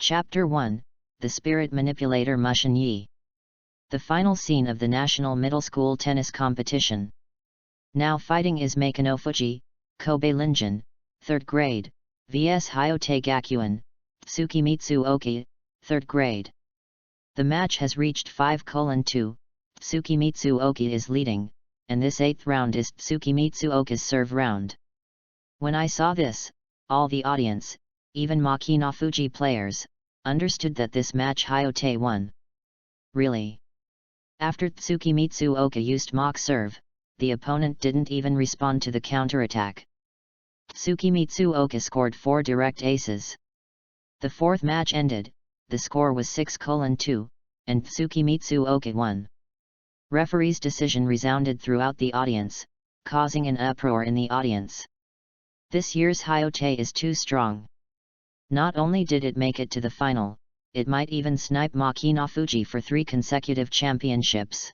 Chapter 1, The Spirit Manipulator Mushin Yi. The final scene of the National Middle School Tennis Competition. Now fighting is Makino Fuji, Kobe Linjin, 3rd grade, vs Hyote Gakuen, Tsukimitsu Oki, 3rd grade. The match has reached 5:2, Tsukimitsu Oki is leading, and this 8th round is Tsukimitsu Oki's serve round. When I saw this, all the audience, even Makino Fuji players, understood that this match Hyote won. Really? After Tsukimitsu Oki used mock serve, the opponent didn't even respond to the counterattack. Tsukimitsu Oki scored 4 direct aces. The 4th match ended, the score was 6:2, and Tsukimitsu Oki won. Referee's decision resounded throughout the audience, causing an uproar in the audience. This year's Hyote is too strong. Not only did it make it to the final, it might even snipe Makino Fuji for 3 consecutive championships.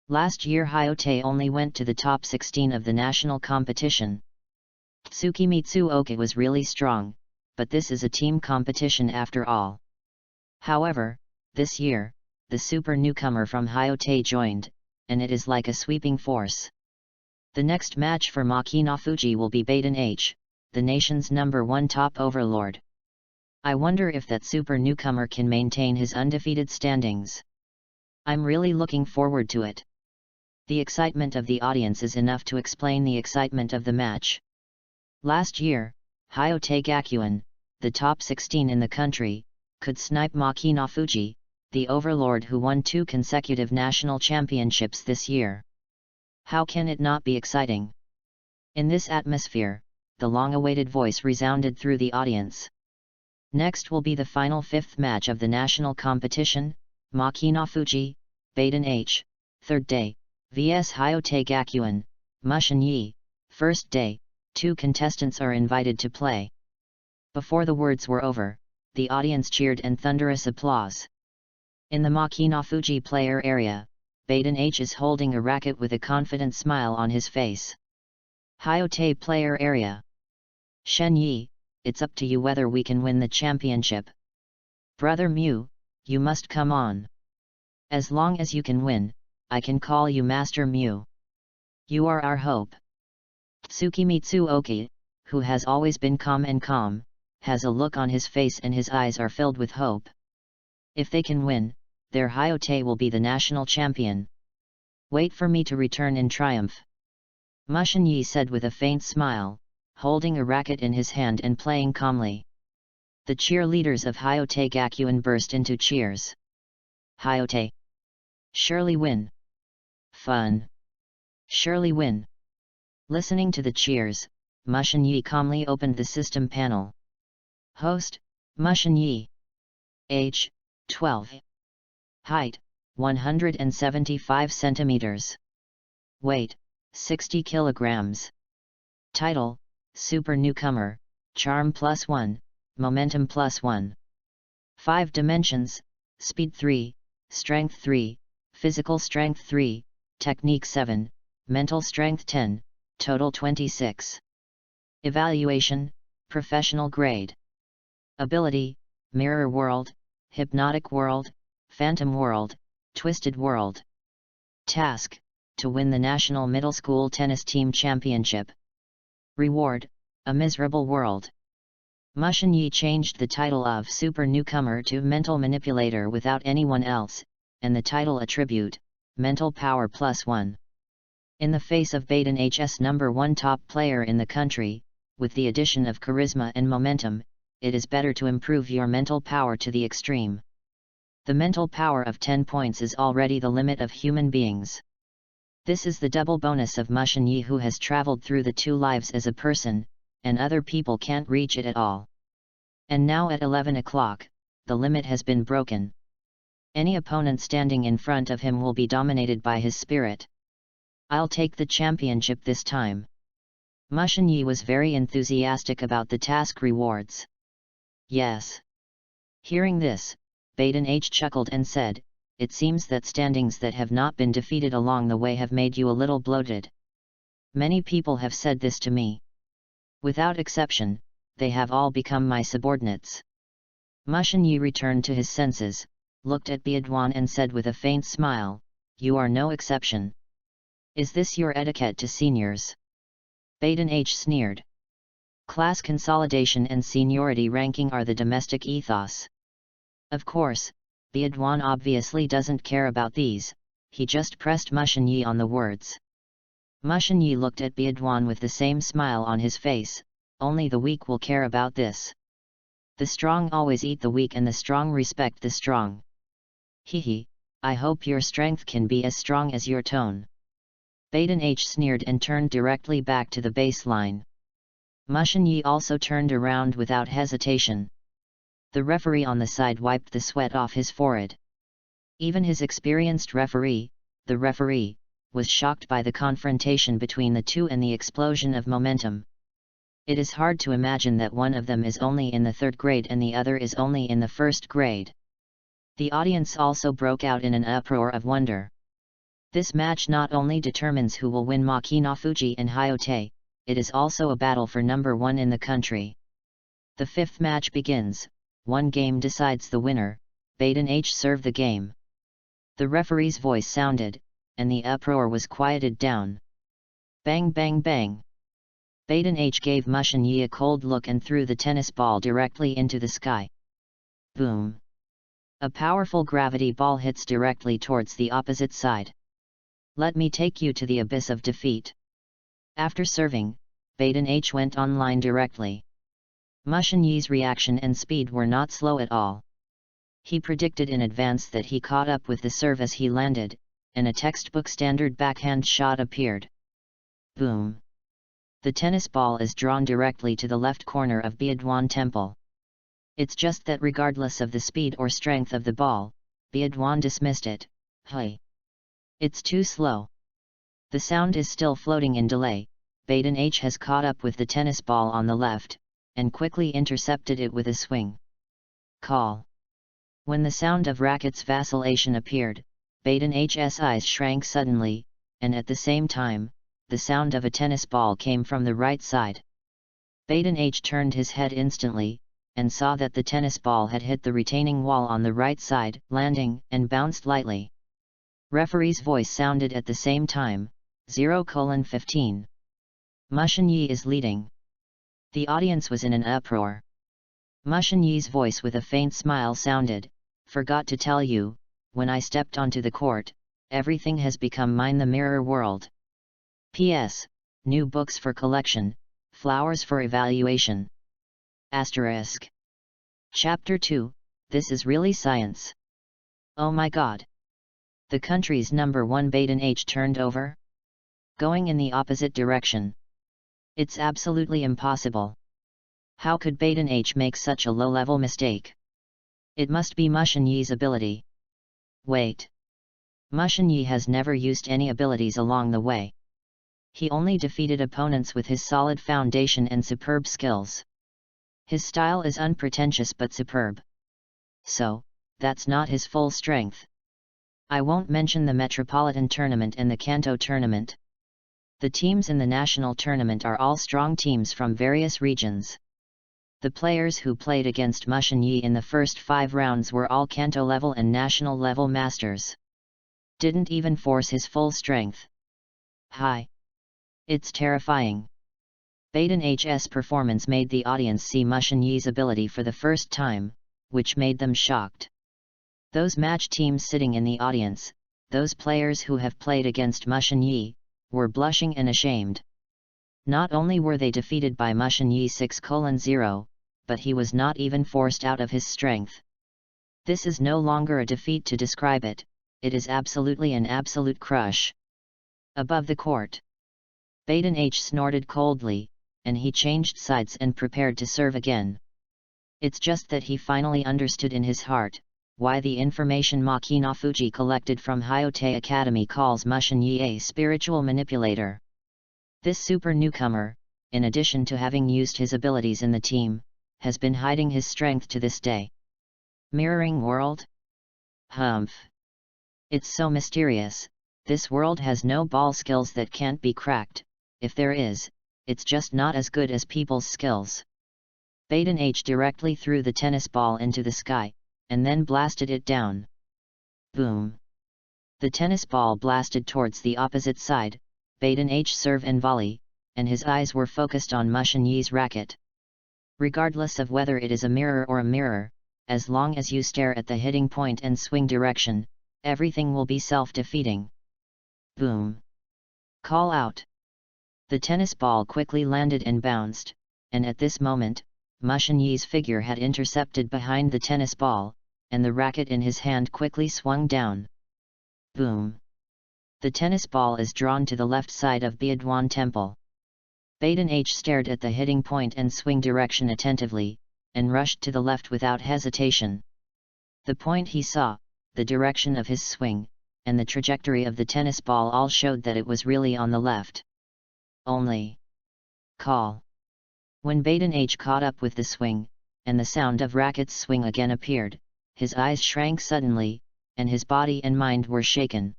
Last year Hyote only went to the top 16 of the national competition. Tsukimitsu Oki was really strong, but this is a team competition after all. However, this year, the super newcomer from Hyote joined, and it is like a sweeping force. The next match for Makino Fuji will be Baden H, the nation's #1 top overlord. I wonder if that super newcomer can maintain his undefeated standings. I'm really looking forward to it. The excitement of the audience is enough to explain the excitement of the match. Last year, Hyote Gakuen, the top 16 in the country, could snipe Makino Fuji, the overlord who won 2 consecutive national championships this year. How can it not be exciting? In this atmosphere, the long-awaited voice resounded through the audience. Next will be the final 5th match of the national competition, Makino Fuji, Baden H, 3rd day, vs Hyote Gakuen, Mushin Yi, 1st day. 2 contestants are invited to play. Before the words were over, the audience cheered and thunderous applause. In the Makino Fuji player area, Baden H is holding a racket with a confident smile on his face. Hyote player area. Shen Yi, it's up to you whether we can win the championship. Brother Mu, you must come on. As long as you can win, I can call you Master Mu. You are our hope. Tsukimitsu Oki, who has always been calm, has a look on his face and his eyes are filled with hope. If they can win, their Hyote will be the national champion. Wait for me to return in triumph. Mushin Yi said with a faint smile, holding a racket in his hand and playing calmly. The cheerleaders of Hyote Gakuen burst into cheers. Hyote! Surely win! Fun! Surely win! Listening to the cheers, Mushin Yi calmly opened the system panel. Host, Mushin Yi. Age, 12. Height, 175 centimeters. Weight, 60 kilograms. Title, Super Newcomer, Charm +1, Momentum +1. 5 dimensions, Speed 3, Strength 3, Physical Strength 3, Technique 7, Mental Strength 10, Total 26. Evaluation, Professional Grade. Ability, Mirror World, Hypnotic World, Phantom World, Twisted World. Task, to win the National Middle School Tennis Team Championship. Reward, a miserable world. Mushin Yi changed the title of Super Newcomer to Mental Manipulator without anyone else, and the title attribute, Mental Power +1. In the face of Baden H's #1 top player in the country, with the addition of charisma and momentum, it is better to improve your mental power to the extreme. The mental power of 10 points is already the limit of human beings. This is the double bonus of Mushin Yi, who has traveled through the 2 lives as a person, and other people can't reach it at all. And now at 11 o'clock, the limit has been broken. Any opponent standing in front of him will be dominated by his spirit. I'll take the championship this time. Mushin Yi was very enthusiastic about the task rewards. Yes. Hearing this, Baden H chuckled and said, it seems that standings that have not been defeated along the way have made you a little bloated. Many people have said this to me. Without exception, they have all become my subordinates. Mushin Yi returned to his senses, looked at Biadwan and said with a faint smile, "You are no exception. Is this your etiquette to seniors?" Baden H sneered. "Class consolidation and seniority ranking are the domestic ethos. Of course, Biadwan obviously doesn't care about these, he just pressed Mushin Yi on the words. Mushin Yi looked at Biadwan with the same smile on his face, only the weak will care about this. The strong always eat the weak and the strong respect the strong. Hehe, I hope your strength can be as strong as your tone." Baden H sneered and turned directly back to the baseline. Mushin Yi also turned around without hesitation. The referee on the side wiped the sweat off his forehead. Even his experienced referee, the referee, was shocked by the confrontation between the two and the explosion of momentum. It is hard to imagine that one of them is only in the 3rd grade and the other is only in the 1st grade. The audience also broke out in an uproar of wonder. This match not only determines who will win Makinafuji and Hyote, it is also a battle for number 1 in the country. The 5th match begins, one game decides the winner, Baden H served the game. The referee's voice sounded, and the uproar was quieted down. Bang bang bang. Baden H gave Mushin Yi a cold look and threw the tennis ball directly into the sky. Boom. A powerful gravity ball hits directly towards the opposite side. "Let me take you to the abyss of defeat." After serving, Baden H went online directly. Mushin Yi's reaction and speed were not slow at all. He predicted in advance that he caught up with the serve as he landed, and a textbook standard backhand shot appeared. Boom! The tennis ball is drawn directly to the left corner of Biadwan temple. It's just that regardless of the speed or strength of the ball, Biadwan dismissed it. Hey! It's too slow. The sound is still floating in delay. Baden H has caught up with the tennis ball on the left, and quickly intercepted it with a swing. Call. When the sound of racket's vacillation appeared, Baden H's eyes shrank suddenly, and at the same time, the sound of a tennis ball came from the right side. Baden H turned his head instantly, and saw that the tennis ball had hit the retaining wall on the right side, landing, and bounced lightly. Referee's voice sounded at the same time, 0:15. Mushin Yi is leading. The audience was in an uproar. Mushin Yi's voice with a faint smile sounded, "Forgot to tell you, when I stepped onto the court, everything has become mine, the mirror world. P.S. New books for collection, flowers for evaluation. Asterisk. Chapter 2, This is really science. Oh my god. The country's number 1 Baden H turned over? Going in the opposite direction. It's absolutely impossible. How could Baden H make such a low-level mistake? It must be Mushin Yi's ability. Wait. Mushin Yi has never used any abilities along the way. He only defeated opponents with his solid foundation and superb skills. His style is unpretentious but superb. So, that's not his full strength. I won't mention the Metropolitan Tournament and the Kanto Tournament. The teams in the national tournament are all strong teams from various regions. The players who played against Mushin Yi in the first 5 rounds were all Kanto level and national level masters. Didn't even force his full strength. Hi! It's terrifying. Baden H's performance made the audience see Mushin Yi's ability for the first time, which made them shocked. Those match teams sitting in the audience, those players who have played against Mushin Yi, were blushing and ashamed. Not only were they defeated by Mushin Yi 6:0, but he was not even forced out of his strength. This is no longer a defeat to describe it, it is absolutely an absolute crush. Above the court. Baden H snorted coldly, and he changed sides and prepared to serve again. It's just that he finally understood in his heart, why the information Makinafuji collected from Hyote Academy calls Mushin Yi a spiritual manipulator. This super newcomer, in addition to having used his abilities in the team, has been hiding his strength to this day. Mirroring world? Humph! It's so mysterious, this world has no ball skills that can't be cracked, if there is, it's just not as good as people's skills. Baden H directly threw the tennis ball into the sky, and then blasted it down. Boom! The tennis ball blasted towards the opposite side, Baden H serve and volley, and his eyes were focused on Mushin Yi's racket. Regardless of whether it is a mirror or a mirror, as long as you stare at the hitting point and swing direction, everything will be self-defeating. Boom! Call out! The tennis ball quickly landed and bounced, and at this moment, Mushin Yi's figure had intercepted behind the tennis ball, and the racket in his hand quickly swung down. Boom! The tennis ball is drawn to the left side of Baedwan Temple. Baden H stared at the hitting point and swing direction attentively, and rushed to the left without hesitation. The point he saw, the direction of his swing, and the trajectory of the tennis ball all showed that it was really on the left. Only. Call. When Baden H caught up with the swing, and the sound of racket's swing again appeared, his eyes shrank suddenly, and his body and mind were shaken.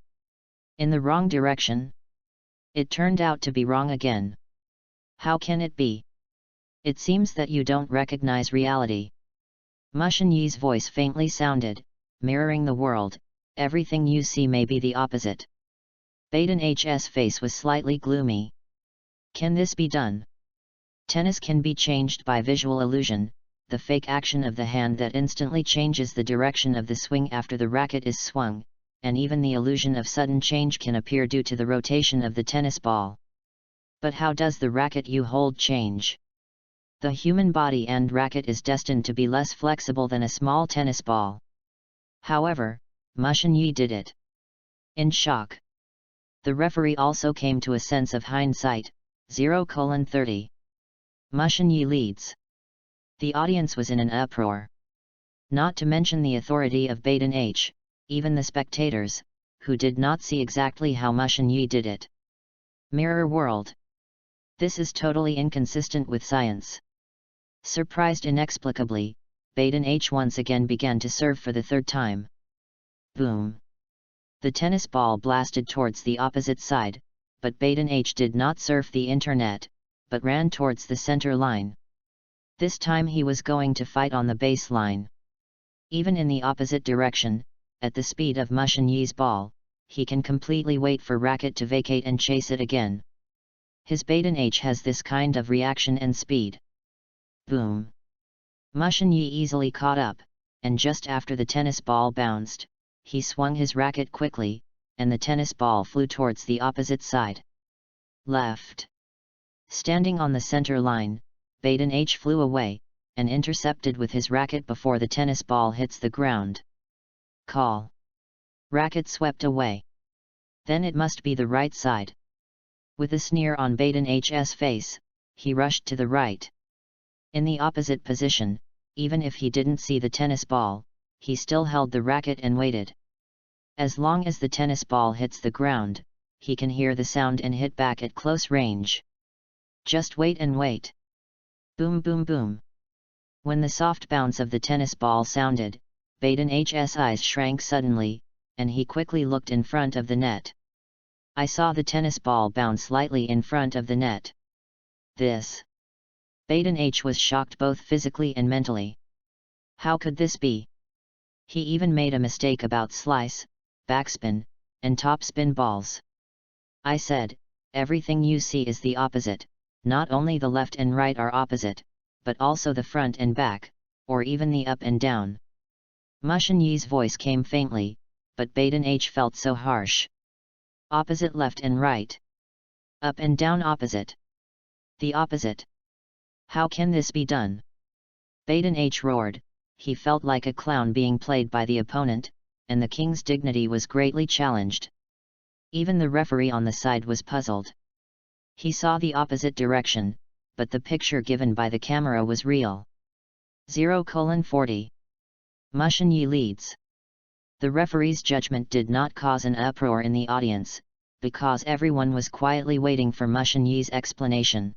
In the wrong direction? It turned out to be wrong again. How can it be? It seems that you don't recognize reality. Mushin Yi's voice faintly sounded, mirroring the world, everything you see may be the opposite. Baden H's face was slightly gloomy. Can this be done? Tennis can be changed by visual illusion, the fake action of the hand that instantly changes the direction of the swing after the racket is swung, and even the illusion of sudden change can appear due to the rotation of the tennis ball. But how does the racket you hold change? The human body and racket is destined to be less flexible than a small tennis ball. However, Mushin Yi did it. In shock. The referee also came to a sense of hindsight, 0:30. Mushin Yi leads. The audience was in an uproar. Not to mention the authority of Baden H, even the spectators, who did not see exactly how Mushin Yi did it. Mirror world. This is totally inconsistent with science. Surprised inexplicably, Baden H once again began to serve for the third time. Boom! The tennis ball blasted towards the opposite side, but Baden H did not surf the internet, but ran towards the center line. This time he was going to fight on the baseline. Even in the opposite direction, at the speed of Mushin Yi's ball, he can completely wait for racket to vacate and chase it again. His Baden H has this kind of reaction and speed. Boom! Mushin Yi easily caught up, and just after the tennis ball bounced, he swung his racket quickly, and the tennis ball flew towards the opposite side. Left. Standing on the center line, Baden H flew away, and intercepted with his racket before the tennis ball hits the ground. Call. Racket swept away. Then it must be the right side. With a sneer on Baden H's face, he rushed to the right. In the opposite position, even if he didn't see the tennis ball, he still held the racket and waited. As long as the tennis ball hits the ground, he can hear the sound and hit back at close range. Just wait and wait. Boom boom boom. When the soft bounce of the tennis ball sounded, Baden H's eyes shrank suddenly, and he quickly looked in front of the net. I saw the tennis ball bounce lightly in front of the net. This. Baden H was shocked both physically and mentally. How could this be? He even made a mistake about slice, backspin, and topspin balls. I said, everything you see is the opposite, not only the left and right are opposite, but also the front and back, or even the up and down. Mushin Yi's voice came faintly, but Baden H felt so harsh. Opposite left and right. Up and down opposite. The opposite. How can this be done? Baden H roared, he felt like a clown being played by the opponent, and the king's dignity was greatly challenged. Even the referee on the side was puzzled. He saw the opposite direction, but the picture given by the camera was real. 0:40. Mushin Yi leads. The referee's judgment did not cause an uproar in the audience, because everyone was quietly waiting for Mushin Yi's explanation.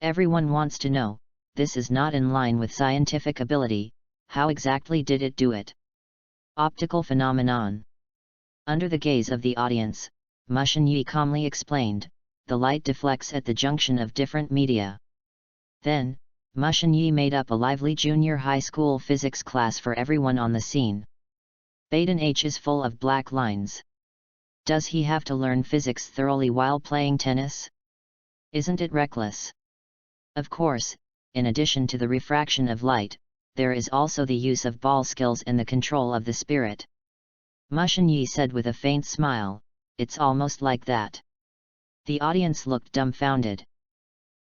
Everyone wants to know, this is not in line with scientific ability, how exactly did it do it? Optical phenomenon. Under the gaze of the audience, Mushin Yi calmly explained, the light deflects at the junction of different media. Then, Mushin Yi made up a lively junior high school physics class for everyone on the scene. Baden H is full of black lines. Does he have to learn physics thoroughly while playing tennis? Isn't it reckless? Of course, in addition to the refraction of light, there is also the use of ball skills and the control of the spirit. Mushin Yi said with a faint smile, "It's almost like that." The audience looked dumbfounded.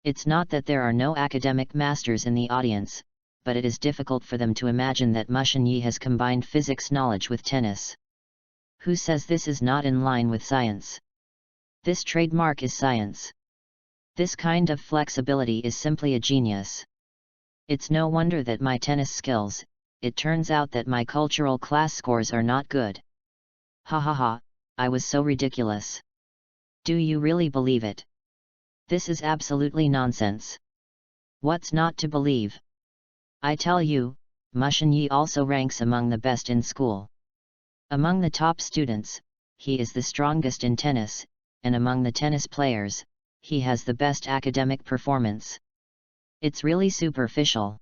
It's not that there are no academic masters in the audience, but it is difficult for them to imagine that Mushin Yi has combined physics knowledge with tennis. Who says this is not in line with science? This trademark is science. This kind of flexibility is simply a genius. It's no wonder that my tennis skills, it turns out that my cultural class scores are not good. Ha ha ha, I was so ridiculous. Do you really believe it? This is absolutely nonsense. What's not to believe? I tell you, Mushin Yi also ranks among the best in school. Among the top students, he is the strongest in tennis, and among the tennis players, he has the best academic performance. It's really superficial.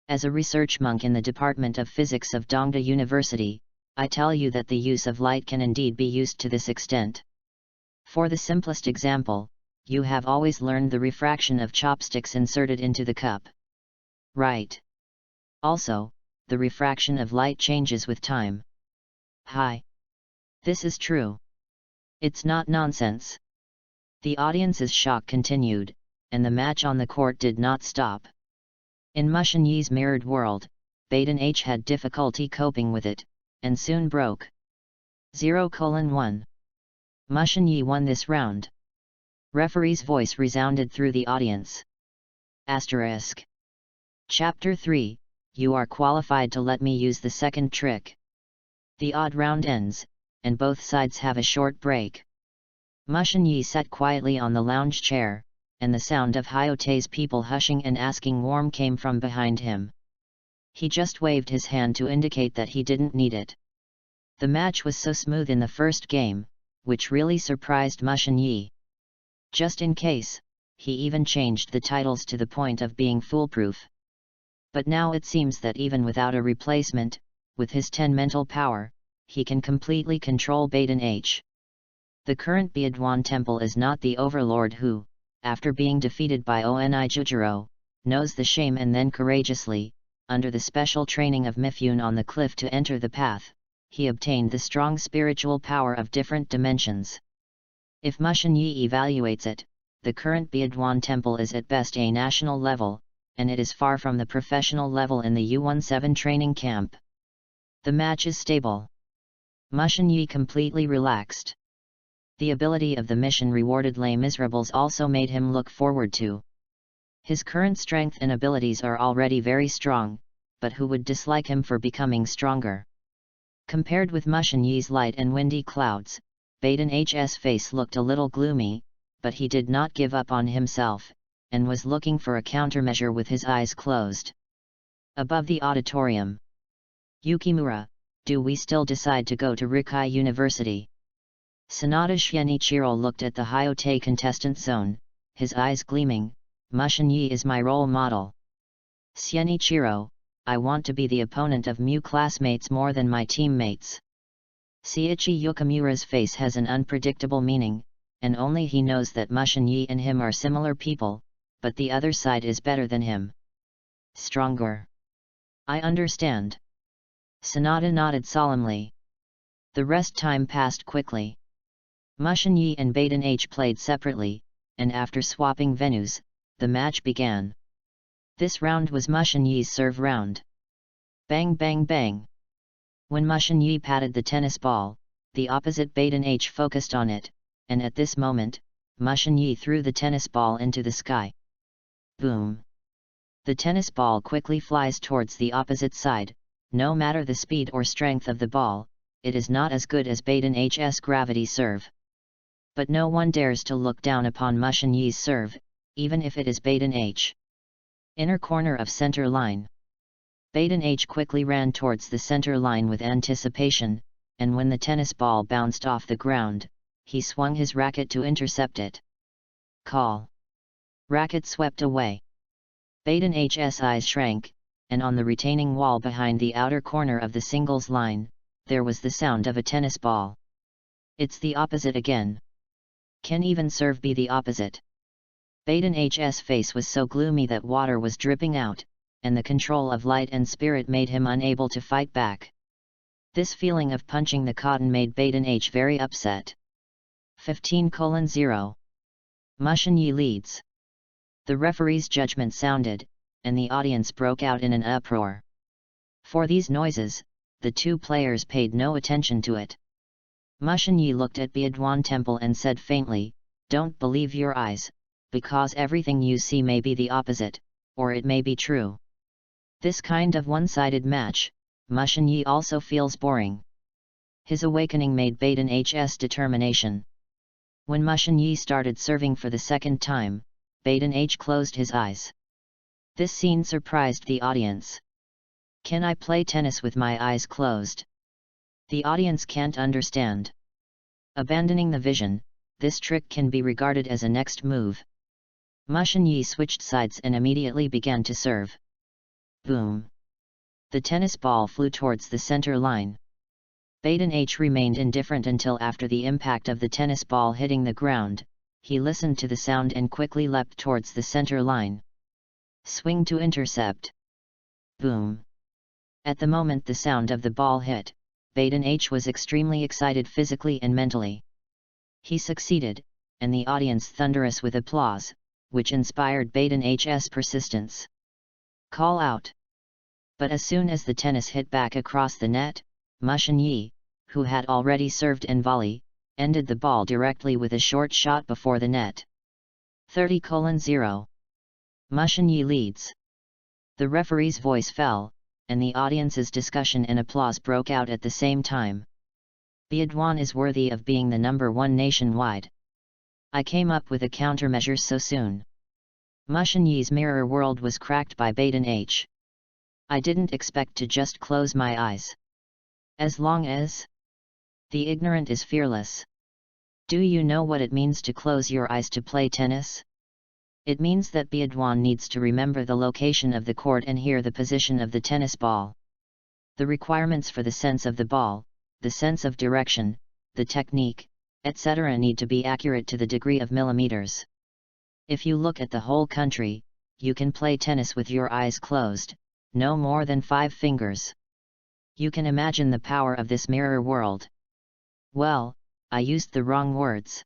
As a research monk in the Department of Physics of Dongda University, I tell you that the use of light can indeed be used to this extent. For the simplest example, you have always learned the refraction of chopsticks inserted into the cup. Right. Also, the refraction of light changes with time. Hi. This is true. It's not nonsense. The audience's shock continued, and the match on the court did not stop. In Mushin Yi's mirrored world, Baden H had difficulty coping with it, and soon broke. 0:1. Mushin Yi won this round. Referee's voice resounded through the audience. Asterisk. Chapter 3, you are qualified to let me use the second trick. The odd round ends, and both sides have a short break. Mushin Yi sat quietly on the lounge chair, and the sound of Hyote's people hushing and asking warm came from behind him. He just waved his hand to indicate that he didn't need it. The match was so smooth in the first game, which really surprised Mushin Yi. Just in case, he even changed the titles to the point of being foolproof. But now it seems that even without a replacement, with his 10 mental power, he can completely control Baden H. The current Biadwan Temple is not the overlord who, after being defeated by Oni Jujiro, knows the shame and then courageously, under the special training of Mifune on the cliff to enter the path, he obtained the strong spiritual power of different dimensions. If Mushin Yi evaluates it, the current Biadwan Temple is at best a national level, and it is far from the professional level in the U-17 training camp. The match is stable. Mushin Yi completely relaxed. The ability of the mission rewarded Les Miserables also made him look forward to. His current strength and abilities are already very strong, but who would dislike him for becoming stronger? Compared with Mushin Yi's light and windy clouds, Baden H's face looked a little gloomy, but he did not give up on himself, and was looking for a countermeasure with his eyes closed. Above the auditorium. Yukimura, do we still decide to go to Rikai University? Sanada Shinichiro looked at the Hyote contestant zone, his eyes gleaming. Mushin Yi is my role model. Shinichiro, I want to be the opponent of Mu classmates more than my teammates. Seiichi Yukimura's face has an unpredictable meaning, and only he knows that Mushin Yi and him are similar people, but the other side is better than him. Stronger. I understand. Sanada nodded solemnly. The rest time passed quickly. Mushin Yi and Baden H played separately, and after swapping venues, the match began. This round was Mushin Yi's serve round. Bang bang bang. When Mushin Yi patted the tennis ball, the opposite Baden H focused on it, and at this moment, Mushin Yi threw the tennis ball into the sky. Boom! The tennis ball quickly flies towards the opposite side. No matter the speed or strength of the ball, it is not as good as Baden H's gravity serve. But no one dares to look down upon Mushin Yi's serve, even if it is Baden H. Inner corner of center line. Baden H quickly ran towards the center line with anticipation, and when the tennis ball bounced off the ground, he swung his racket to intercept it. Call. Racket swept away. Baden H's eyes shrank, and on the retaining wall behind the outer corner of the singles line, there was the sound of a tennis ball. It's the opposite again. Can even serve be the opposite? Baden H's face was so gloomy that water was dripping out, and the control of light and spirit made him unable to fight back. This feeling of punching the cotton made Baden H very upset. 15:0 Mushin Yi leads. The referee's judgment sounded, and the audience broke out in an uproar. For these noises, the two players paid no attention to it. Mushin Yi looked at Biadwan Temple and said faintly, "Don't believe your eyes, because everything you see may be the opposite, or it may be true." This kind of one-sided match, Mushin Yi also feels boring. His awakening made Baden H's determination. When Mushin Yi started serving for the second time, Baden H closed his eyes. This scene surprised the audience. Can I play tennis with my eyes closed? The audience can't understand. Abandoning the vision, this trick can be regarded as a next move. Mushin Yi switched sides and immediately began to serve. Boom! The tennis ball flew towards the center line. Baden H remained indifferent until after the impact of the tennis ball hitting the ground. He listened to the sound and quickly leapt towards the center line. Swing to intercept. Boom! At the moment the sound of the ball hit, Baden H was extremely excited physically and mentally. He succeeded, and the audience thunderous with applause, which inspired Baden H's persistence. Call out! But as soon as the tennis hit back across the net, Mushin Yi, who had already served and volley, ended the ball directly with a short shot before the net. 30:0 Mushin Yi leads. The referee's voice fell, and the audience's discussion and applause broke out at the same time. Biadwan is worthy of being the number one nationwide. I came up with a countermeasure so soon. Mushin Yi's mirror world was cracked by Baden H. I didn't expect to just close my eyes. As long as the ignorant is fearless. Do you know what it means to close your eyes to play tennis? It means that Biadwan needs to remember the location of the court and hear the position of the tennis ball. The requirements for the sense of the ball, the sense of direction, the technique, etc. need to be accurate to the degree of millimeters. If you look at the whole country, you can play tennis with your eyes closed, no more than 5 fingers. You can imagine the power of this mirror world. Well, I used the wrong words.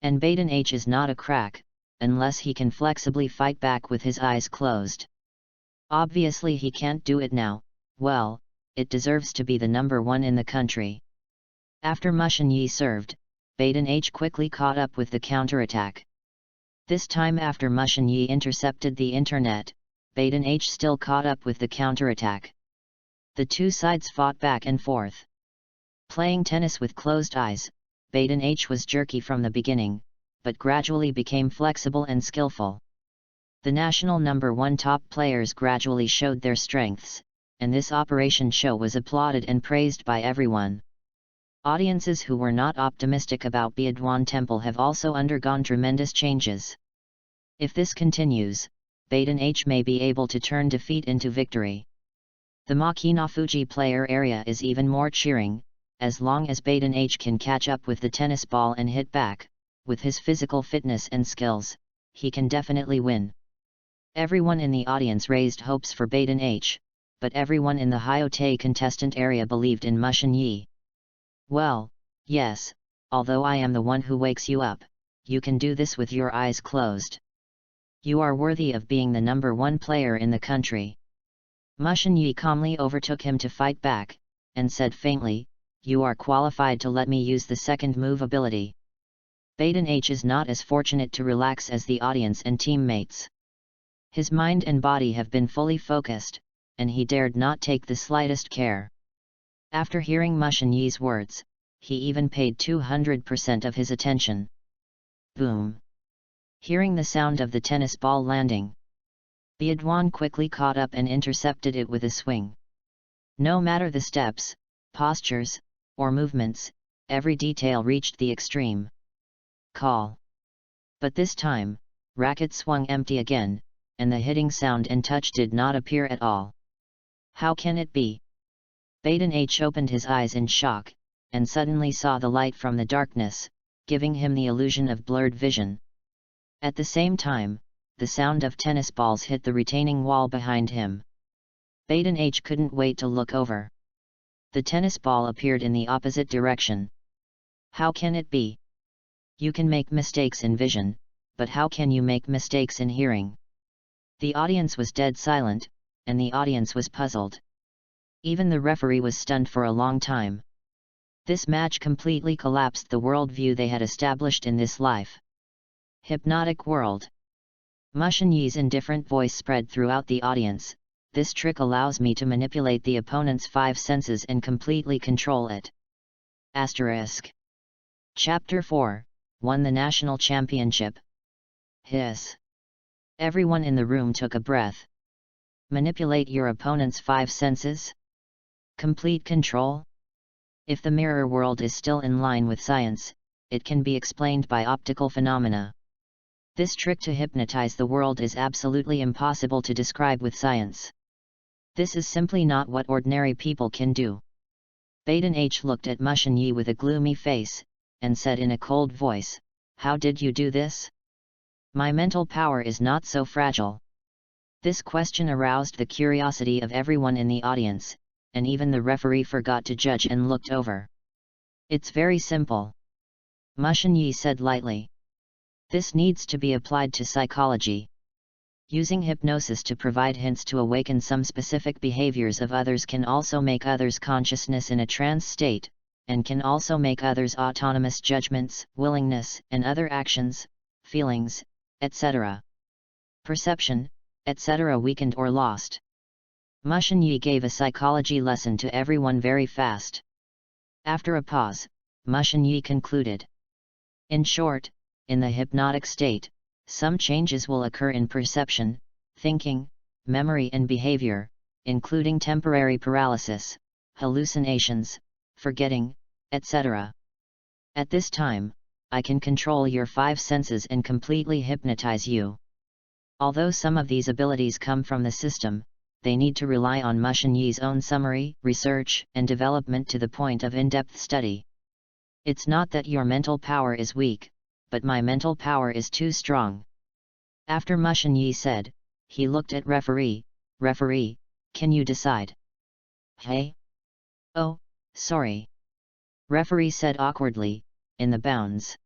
And Baden H is not a crack, unless he can flexibly fight back with his eyes closed. Obviously he can't do it now. Well, it deserves to be the number one in the country. After Mushin Yi served, Baden H quickly caught up with the counterattack. This time after Mushin Yi intercepted the internet, Baden H still caught up with the counterattack. The two sides fought back and forth. Playing tennis with closed eyes, Baden H was jerky from the beginning, but gradually became flexible and skillful. The national number one top players gradually showed their strengths, and this operation show was applauded and praised by everyone. Audiences who were not optimistic about Biadwan Temple have also undergone tremendous changes. If this continues, Baden H may be able to turn defeat into victory. The Makinafuji player area is even more cheering, as long as Baden H can catch up with the tennis ball and hit back. With his physical fitness and skills, he can definitely win. Everyone in the audience raised hopes for Baden H, but everyone in the Hyote contestant area believed in Mushin Yi. Well, yes, although I am the one who wakes you up, you can do this with your eyes closed. You are worthy of being the number one player in the country. Mushin Yi calmly overtook him to fight back, and said faintly, "You are qualified to let me use the second move ability." Baden H is not as fortunate to relax as the audience and teammates. His mind and body have been fully focused, and he dared not take the slightest care. After hearing Mushin Yi's words, he even paid 200% of his attention. Boom! Hearing the sound of the tennis ball landing, Biadwan quickly caught up and intercepted it with a swing. No matter the steps, postures, or movements, every detail reached the extreme. Call. But this time, racket swung empty again, and the hitting sound and touch did not appear at all. How can it be? Baden H. opened his eyes in shock, and suddenly saw the light from the darkness, giving him the illusion of blurred vision. At the same time, the sound of tennis balls hit the retaining wall behind him. Baden H. couldn't wait to look over. The tennis ball appeared in the opposite direction. How can it be? You can make mistakes in vision, but how can you make mistakes in hearing? The audience was dead silent, and the audience was puzzled. Even the referee was stunned for a long time. This match completely collapsed the worldview they had established in this life. Hypnotic world. Mushin Yi's indifferent voice spread throughout the audience. This trick allows me to manipulate the opponent's 5 senses and completely control it. Asterisk. Chapter 4, won the national championship. Hiss. Everyone in the room took a breath. Manipulate your opponent's 5 senses? Complete control? If the mirror world is still in line with science, it can be explained by optical phenomena. This trick to hypnotize the world is absolutely impossible to describe with science. This is simply not what ordinary people can do. Baden H. looked at Mushin Yi with a gloomy face, and said in a cold voice, "How did you do this? My mental power is not so fragile." This question aroused the curiosity of everyone in the audience, and even the referee forgot to judge and looked over. "It's very simple," Mushin Yi said lightly. "This needs to be applied to psychology. Using hypnosis to provide hints to awaken some specific behaviors of others can also make others' consciousness in a trance state, and can also make others' autonomous judgments, willingness, and other actions, feelings, etc. perception, etc. weakened or lost." Mushin Yi gave a psychology lesson to everyone very fast. After a pause, Mushin Yi concluded. In short, in the hypnotic state, some changes will occur in perception, thinking, memory and behavior, including temporary paralysis, hallucinations, forgetting, etc. At this time, I can control your 5 senses and completely hypnotize you. Although some of these abilities come from the system, they need to rely on Mushin Yi's own summary, research, and development to the point of in-depth study. It's not that your mental power is weak, but my mental power is too strong. After Mushin Yi said, he looked at referee, "Referee, can you decide?" "Hey? Oh, sorry." Referee said awkwardly, "In the bounds.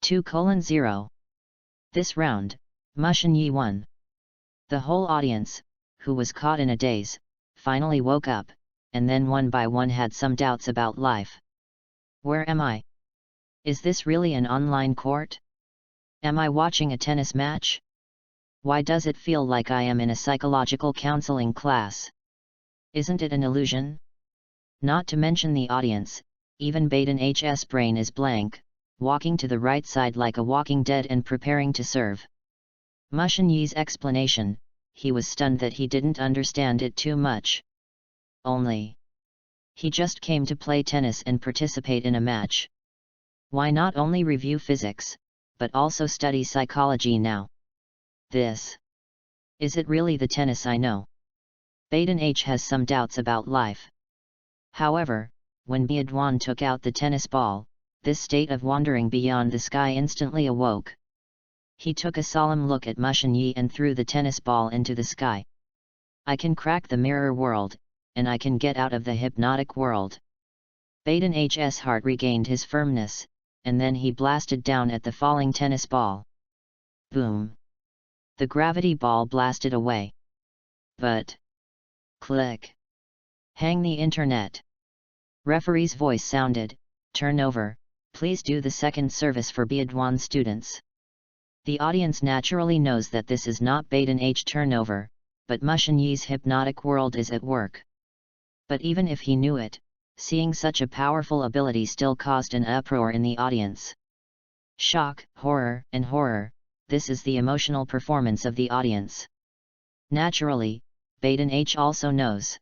2:0. This round, Mushin Yi won." The whole audience, who was caught in a daze, finally woke up, and then one by one had some doubts about life. Where am I? Is this really an online court? Am I watching a tennis match? Why does it feel like I am in a psychological counseling class? Isn't it an illusion? Not to mention the audience, even Baden H's brain is blank, walking to the right side like a walking dead and preparing to serve. Mushin Yi's explanation, he was stunned that he didn't understand it too much. He just came to play tennis and participate in a match. Why not only review physics, but also study psychology now? Is it really the tennis I know? Baden H has some doubts about life. However, when Biadwan took out the tennis ball, this state of wandering beyond the sky instantly awoke. He took a solemn look at Mushin Yi and threw the tennis ball into the sky. "I can crack the mirror world, and I can get out of the hypnotic world." Baden H's heart regained his firmness, and then he blasted down at the falling tennis ball. Boom! The gravity ball blasted away. But... click! Hang the internet! Referee's voice sounded, "Turn over, please do the second service for Biadwan students." The audience naturally knows that this is not Baden H turnover, but Mushin Yi's hypnotic world is at work. But even if he knew it, seeing such a powerful ability still caused an uproar in the audience. Shock, horror, and horror, this is the emotional performance of the audience. Naturally, Baden H also knows.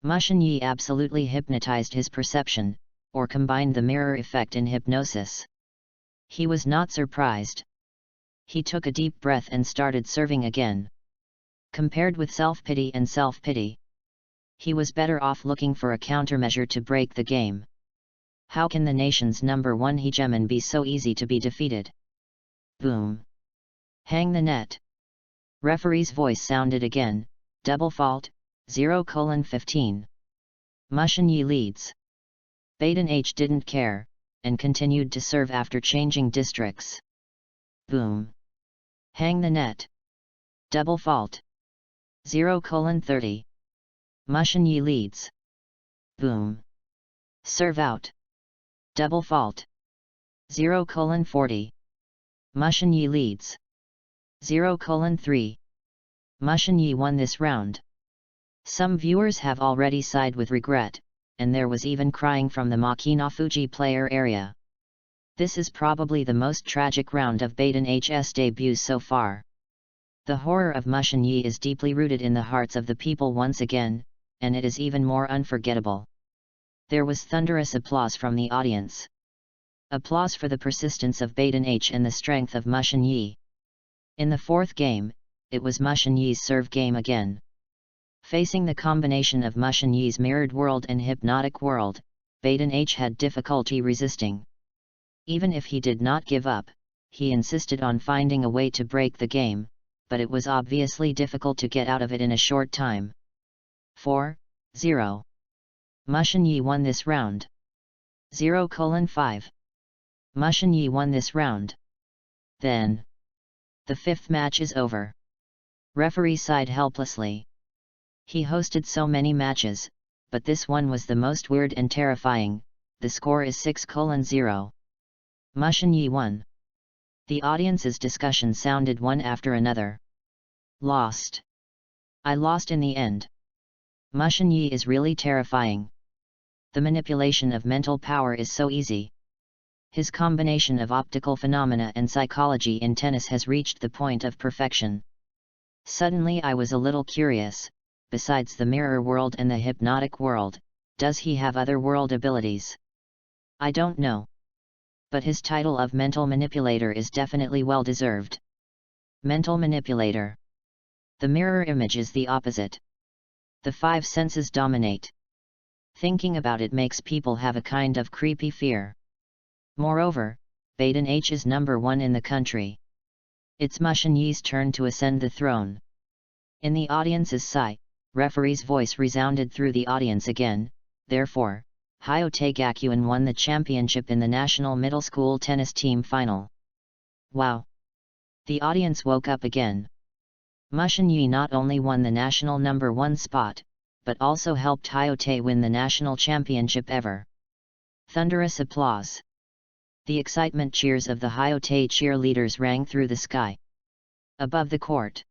Mushin Yi absolutely hypnotized his perception, or combined the mirror effect in hypnosis. He was not surprised. He took a deep breath and started serving again. Compared with self-pity and self-pity, he was better off looking for a countermeasure to break the game. How can the nation's #1 hegemon be so easy to be defeated? Boom! Hang the net! Referee's voice sounded again, double fault, 0:15. Mushin-Yi leads. Baden H didn't care, and continued to serve after changing districts. Boom! Hang the net! Double fault. 0:30. Mushin-Yi leads. Boom! Serve out. Double fault. 0:40. Mushin-Yi leads. 0:3. Mushin-Yi won this round. Some viewers have already sighed with regret, and there was even crying from the Makinafuji player area. This is probably the most tragic round of Baden H's debut so far. The horror of Mushin-Yi is deeply rooted in the hearts of the people once again, and it is even more unforgettable. There was thunderous applause from the audience. Applause for the persistence of Baden H and the strength of Mushin-Yi. In the fourth game, it was Mushin-Yi's serve game again. Facing the combination of Mushin-Yi's mirrored world and hypnotic world, Baden H had difficulty resisting. Even if he did not give up, he insisted on finding a way to break the game, but it was obviously difficult to get out of it in a short time. 4-0. Mushin-Yi won this round. 0:5. Mushin-Yi won this round. Then, the fifth match is over. Referee sighed helplessly. He hosted so many matches, but this one was the most weird and terrifying. The score is 6:0. Mushin-Yi won. The audience's discussion sounded one after another. Lost. I lost in the end. Mushin-Yi is really terrifying. The manipulation of mental power is so easy. His combination of optical phenomena and psychology in tennis has reached the point of perfection. Suddenly I was a little curious. Besides the mirror world and the hypnotic world, does he have other world abilities? I don't know. But his title of mental manipulator is definitely well deserved. Mental manipulator. The mirror image is the opposite. The five senses dominate. Thinking about it makes people have a kind of creepy fear. Moreover, Baden H is #1 in the country. It's Mushin-Yi's turn to ascend the throne. In the audience's sigh, referee's voice resounded through the audience again. Therefore, Hyotae Gakuin won the championship in the national middle school tennis team final. Wow! The audience woke up again. Mushin-Yi not only won the national #1 spot, but also helped Hyotae win the national championship ever. Thunderous applause. The excitement cheers of the Hyotae cheerleaders rang through the sky. Above the court,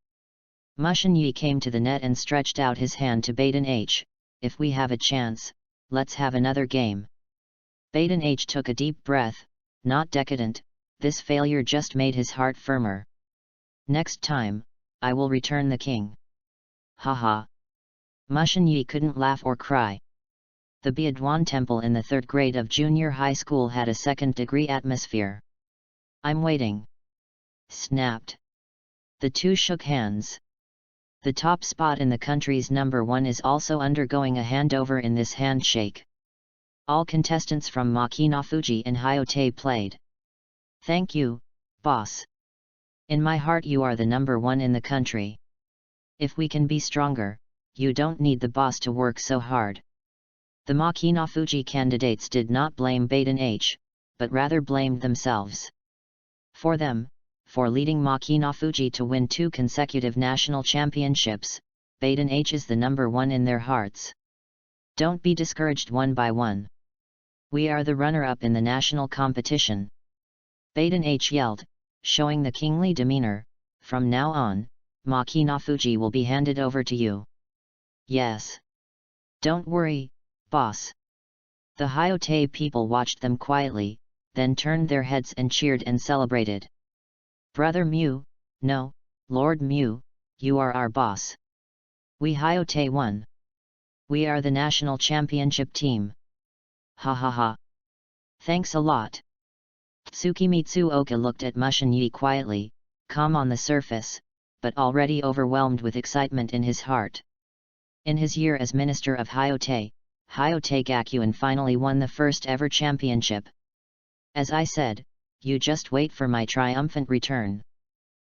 Mushin-Yi came to the net and stretched out his hand to Baden H. If we have a chance, let's have another game. Baden H took a deep breath, not decadent, this failure just made his heart firmer. Next time, I will return the king. Haha. Mushin-Yi couldn't laugh or cry. The Biadwan Temple in the 3rd grade of junior high school had a second-degree atmosphere. I'm waiting. Snapped. The two shook hands. The top spot in the country's #1 is also undergoing a handover in this handshake. All contestants from Makinafuji and Hyotae played. Thank you, boss. In my heart you are the #1 in the country. If we can be stronger, you don't need the boss to work so hard. The Makinafuji candidates did not blame Baden H, but rather blamed themselves. For them, for leading Makinafuji to win 2 consecutive national championships, Baden H is the #1 in their hearts. Don't be discouraged one by one. We are the runner-up in the national competition. Baden H yelled, showing the kingly demeanor. From now on, Makinafuji will be handed over to you. Yes. Don't worry, boss. The Hyotae people watched them quietly, then turned their heads and cheered and celebrated. Brother Mew, no, Lord Mew, you are our boss. We Hyotae won. We are the national championship team. Ha ha ha. Thanks a lot. Tsukimitsu Oka looked at Mushin-Yi quietly, calm on the surface, but already overwhelmed with excitement in his heart. In his year as Minister of Hyote, Hyote Gakuen finally won the first ever championship. As I said, you just wait for my triumphant return.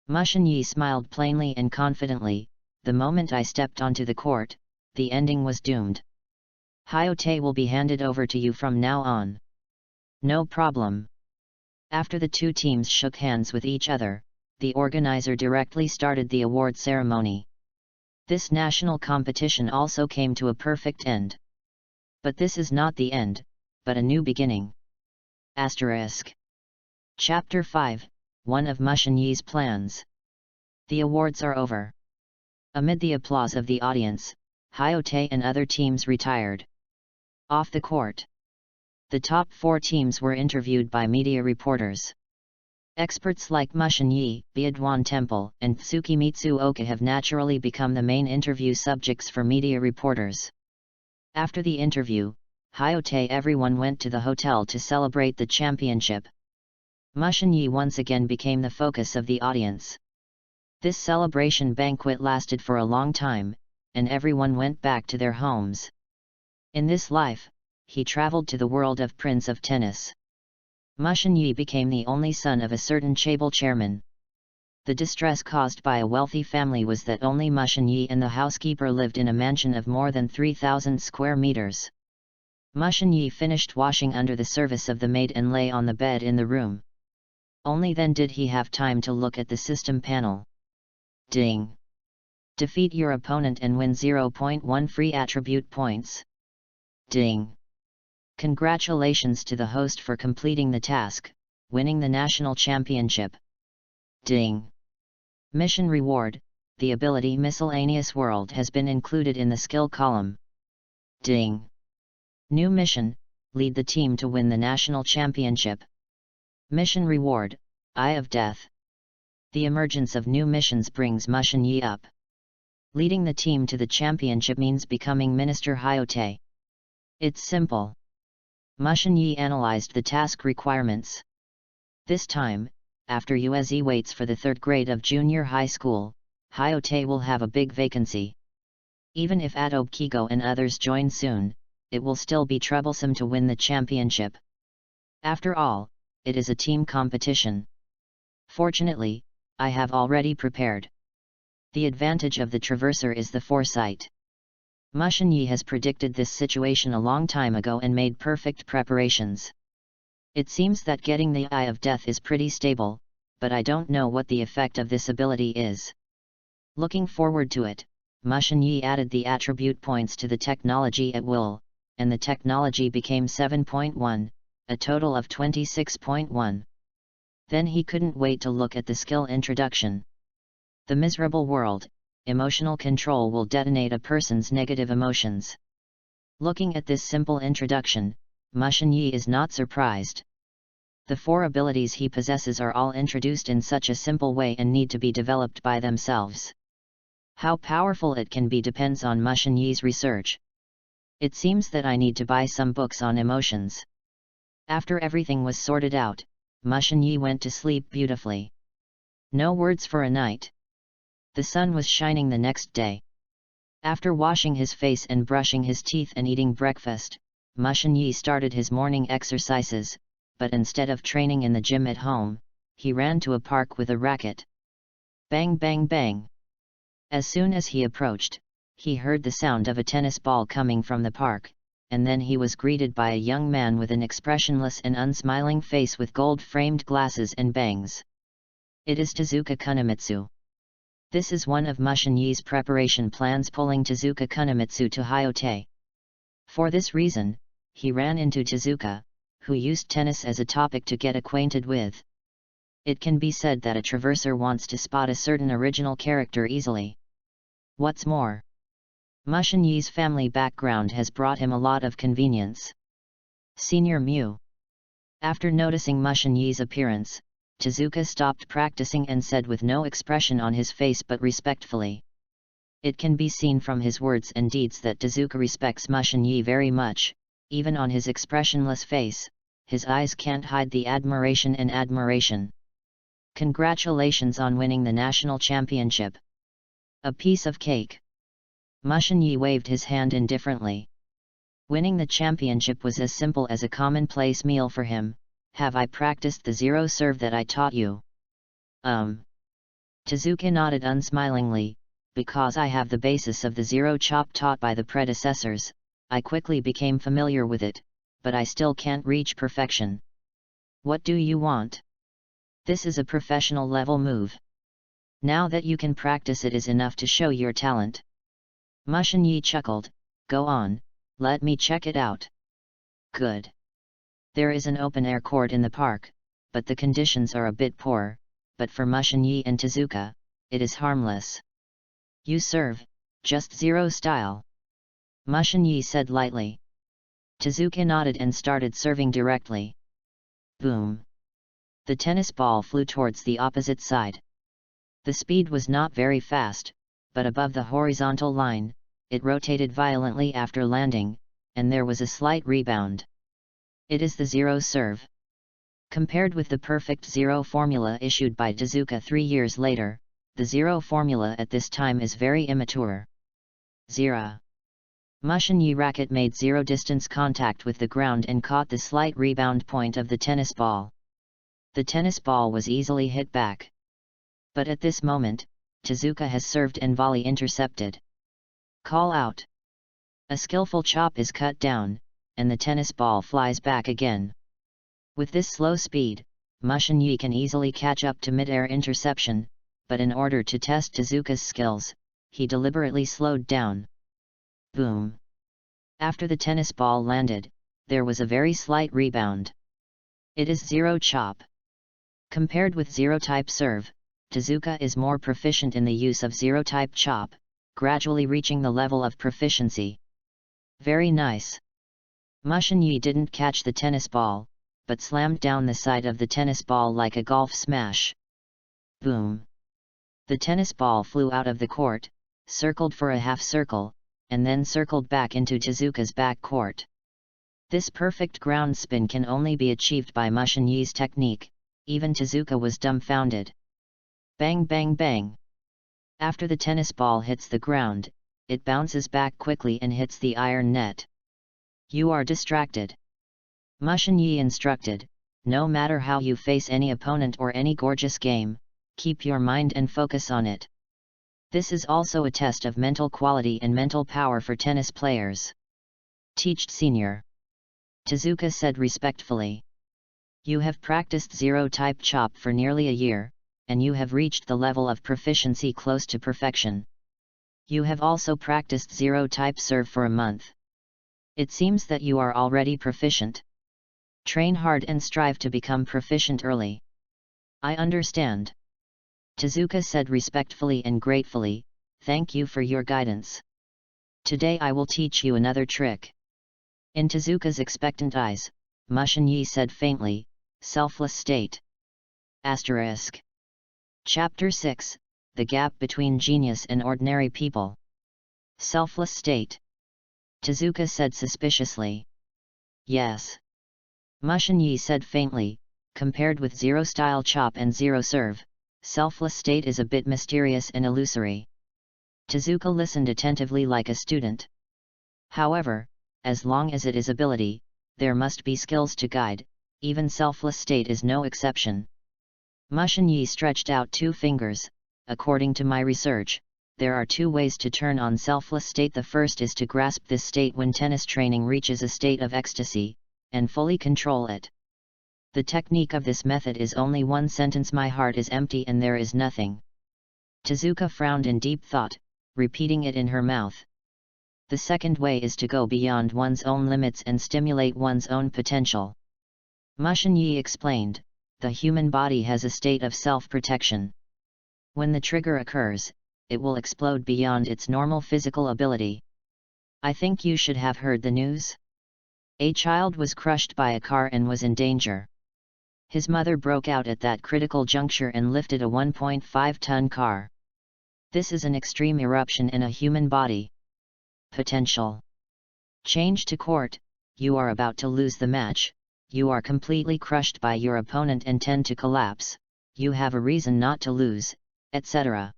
Mushin Yi smiled plainly and confidently. The moment I stepped onto the court, the ending was doomed. Hyote will be handed over to you from now on. No problem. After the two teams shook hands with each other, the organizer directly started the award ceremony. This national competition also came to a perfect end. But this is not the end, but a new beginning. Asterisk. Chapter 5, one of Mushin Yi's plans. The awards are over. Amid the applause of the audience, Hyote and other teams retired. Off the court, the top 4 teams were interviewed by media reporters. Experts like Mushin Yi, Biadwan Temple, and Tsukimitsu Oka have naturally become the main interview subjects for media reporters. After the interview, Hyote everyone went to the hotel to celebrate the championship. Mushin Yi once again became the focus of the audience. This celebration banquet lasted for a long time, and everyone went back to their homes. In this life, he traveled to the world of Prince of Tennis. Mushin Yi became the only son of a certain chaebol chairman. The distress caused by a wealthy family was that only Mushin Yi and the housekeeper lived in a mansion of more than 3,000 square meters. Mushin Yi finished washing under the service of the maid and lay on the bed in the room. Only then did he have time to look at the system panel. Ding! Defeat your opponent and win 0.1 free attribute points. Ding! Congratulations to the host for completing the task, winning the national championship. Ding! Mission reward, the ability Miscellaneous World has been included in the skill column. Ding! New mission, lead the team to win the national championship. Mission reward, Eye of Death. The emergence of new missions brings Mushin Yi up. Leading the team to the championship means becoming Minister Hyote. It's simple. Mushin Yi analyzed the task requirements. This time, after Uezi waits for the 3rd grade of junior high school, Hyote will have a big vacancy. Even if Adobe Kigo and others join soon, it will still be troublesome to win the championship. After all, it is a team competition. Fortunately, I have already prepared. The advantage of the Traverser is the foresight. Mushin Yi has predicted this situation a long time ago and made perfect preparations. It seems that getting the Eye of Death is pretty stable, but I don't know what the effect of this ability is. Looking forward to it, Mushin Yi added the attribute points to the technology at will, and the technology became 7.1, a total of 26.1. Then he couldn't wait to look at the skill introduction. The miserable world, emotional control will detonate a person's negative emotions. Looking at this simple introduction, Mushin Yi is not surprised. The 4 abilities he possesses are all introduced in such a simple way and need to be developed by themselves. How powerful it can be depends on Mushin Yi's research. It seems that I need to buy some books on emotions. After everything was sorted out, Mushin Yi went to sleep beautifully. No words for a night. The sun was shining the next day. After washing his face and brushing his teeth and eating breakfast, Mushin Yi started his morning exercises, but instead of training in the gym at home, he ran to a park with a racket. Bang bang bang! As soon as he approached, he heard the sound of a tennis ball coming from the park, and then he was greeted by a young man with an expressionless and unsmiling face with gold-framed glasses and bangs. It is Tezuka Kunimitsu. This is one of Mushin Yi's preparation plans, pulling Tezuka Kunimitsu to Hyote. For this reason, he ran into Tezuka, who used tennis as a topic to get acquainted with. It can be said that a traverser wants to spot a certain original character easily. What's more, Mushin Yi's family background has brought him a lot of convenience. Senior Mew. After noticing Mushin Yi's appearance, Tezuka stopped practicing and said with no expression on his face but respectfully. It can be seen from his words and deeds that Tezuka respects Mushin Yi very much. Even on his expressionless face, his eyes can't hide the admiration and admiration. Congratulations on winning the national championship. A piece of cake. Mushin Yi waved his hand indifferently. Winning the championship was as simple as a commonplace meal for him. Have I practiced the zero serve that I taught you? Tezuka nodded unsmilingly. Because I have the basis of the zero chop taught by the predecessors, I quickly became familiar with it, but I still can't reach perfection. What do you want? This is a professional level move. Now that you can practice it is enough to show your talent. Mushin Yi chuckled. Go on, let me check it out. Good. There is an open-air court in the park, but the conditions are a bit poor, but for Mushin Yi and Tezuka, it is harmless. You serve, just zero style. Mushin Yi said lightly. Tezuka nodded and started serving directly. Boom. The tennis ball flew towards the opposite side. The speed was not very fast, but above the horizontal line, it rotated violently after landing, and there was a slight rebound. It is the zero serve. Compared with the perfect zero formula issued by Tezuka 3 years later, the zero formula at this time is very immature. Zero. Mushin Yi racket made zero distance contact with the ground and caught the slight rebound point of the tennis ball. The tennis ball was easily hit back. But at this moment, Tezuka has served and volley intercepted. Call out. A skillful chop is cut down, and the tennis ball flies back again. With this slow speed, Mushin Yi can easily catch up to mid-air interception, but in order to test Tezuka's skills, he deliberately slowed down. Boom. After the tennis ball landed, there was a very slight rebound. It is zero chop. Compared with zero-type serve, Tezuka is more proficient in the use of zero-type chop, gradually reaching the level of proficiency. Very nice. Mushin Yi didn't catch the tennis ball, but slammed down the side of the tennis ball like a golf smash. Boom. The tennis ball flew out of the court, circled for a half circle, and then circled back into Tezuka's back court. This perfect ground spin can only be achieved by Mushin Yi's technique. Even Tezuka was dumbfounded. Bang bang bang. After the tennis ball hits the ground, it bounces back quickly and hits the iron net. You are distracted. Mushin Yi instructed, no matter how you face any opponent or any gorgeous game, keep your mind and focus on it. This is also a test of mental quality and mental power for tennis players. Teached senior. Tezuka said respectfully. You have practiced zero-type chop for nearly a year, and you have reached the level of proficiency close to perfection. You have also practiced zero-type serve for a month. It seems that you are already proficient. Train hard and strive to become proficient early. I understand. Tezuka said respectfully and gratefully, thank you for your guidance. Today I will teach you another trick. In Tezuka's expectant eyes, Mushin Yi said faintly, selfless state. Asterisk. Chapter 6, The Gap Between Genius and Ordinary People. Selfless state. Tezuka said suspiciously. Yes. Mushin Yi said faintly, compared with zero-style chop and zero-serve, selfless state is a bit mysterious and illusory. Tezuka listened attentively like a student. However, as long as it is ability, there must be skills to guide, even selfless state is no exception. Mushin Yi stretched out 2 fingers. According to my research, there are 2 ways to turn on selfless state. The first is to grasp this state when tennis training reaches a state of ecstasy, and fully control it. The technique of this method is only one sentence: my heart is empty and there is nothing. Tezuka frowned in deep thought, repeating it in her mouth. The second way is to go beyond one's own limits and stimulate one's own potential. Mushin Yi explained, the human body has a state of self-protection. When the trigger occurs, it will explode beyond its normal physical ability. I think you should have heard the news. A child was crushed by a car and was in danger. His mother broke out at that critical juncture and lifted a 1.5-ton car. This is an extreme eruption in a human body. Potential. Change to court, you are about to lose the match, you are completely crushed by your opponent and tend to collapse, you have a reason not to lose, etc.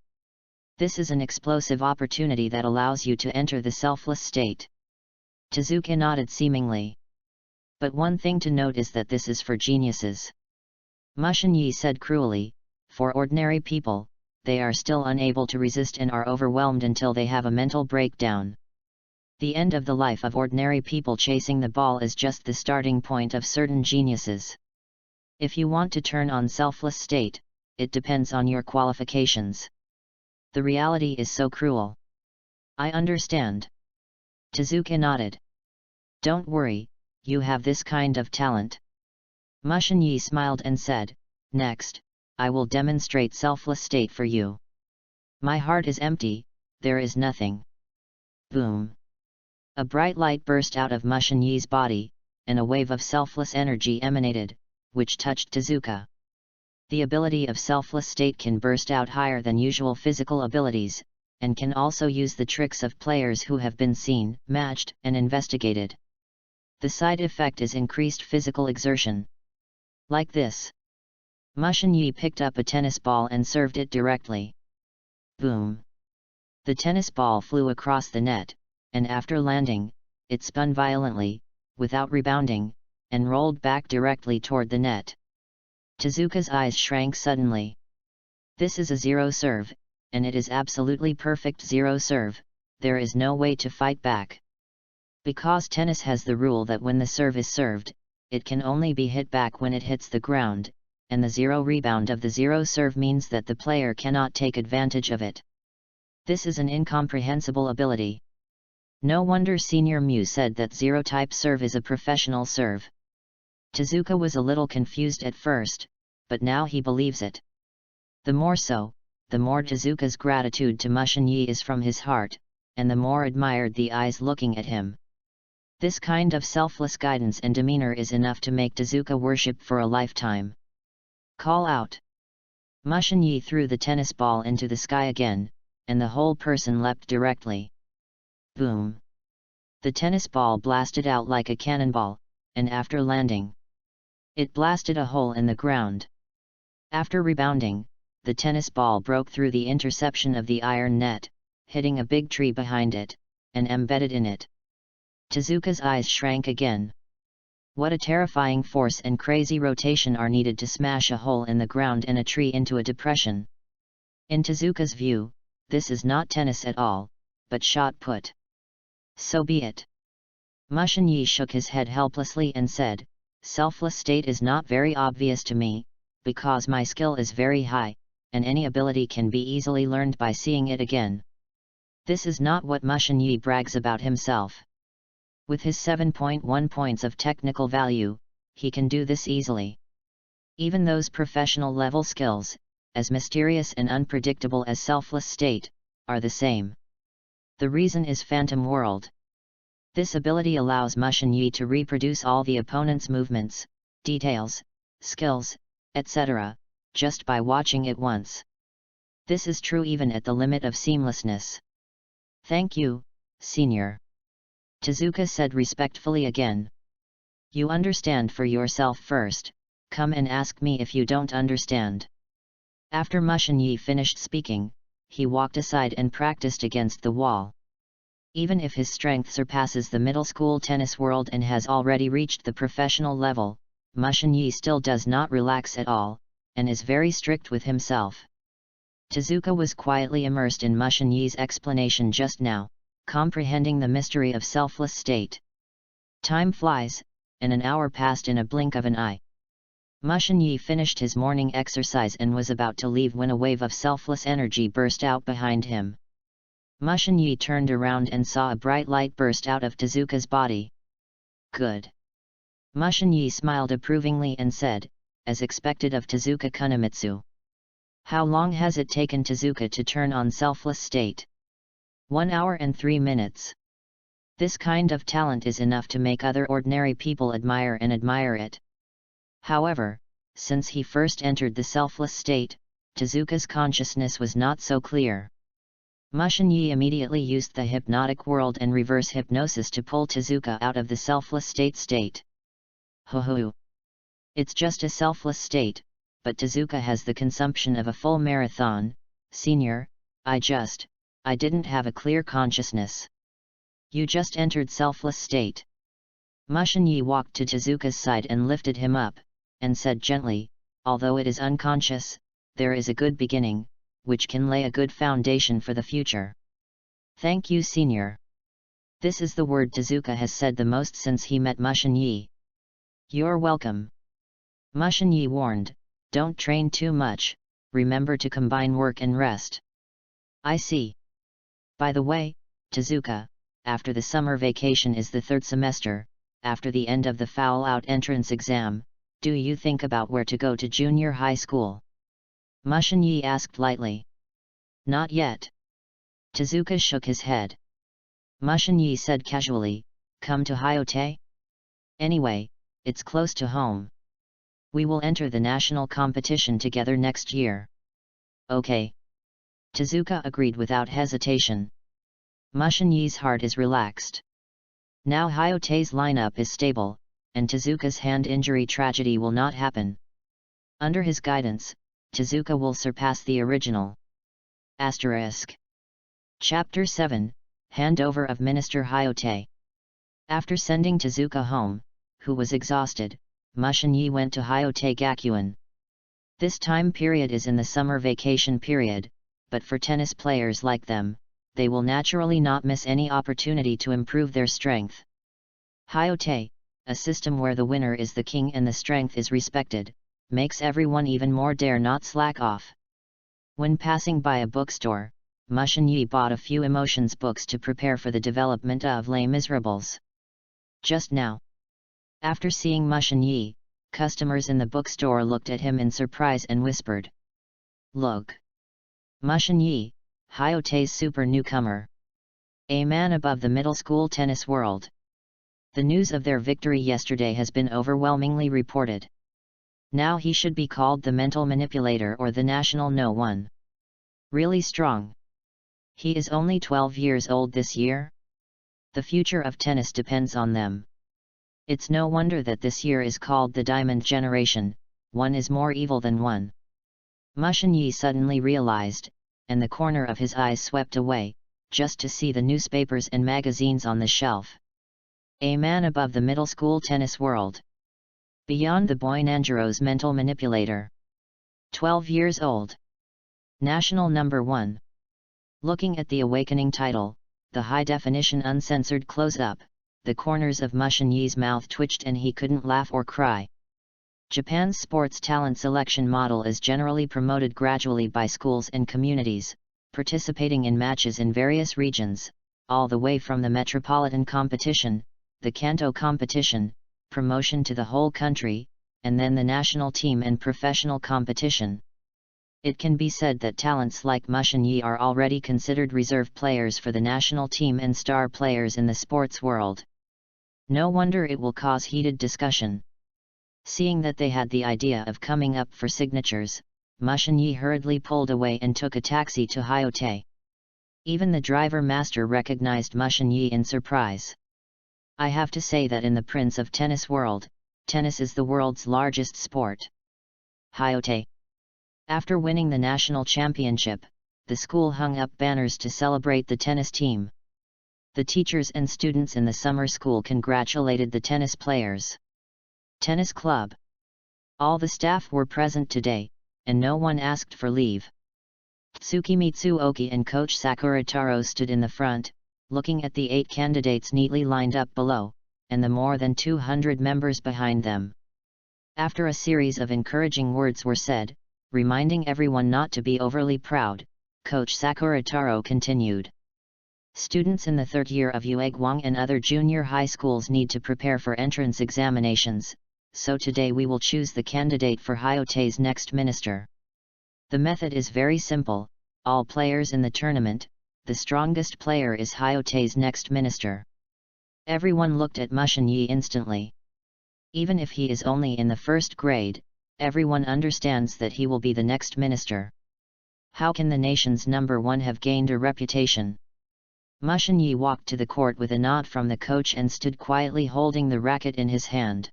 This is an explosive opportunity that allows you to enter the selfless state. Tezuka nodded seemingly. But one thing to note is that this is for geniuses. Mushin said cruelly, for ordinary people, they are still unable to resist and are overwhelmed until they have a mental breakdown. The end of the life of ordinary people chasing the ball is just the starting point of certain geniuses. If you want to turn on selfless state, it depends on your qualifications. The reality is so cruel. I understand. Tezuka nodded. Don't worry, you have this kind of talent. Mushin smiled and said, next, I will demonstrate selfless state for you. My heart is empty, there is nothing. Boom. A bright light burst out of Mushin body, and a wave of selfless energy emanated, which touched Tezuka. The ability of selfless state can burst out higher than usual physical abilities, and can also use the tricks of players who have been seen, matched, and investigated. The side effect is increased physical exertion. Like this. Mushin picked up a tennis ball and served it directly. Boom. The tennis ball flew across the net, and after landing, it spun violently, without rebounding, and rolled back directly toward the net. Tezuka's eyes shrank suddenly. This is a zero serve, and it is absolutely perfect zero serve, there is no way to fight back. Because tennis has the rule that when the serve is served, it can only be hit back when it hits the ground, and the zero rebound of the zero serve means that the player cannot take advantage of it. This is an incomprehensible ability. No wonder Senior Mew said that zero-type serve is a professional serve. Tezuka was a little confused at first, but now he believes it. The more so, the more Tezuka's gratitude to Mushin is from his heart, and the more admired the eyes looking at him. This kind of selfless guidance and demeanor is enough to make Tezuka worship for a lifetime. Call out. Mushin threw the tennis ball into the sky again, and the whole person leapt directly. Boom. The tennis ball blasted out like a cannonball, and after landing, it blasted a hole in the ground. After rebounding, the tennis ball broke through the interception of the iron net, hitting a big tree behind it, and embedded in it. Tezuka's eyes shrank again. What a terrifying force and crazy rotation are needed to smash a hole in the ground and a tree into a depression. In Tezuka's view, this is not tennis at all, but shot put. So be it. Mushin shook his head helplessly and said, selfless state is not very obvious to me, because my skill is very high, and any ability can be easily learned by seeing it again. This is not what Mushin brags about himself. With his 7.1 points of technical value, he can do this easily. Even those professional level skills, as mysterious and unpredictable as selfless state, are the same. The reason is Phantom World. This ability allows Mushin to reproduce all the opponent's movements, details, skills, etc., just by watching it once. This is true even at the limit of seamlessness. Thank you, Senior. Tezuka said respectfully again. You understand for yourself first, come and ask me if you don't understand. After Mushin finished speaking, he walked aside and practiced against the wall. Even if his strength surpasses the middle school tennis world and has already reached the professional level, Mushin still does not relax at all, and is very strict with himself. Tezuka was quietly immersed in Mushin explanation just now, comprehending the mystery of selfless state. Time flies, and an hour passed in a blink of an eye. Mushin finished his morning exercise and was about to leave when a wave of selfless energy burst out behind him. Mushin turned around and saw a bright light burst out of Tezuka's body. Good. Mushin smiled approvingly and said, as expected of Tezuka Kunimitsu. How long has it taken Tezuka to turn on selfless state? 1 hour and 3 minutes. This kind of talent is enough to make other ordinary people admire it. However, since he first entered the selfless state, Tezuka's consciousness was not so clear. Mushin immediately used the hypnotic world and reverse hypnosis to pull Tezuka out of the selfless state. Ho ho. It's just a selfless state, but Tezuka has the consumption of a full marathon. Senior, I didn't have a clear consciousness. You just entered selfless state. Mushin-Yi walked to Tezuka's side and lifted him up, and said gently, although it is unconscious, there is a good beginning, which can lay a good foundation for the future. Thank you, Senior. This is the word Tezuka has said the most since he met Mushin-Yi. You're welcome. Mushin-Yi warned, don't train too much, remember to combine work and rest. I see. By the way, Tezuka, after the summer vacation is the third semester, after the end of the foul-out entrance exam, do you think about where to go to junior high school? Mushin-Yi asked lightly. Not yet. Tezuka shook his head. Mushin-Yi said casually, come to Hyote? Anyway, it's close to home. We will enter the national competition together next year. Okay. Tezuka agreed without hesitation. Mushin-Yi's heart is relaxed. Now Hyote's lineup is stable, and Tezuka's hand injury tragedy will not happen. Under his guidance, Tezuka will surpass the original. Asterisk. Chapter 7, Handover of Minister Hyote. After sending Tezuka home, who was exhausted, Mushin-Yi went to Hyote Gakuen. This time period is in the summer vacation period, but for tennis players like them, they will naturally not miss any opportunity to improve their strength. Hyote, a system where the winner is the king and the strength is respected, makes everyone even more dare not slack off. When passing by a bookstore, Mushin-Yi bought a few emotions books to prepare for the development of Les Miserables. Just now. After seeing Mushin-Yi, customers in the bookstore looked at him in surprise and whispered. Look! Mushin-Yi, Hyote's super newcomer. A man above the middle school tennis world. The news of their victory yesterday has been overwhelmingly reported. Now he should be called the mental manipulator or the national no one. Really strong. He is only 12 years old this year. The future of tennis depends on them. It's no wonder that this year is called the Diamond Generation, one is more evil than one. Mushin-Yi suddenly realized, and the corner of his eyes swept away, just to see the newspapers and magazines on the shelf. A man above the middle school tennis world. Beyond the boy Nanjiro's mental manipulator. 12 years old. National number 1. Looking at the awakening title, the high-definition uncensored close-up, the corners of Mushin-Yi's mouth twitched and he couldn't laugh or cry. Japan's sports talent selection model is generally promoted gradually by schools and communities, participating in matches in various regions, all the way from the metropolitan competition, the Kanto competition, promotion to the whole country, and then the national team and professional competition. It can be said that talents like Mushin-Yi are already considered reserve players for the national team and star players in the sports world. No wonder it will cause heated discussion. Seeing that they had the idea of coming up for signatures, Mushin-Yi hurriedly pulled away and took a taxi to Hyote. Even the driver master recognized Mushin-Yi in surprise. I have to say that in the Prince of Tennis world, tennis is the world's largest sport. Hyote. After winning the national championship, the school hung up banners to celebrate the tennis team. The teachers and students in the summer school congratulated the tennis players. Tennis club. All the staff were present today, and no one asked for leave. Tsukimitsu Oki and coach Sakura Taro stood in the front, looking at the 8 candidates neatly lined up below, and the more than 200 members behind them. After a series of encouraging words were said, reminding everyone not to be overly proud, coach Sakura Taro continued. Students in the third year of Uegwang and other junior high schools need to prepare for entrance examinations, so today we will choose the candidate for Hyote's next minister. The method is very simple, all players in the tournament, the strongest player is Hyote's next minister. Everyone looked at Mushin-Yi instantly. Even if he is only in the first grade, everyone understands that he will be the next minister. How can the nation's number 1 have gained a reputation? Mushin-Yi walked to the court with a nod from the coach and stood quietly holding the racket in his hand.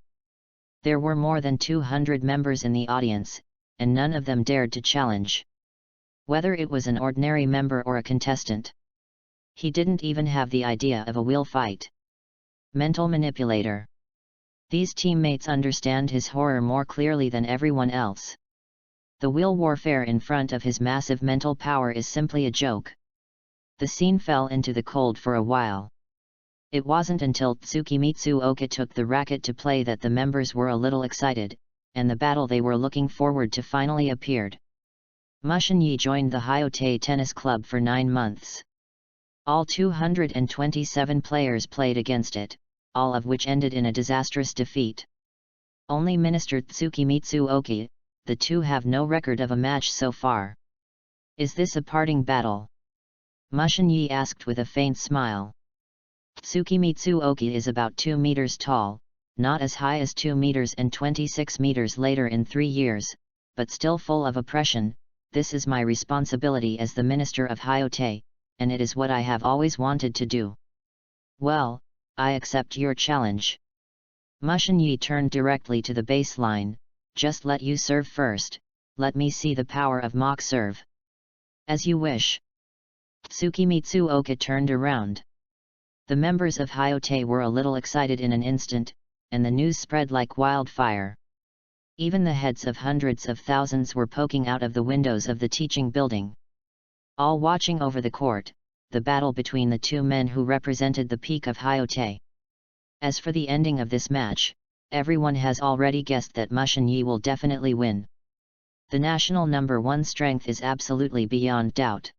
There were more than 200 members in the audience, and none of them dared to challenge. Whether it was an ordinary member or a contestant. He didn't even have the idea of a wheel fight. Mental manipulator. These teammates understand his horror more clearly than everyone else. The wheel warfare in front of his massive mental power is simply a joke. The scene fell into the cold for a while. It wasn't until Tsukimitsu Oka took the racket to play that the members were a little excited, and the battle they were looking forward to finally appeared. Mushin-Yi joined the Hyote Tennis Club for 9 months. All 227 players played against it, all of which ended in a disastrous defeat. Only Minister Tsukimitsu Oka, the two have no record of a match so far. Is this a parting battle? Mushin-Yi asked with a faint smile. Tsukimitsu Oka is about 2 meters tall, not as high as 2 meters and 26 meters later in 3 years, but still full of oppression. This is my responsibility as the Minister of Hyote, and it is what I have always wanted to do. Well, I accept your challenge. Mushin-Yi turned directly to the baseline. Just let you serve first, let me see the power of mock serve. As you wish. Tsukimitsu Oka turned around. The members of Hyote were a little excited in an instant, and the news spread like wildfire. Even the heads of hundreds of thousands were poking out of the windows of the teaching building. All watching over the court, the battle between the two men who represented the peak of Hyote. As for the ending of this match, everyone has already guessed that Mushin-Yi will definitely win. The national number 1 strength is absolutely beyond doubt.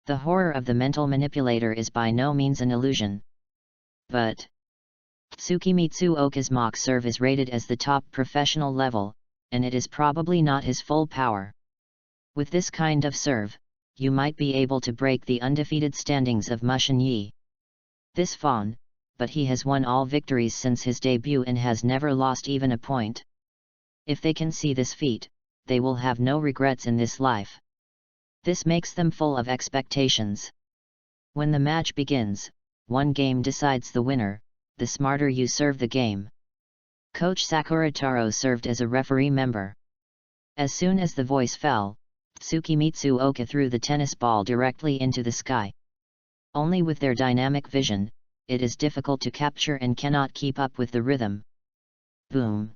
The horror of the mental manipulator is by no means an illusion. But Tsukimitsu Oka's mock serve is rated as the top professional level, and it is probably not his full power. With this kind of serve, you might be able to break the undefeated standings of Mushin-Yi. This fawn, but he has won all victories since his debut and has never lost even a point. If they can see this feat, they will have no regrets in this life. This makes them full of expectations. When the match begins, one game decides the winner. The smarter you serve the game. Coach Sakurataro served as a referee member. As soon as the voice fell, Tsukimitsu Oka threw the tennis ball directly into the sky. Only with their dynamic vision, it is difficult to capture and cannot keep up with the rhythm. Boom!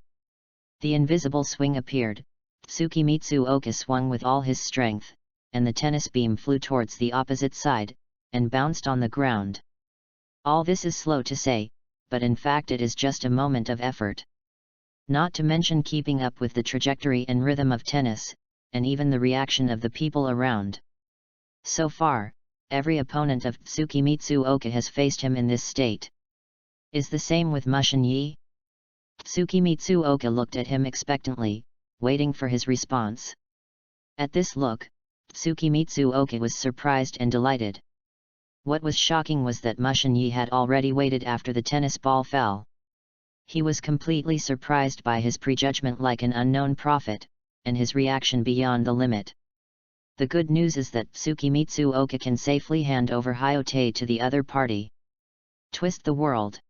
The invisible swing appeared, Tsukimitsu Oka swung with all his strength, and the tennis beam flew towards the opposite side, and bounced on the ground. All this is slow to say, but in fact it is just a moment of effort. Not to mention keeping up with the trajectory and rhythm of tennis, and even the reaction of the people around. So far, every opponent of Tsukimitsu Oka has faced him in this state. Is the same with Mushin-Yi? Tsukimitsu Oka looked at him expectantly, waiting for his response. At this look, Tsukimitsu Oka was surprised and delighted. What was shocking was that Mushin-Yi had already waited after the tennis ball fell. He was completely surprised by his prejudgment like an unknown prophet, and his reaction beyond the limit. The good news is that Tsukimitsu Oka can safely hand over Hyote to the other party. Twist the world.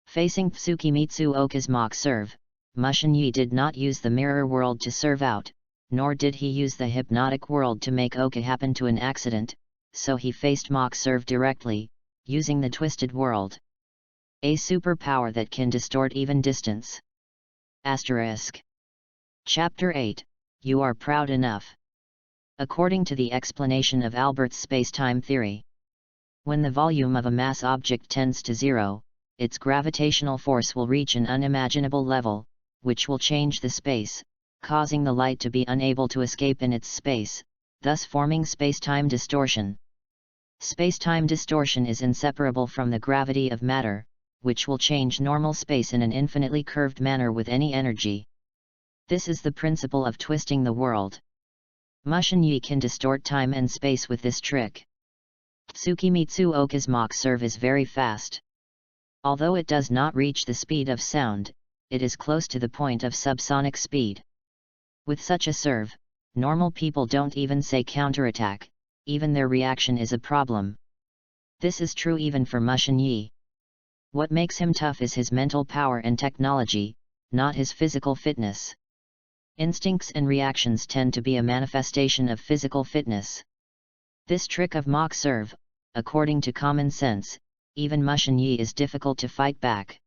Facing Tsukimitsu Oka's mock serve, Mushin-Yi did not use the mirror world to serve out, nor did he use the hypnotic world to make Oka happen to an accident. So he faced mock serve directly, using the twisted world. A superpower that can distort even distance. Asterisk. Chapter 8, You Are Proud Enough. According to the explanation of Albert's spacetime theory, when the volume of a mass object tends to zero, its gravitational force will reach an unimaginable level, which will change the space, causing the light to be unable to escape in its space, thus forming spacetime distortion. Spacetime distortion is inseparable from the gravity of matter, which will change normal space in an infinitely curved manner with any energy. This is the principle of twisting the world. Mushin-Yi can distort time and space with this trick. Tsukimitsu Oka's mock serve is very fast. Although it does not reach the speed of sound, it is close to the point of subsonic speed. With such a serve, normal people don't even say counterattack, even their reaction is a problem. This is true even for Mushin-Yi. What makes him tough is his mental power and technology, not his physical fitness. Instincts and reactions tend to be a manifestation of physical fitness. This trick of mock serve, according to common sense, even Mushin Yi is difficult to fight back.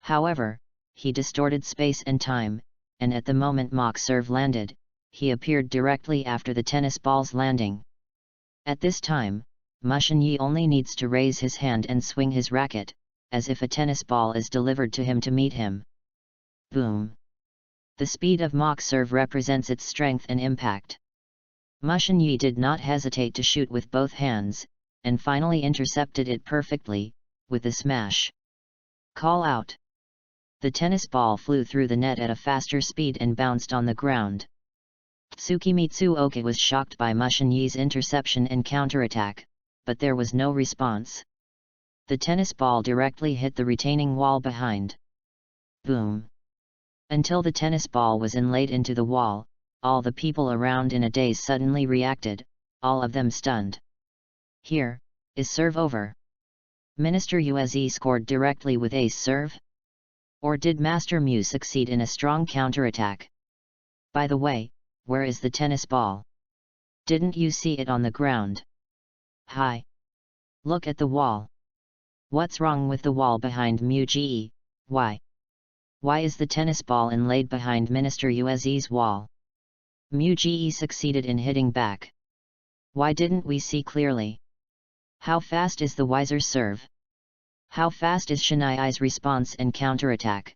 However, he distorted space and time, and at the moment mock serve landed, he appeared directly after the tennis ball's landing. At this time, Mushin Yi only needs to raise his hand and swing his racket, as if a tennis ball is delivered to him to meet him. Boom! The speed of mock serve represents its strength and impact. Mushin Yi did not hesitate to shoot with both hands, and finally intercepted it perfectly, with a smash. Call out! The tennis ball flew through the net at a faster speed and bounced on the ground. Tsukimitsu Oka was shocked by Mushin Yi's interception and counterattack, but there was no response. The tennis ball directly hit the retaining wall behind. Boom! Until the tennis ball was inlaid into the wall, all the people around in a daze suddenly reacted, all of them stunned. Here, is serve over? Minister Ueze scored directly with ace serve? Or did Master Mu succeed in a strong counterattack? By the way, where is the tennis ball? Didn't you see it on the ground? Hi! Look at the wall. What's wrong with the wall behind Mu Ji? Why? Why is the tennis ball inlaid behind Minister Ueze's wall? Mu Ji succeeded in hitting back. Why didn't we see clearly? How fast is the wiser serve? How fast is Shinai's response and counterattack?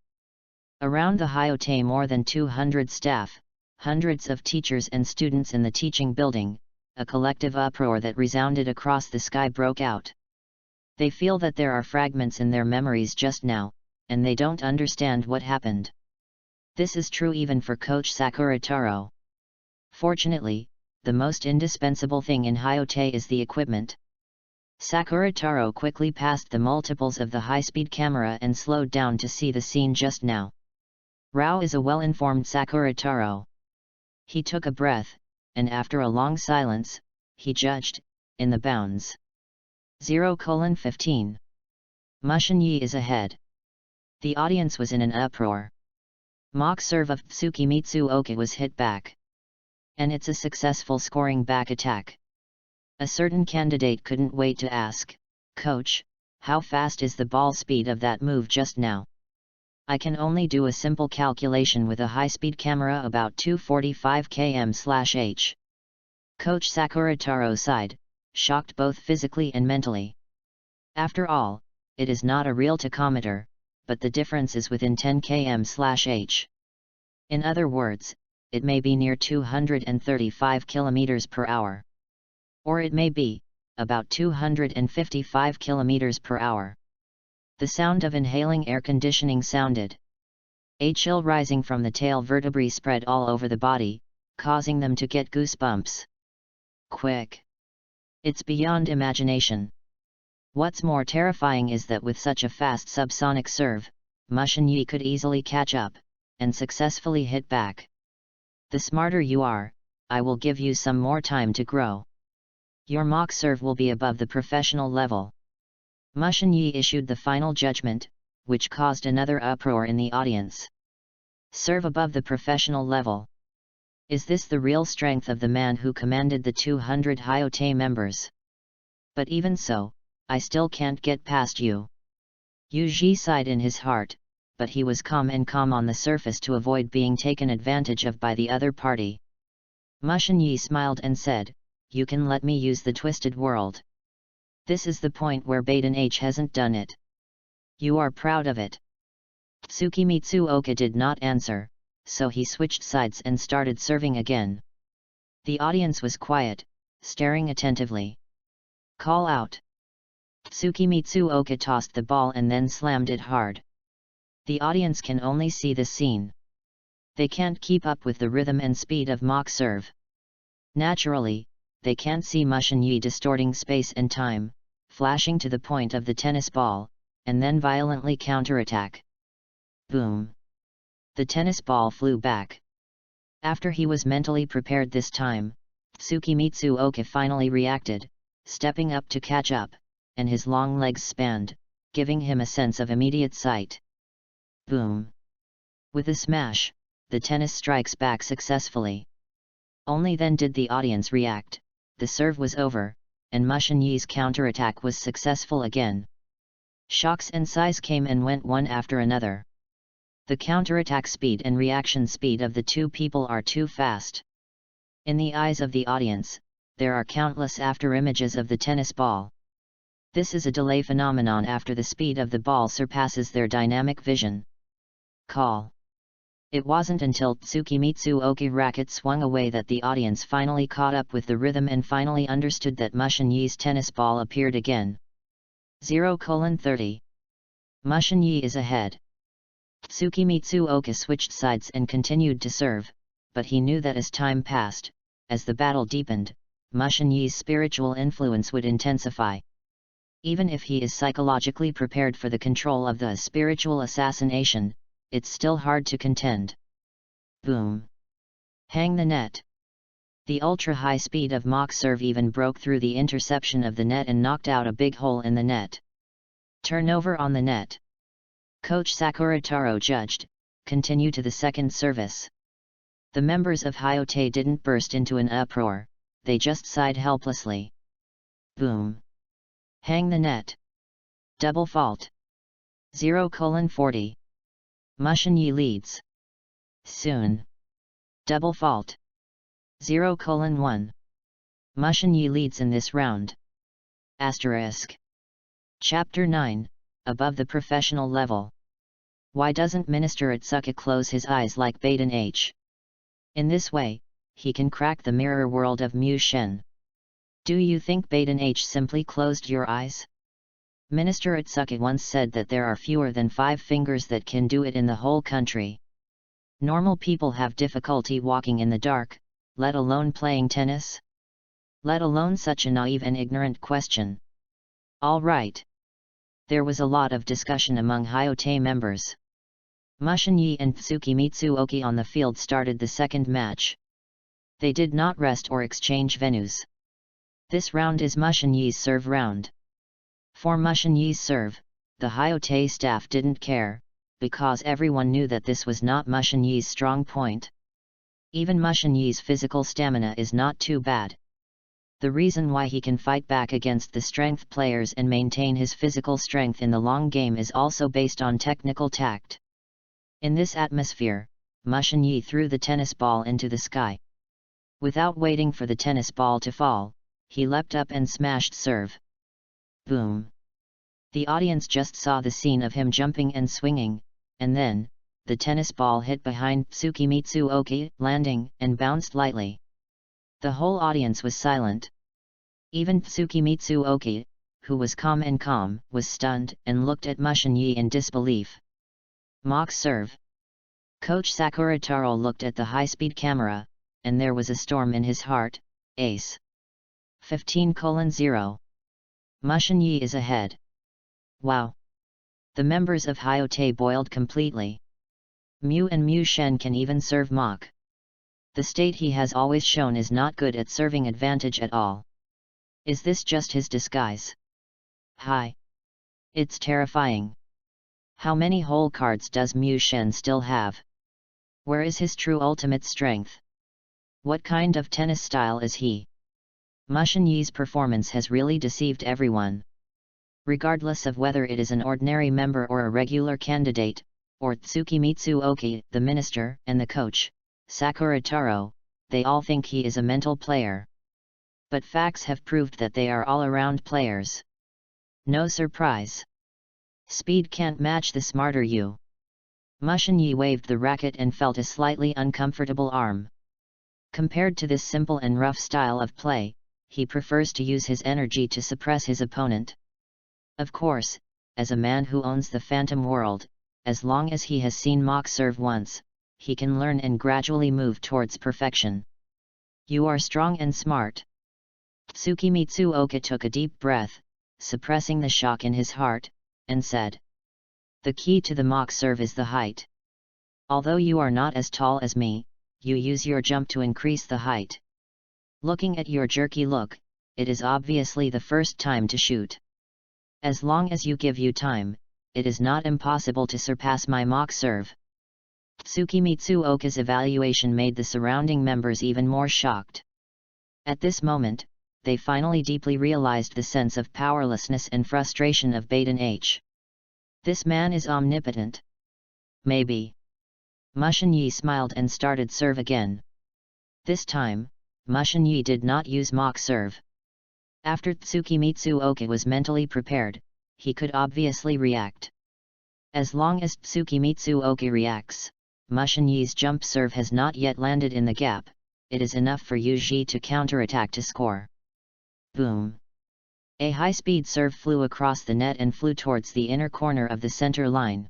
Around the Hyote more than 200 staff, hundreds of teachers and students in the teaching building, a collective uproar that resounded across the sky broke out. They feel that there are fragments in their memories just now, and they don't understand what happened. This is true even for Coach Sakurataro. Fortunately, the most indispensable thing in Hyote is the equipment. Sakurataro quickly passed the multiples of the high-speed camera and slowed down to see the scene just now. Rao is a well-informed Sakurataro. He took a breath, and after a long silence, he judged, in the bounds. 0:15. Mushin Yi is ahead. The audience was in an uproar. Mock serve of Tsukimitsu Oka was hit back. And it's a successful scoring back attack. A certain candidate couldn't wait to ask, "Coach, how fast is the ball speed of that move just now?" I can only do a simple calculation with a high-speed camera about 245 km/h. Coach Sakurataro sighed, shocked both physically and mentally. After all, it is not a real tachometer, but the difference is within 10 km/h. In other words, it may be near 235 km per hour. Or it may be, about 255 km per hour. The sound of inhaling air conditioning sounded. A chill rising from the tail vertebrae spread all over the body, causing them to get goosebumps. Quick! It's beyond imagination. What's more terrifying is that with such a fast subsonic serve, Mushin Yi could easily catch up, and successfully hit back. The smarter you are, I will give you some more time to grow. Your mock serve will be above the professional level. Mushin Yi issued the final judgment, which caused another uproar in the audience. Serve above the professional level. Is this the real strength of the man who commanded the 200 Hyote members? But even so, I still can't get past you. Yuji sighed in his heart, but he was calm on the surface to avoid being taken advantage of by the other party. Mushin Yi smiled and said, "You can let me use the twisted world. This is the point where Baden H hasn't done it. You are proud of it." Tsukimitsu Oka did not answer, so he switched sides and started serving again. The audience was quiet, staring attentively. Call out! Tsukimitsu Oka tossed the ball and then slammed it hard. The audience can only see the scene. They can't keep up with the rhythm and speed of mock serve. Naturally, they can't see Mushin Yi distorting space and time, flashing to the point of the tennis ball, and then violently counterattack. Boom! The tennis ball flew back. After he was mentally prepared this time, Tsukimitsu Oka finally reacted, stepping up to catch up, and his long legs spanned, giving him a sense of immediate sight. Boom! With a smash, the tennis strikes back successfully. Only then did the audience react, the serve was over, and Mushin Yi's counterattack was successful again. Shocks and sighs came and went one after another. The counterattack speed and reaction speed of the two people are too fast. In the eyes of the audience, there are countless afterimages of the tennis ball. This is a delay phenomenon after the speed of the ball surpasses their dynamic vision. Call. It wasn't until Tsukimitsu Oki racket swung away that the audience finally caught up with the rhythm and finally understood that Mushin Yi's tennis ball appeared again. 0:30. Mushin Yi is ahead. Tsukimitsu Oka switched sides and continued to serve, but he knew that as time passed, as the battle deepened, Mushin Yi's spiritual influence would intensify. Even if he is psychologically prepared for the control of the spiritual assassination, it's still hard to contend. Boom! Hang the net! The ultra-high speed of Mach's serve even broke through the interception of the net and knocked out a big hole in the net. Turnover on the net. Coach Sakurataro judged, continue to the second service. The members of Hyote didn't burst into an uproar, they just sighed helplessly. Boom! Hang the net! Double fault! 0:40. Mushin Yi leads. Soon. Double fault. 0:1. Mushin Yi leads in this round. Asterisk. Chapter 9, Above the Professional Level. Why doesn't Minister Atsuka close his eyes like Baden H? In this way, he can crack the mirror world of Mu Shen. Do you think Baden H simply closed your eyes? Minister Atsuka once said that there are fewer than 5 fingers that can do it in the whole country. Normal people have difficulty walking in the dark, let alone playing tennis? Let alone such a naive and ignorant question. All right. There was a lot of discussion among Hyote members. Mushin Yi and Tsukimitsu Oki on the field started the second match. They did not rest or exchange venues. This round is Mushin Yi's serve round. For Mushin Yi's serve, the Hyote staff didn't care, because everyone knew that this was not Mushin Yi's strong point. Even Mushin Yi's physical stamina is not too bad. The reason why he can fight back against the strength players and maintain his physical strength in the long game is also based on technical tact. In this atmosphere, Mushin Yi threw the tennis ball into the sky. Without waiting for the tennis ball to fall, he leapt up and smashed serve. Boom! The audience just saw the scene of him jumping and swinging, and then, the tennis ball hit behind Tsukimitsu Oki, landing, and bounced lightly. The whole audience was silent. Even Tsukimitsu Oki, who was calm, was stunned and looked at Mushin Yi in disbelief. Mach's serve. Coach Sakurataro looked at the high-speed camera, and there was a storm in his heart. Ace. 15:0. Mushin Yi is ahead. Wow! The members of Hyote boiled completely. Mu and Mu Shen can even serve Mach. The state he has always shown is not good at serving advantage at all. Is this just his disguise? Hi! It's terrifying. How many hole cards does Mu Shen still have? Where is his true ultimate strength? What kind of tennis style is he? Mushin Yi's performance has really deceived everyone. Regardless of whether it is an ordinary member or a regular candidate, or Tsukimitsu Oki, the minister, and the coach, Sakurataro, they all think he is a mental player. But facts have proved that they are all-around players. No surprise. Speed can't match the smarter you. Mushin Yi waved the racket and felt a slightly uncomfortable arm. Compared to this simple and rough style of play, he prefers to use his energy to suppress his opponent. Of course, as a man who owns the phantom world, as long as he has seen Mach serve once, he can learn and gradually move towards perfection. You are strong and smart. Tsukimitsu Oka took a deep breath, suppressing the shock in his heart, and said, "The key to the Mach serve is the height. Although you are not as tall as me, you use your jump to increase the height. Looking at your jerky look, it is obviously the first time to shoot. As long as you give you time, it is not impossible to surpass my Mach serve." Mitsuoka's evaluation made the surrounding members even more shocked. At this moment, they finally deeply realized the sense of powerlessness and frustration of Baden H. This man is omnipotent. Maybe. Mushin Yi smiled and started serve again. This time, Mushin Yi did not use mock serve. After Mitsuoka was mentally prepared, he could obviously react. As long as Mitsuoka reacts, Mushin Yi's jump serve has not yet landed in the gap, it is enough for Yuji to counterattack to score. Boom! A high-speed serve flew across the net and flew towards the inner corner of the center line.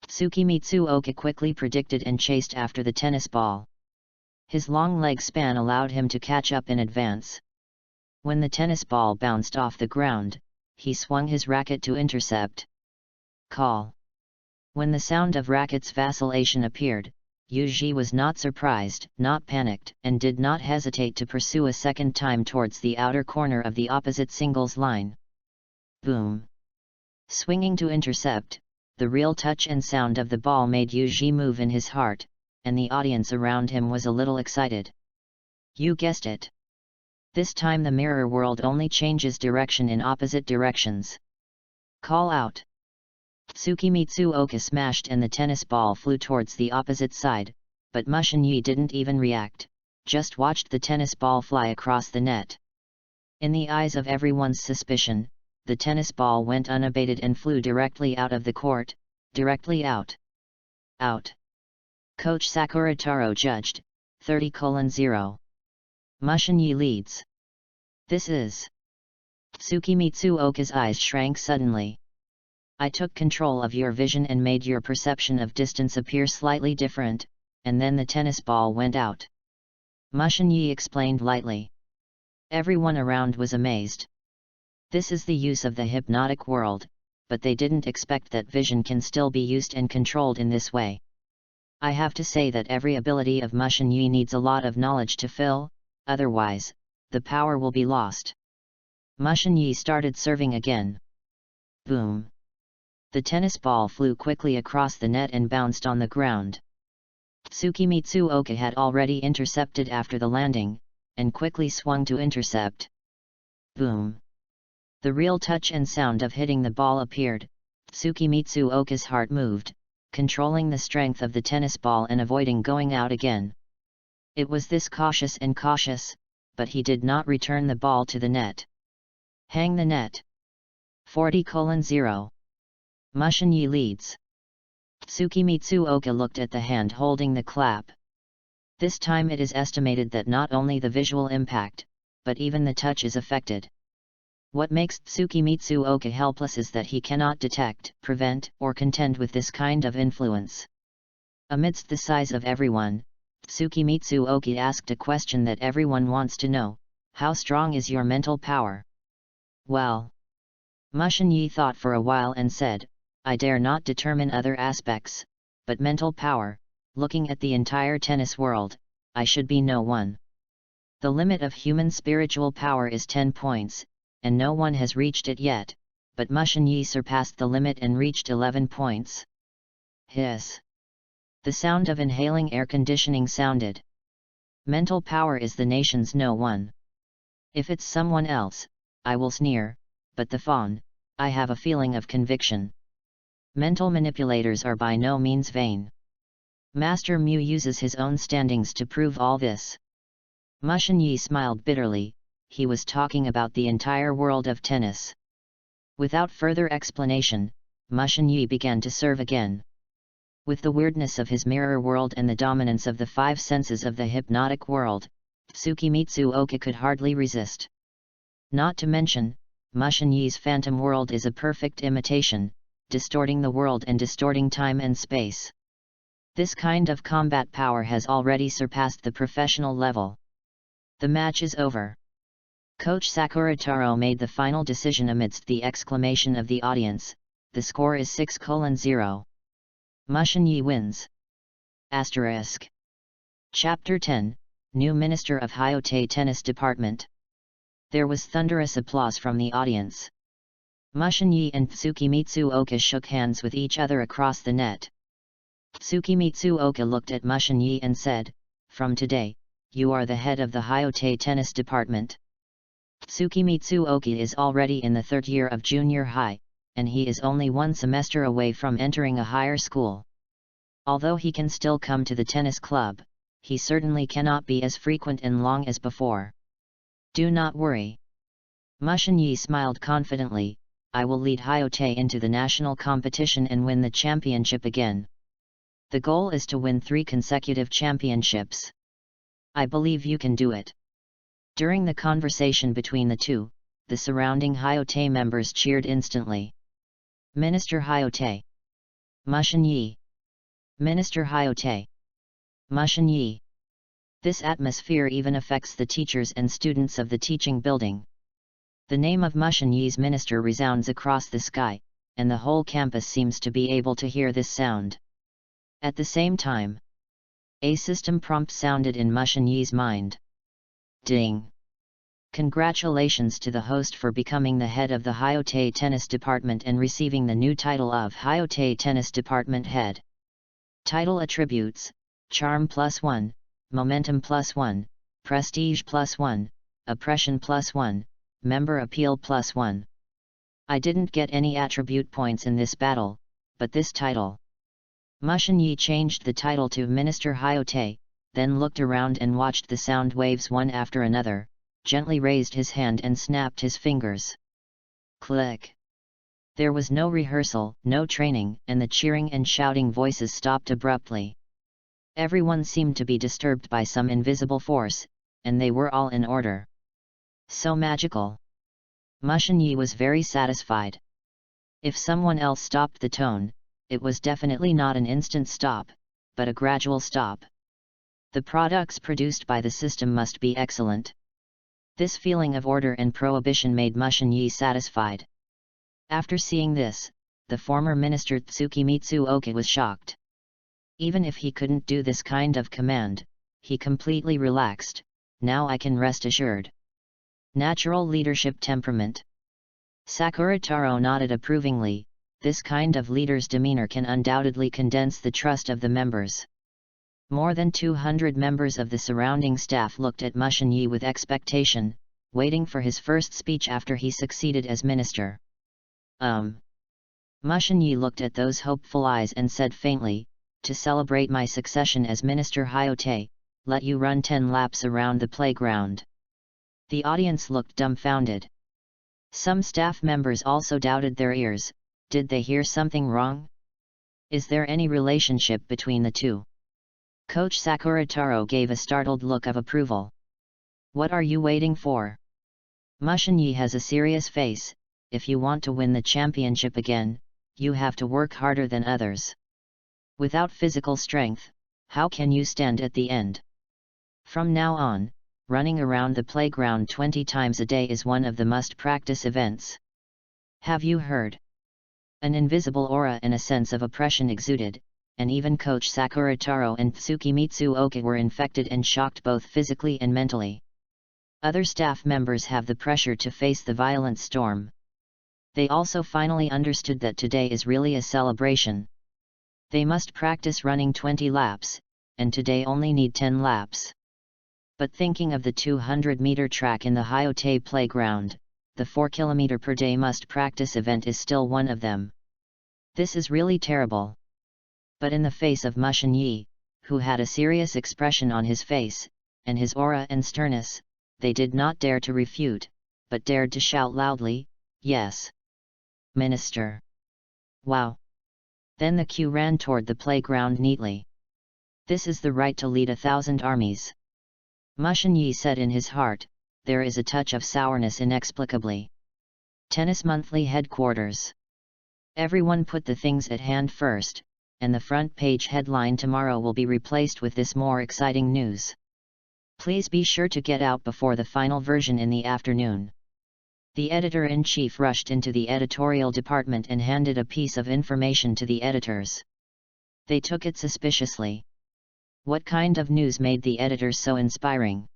Mitsuoka quickly predicted and chased after the tennis ball. His long leg span allowed him to catch up in advance. When the tennis ball bounced off the ground, he swung his racket to intercept. Call. When the sound of racket's vacillation appeared, Yuji was not surprised, not panicked, and did not hesitate to pursue a second time towards the outer corner of the opposite singles line. Boom! Swinging to intercept, the real touch and sound of the ball made Yuji move in his heart, and the audience around him was a little excited. You guessed it. This time the mirror world only changes direction in opposite directions. Call out. Mitsuoka smashed and the tennis ball flew towards the opposite side, but Mushin Yi didn't even react, just watched the tennis ball fly across the net. In the eyes of everyone's suspicion, the tennis ball went unabated and flew directly out of the court, directly out. Out. Coach Sakurataro judged, 30:0. Mushin Yi leads. This is. Mitsuoka's eyes shrank suddenly. I took control of your vision and made your perception of distance appear slightly different, and then the tennis ball went out. Mushin Yi explained lightly. Everyone around was amazed. This is the use of the hypnotic world, but they didn't expect that vision can still be used and controlled in this way. I have to say that every ability of Mushin Yi needs a lot of knowledge to fill, otherwise, the power will be lost. Mushin Yi started serving again. Boom! The tennis ball flew quickly across the net and bounced on the ground. Mitsuoka had already intercepted after the landing, and quickly swung to intercept. Boom! The real touch and sound of hitting the ball appeared. Mitsuoka's heart moved, controlling the strength of the tennis ball and avoiding going out again. It was this cautious, but he did not return the ball to the net. Hang the net. 40:0. Mushin Yi leads. Mitsuoka looked at the hand holding the clap. This time it is estimated that not only the visual impact, but even the touch is affected. What makes Mitsuoka helpless is that he cannot detect, prevent, or contend with this kind of influence. Amidst the sighs of everyone, Mitsuoka asked a question that everyone wants to know: how strong is your mental power? Well. Mushin Yi thought for a while and said, I dare not determine other aspects, but mental power, looking at the entire tennis world, I should be no one. The limit of human spiritual power is 10 points, and no one has reached it yet, but Mushin Yi surpassed the limit and reached 11 points. Hiss! The sound of inhaling air conditioning sounded. Mental power is the nation's no one. If it's someone else, I will sneer, but the fawn, I have a feeling of conviction. Mental manipulators are by no means vain. Master Mu uses his own standings to prove all this. Mushin Yi smiled bitterly, he was talking about the entire world of tennis. Without further explanation, Mushin Yi began to serve again. With the weirdness of his mirror world and the dominance of the 5 senses of the hypnotic world, Mitsuoka could hardly resist. Not to mention, Mushin Yi's phantom world is a perfect imitation, distorting the world and distorting time and space. This kind of combat power has already surpassed the professional level. The match is over. Coach Sakurataro made the final decision amidst the exclamation of the audience. The score is 6:0. Mushin Yi wins. Asterisk. Chapter 10, New Minister of Hyote Tennis Department. There was thunderous applause from the audience. Mushin Yi and Mitsuoka shook hands with each other across the net. Tsukimitsu Oka looked at Mushin Yi and said, "From today, you are the head of the Hyote tennis department." Tsukimitsu Oka is already in the third year of junior high, and he is only one semester away from entering a higher school. Although he can still come to the tennis club, he certainly cannot be as frequent and long as before. "Do not worry." Mushin Yi smiled confidently, "I will lead Hyote into the national competition and win the championship again. The goal is to win 3 consecutive championships. I believe you can do it." During the conversation between the two, the surrounding Hyote members cheered instantly. "Minister Hyote! Mushin Yi! Minister Hyote! Mushin Yi!" This atmosphere even affects the teachers and students of the teaching building. The name of Mushin Yi's minister resounds across the sky, and the whole campus seems to be able to hear this sound. At the same time, a system prompt sounded in Mushin Yi's mind. Ding! Congratulations to the host for becoming the head of the Hyote tennis department and receiving the new title of Hyote tennis department head. Title attributes: Charm +1, Momentum +1, Prestige +1, Oppression +1, Member Appeal +1. I didn't get any attribute points in this battle, but this title. Mushin Yi changed the title to Minister Hyote, then looked around and watched the sound waves one after another, gently raised his hand and snapped his fingers. Click! There was no rehearsal, no training, and the cheering and shouting voices stopped abruptly. Everyone seemed to be disturbed by some invisible force, and they were all in order. So magical! Mushin Yi was very satisfied. If someone else stopped the tone, it was definitely not an instant stop, but a gradual stop. The products produced by the system must be excellent. This feeling of order and prohibition made Mushin Yi satisfied. After seeing this, the former minister Tsukimitsu Oka was shocked. Even if he couldn't do this kind of command, he completely relaxed. "Now I can rest assured." Natural leadership temperament. Sakura Taro nodded approvingly. This kind of leader's demeanor can undoubtedly condense the trust of the members. More than 200 members of the surrounding staff looked at Mushin Yi with expectation, waiting for his first speech after he succeeded as minister. Mushin Yi looked at those hopeful eyes and said faintly, "To celebrate my succession as Minister Hyote, let you run 10 laps around the playground." The audience looked dumbfounded. Some staff members also doubted their ears. Did they hear something wrong? Is there any relationship between the two? Coach Sakura Taro gave a startled look of approval. "What are you waiting for? Mushin Yi has a serious face. If you want to win the championship again, you have to work harder than others. Without physical strength, how can you stand at the end? From now on, running around the playground 20 times a day is one of the must-practice events. Have you heard?" An invisible aura and a sense of oppression exuded, and even Coach Sakura Taro and Tsukimitsu Oka were infected and shocked both physically and mentally. Other staff members have the pressure to face the violent storm. They also finally understood that today is really a celebration. They must practice running 20 laps, and today only need 10 laps. But thinking of the 200-meter track in the Hyote playground, the 4 km per day must practice event is still one of them. This is really terrible. But in the face of Mushin Yi, who had a serious expression on his face, and his aura and sternness, they did not dare to refute, but dared to shout loudly, "Yes! Minister! Wow!" Then the queue ran toward the playground neatly. "This is the right to lead 1,000 armies." Mushin Yi said in his heart, there is a touch of sourness inexplicably. Tennis Monthly Headquarters. Everyone put the things at hand first, and the front page headline tomorrow will be replaced with this more exciting news. Please be sure to get out before the final version in the afternoon. The editor-in-chief rushed into the editorial department and handed a piece of information to the editors. They took it suspiciously. What kind of news made the editors so inspiring?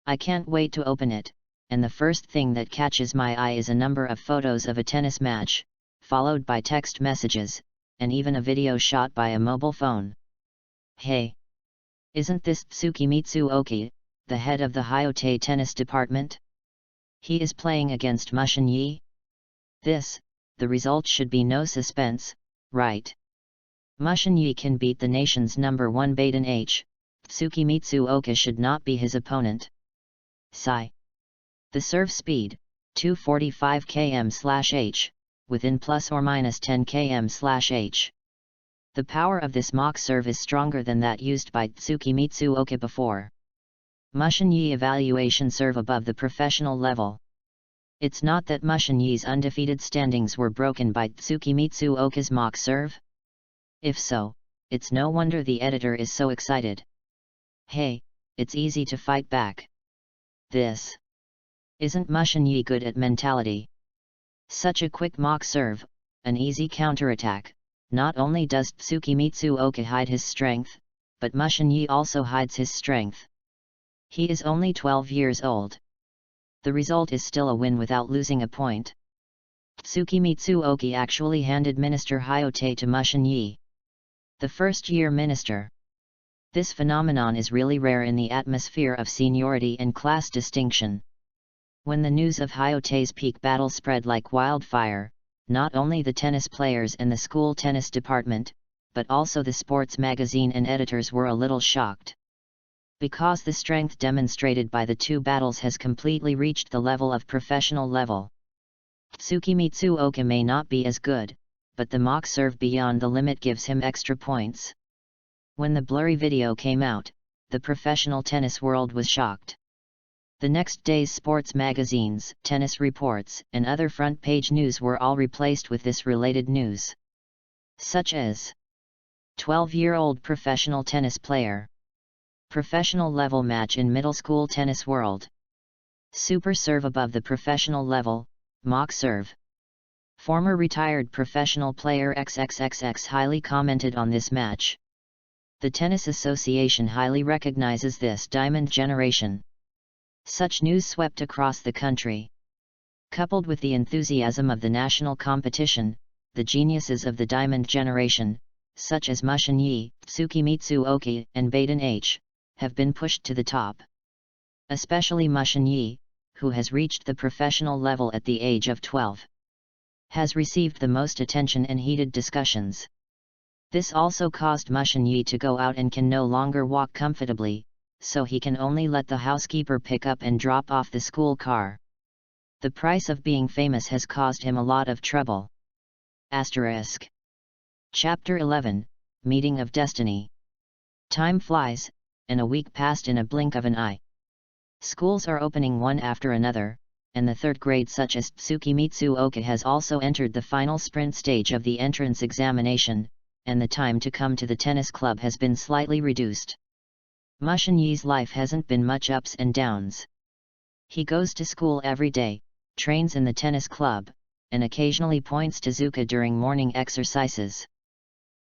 I can't wait to open it, and the first thing that catches my eye is a number of photos of a tennis match, followed by text messages, and even a video shot by a mobile phone. Hey! Isn't this Tsukimitsu Oki, the head of the Hyote tennis department? He is playing against Mushin Yi? The result should be no suspense, right? Mushin Yi can beat the nation's #1 Baden H. Tsukimitsu Oka should not be his opponent. Sigh. The serve speed, 245 km/h, within plus or minus 10 km/h. The power of this mock serve is stronger than that used by Tsukimitsu Oka before. Mushin Yi evaluation serve above the professional level. It's not that Mushin Yi's undefeated standings were broken by Tsukimitsu Oka's mock serve? If so, it's no wonder the editor is so excited. Hey, it's easy to fight back. Isn't Mushin Yi good at mentality? Such a quick mock serve, an easy counterattack. Not only does Tsukimitsu Oka hide his strength, but Mushin Yi also hides his strength. He is only 12 years old. The result is still a win without losing a point. Tsukimitsu Oka actually handed Minister Hyote to Mushin Yi, the first-year minister. This phenomenon is really rare in the atmosphere of seniority and class distinction. When the news of Hyote's peak battle spread like wildfire, not only the tennis players and the school tennis department, but also the sports magazine and editors were a little shocked. Because the strength demonstrated by the two battles has completely reached the level of professional level. Tsukimitsu Oka may not be as good, but the mock serve beyond the limit gives him extra points. When the blurry video came out, the professional tennis world was shocked. The next day's sports magazines, tennis reports, and other front-page news were all replaced with this related news. Such as 12-year-old professional tennis player. Professional level match in middle school tennis world. Super serve above the professional level, mock serve. Former retired professional player XXXX highly commented on this match. The Tennis Association highly recognizes this diamond generation. Such news swept across the country. Coupled with the enthusiasm of the national competition, the geniuses of the diamond generation, such as Mushin Yi, Tsukimitsu Oka, and Baden H., have been pushed to the top. Especially Mushin Yi, who has reached the professional level at the age of 12. Has received the most attention and heated discussions. This also caused Mushin Yi to go out and can no longer walk comfortably, so he can only let the housekeeper pick up and drop off the school car. The price of being famous has caused him a lot of trouble. Asterisk. Chapter 11, Meeting of Destiny. Time flies, and a week passed in a blink of an eye. Schools are opening one after another, and the third grade such as Tsukimitsu Oka has also entered the final sprint stage of the entrance examination, and the time to come to the tennis club has been slightly reduced. Mushin Yi's life hasn't been much ups and downs. He goes to school every day, trains in the tennis club, and occasionally points to Zuka during morning exercises.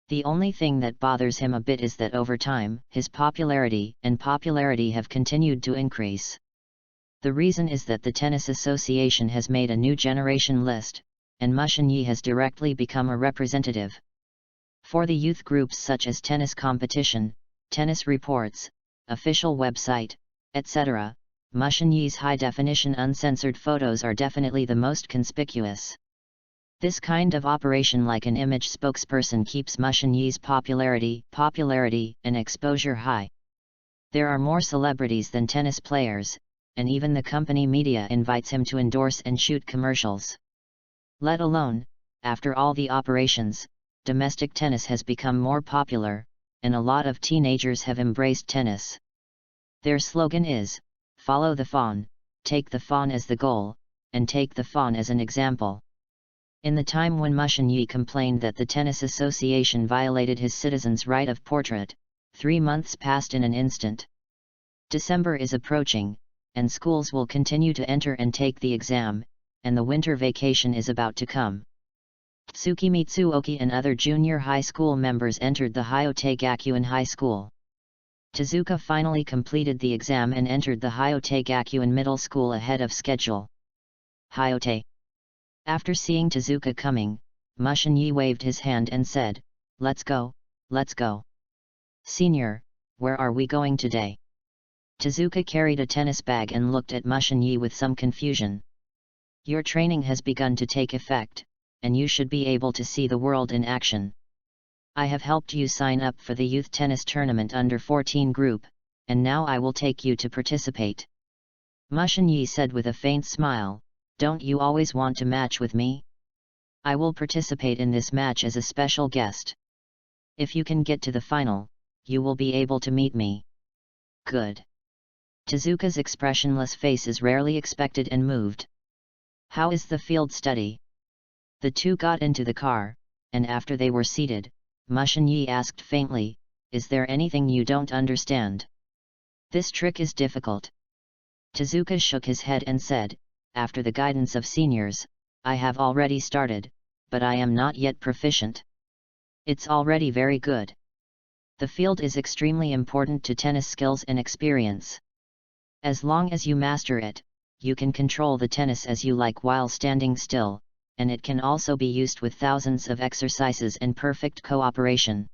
The only thing that bothers him a bit is that over time, his popularity have continued to increase. The reason is that the Tennis Association has made a new generation list, and Mushin Yi has directly become a representative. For the youth groups such as Tennis Competition, Tennis Reports, Official Website, etc., Mushin Yi's high-definition uncensored photos are definitely the most conspicuous. This kind of operation like an image spokesperson keeps Mushin Yi's popularity and exposure high. There are more celebrities than tennis players, and even the company media invites him to endorse and shoot commercials. Let alone, after all the operations, domestic tennis has become more popular, and a lot of teenagers have embraced tennis. Their slogan is, follow the fawn, take the fawn as the goal, and take the fawn as an example. In the time when Mushin Yi complained that the Tennis Association violated his citizens' right of portrait, 3 months passed in an instant. December is approaching, and schools will continue to enter and take the exam, and the winter vacation is about to come. Tsukimitsu Oka and other junior high school members entered the Hyote Gakuen High School. Tezuka finally completed the exam and entered the Hyote Gakuen Middle School ahead of schedule. Hyote. After seeing Tezuka coming, Mushin Yi waved his hand and said, let's go, let's go. Senior, where are we going today? Tezuka carried a tennis bag and looked at Mushin-Yi with some confusion. Your training has begun to take effect, and you should be able to see the world in action. I have helped you sign up for the youth tennis tournament under 14 group, and now I will take you to participate. Mushin-Yi said with a faint smile, don't you always want to match with me? I will participate in this match as a special guest. If you can get to the final, you will be able to meet me. Good. Tezuka's expressionless face is rarely expected and moved. How is the field study? The two got into the car, and after they were seated, Mushin-Yi asked faintly, is there anything you don't understand? This trick is difficult. Tezuka shook his head and said, after the guidance of seniors, I have already started, but I am not yet proficient. It's already very good. The field is extremely important to tennis skills and experience. As long as you master it, you can control the tennis as you like while standing still, and it can also be used with thousands of exercises and perfect cooperation.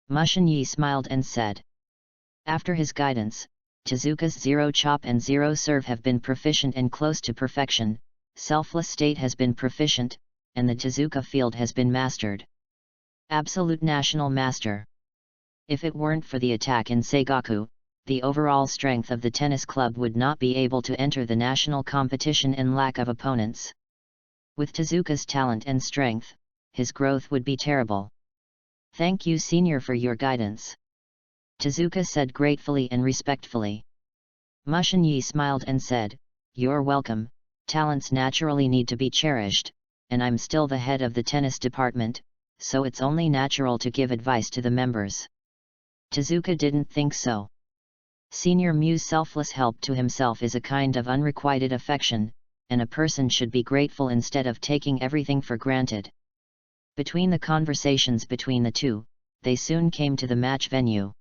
Mushin-Yi smiled and said. After his guidance, Tezuka's zero chop and zero serve have been proficient and close to perfection, selfless state has been proficient, and the Tezuka field has been mastered. Absolute national master. If it weren't for the attack in Seigaku, the overall strength of the tennis club would not be able to enter the national competition and lack of opponents. With Tezuka's talent and strength, his growth would be terrible. Thank you, senior, for your guidance. Tezuka said gratefully and respectfully. Mushin-Yi smiled and said, you're welcome, talents naturally need to be cherished, and I'm still the head of the tennis department, so it's only natural to give advice to the members. Tezuka didn't think so. Senior Mu's selfless help to himself is a kind of unrequited affection, and a person should be grateful instead of taking everything for granted. Between the conversations between the two, they soon came to the match venue.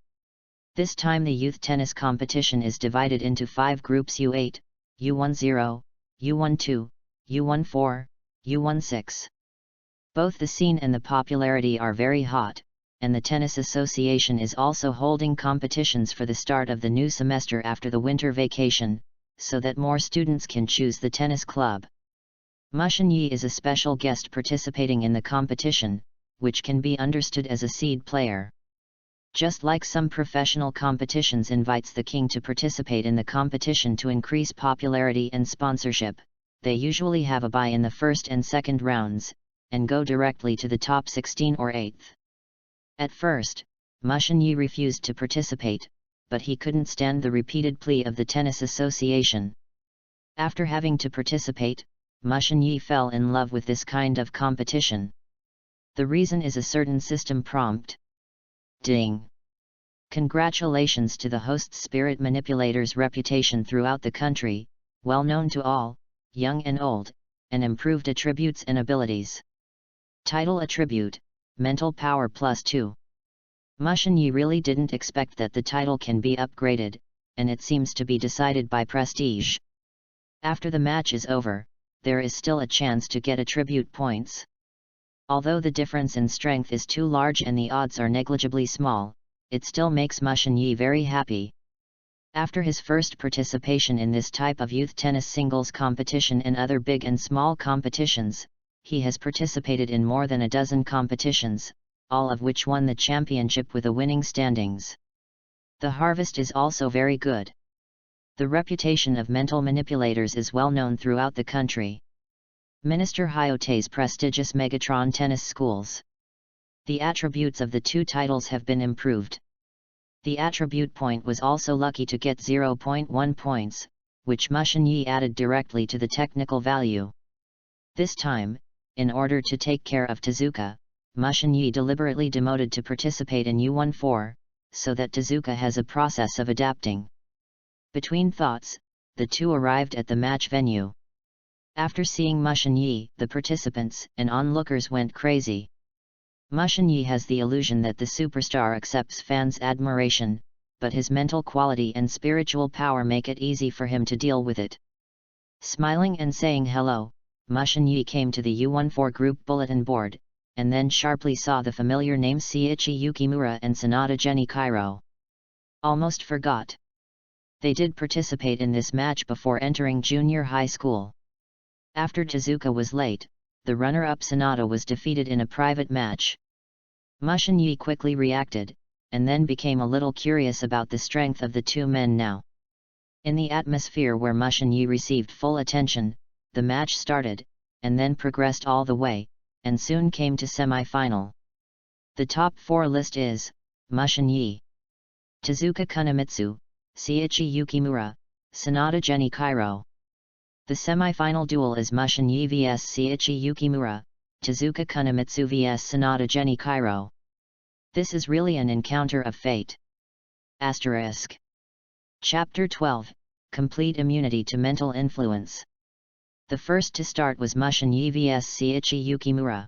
This time the youth tennis competition is divided into 5 groups: U8, U10, U12, U14, U16. Both the scene and the popularity are very hot, and the Tennis Association is also holding competitions for the start of the new semester after the winter vacation, so that more students can choose the tennis club. Mushin-Yi is a special guest participating in the competition, which can be understood as a seed player. Just like some professional competitions invites the king to participate in the competition to increase popularity and sponsorship, they usually have a bye in the first and second rounds, and go directly to the top 16 or 8th. At first, Mushin-Yi refused to participate, but he couldn't stand the repeated plea of the Tennis Association. After having to participate, Mushin-Yi fell in love with this kind of competition. The reason is a certain system prompt. Ding! Congratulations to the host's spirit manipulator's reputation throughout the country, well known to all, young and old, and improved attributes and abilities. Title attribute, Mental Power +2. Mushin-Yi really didn't expect that the title can be upgraded, and it seems to be decided by prestige. After the match is over, there is still a chance to get attribute points. Although the difference in strength is too large and the odds are negligibly small, it still makes Mushin-Yi very happy. After his first participation in this type of youth tennis singles competition and other big and small competitions, he has participated in more than a dozen competitions, all of which won the championship with a winning standings. The harvest is also very good. The reputation of mental manipulators is well known throughout the country. Minister Hayote's prestigious Megatron tennis schools. The attributes of the two titles have been improved. The attribute point was also lucky to get 0.1 points, which Mushin-Yi added directly to the technical value. This time, in order to take care of Tezuka, Mushin-Yi deliberately demoted to participate in U14, so that Tezuka has a process of adapting. Between thoughts, the two arrived at the match venue. After seeing Mushin-Yi, the participants and onlookers went crazy. Mushin-Yi has the illusion that the superstar accepts fans' admiration, but his mental quality and spiritual power make it easy for him to deal with it. Smiling and saying hello, Mushin-Yi came to the U14 group bulletin board, and then sharply saw the familiar names Seiichi Yukimura and Sanada Genichiro. Almost forgot. They did participate in this match before entering junior high school. After Tezuka was late, the runner-up Sanada was defeated in a private match. Mushin Yi quickly reacted, and then became a little curious about the strength of the two men now. In the atmosphere where Mushin Yi received full attention, the match started, and then progressed all the way, and soon came to semi-final. The top 4 list is, Mushin Yi, Tezuka Kunimitsu, Seiichi Yukimura, Sanada Genichiro. The semi-final duel is Mushin Yi vs Seiichi Yukimura, Tezuka Kunimitsu vs Sanada Genichiro. This is really an encounter of fate. Asterisk. Chapter 12, Complete Immunity to Mental Influence. The first to start was Mushin Yi vs Seiichi Yukimura.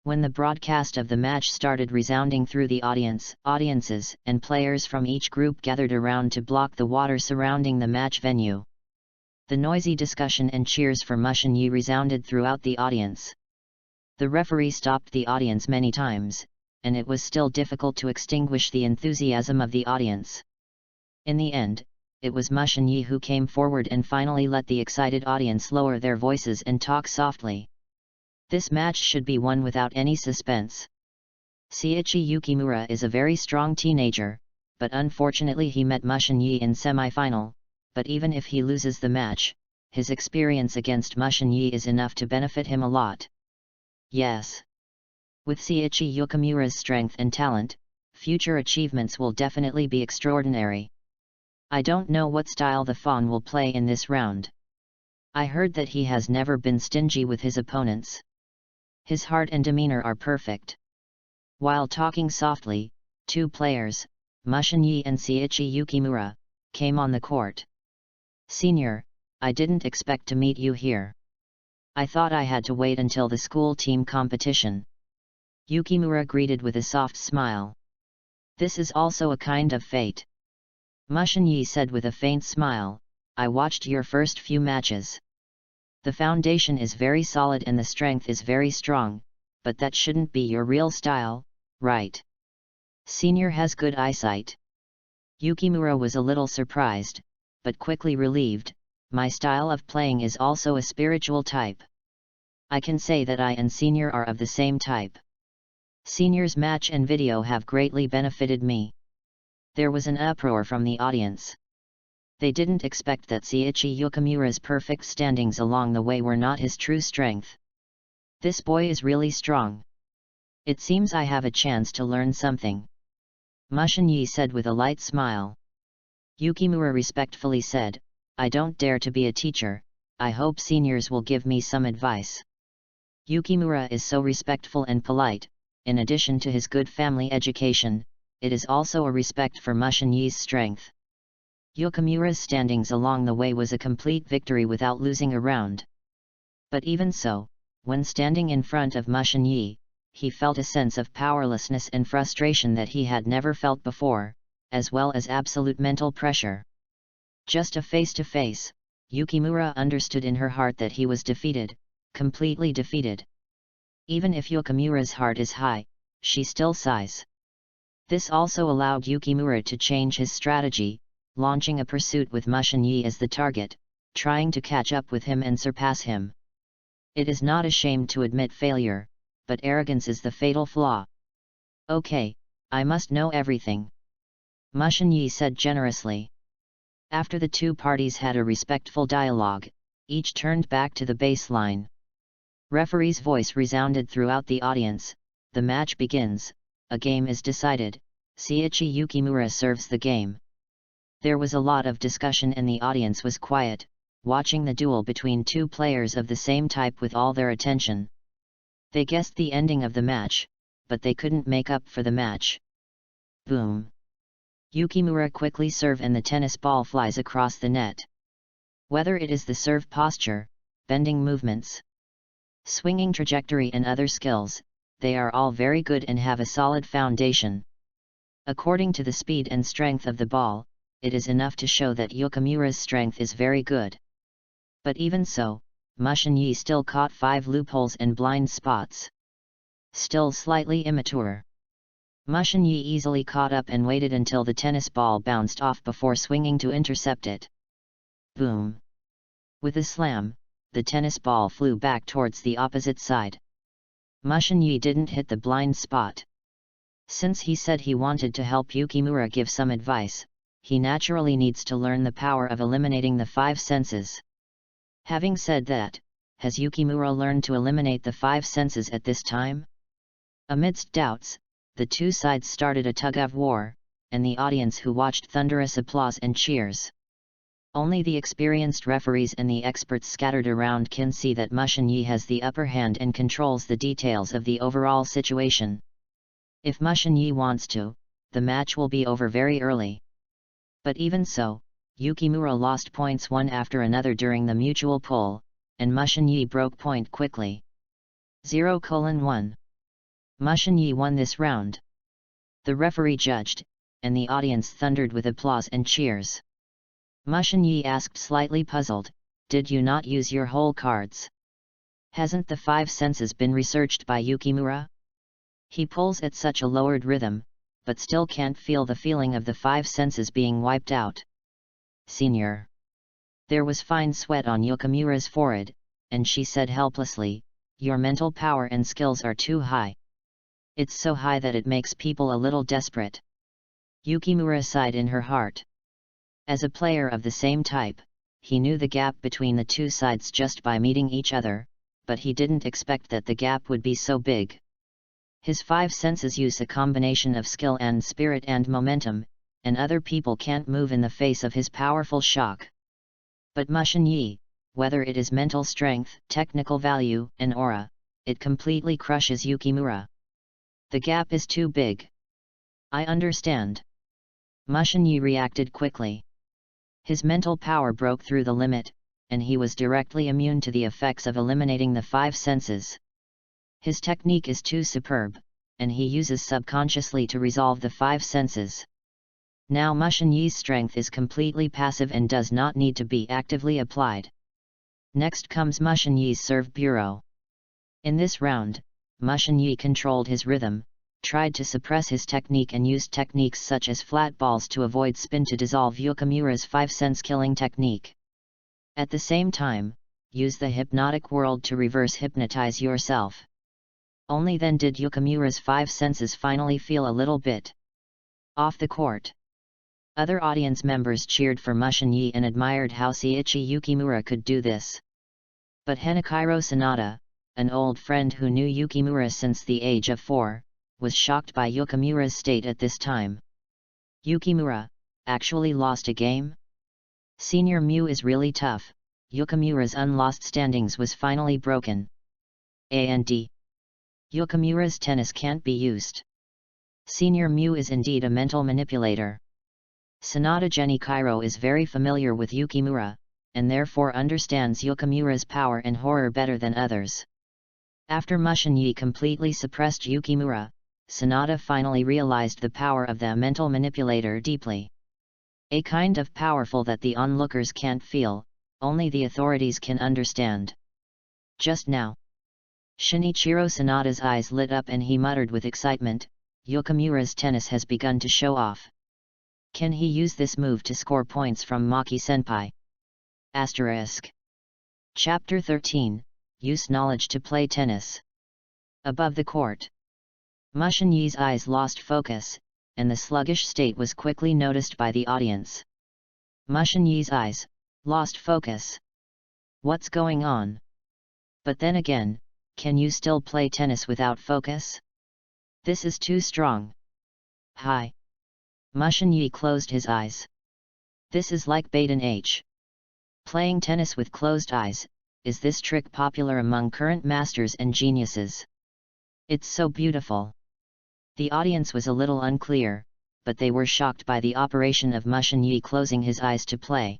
When the broadcast of the match started resounding through the audiences and players from each group gathered around to block the water surrounding the match venue. The noisy discussion and cheers for Mushin Yi resounded throughout the audience. The referee stopped the audience many times, and it was still difficult to extinguish the enthusiasm of the audience. In the end, it was Mushin Yi who came forward and finally let the excited audience lower their voices and talk softly. This match should be won without any suspense. Seiichi Yukimura is a very strong teenager, but unfortunately he met Mushin Yi in semi-final, but even if he loses the match, his experience against Mushin Yi is enough to benefit him a lot. Yes. With Seiichi Yukimura's strength and talent, future achievements will definitely be extraordinary. I don't know what style the Fawn will play in this round. I heard that he has never been stingy with his opponents. His heart and demeanor are perfect. While talking softly, 2 players, Mushin Yi and Seiichi Yukimura, came on the court. Senior, I didn't expect to meet you here. I thought I had to wait until the school team competition. Yukimura greeted with a soft smile. This is also a kind of fate. Mushin Yi said with a faint smile, I watched your first few matches. The foundation is very solid and the strength is very strong, but that shouldn't be your real style, right? Senior has good eyesight. Yukimura was a little surprised, but quickly relieved. My style of playing is also a spiritual type. I can say that I and Senior are of the same type. Senior's match and video have greatly benefited me. There was an uproar from the audience. They didn't expect that Seiichi Yukimura's perfect standings along the way were not his true strength. This boy is really strong. It seems I have a chance to learn something. Mushin Yi said with a light smile. Yukimura respectfully said, I don't dare to be a teacher, I hope seniors will give me some advice. Yukimura is so respectful and polite, in addition to his good family education, it is also a respect for Mushin Yi's strength. Yukimura's standings along the way was a complete victory without losing a round. But even so, when standing in front of Mushin Yi, he felt a sense of powerlessness and frustration that he had never felt before, as well as absolute mental pressure. Just a face-to-face, Yukimura understood in her heart that he was defeated, completely defeated. Even if Yukimura's heart is high, she still sighs. This also allowed Yukimura to change his strategy, launching a pursuit with Mushin Yi as the target, trying to catch up with him and surpass him. It is not a shame to admit failure, but arrogance is the fatal flaw. Okay, I must know everything. Mushin Yi said generously. After the 2 parties had a respectful dialogue, each turned back to the baseline. Referee's voice resounded throughout the audience. The match begins, a game is decided, Seiichi Yukimura serves the game. There was a lot of discussion and the audience was quiet, watching the duel between 2 players of the same type with all their attention. They guessed the ending of the match, but they couldn't make up for the match. Boom! Yukimura quickly serve and the tennis ball flies across the net. Whether it is the serve posture, bending movements, swinging trajectory and other skills, they are all very good and have a solid foundation. According to the speed and strength of the ball, it is enough to show that Yukimura's strength is very good. But even so, Mushin Yi still caught 5 loopholes and blind spots. still slightly immature. Mushin Yi easily caught up and waited until the tennis ball bounced off before swinging to intercept it. Boom! With a slam, the tennis ball flew back towards the opposite side. Mushin Yi didn't hit the blind spot. Since he said he wanted to help Yukimura give some advice, he naturally needs to learn the power of eliminating the 5 senses. Having said that, has Yukimura learned to eliminate the 5 senses at this time? Amidst doubts, the two sides started a tug-of-war, and the audience who watched thunderous applause and cheers. Only the experienced referees and the experts scattered around can see that Mushin Yi has the upper hand and controls the details of the overall situation. If Mushin Yi wants to, the match will be over very early. But even so, Yukimura lost points one after another during the mutual pull, and Mushin Yi broke point quickly. 0:1. Mushin Yi won this round. The referee judged, and the audience thundered with applause and cheers. Mushin Yi asked, slightly puzzled, "Did you not use your whole cards? Hasn't the 5 senses been researched by Yukimura? He pulls at such a lowered rhythm, but still can't feel the feeling of the 5 senses being wiped out." Senior. There was fine sweat on Yukimura's forehead, and she said helplessly, "Your mental power and skills are too high. It's so high that it makes people a little desperate." Yukimura sighed in her heart. As a player of the same type, he knew the gap between the two sides just by meeting each other, but he didn't expect that the gap would be so big. His 5 senses use a combination of skill and spirit and momentum, and other people can't move in the face of his powerful shock. But Mushin Yi, whether it is mental strength, technical value, and aura, it completely crushes Yukimura. The gap is too big. I understand. Mushin Yi reacted quickly. His mental power broke through the limit, and he was directly immune to the effects of eliminating the 5 senses. His technique is too superb, and he uses subconsciously to resolve the 5 senses. Now Mushin Yi's strength is completely passive and does not need to be actively applied. Next comes Mushin Yi's serve bureau. In this round, Mushin Yi controlled his rhythm, tried to suppress his technique and used techniques such as flat balls to avoid spin to dissolve Yukimura's 5-sense killing technique. At the same time, use the hypnotic world to reverse hypnotize yourself. Only then did Yukimura's 5 senses finally feel a little bit off the court. Other audience members cheered for Mushin Yi and admired how Seiichi Yukimura could do this. But Henokiro Sanada, an old friend who knew Yukimura since the age of 4, was shocked by Yukimura's state at this time. Yukimura actually lost a game? Senior Mew is really tough. Yukimura's unlost standings was finally broken. And Yukimura's tennis can't be used. Senior Mew is indeed a mental manipulator. Sanada Genikiro is very familiar with Yukimura, and therefore understands Yukimura's power and horror better than others. After Mushin Yi completely suppressed Yukimura, Sanada finally realized the power of the mental manipulator deeply. A kind of powerful that the onlookers can't feel, only the authorities can understand. Just now, Shinichiro Sanada's eyes lit up and he muttered with excitement, "Yukimura's tennis has begun to show off. Can he use this move to score points from Maki-senpai?" Chapter 13, Use Knowledge to Play Tennis. Above the court, Mushin Yi's eyes lost focus, and the sluggish state was quickly noticed by the audience. Mushin Yi's eyes lost focus. What's going on? But then again, can you still play tennis without focus? This is too strong. Hi. Mushin Yi closed his eyes. This is like Baden H. Playing tennis with closed eyes. Is this trick popular among current masters and geniuses? It's so beautiful. The audience was a little unclear, but they were shocked by the operation of Mushin Yi closing his eyes to play.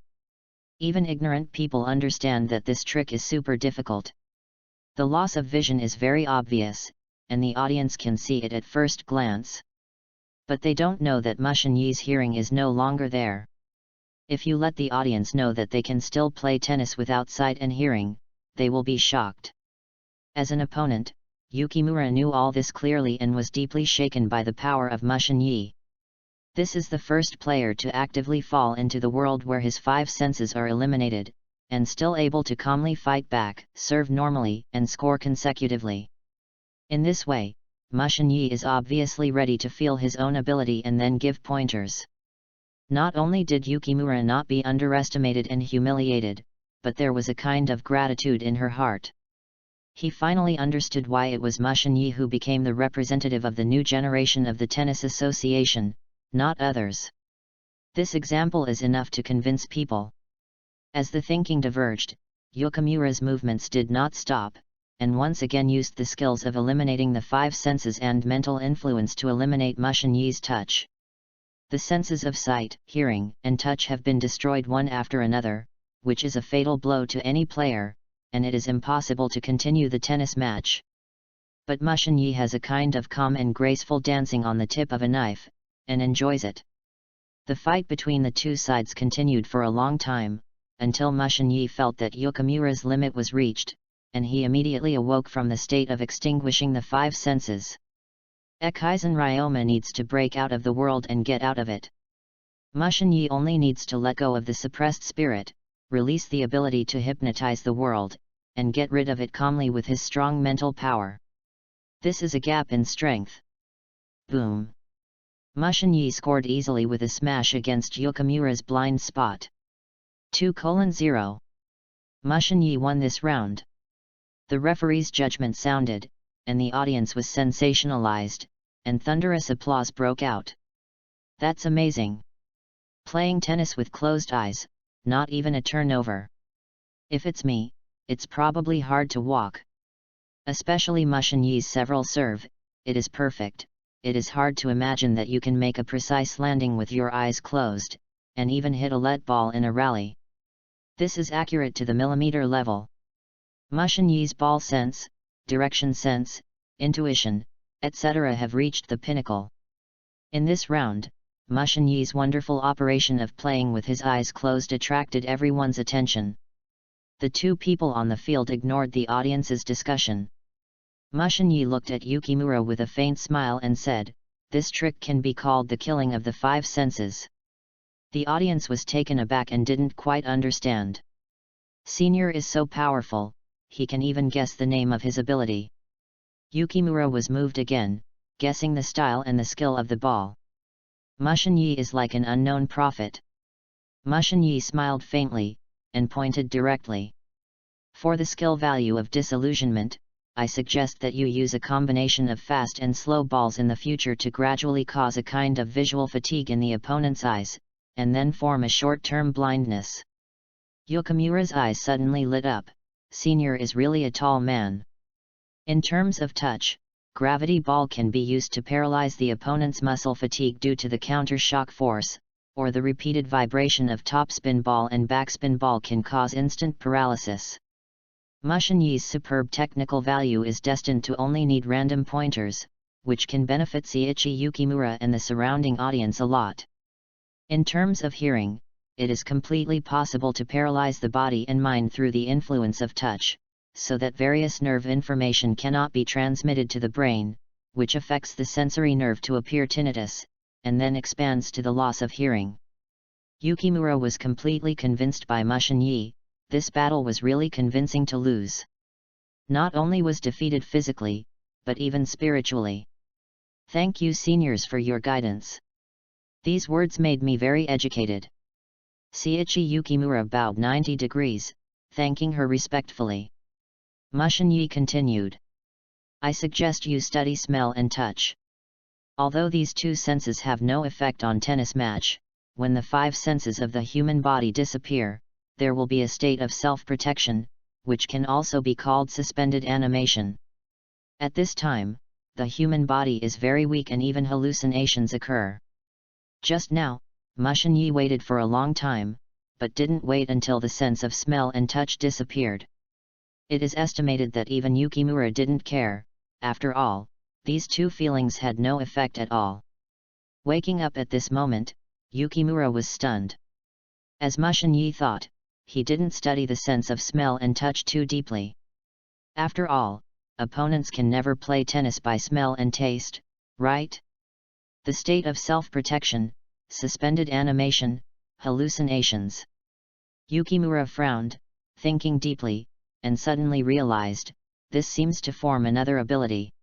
Even ignorant people understand that this trick is super difficult. The loss of vision is very obvious, and the audience can see it at first glance. But they don't know that Mushin Yi's hearing is no longer there. If you let the audience know that they can still play tennis without sight and hearing, they will be shocked. As an opponent, Yukimura knew all this clearly and was deeply shaken by the power of Mushin Yi. This is the first player to actively fall into the world where his 5 senses are eliminated, and still able to calmly fight back, serve normally, and score consecutively. In this way, Mushin Yi is obviously ready to feel his own ability and then give pointers. Not only did Yukimura not be underestimated and humiliated, but there was a kind of gratitude in her heart. He finally understood why it was Mushin Yi who became the representative of the new generation of the tennis association, not others. This example is enough to convince people. As the thinking diverged, Yukimura's movements did not stop, and once again used the skills of eliminating the 5 senses and mental influence to eliminate Mushin Yi's touch. The senses of sight, hearing, and touch have been destroyed one after another, which is a fatal blow to any player, and it is impossible to continue the tennis match. But Mushin Yi has a kind of calm and graceful dancing on the tip of a knife, and enjoys it. The fight between the two sides continued for a long time, until Mushin Yi felt that Yukimura's limit was reached, and he immediately awoke from the state of extinguishing the 5 senses. Ekizen Ryoma needs to break out of the world and get out of it. Mushin Yi only needs to let go of the suppressed spirit, release the ability to hypnotize the world, and get rid of it calmly with his strong mental power. This is a gap in strength. Boom! Mushin Yi scored easily with a smash against Yukimura's blind spot. 2:0. Mushin Yi won this round. The referee's judgment sounded, and the audience was sensationalized, and thunderous applause broke out. That's amazing! Playing tennis with closed eyes, not even a turnover. If it's me, it's probably hard to walk. Especially Mushin Yi's several serve, it is perfect. It is hard to imagine that you can make a precise landing with your eyes closed, and even hit a let ball in a rally. This is accurate to the millimeter level. Mushin Yi's ball sense, direction sense, intuition, etc. have reached the pinnacle. In this round, Mushin Yi's wonderful operation of playing with his eyes closed attracted everyone's attention. The two people on the field ignored the audience's discussion. Mushin Yi looked at Yukimura with a faint smile and said, "This trick can be called the killing of the 5 senses." The audience was taken aback and didn't quite understand. Senior is so powerful, he can even guess the name of his ability. Yukimura was moved again, guessing the style and the skill of the ball. Mushin Yi is like an unknown prophet. Mushin Yi smiled faintly, and pointed directly. For the skill value of disillusionment, I suggest that you use a combination of fast and slow balls in the future to gradually cause a kind of visual fatigue in the opponent's eyes, and then form a short-term blindness. Yukimura's eyes suddenly lit up. Senior is really a tall man. In terms of touch, gravity ball can be used to paralyze the opponent's muscle fatigue due to the counter-shock force, or the repeated vibration of topspin ball and backspin ball can cause instant paralysis. Mushin Yi's superb technical value is destined to only need random pointers, which can benefit Seiichi Yukimura and the surrounding audience a lot. In terms of hearing, it is completely possible to paralyze the body and mind through the influence of touch, so that various nerve information cannot be transmitted to the brain, which affects the sensory nerve to appear tinnitus, and then expands to the loss of hearing. Yukimura was completely convinced by Mushin Yi. This battle was really convincing to lose. Not only was defeated physically, but even spiritually. Thank you seniors for your guidance. These words made me very educated. Seiichi Yukimura bowed 90 degrees, thanking her respectfully. Mushin Yi continued. I suggest you study smell and touch. Although these 2 senses have no effect on tennis match, when the 5 senses of the human body disappear, there will be a state of self-protection, which can also be called suspended animation. At this time, the human body is very weak and even hallucinations occur. Just now, Mushin Yi waited for a long time, but didn't wait until the sense of smell and touch disappeared. It is estimated that even Yukimura didn't care. After all, these 2 feelings had no effect at all. Waking up at this moment, Yukimura was stunned. As Mushin Yi thought, he didn't study the sense of smell and touch too deeply. After all, opponents can never play tennis by smell and taste, right? The state of self-protection, suspended animation, hallucinations. Yukimura frowned, thinking deeply, and suddenly realized, this seems to form another ability.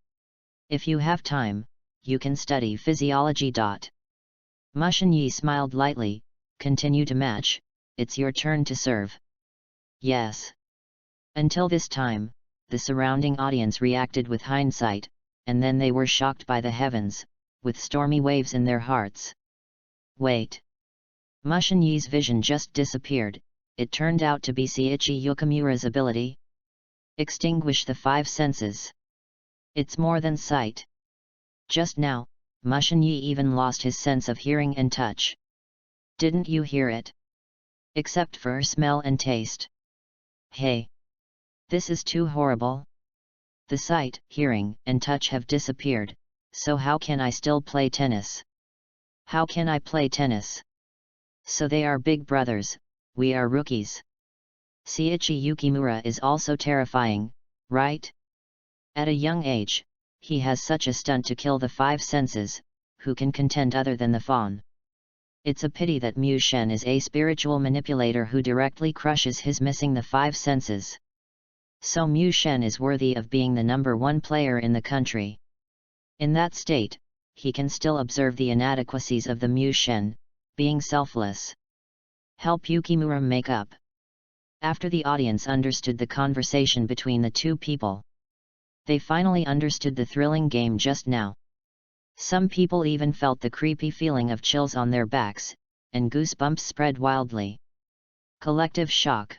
If you have time, you can study physiology. Mushin Yi smiled lightly, continue to match, it's your turn to serve. Yes. Until this time, the surrounding audience reacted with hindsight, and then they were shocked by the heavens, with stormy waves in their hearts. Wait. Mushin Yi's vision just disappeared, it turned out to be Seiichi Yukimura's ability. Extinguish the five senses. It's more than sight. Just now, Mushin Yi even lost his sense of hearing and touch. Didn't you hear it? Except for smell and taste. Hey! This is too horrible. The sight, hearing, and touch have disappeared, so how can I still play tennis? How can I play tennis? So they are big brothers, we are rookies. Seiichi Yukimura is also terrifying, right? At a young age, he has such a stunt to kill the five senses, who can contend other than the fawn? It's a pity that Mu Shen is a spiritual manipulator who directly crushes his missing the five senses. So Mu Shen is worthy of being the #1 player in the country. In that state, he can still observe the inadequacies of the Mu Shen, being selfless. Help Yukimura make up. After the audience understood the conversation between the two people, they finally understood the thrilling game just now. Some people even felt the creepy feeling of chills on their backs, and goosebumps spread wildly. Collective shock.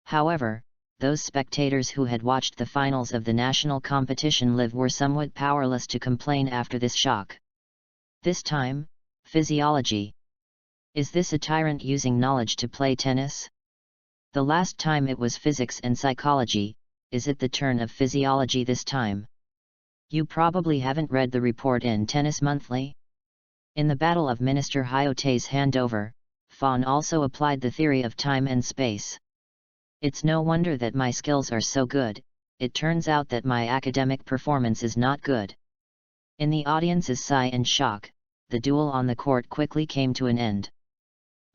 However, those spectators who had watched the finals of the national competition live were somewhat powerless to complain after this shock. This time, physiology. Is this a tyrant using knowledge to play tennis? The last time it was physics and psychology, is it the turn of physiology this time? You probably haven't read the report in Tennis Monthly? In the Battle of Minister Hyote's handover, Fawn also applied the theory of time and space. It's no wonder that my skills are so good, it turns out that my academic performance is not good. In the audience's sigh and shock, the duel on the court quickly came to an end.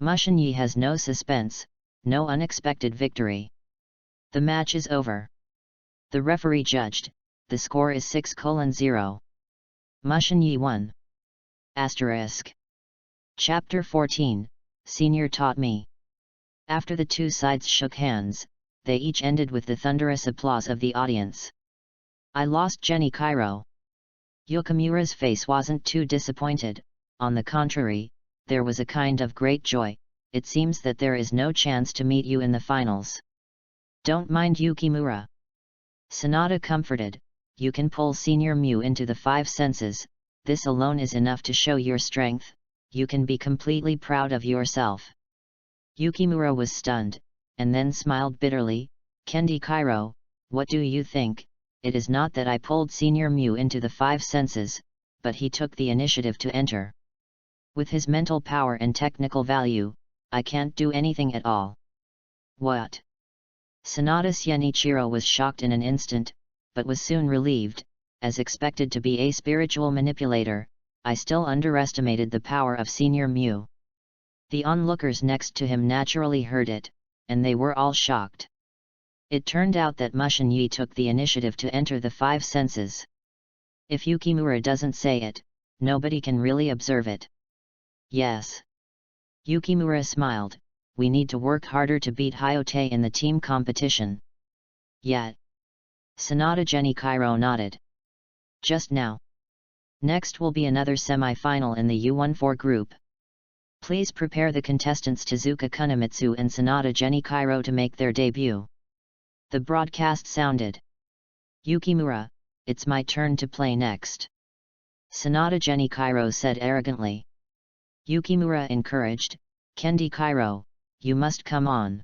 Mushin Yi has no suspense, no unexpected victory. The match is over. The referee judged, the score is 6:0. Mushin Yi won. Asterisk. Chapter 14, Senior taught me. After the two sides shook hands, they each ended with the thunderous applause of the audience. I lost Jenny Cairo. Yukimura's face wasn't too disappointed, on the contrary, there was a kind of great joy. It seems that there is no chance to meet you in the finals. Don't mind Yukimura. Sanada comforted, you can pull Senior Mu into the five senses, this alone is enough to show your strength, you can be completely proud of yourself. Yukimura was stunned, and then smiled bitterly, Kendi Cairo, what do you think? It is not that I pulled Senior Mu into the five senses, but he took the initiative to enter. With his mental power and technical value, I can't do anything at all. What? Sanada Shinichiro was shocked in an instant, but was soon relieved, as expected to be a spiritual manipulator, I still underestimated the power of Senior Mu. The onlookers next to him naturally heard it, and they were all shocked. It turned out that Mushin Yi took the initiative to enter the five senses. If Yukimura doesn't say it, nobody can really observe it. Yes. Yukimura smiled, we need to work harder to beat Hyote in the team competition. Yet. Sanada Jenny Cairo nodded. Just now. Next will be another semi-final in the U14 group. Please prepare the contestants Tezuka Kunimitsu and Sanada Jenny Cairo to make their debut. The broadcast sounded. Yukimura, it's my turn to play next. Sanada Jenny Cairo said arrogantly. Yukimura encouraged, Kendi Cairo, you must come on.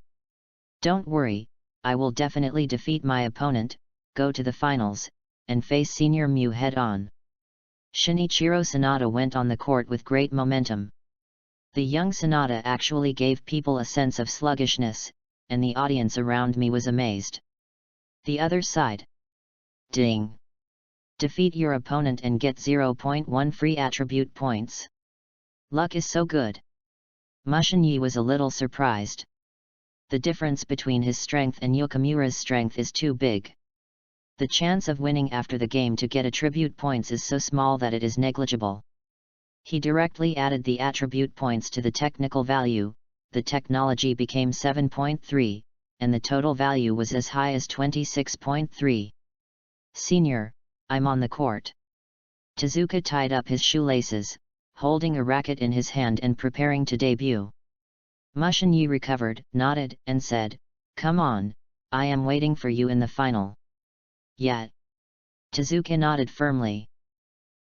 Don't worry, I will definitely defeat my opponent, go to the finals, and face Senior Mu head-on. Shinichiro Sanada went on the court with great momentum. The young Sanada actually gave people a sense of sluggishness, and the audience around me was amazed. The other side. Ding! Defeat your opponent and get 0.1 free attribute points. Luck is so good. Mushin-Yi was a little surprised. The difference between his strength and Yokomura's strength is too big. The chance of winning after the game to get attribute points is so small that it is negligible. He directly added the attribute points to the technical value, the technology became 7.3, and the total value was as high as 26.3. Senior, I'm on the court. Tezuka tied up his shoelaces, holding a racket in his hand and preparing to debut. Mushin-Yi recovered, nodded, and said, "Come on, I am waiting for you in the final." Yet. Tezuka nodded firmly.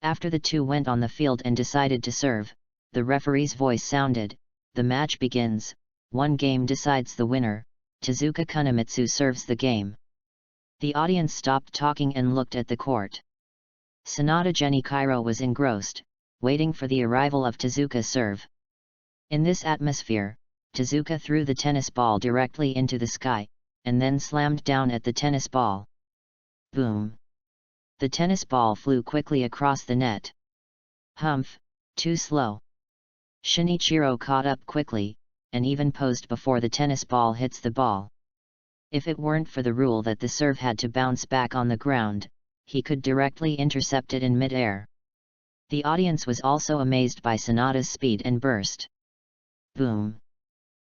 After the two went on the field and decided to serve, the referee's voice sounded, "The match begins, one game decides the winner, Tezuka Kunimitsu serves the game." The audience stopped talking and looked at the court. Sanada Genichiro was engrossed, waiting for the arrival of Tezuka's serve. In this atmosphere, Tezuka threw the tennis ball directly into the sky, and then slammed down at the tennis ball. Boom! The tennis ball flew quickly across the net. Humph, too slow. Shinichiro caught up quickly, and even posed before the tennis ball hits the ball. If it weren't for the rule that the serve had to bounce back on the ground, he could directly intercept it in mid-air. The audience was also amazed by Sanada's speed and burst. Boom!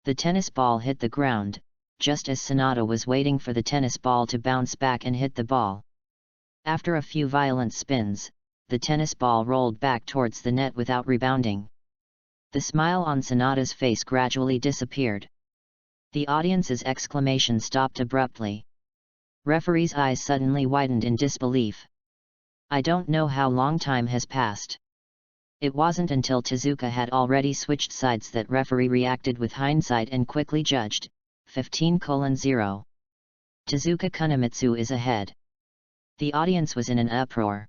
The tennis ball hit the ground, just as Sanada was waiting for the tennis ball to bounce back and hit the ball. After a few violent spins, the tennis ball rolled back towards the net without rebounding. The smile on Sanada's face gradually disappeared. The audience's exclamation stopped abruptly. Referee's eyes suddenly widened in disbelief. I don't know how long time has passed. It wasn't until Tezuka had already switched sides that referee reacted with hindsight and quickly judged, 15:0. Tezuka Kunimitsu is ahead. The audience was in an uproar.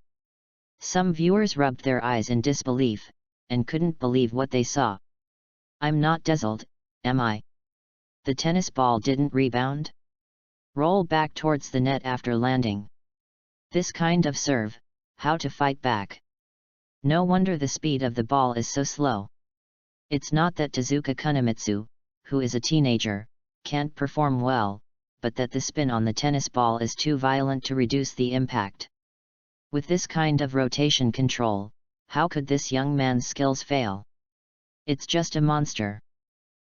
Some viewers rubbed their eyes in disbelief, and couldn't believe what they saw. I'm not dazzled, am I? The tennis ball didn't rebound? Roll back towards the net after landing. This kind of serve, how to fight back? No wonder the speed of the ball is so slow. It's not that Tezuka Kunimitsu, who is a teenager, can't perform well, but that the spin on the tennis ball is too violent to reduce the impact. With this kind of rotation control, how could this young man's skills fail? It's just a monster.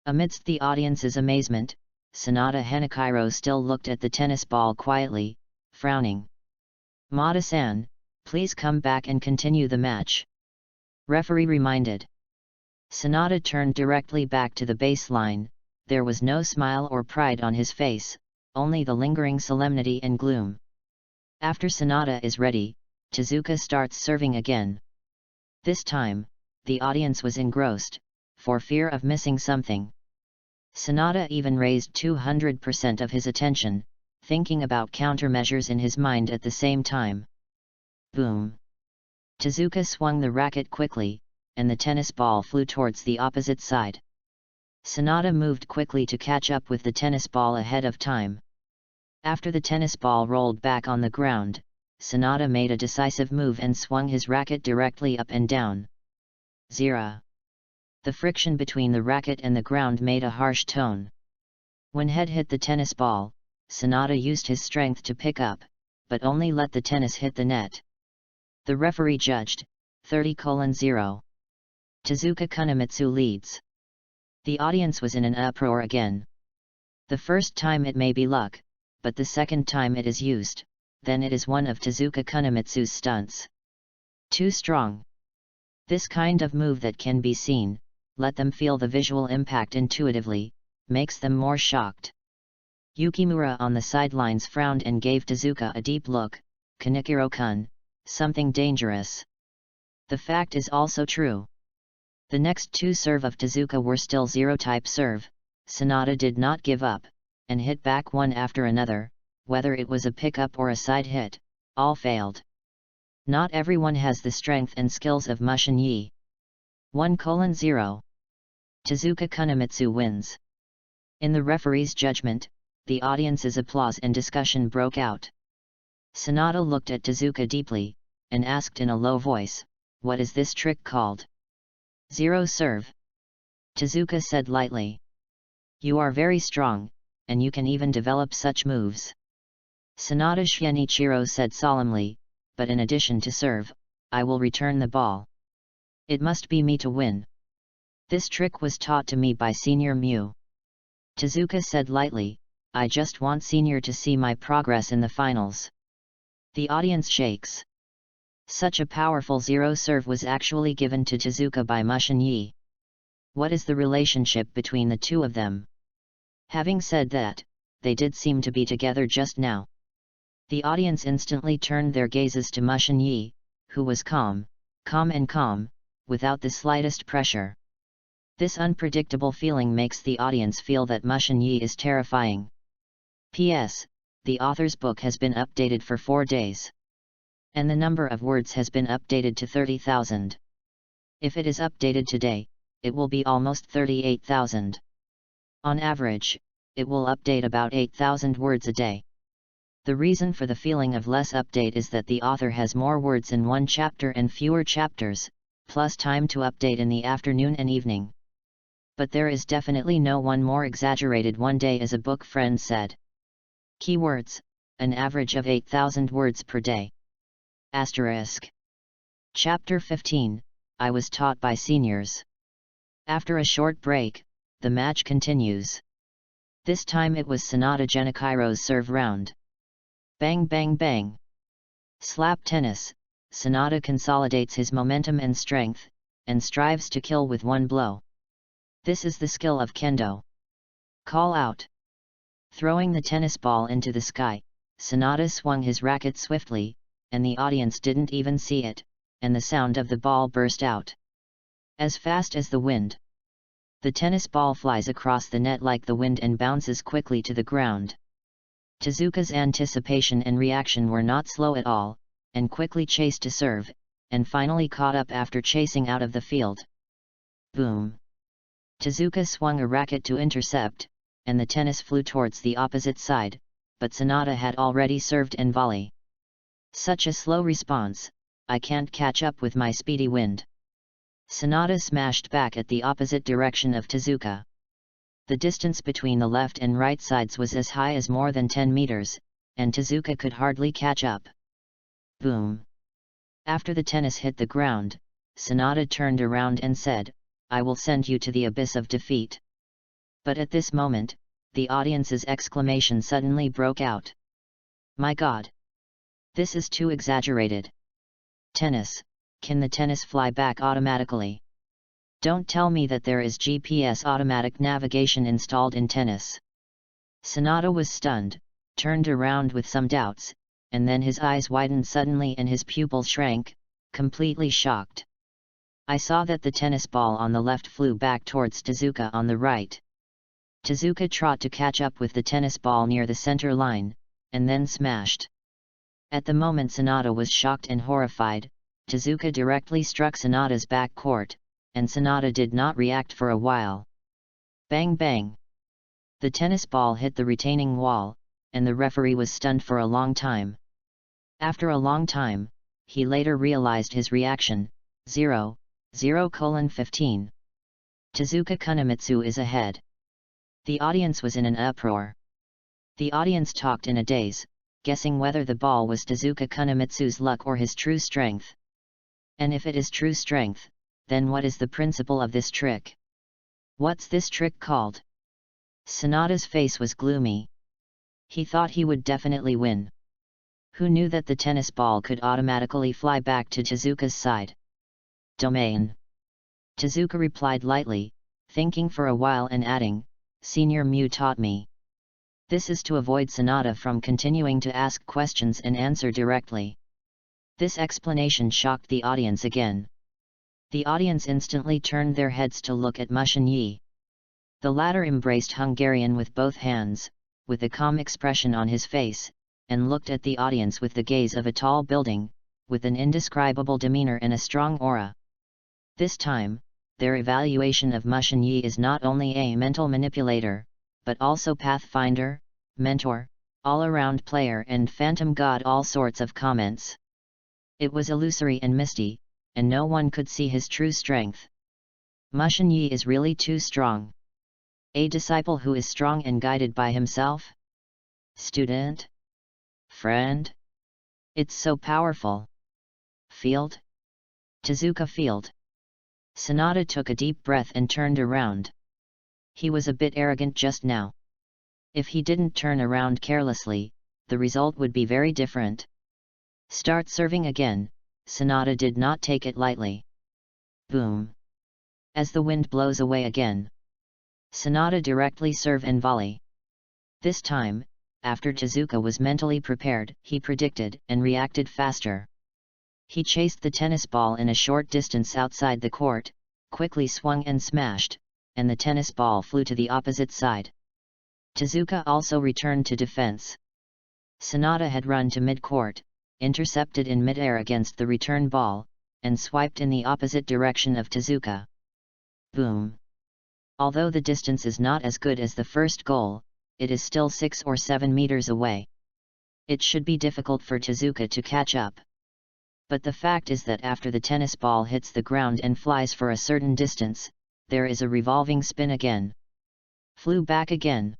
Amidst the audience's amazement, Sanada Genichiro still looked at the tennis ball quietly, frowning. Mada-san, please come back and continue the match. Referee reminded. Sanada turned directly back to the baseline. There was no smile or pride on his face, only the lingering solemnity and gloom. After Sanada is ready, Tezuka starts serving again. This time, the audience was engrossed, for fear of missing something. Sanada even raised 200% of his attention, thinking about countermeasures in his mind at the same time. Boom! Tezuka swung the racket quickly, and the tennis ball flew towards the opposite side. Sanada moved quickly to catch up with the tennis ball ahead of time. After the tennis ball rolled back on the ground, Sanada made a decisive move and swung his racket directly up and down. Zera. The friction between the racket and the ground made a harsh tone. When head hit the tennis ball, Sanada used his strength to pick up, but only let the tennis hit the net. The referee judged, 30:0. Tezuka Kunimitsu leads. The audience was in an uproar again. The first time it may be luck, but the second time it is used, then it is one of Tezuka Kunimitsu's stunts. Too strong. This kind of move that can be seen, let them feel the visual impact intuitively, makes them more shocked. Yukimura on the sidelines frowned and gave Tezuka a deep look. Kanichiro-kun, something dangerous. The fact is also true. The next two serve of Tezuka were still zero-type serve. Sanada did not give up, and hit back one after another, whether it was a pickup or a side hit, all failed. Not everyone has the strength and skills of Mushin-Yi. 1:0. Tezuka Kunimitsu wins. In the referee's judgment, the audience's applause and discussion broke out. Sanada looked at Tezuka deeply, and asked in a low voice, "What is this trick called?" "Zero serve," Tezuka said lightly. "You are very strong, and you can even develop such moves." Sanada Shinichiro said solemnly, "But in addition to serve, I will return the ball. It must be me to win. This trick was taught to me by Senior Mew." Tezuka said lightly, "I just want Senior to see my progress in the finals." The audience shakes. Such a powerful zero serve was actually given to Tezuka by Mushin Yi. What is the relationship between the two of them? Having said that, they did seem to be together just now. The audience instantly turned their gazes to Mushin Yi, who was calm, without the slightest pressure. This unpredictable feeling makes the audience feel that Mushin Yi is terrifying. P.S. The author's book has been updated for 4 days. And the number of words has been updated to 30,000. If it is updated today, it will be almost 38,000. On average, it will update about 8,000 words a day. The reason for the feeling of less update is that the author has more words in one chapter and fewer chapters, plus time to update in the afternoon and evening. But there is definitely no one more exaggerated one day, as a book friend said. Keywords, an average of 8,000 words per day. Asterisk. Chapter 15, I was taught by seniors. After a short break, the match continues. This time it was Sanada Genichiro's serve round. Bang bang bang. Slap tennis, Sanada consolidates his momentum and strength, and strives to kill with one blow. This is the skill of kendo. Call out. Throwing the tennis ball into the sky, Sanada swung his racket swiftly, and the audience didn't even see it, and the sound of the ball burst out. As fast as the wind. The tennis ball flies across the net like the wind and bounces quickly to the ground. Tezuka's anticipation and reaction were not slow at all, and quickly chased to serve, and finally caught up after chasing out of the field. Boom! Tezuka swung a racket to intercept, and the tennis flew towards the opposite side, but Sanada had already served and volley. Such a slow response, I can't catch up with my speedy wind. Sanada smashed back at the opposite direction of Tezuka. The distance between the left and right sides was as high as more than 10 meters, and Tezuka could hardly catch up. Boom! After the tennis hit the ground, Sanada turned around and said, "I will send you to the abyss of defeat." But at this moment, the audience's exclamation suddenly broke out. "My God! This is too exaggerated. Tennis, can the tennis fly back automatically? Don't tell me that there is GPS automatic navigation installed in tennis." Sanada was stunned, turned around with some doubts, and then his eyes widened suddenly and his pupil shrank, completely shocked. I saw that the tennis ball on the left flew back towards Tezuka on the right. Tezuka tried to catch up with the tennis ball near the center line, and then smashed. At the moment Sanada was shocked and horrified, Tezuka directly struck Sanada's back court, and Sanada did not react for a while. Bang bang! The tennis ball hit the retaining wall, and the referee was stunned for a long time. After a long time, he later realized his reaction. 0:15. Tezuka Kunimitsu is ahead. The audience was in an uproar. The audience talked in a daze, guessing whether the ball was Tezuka Kunimitsu's luck or his true strength. And if it is true strength, then what is the principle of this trick? What's this trick called? Sanada's face was gloomy. He thought he would definitely win. Who knew that the tennis ball could automatically fly back to Tezuka's side? Domain. Tezuka replied lightly, thinking for a while and adding, "Senior Mew taught me." This is to avoid Sanada from continuing to ask questions and answer directly. This explanation shocked the audience again. The audience instantly turned their heads to look at Mushin Yi. The latter embraced Hungarian with both hands, with a calm expression on his face, and looked at the audience with the gaze of a tall building, with an indescribable demeanor and a strong aura. This time, their evaluation of Mushin Yi is not only a mental manipulator, but also pathfinder, mentor, all-around player and phantom god, all sorts of comments. It was illusory and misty, and no one could see his true strength. Mushin Yi is really too strong. A disciple who is strong and guided by himself? Student? Friend? It's so powerful. Field? Tezuka Field. Sanada took a deep breath and turned around. He was a bit arrogant just now. If he didn't turn around carelessly, the result would be very different. Start serving again, Sanada did not take it lightly. Boom. As the wind blows away again. Sanada directly serve and volley. This time, after Tezuka was mentally prepared, he predicted and reacted faster. He chased the tennis ball in a short distance outside the court, quickly swung and smashed, and the tennis ball flew to the opposite side. Tezuka also returned to defense. Sanada had run to mid-court, intercepted in mid-air against the return ball, and swiped in the opposite direction of Tezuka. Boom! Although the distance is not as good as the first goal, it is still 6 or 7 meters away. It should be difficult for Tezuka to catch up. But the fact is that after the tennis ball hits the ground and flies for a certain distance, there is a revolving spin again. Flew back again.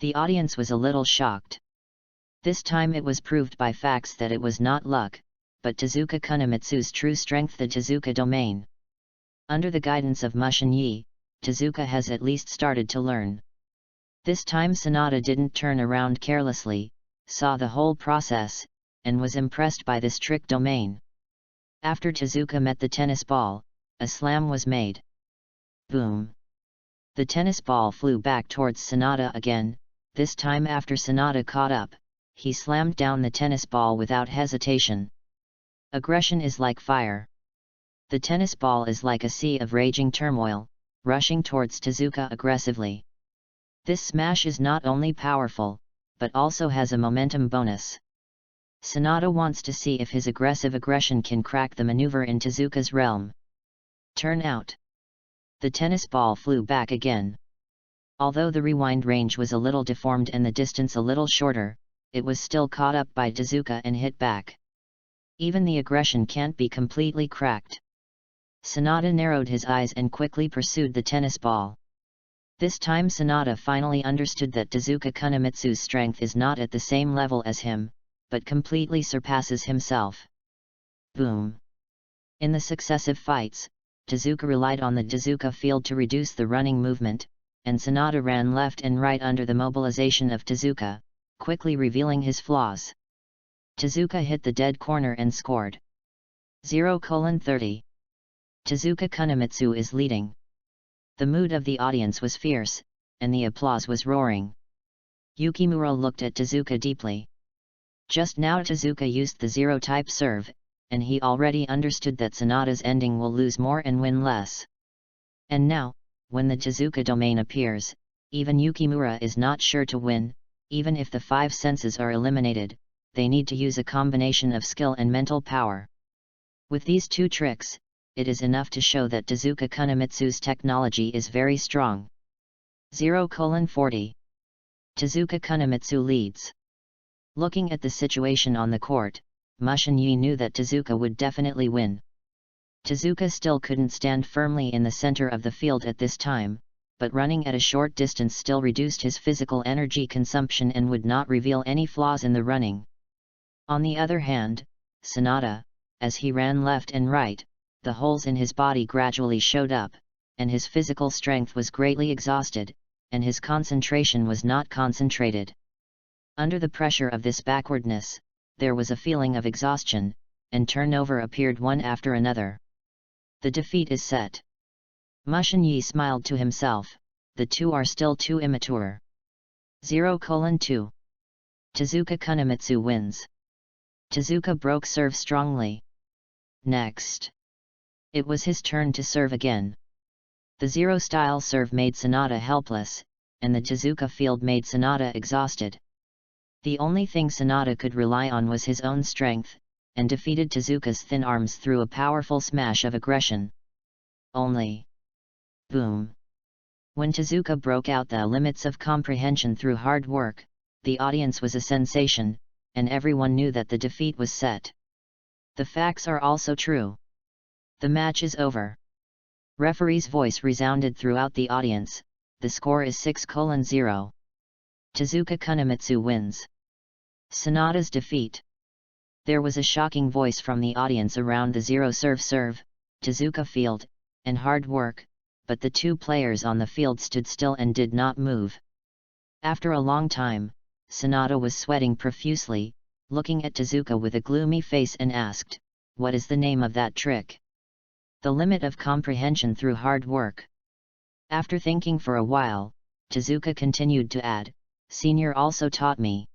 The audience was a little shocked. This time it was proved by facts that it was not luck, but Tezuka Kunimitsu's true strength, the Tezuka domain. Under the guidance of Mushin Yi, Tezuka has at least started to learn. This time Sanada didn't turn around carelessly, saw the whole process, and was impressed by this trick domain. After Tezuka met the tennis ball, a slam was made. Boom! The tennis ball flew back towards Sanada again, this time after Sanada caught up, he slammed down the tennis ball without hesitation. Aggression is like fire. The tennis ball is like a sea of raging turmoil, rushing towards Tezuka aggressively. This smash is not only powerful, but also has a momentum bonus. Sanada wants to see if his aggressive aggression can crack the maneuver in Tezuka's realm. Turn out. The tennis ball flew back again. Although the rewind range was a little deformed and the distance a little shorter, it was still caught up by Tezuka and hit back. Even the aggression can't be completely cracked. Sanada narrowed his eyes and quickly pursued the tennis ball. This time Sanada finally understood that Tezuka Kunimitsu's strength is not at the same level as him, but completely surpasses himself. Boom! In the successive fights, Tezuka relied on the Tezuka field to reduce the running movement, and Sanada ran left and right under the mobilization of Tezuka, quickly revealing his flaws. Tezuka hit the dead corner and scored. 0:30. Tezuka Kunimitsu is leading. The mood of the audience was fierce, and the applause was roaring. Yukimura looked at Tezuka deeply. Just now Tezuka used the zero-type serve, and he already understood that Sanada's ending will lose more and win less. And now, when the Tezuka domain appears, even Yukimura is not sure to win. Even if the 5 senses are eliminated, they need to use a combination of skill and mental power. With these two tricks, it is enough to show that Tezuka Kunimitsu's technology is very strong. 0:40. Tezuka Kunimitsu leads. Looking at the situation on the court, Mushin Yi knew that Tezuka would definitely win. Tezuka still couldn't stand firmly in the center of the field at this time, but running at a short distance still reduced his physical energy consumption and would not reveal any flaws in the running. On the other hand, Sanada, as he ran left and right, the holes in his body gradually showed up, and his physical strength was greatly exhausted, and his concentration was not concentrated. Under the pressure of this backwardness, there was a feeling of exhaustion, and turnover appeared one after another. The defeat is set. Mushin Yi smiled to himself, the two are still too immature. 0:2. Tezuka Kunimitsu wins. Tezuka broke serve strongly. Next. It was his turn to serve again. The zero-style serve made Sanada helpless, and the Tezuka field made Sanada exhausted. The only thing Sanada could rely on was his own strength, and defeated Tezuka's thin arms through a powerful smash of aggression. Only. Boom! When Tezuka broke out the limits of comprehension through hard work, the audience was a sensation, and everyone knew that the defeat was set. The facts are also true. The match is over. Referee's voice resounded throughout the audience. The score is 6-0. Tezuka Kunimitsu wins. Sanada's defeat. There was a shocking voice from the audience around the zero serve, Tezuka field, and hard work, but the two players on the field stood still and did not move. After a long time, Sanada was sweating profusely, looking at Tezuka with a gloomy face and asked, "What is the name of that trick?" "The limit of comprehension through hard work." After thinking for a while, Tezuka continued to add, "Senior also taught me."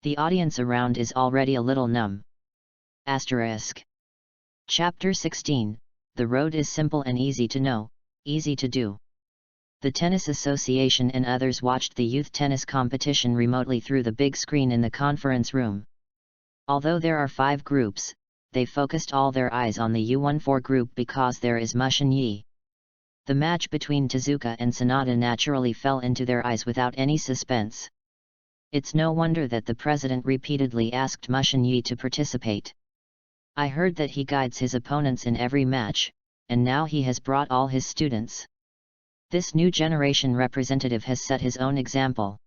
The audience around is already a little numb. Chapter 16, The road is simple and easy to know, easy to do. The Tennis Association and others watched the youth tennis competition remotely through the big screen in the conference room. Although there are 5 groups, they focused all their eyes on the U14 group because there is Mushin Yi. The match between Tezuka and Sanada naturally fell into their eyes without any suspense. It's no wonder that the president repeatedly asked Mushin Yi to participate. "I heard that he guides his opponents in every match, and now he has brought all his students. This new generation representative has set his own example."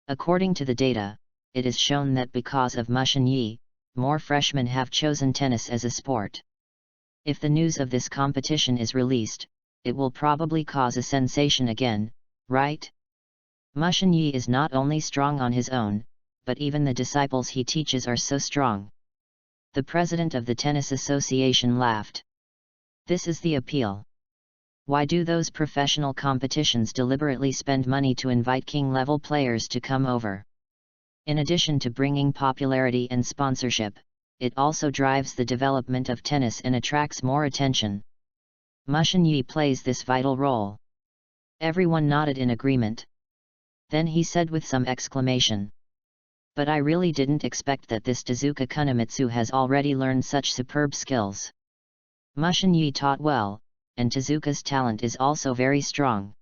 According to the data, it is shown that because of Mushin Yi, more freshmen have chosen tennis as a sport. If the news of this competition is released, it will probably cause a sensation again, right? Mushin Yi is not only strong on his own, but even the disciples he teaches are so strong. The president of the Tennis Association laughed. This is the appeal. Why do those professional competitions deliberately spend money to invite king-level players to come over? In addition to bringing popularity and sponsorship, it also drives the development of tennis and attracts more attention. Mushin Yi plays this vital role. Everyone nodded in agreement. Then he said with some exclamation, "But I really didn't expect that this Tezuka Kunimitsu has already learned such superb skills. Mushin Yi taught well, and Tezuka's talent is also very strong.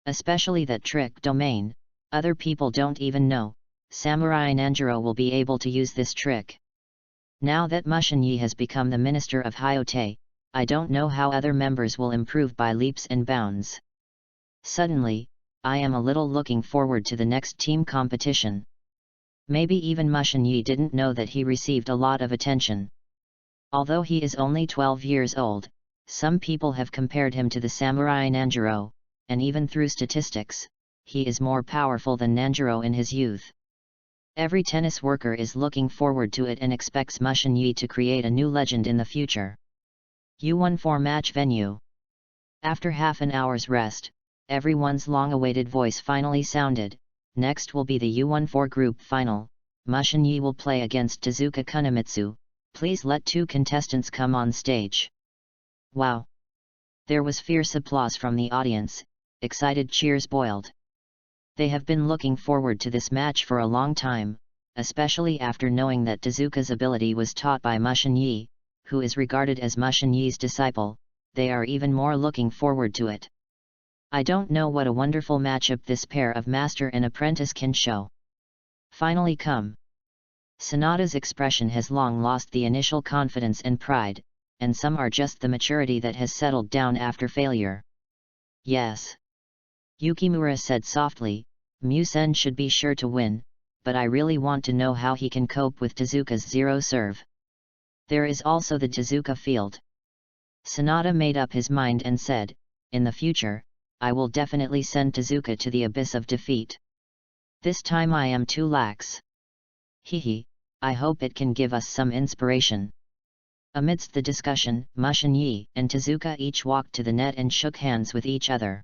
Especially that trick domain, other people don't even know. Samurai Nanjiro will be able to use this trick. Now that Mushin Yi has become the minister of Hyote, I don't know how other members will improve by leaps and bounds. Suddenly, I am a little looking forward to the next team competition." Maybe even Mushin Yi didn't know that he received a lot of attention. Although he is only 12 years old, some people have compared him to the Samurai Nanjiro, and even through statistics, he is more powerful than Nanjiro in his youth. Every tennis worker is looking forward to it and expects Mushin Yi to create a new legend in the future. U14 match venue. After half an hour's rest, everyone's long-awaited voice finally sounded. Next will be the U14 group final. Mushin Yi will play against Tezuka Kunimitsu. Please let 2 contestants come on stage. Wow! There was fierce applause from the audience, excited cheers boiled. They have been looking forward to this match for a long time, especially after knowing that Tezuka's ability was taught by Mushin Yi, who is regarded as Mushin Yi's disciple. They are even more looking forward to it. I don't know what a wonderful matchup this pair of master and apprentice can show. Finally come. Sanada's expression has long lost the initial confidence and pride, and some are just the maturity that has settled down after failure. Yes. Yukimura said softly, Musen should be sure to win, but I really want to know how he can cope with Tezuka's zero serve. There is also the Tezuka field. Sanada made up his mind and said, in the future, I will definitely send Tezuka to the abyss of defeat. This time I am too lax. Hehe, I hope it can give us some inspiration. Amidst the discussion, Mushin Yi and Tezuka each walked to the net and shook hands with each other.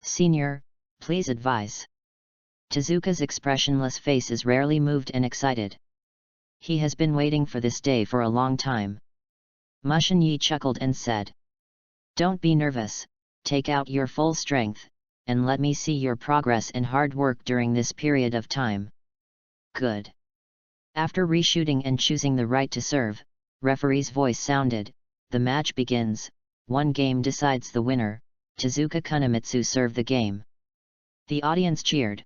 Senior, please advise. Tezuka's expressionless face is rarely moved and excited. He has been waiting for this day for a long time. Mushin Yi chuckled and said, Don't be nervous, take out your full strength, and let me see your progress and hard work during this period of time. Good. After reshooting and choosing the right to serve, referee's voice sounded, the match begins, one game decides the winner, Tezuka Kunimitsu serve the game. The audience cheered.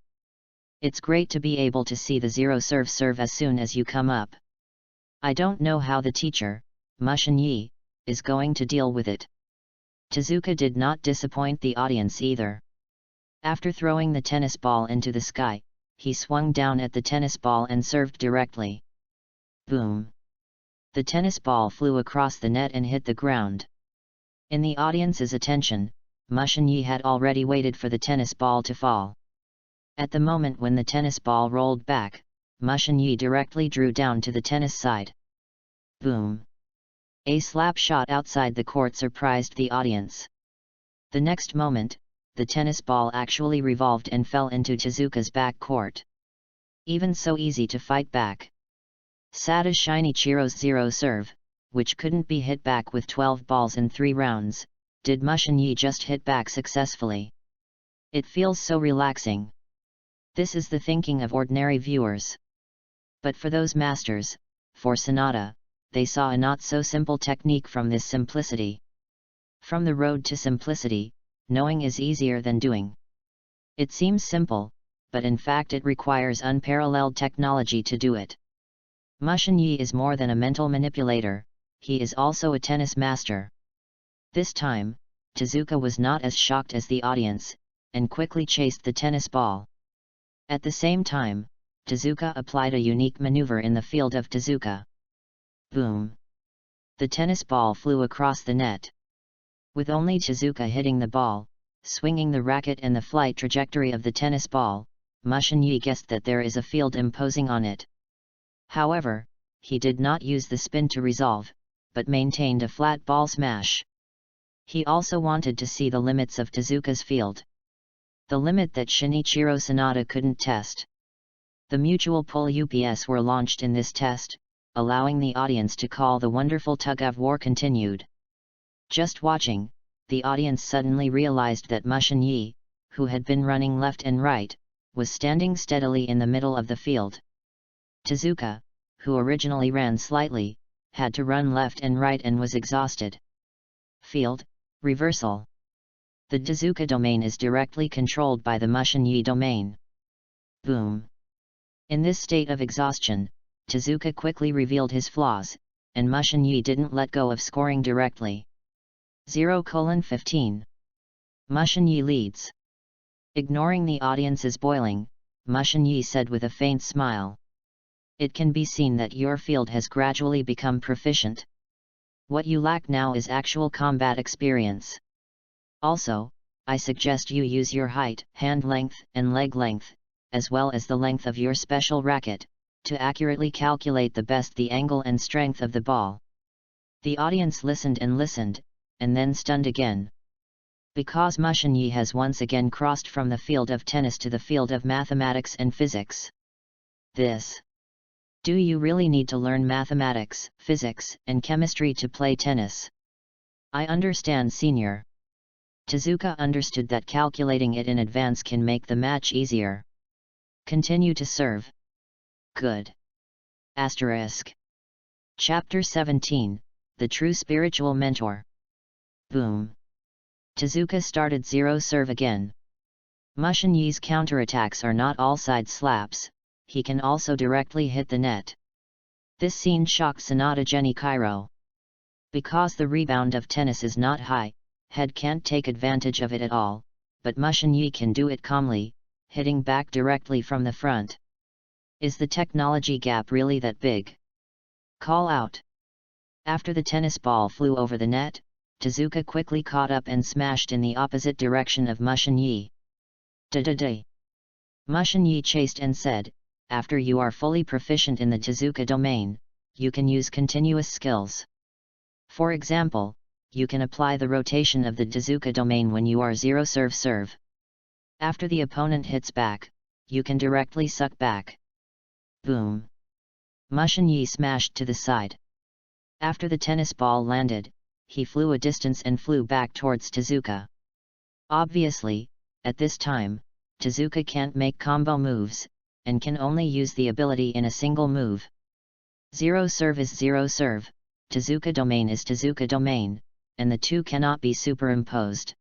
It's great to be able to see the zero serve as soon as you come up. I don't know how the teacher, Mushin-Yi, is going to deal with it. Tezuka did not disappoint the audience either. After throwing the tennis ball into the sky, he swung down at the tennis ball and served directly. Boom! The tennis ball flew across the net and hit the ground. In the audience's attention, Mushin-Yi had already waited for the tennis ball to fall. At the moment when the tennis ball rolled back, Mushin-Yi directly drew down to the tennis side. Boom! A slap shot outside the court surprised the audience. The next moment, the tennis ball actually revolved and fell into Tezuka's back court. Even so easy to fight back. Sada Shinichiro's zero serve, which couldn't be hit back with 12 balls in 3 rounds, did Mushin-Yi just hit back successfully. It feels so relaxing. This is the thinking of ordinary viewers. But for those masters, for Sonata, they saw a not-so-simple technique from this simplicity. From the road to simplicity, knowing is easier than doing. It seems simple, but in fact it requires unparalleled technology to do it. Mushin-Yi is more than a mental manipulator, he is also a tennis master. This time, Tezuka was not as shocked as the audience, and quickly chased the tennis ball. At the same time, Tezuka applied a unique maneuver in the field of Tezuka. Boom! The tennis ball flew across the net. With only Tezuka hitting the ball, swinging the racket and the flight trajectory of the tennis ball, Mushin-Yi guessed that there is a field imposing on it. However, he did not use the spin to resolve, but maintained a flat ball smash. He also wanted to see the limits of Tezuka's field. The limit that Shinichiro Sonata couldn't test. The mutual pull UPS were launched in this test, allowing the audience to call the wonderful tug-of-war continued. Just watching, the audience suddenly realized that Mushin-Yi, who had been running left and right, was standing steadily in the middle of the field. Tezuka, who originally ran slightly, had to run left and right and was exhausted. Field, reversal. The Tezuka domain is directly controlled by the Mushin-Yi domain. Boom! In this state of exhaustion, Tezuka quickly revealed his flaws, and Mushin-Yi didn't let go of scoring directly. 0:15. Mushin-Yi leads. Ignoring the audience's boiling, Mushin-Yi said with a faint smile. It can be seen that your field has gradually become proficient. What you lack now is actual combat experience. Also, I suggest you use your height, hand length, and leg length, as well as the length of your special racket, to accurately calculate the angle and strength of the ball. The audience listened, and then stunned again. Because Mushin-Yi has once again crossed from the field of tennis to the field of mathematics and physics. This. Do you really need to learn mathematics, physics, and chemistry to play tennis? I understand, senior. Tezuka understood that calculating it in advance can make the match easier. Continue to serve. Good. Asterisk. Chapter 17, The True Spiritual Mentor. Boom! Tezuka started zero serve again. Mushin-Yi's counterattacks are not all side slaps, he can also directly hit the net. This scene shocked Sonata Genichiro. Because the rebound of tennis is not high, head can't take advantage of it at all, but Mushin-Yi can do it calmly, hitting back directly from the front. Is the technology gap really that big? Call out. After the tennis ball flew over the net, Tezuka quickly caught up and smashed in the opposite direction of Mushin-Yi. Da-da-da. Mushin-Yi chased and said, after you are fully proficient in the Tezuka domain, you can use continuous skills. For example, you can apply the rotation of the Tezuka domain when you are zero serve. After the opponent hits back, you can directly suck back. Boom! Mushin-Yi smashed to the side. After the tennis ball landed, he flew a distance and flew back towards Tezuka. Obviously, at this time, Tezuka can't make combo moves, and can only use the ability in a single move. Zero serve is zero serve, Tezuka domain is Tezuka domain, and the two cannot be superimposed.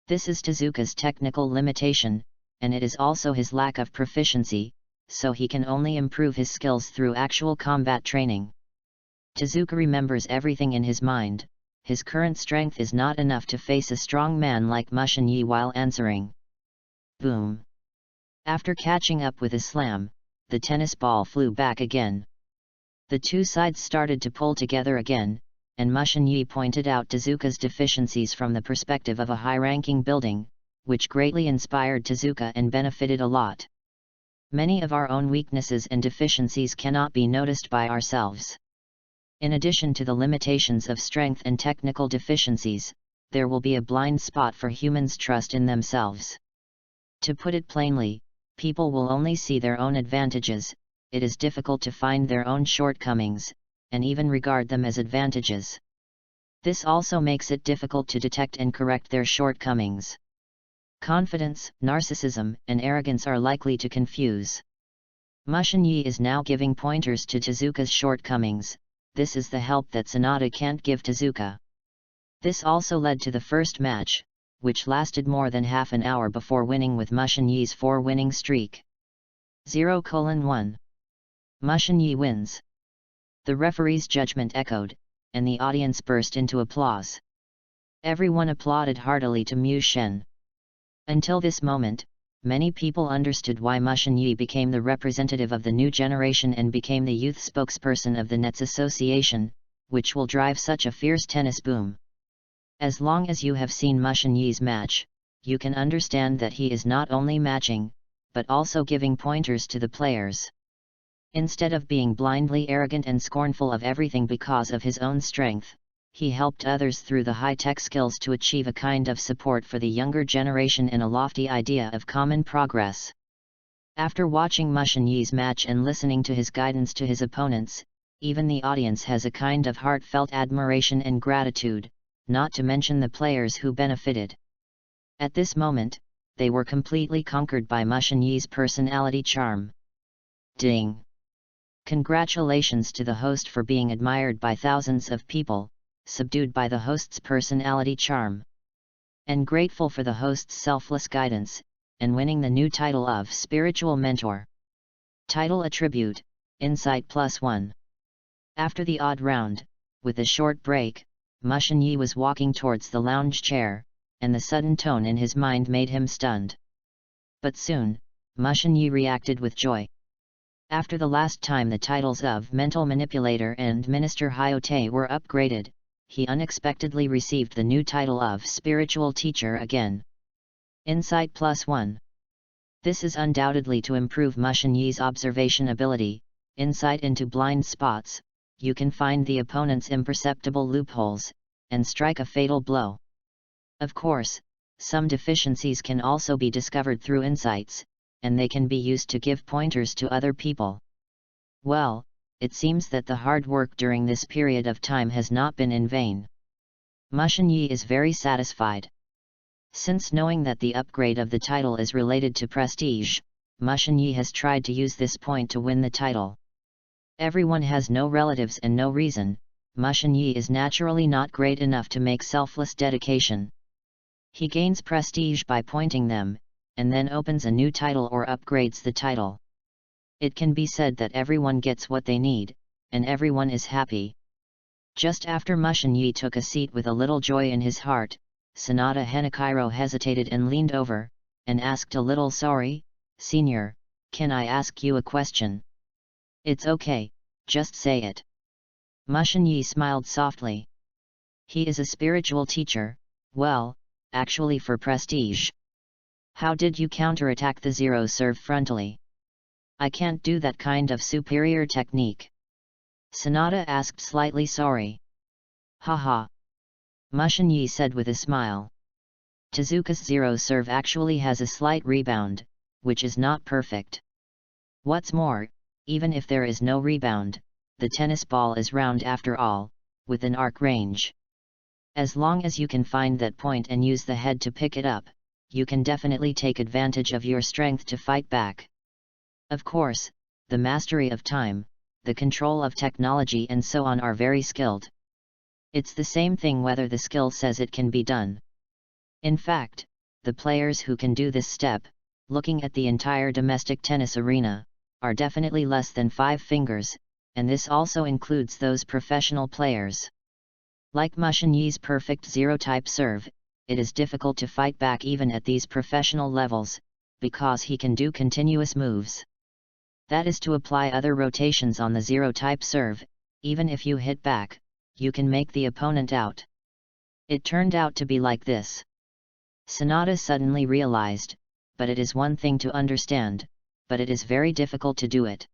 This is Tezuka's technical limitation, and it is also his lack of proficiency, so he can only improve his skills through actual combat training. Tezuka remembers everything in his mind. His current strength is not enough to face a strong man like Mushin Yi while answering. Boom! After catching up with a slam, the tennis ball flew back again. The two sides started to pull together again, and Mushin Yi pointed out Tezuka's deficiencies from the perspective of a high-ranking building, which greatly inspired Tezuka and benefited a lot. Many of our own weaknesses and deficiencies cannot be noticed by ourselves. In addition to the limitations of strength and technical deficiencies, there will be a blind spot for humans' trust in themselves. To put it plainly, people will only see their own advantages. It is difficult to find their own shortcomings, and even regard them as advantages. This also makes it difficult to detect and correct their shortcomings. Confidence, narcissism, and arrogance are likely to confuse. Mushin Yi is now giving pointers to Tezuka's shortcomings. This is the help that Sanada can't give Tezuka. This also led to the first match, which lasted more than half an hour before winning with Mushin Yi's 4-winning streak. 0:1. Mushin Yi wins. The referee's judgment echoed, and the audience burst into applause. Everyone applauded heartily to Mu Shen. Until this moment, many people understood why Mushin Yi became the representative of the new generation and became the youth spokesperson of the Nets Association, which will drive such a fierce tennis boom. As long as you have seen Mushin Yi's match, you can understand that he is not only matching, but also giving pointers to the players. Instead of being blindly arrogant and scornful of everything because of his own strength, he helped others through the high-tech skills to achieve a kind of support for the younger generation and a lofty idea of common progress. After watching Mushin Yi's match and listening to his guidance to his opponents, even the audience has a kind of heartfelt admiration and gratitude, not to mention the players who benefited. At this moment, they were completely conquered by Mushin Yi's personality charm. Ding! Congratulations to the host for being admired by thousands of people, subdued by the host's personality charm. And grateful for the host's selfless guidance, and winning the new title of Spiritual Mentor. Title attribute, Insight +1. After the odd round, with a short break, Mushin Yi was walking towards the lounge chair, and the sudden tone in his mind made him stunned. But soon, Mushin Yi reacted with joy. After the last time the titles of Mental Manipulator and Minister Hyote were upgraded, he unexpectedly received the new title of Spiritual Teacher again. Insight +1. This is undoubtedly to improve Mushin Yi's observation ability, insight into blind spots. You can find the opponent's imperceptible loopholes, and strike a fatal blow. Of course, some deficiencies can also be discovered through insights, and they can be used to give pointers to other people. Well, it seems that the hard work during this period of time has not been in vain. Mushin Yi is very satisfied. Since knowing that the upgrade of the title is related to prestige, Mushin Yi has tried to use this point to win the title. Everyone has no relatives and no reason. Mushin Yi is naturally not great enough to make selfless dedication. He gains prestige by pointing them, and then opens a new title or upgrades the title. It can be said that everyone gets what they need, and everyone is happy. Just after Mushin Yi took a seat with a little joy in his heart, Sanada Henakairo hesitated and leaned over, and asked a little, "Sorry, Senior, can I ask you a question?" "It's okay, just say it." Mushin Yi smiled softly. He is a spiritual teacher, well, actually for prestige. How did you counterattack the zero serve frontally? I can't do that kind of superior technique. Sanada asked, slightly sorry. Haha. Mushin Yi said with a smile. Tezuka's zero serve actually has a slight rebound, which is not perfect. What's more, even if there is no rebound, the tennis ball is round after all, with an arc range. As long as you can find that point and use the head to pick it up, you can definitely take advantage of your strength to fight back. Of course, the mastery of time, the control of technology and so on are very skilled. It's the same thing whether the skill says it can be done. In fact, the players who can do this step, looking at the entire domestic tennis arena, are definitely less than 5 fingers, and this also includes those professional players. Like Mushin Yi's perfect zero-type serve, it is difficult to fight back even at these professional levels, because he can do continuous moves. That is to apply other rotations on the zero-type serve. Even if you hit back, you can make the opponent out. It turned out to be like this. Sanada suddenly realized, but it is one thing to understand, but it is very difficult to do it.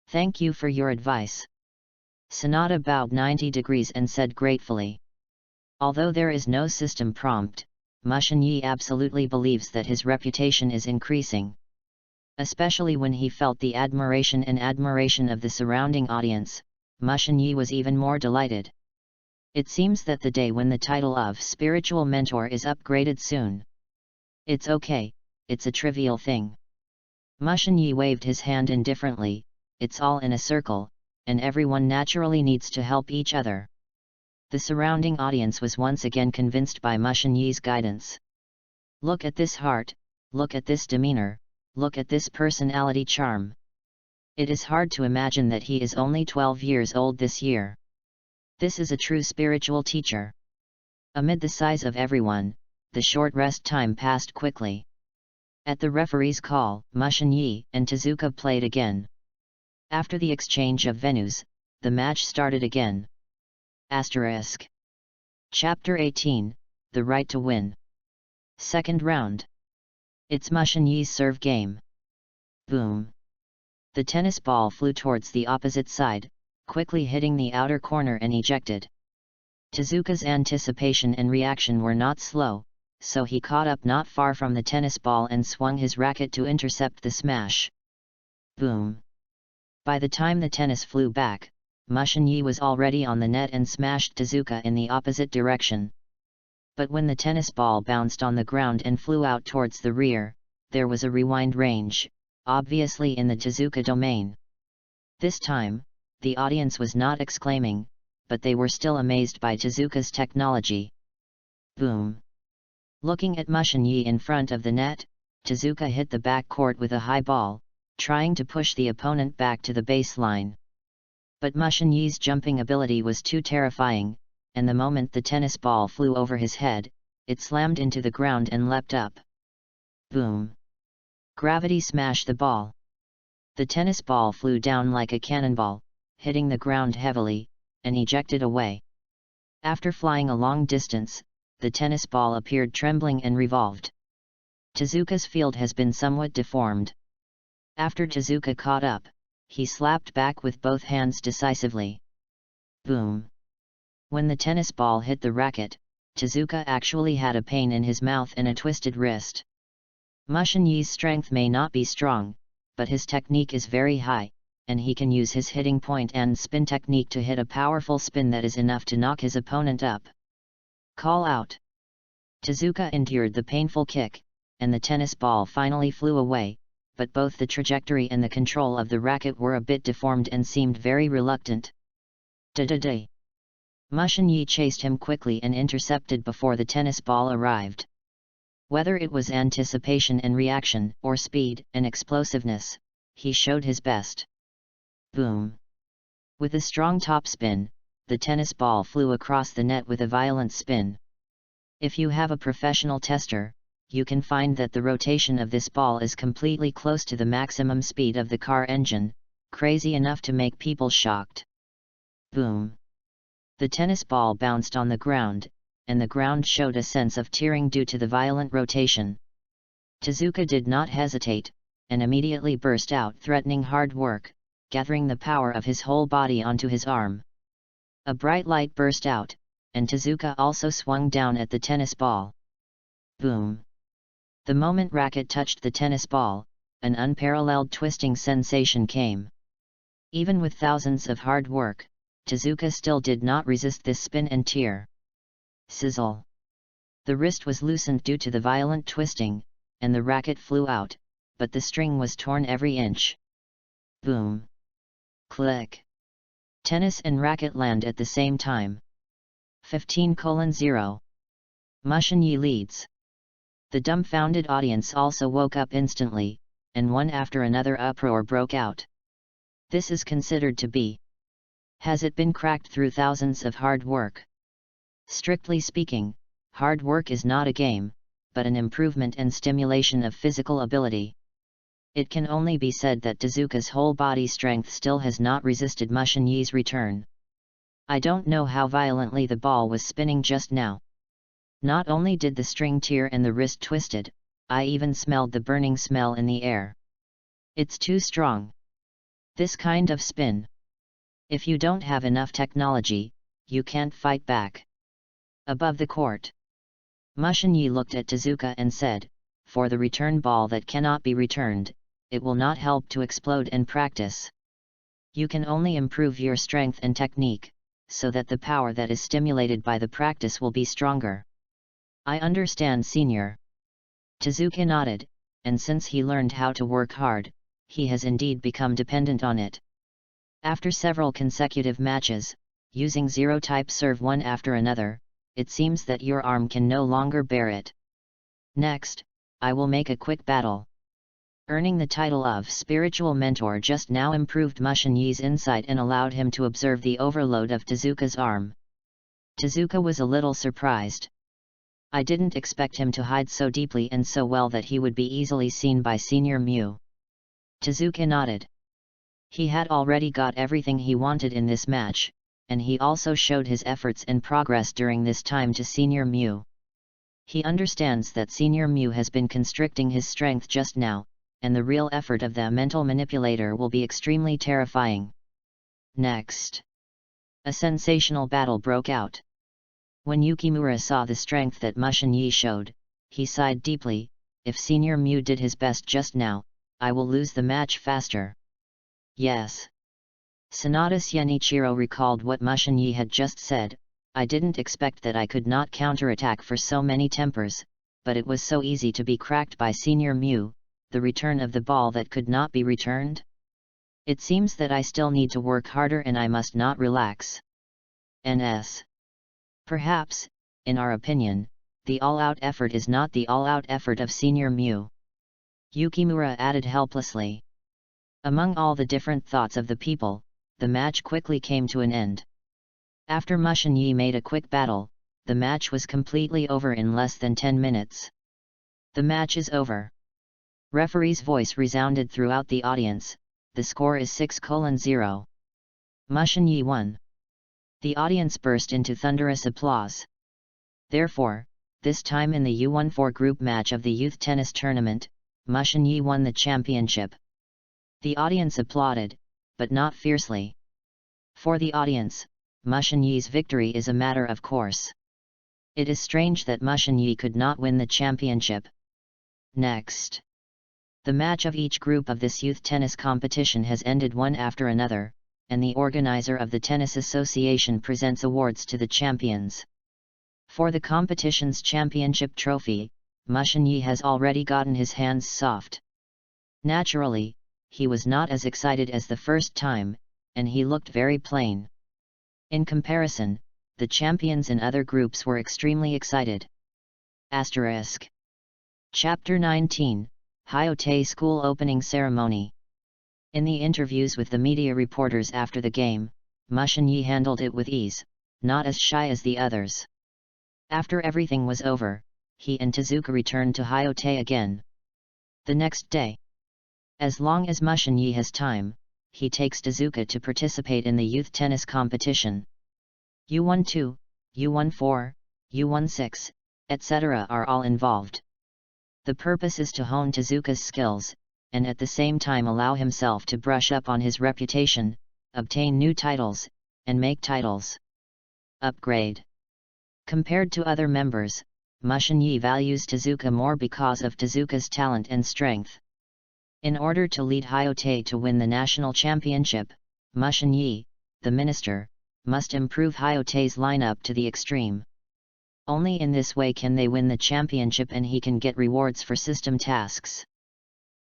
Thank you for your advice. Sanada bowed 90 degrees and said gratefully. Although there is no system prompt, Mushin Yi absolutely believes that his reputation is increasing. Especially when he felt the admiration of the surrounding audience, Mushin Yi was even more delighted. It seems that the day when the title of spiritual mentor is upgraded soon. It's okay, it's a trivial thing. Mushin Yi waved his hand indifferently. It's all in a circle, and everyone naturally needs to help each other. The surrounding audience was once again convinced by Mushin Yi's guidance. Look at this heart, look at this demeanor, look at this personality charm. It is hard to imagine that he is only 12 years old this year. This is a true spiritual teacher. Amid the sighs of everyone, the short rest time passed quickly. At the referee's call, Mushin Yi and Tezuka played again. After the exchange of venues, the match started again. Asterisk. Chapter 18, The Right to Win. Second round. It's Mushin Yi's serve game. Boom. The tennis ball flew towards the opposite side, quickly hitting the outer corner and ejected. Tezuka's anticipation and reaction were not slow, so he caught up not far from the tennis ball and swung his racket to intercept the smash. Boom. By the time the tennis flew back, Mushin Yi was already on the net and smashed Tezuka in the opposite direction. But when the tennis ball bounced on the ground and flew out towards the rear, there was a rewind range, obviously in the Tezuka domain. This time, the audience was not exclaiming, but they were still amazed by Tezuka's technology. Boom! Looking at Mushin Yi in front of the net, Tezuka hit the back court with a high ball, trying to push the opponent back to the baseline. But Mushin Yi's jumping ability was too terrifying, and the moment the tennis ball flew over his head, it slammed into the ground and leapt up. Boom! Gravity smashed the ball. The tennis ball flew down like a cannonball, hitting the ground heavily, and ejected away. After flying a long distance, the tennis ball appeared trembling and revolved. Tezuka's field has been somewhat deformed. After Tezuka caught up, he slapped back with both hands decisively. Boom! When the tennis ball hit the racket, Tezuka actually had a pain in his mouth and a twisted wrist. Mushin Yi's strength may not be strong, but his technique is very high, and he can use his hitting point and spin technique to hit a powerful spin that is enough to knock his opponent up. Call out! Tezuka endured the painful kick, and the tennis ball finally flew away, but both the trajectory and the control of the racket were a bit deformed and seemed very reluctant. Da-da-da! Mushin Yi chased him quickly and intercepted before the tennis ball arrived. Whether it was anticipation and reaction, or speed and explosiveness, he showed his best. Boom! With a strong topspin, the tennis ball flew across the net with a violent spin. If you have a professional tester, you can find that the rotation of this ball is completely close to the maximum speed of the car engine, crazy enough to make people shocked. Boom! The tennis ball bounced on the ground, and the ground showed a sense of tearing due to the violent rotation. Tezuka did not hesitate, and immediately burst out threatening hard work, gathering the power of his whole body onto his arm. A bright light burst out, and Tezuka also swung down at the tennis ball. Boom! The moment racket touched the tennis ball, an unparalleled twisting sensation came. Even with thousands of hard work, Tezuka still did not resist this spin and tear. Sizzle! The wrist was loosened due to the violent twisting, and the racket flew out, but the string was torn every inch. Boom! Click! Tennis and racket land at the same time. 15:0. Mushin Yi leads. The dumbfounded audience also woke up instantly, and one after another uproar broke out. This is considered to be. Has it been cracked through thousands of hard work? Strictly speaking, hard work is not a game, but an improvement and stimulation of physical ability. It can only be said that Tezuka's whole body strength still has not resisted Mushin-Yi's return. I don't know how violently the ball was spinning just now. Not only did the string tear and the wrist twisted, I even smelled the burning smell in the air. It's too strong. This kind of spin. If you don't have enough technology, you can't fight back. Above the court, Mushin-Yi looked at Tezuka and said, "For the return ball that cannot be returned, it will not help to explode and practice. You can only improve your strength and technique, so that the power that is stimulated by the practice will be stronger." I understand, senior. Tezuka nodded, and since he learned how to work hard, he has indeed become dependent on it. After several consecutive matches, using zero-type serve one after another, it seems that your arm can no longer bear it. Next, I will make a quick battle. Earning the title of spiritual mentor just now improved Mushin-Yi's insight and allowed him to observe the overload of Tezuka's arm. Tezuka was a little surprised. I didn't expect him to hide so deeply and so well that he would be easily seen by Senior Mew. Tezuka nodded. He had already got everything he wanted in this match, and he also showed his efforts and progress during this time to Senior Mew. He understands that Senior Mew has been constricting his strength just now, and the real effort of the mental manipulator will be extremely terrifying. Next, a sensational battle broke out. When Yukimura saw the strength that Mushin-Yi showed, he sighed deeply. If Senior Mew did his best just now, I will lose the match faster. Yes. Sanada Shinichiro recalled what Mushin-Yi had just said. I didn't expect that I could not counterattack for so many tempers, but it was so easy to be cracked by Senior Mew, the return of the ball that could not be returned. It seems that I still need to work harder and I must not relax. NS. Perhaps, in our opinion, the all-out effort is not the all-out effort of Senior Mew. Yukimura added helplessly. Among all the different thoughts of the people, the match quickly came to an end. After Mushin-Yi made a quick battle, the match was completely over in less than 10 minutes. The match is over. Referee's voice resounded throughout the audience. The score is 6-0. Mushin-Yi won. The audience burst into thunderous applause. Therefore, this time in the U14 group match of the youth tennis tournament, Mushin-Yi won the championship. The audience applauded, but not fiercely. For the audience, Mushin-Yi's victory is a matter of course. It is strange that Mushin-Yi could not win the championship. Next, the match of each group of this youth tennis competition has ended one after another, and the organizer of the Tennis Association presents awards to the champions. For the competition's championship trophy, Mushin-Yi has already gotten his hands soft. Naturally, he was not as excited as the first time, and he looked very plain. In comparison, the champions in other groups were extremely excited. Asterisk. Chapter 19, Hayate School Opening Ceremony. In the interviews with the media reporters after the game, Mushin-Yi handled it with ease, not as shy as the others. After everything was over, he and Tezuka returned to Hayate again. The next day, as long as Mushin-Yi has time, he takes Tezuka to participate in the youth tennis competition. U12, U14, U16, etc. are all involved. The purpose is to hone Tezuka's skills, and at the same time allow himself to brush up on his reputation, obtain new titles, and make titles upgrade. Compared to other members, Mushin-Yi values Tezuka more because of Tezuka's talent and strength. In order to lead Hayate to win the national championship, Mushin-Yi, the minister, must improve Hayate's lineup to the extreme. Only in this way can they win the championship and he can get rewards for system tasks.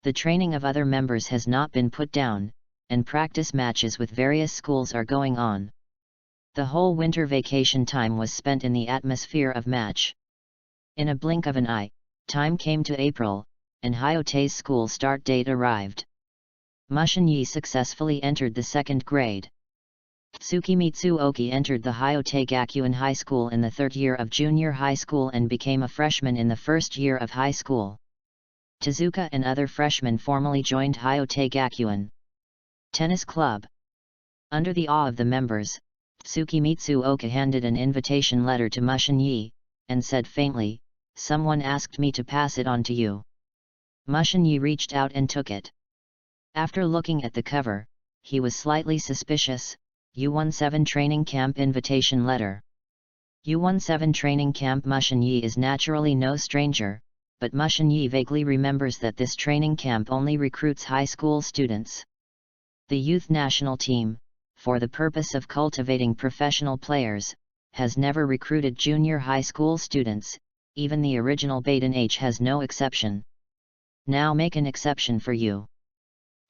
The training of other members has not been put down, and practice matches with various schools are going on. The whole winter vacation time was spent in the atmosphere of match. In a blink of an eye, Time came to April, and Hayote's school start date arrived. Mushin-yi successfully entered the 2nd grade. Tsukimitsu Oki entered the Hayote Gakuen High School in the 3rd year of junior high school and became a freshman in the 1st year of high school. Tezuka and other freshmen formally joined Hayote Gakuen Tennis Club. Under the awe of the members, Tsukimitsu Oka handed an invitation letter to Mushin-yi, and said faintly, "Someone asked me to pass it on to you." Mushin-yi reached out and took it. After looking at the cover, he was slightly suspicious. U-17 Training Camp Invitation Letter. U-17 Training Camp. Mushin-yi is naturally no stranger, but Mushin-yi vaguely remembers that this training camp only recruits high school students. The youth national team, for the purpose of cultivating professional players, has never recruited junior high school students, even the original Baden H has no exception. Now make an exception for you.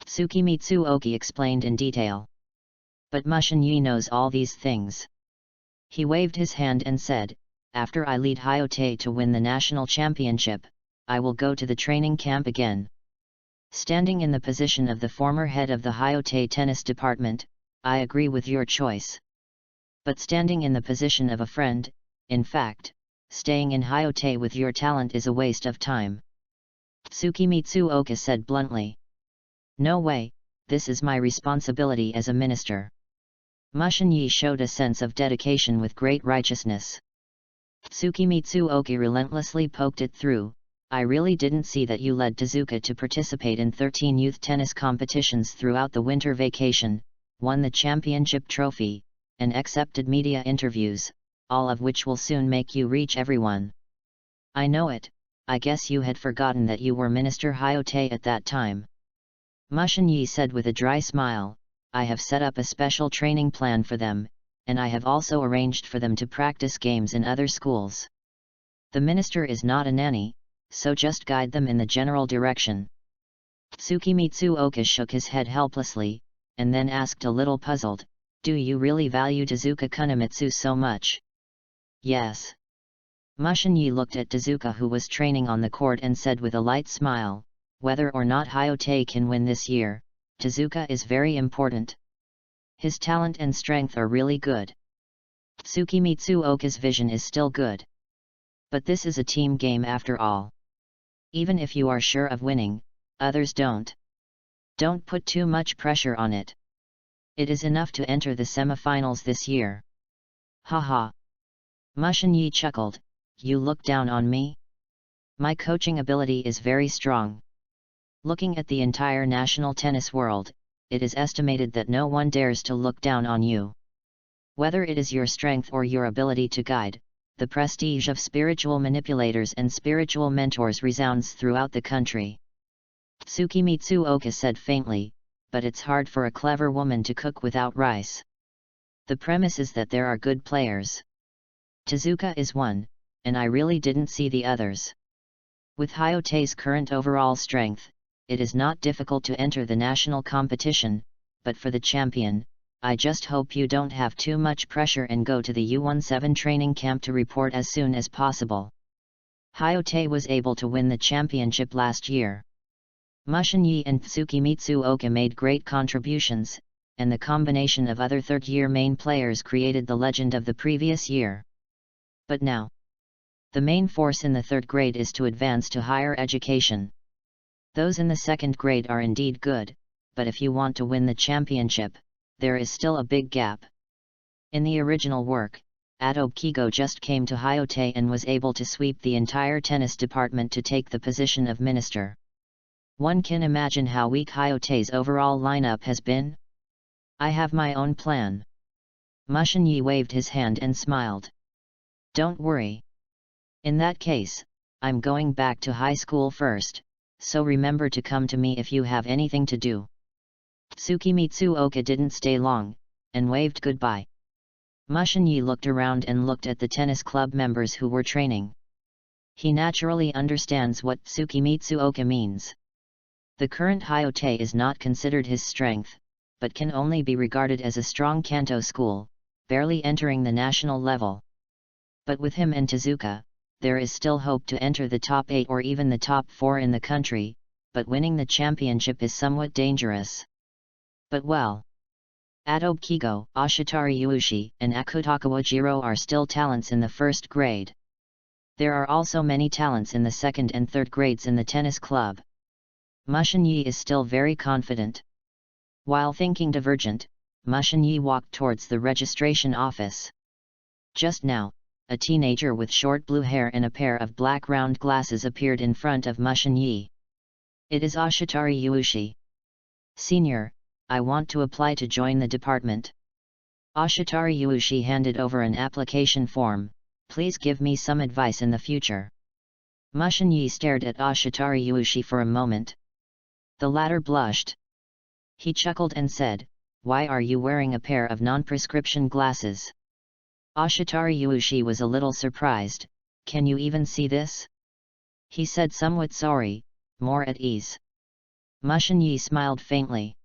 Tsukimitsu Oki explained in detail. But Mushin-yi knows all these things. He waved his hand and said, "After I lead Hayote to win the national championship, I will go to the training camp again." Standing in the position of the former head of the Hayote tennis department, I agree with your choice. But standing in the position of a friend, in fact, staying in Hayote with your talent is a waste of time. Tsukimitsu Oka said bluntly. No way, this is my responsibility as a minister. Mushin-yi showed a sense of dedication with great righteousness. Tsukimitsu Oki relentlessly poked it through. I really didn't see that you led Tezuka to participate in 13 youth tennis competitions throughout the winter vacation, won the championship trophy, and accepted media interviews, all of which will soon make you reach everyone. I know it, I guess you had forgotten that you were Minister Hayote at that time. Mushin-yi said with a dry smile, I have set up a special training plan for them, and I have also arranged for them to practice games in other schools. The minister is not a nanny, so just guide them in the general direction. Tsukimitsu Oka shook his head helplessly, and then asked a little puzzled, do you really value Tezuka Kunimitsu so much? Yes. Mushin-yi looked at Tezuka who was training on the court and said with a light smile, whether or not Hayote can win this year, Tezuka is very important. His talent and strength are really good. Tsukimitsu Oka's vision is still good. But this is a team game after all. Even if you are sure of winning, others don't. Don't put too much pressure on it. It is enough to enter the semifinals this year. Haha. Mushin-yi chuckled, you look down on me? My coaching ability is very strong. Looking at the entire national tennis world, it is estimated that no one dares to look down on you. Whether it is your strength or your ability to guide, the prestige of spiritual manipulators and spiritual mentors resounds throughout the country. Tsukimitsu Oka said faintly, but it's hard for a clever woman to cook without rice. The premise is that there are good players. Tezuka is one, and I really didn't see the others. With Hayote's current overall strength, it is not difficult to enter the national competition, but for the champion, I just hope you don't have too much pressure and go to the U-17 training camp to report as soon as possible. Hayote was able to win the championship last year. Mushin-yi and Tsukimitsu Oka made great contributions, and the combination of other third-year main players created the legend of the previous year. But now, the main force in the third grade is to advance to higher education. Those in the second grade are indeed good, but if you want to win the championship, there is still a big gap. In the original work, Adobe Kigo just came to Hayote and was able to sweep the entire tennis department to take the position of minister. One can imagine how weak Hayote's overall lineup has been. I have my own plan. Mushin-yi waved his hand and smiled. Don't worry. In that case, I'm going back to high school first, so remember to come to me if you have anything to do. Tsukimitsu Oka didn't stay long, and waved goodbye. Mushin-yi looked around and looked at the tennis club members who were training. He naturally understands what Tsukimitsu Oka means. The current Hayote is not considered his strength, but can only be regarded as a strong Kanto school, barely entering the national level. But with him and Tezuka, there is still hope to enter the top 8 or even the top 4 in the country, but winning the championship is somewhat dangerous. But well, Adobe Kigo, Ashitari Yuushi, and Akutakawa Jiro are still talents in the first grade. There are also many talents in the second and third grades in the tennis club. Mushin Yi is still very confident. While thinking divergent, Mushin Yi walked towards the registration office. Just now, a teenager with short blue hair and a pair of black round glasses appeared in front of Mushin Yi. It is Ashitari Yuushi. Senior, I want to apply to join the department. Ashitari Yuushi handed over an application form. Please give me some advice in the future. Mushin Yi stared at Ashitari Yuushi for a moment. The latter blushed. He chuckled and said, "Why are you wearing a pair of non-prescription glasses?" Ashitari Yuushi was a little surprised. "Can you even see this?" he said, somewhat sorry, more at ease. Mushin Yi smiled faintly.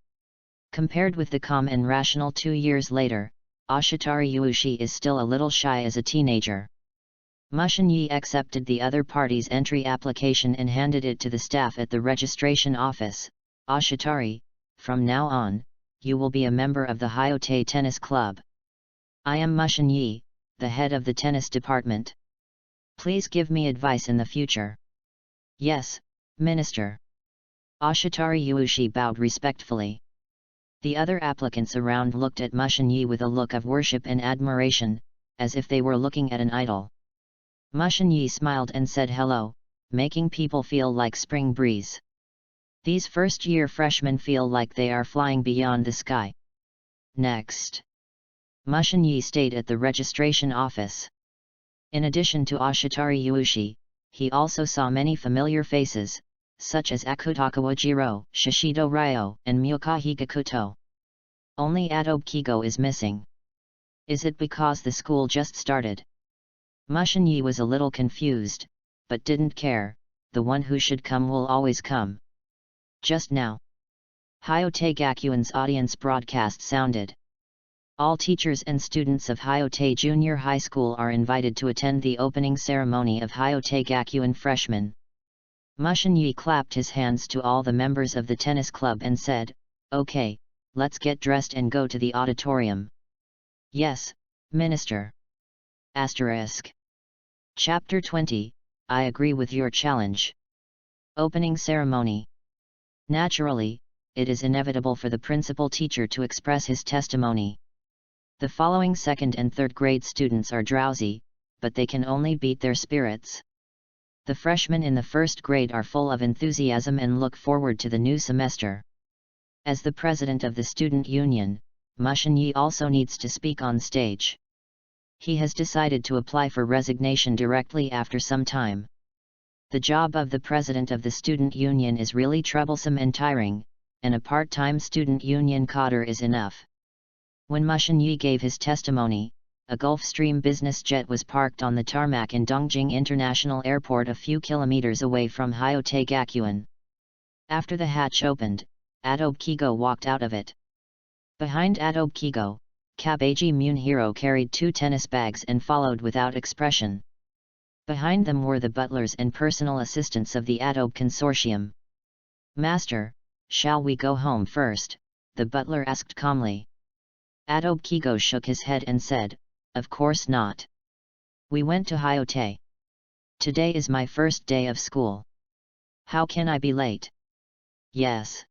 Compared with the calm and rational 2 years later, Ashitari Yuushi is still a little shy as a teenager. Mushin Yi accepted the other party's entry application and handed it to the staff at the registration office. "Ashitari, from now on, you will be a member of the Hyote Tennis Club. I am Mushin Yi, the head of the tennis department. Please give me advice in the future." "Yes, Minister." Ashitari Yuushi bowed respectfully. The other applicants around looked at Mushin Yi with a look of worship and admiration, as if they were looking at an idol. Mushin Yi smiled and said hello, making people feel like spring breeze. These first-year freshmen feel like they are flying beyond the sky. Next, Mushin Yi stayed at the registration office. In addition to Ashitari Yuushi, he also saw many familiar faces, such as Akutakawa Jiro, Shishido Ryo, and Myokahi Gakuto. Only Adobe Kigo is missing. Is it because the school just started? Mushin Yi was a little confused, but didn't care. The one who should come will always come. Just now, Hyote Gakuin's audience broadcast sounded. All teachers and students of Hyote Junior High School are invited to attend the opening ceremony of Hyote Gakuin Freshmen. Mushin Yi clapped his hands to all the members of the tennis club and said, "Okay, let's get dressed and go to the auditorium." "Yes, Minister." Chapter 20, I agree with your challenge. Opening ceremony. Naturally, it is inevitable for the principal teacher to express his testimony. The following second and third grade students are drowsy, but they can only beat their spirits. The freshmen in the first grade are full of enthusiasm and look forward to the new semester. As the president of the student union, Mushin Yi also needs to speak on stage. He has decided to apply for resignation directly after some time. The job of the president of the student union is really troublesome and tiring, and a part-time student union cadre is enough. When Mushin Yi gave his testimony, a Gulfstream business jet was parked on the tarmac in Dongjing International Airport a few kilometers away from Hyote Gakuin. After the hatch opened, Adobe Kigo walked out of it. Behind Adobe Kigo, Kabeji Munehiro carried 2 tennis bags and followed without expression. Behind them were the butlers and personal assistants of the Adobe Consortium. "Master, shall we go home first?" the butler asked calmly. Adobe Kigo shook his head and said, "Of course not. We went to Hyote. Today is my first day of school. How can I be late?" "Yes."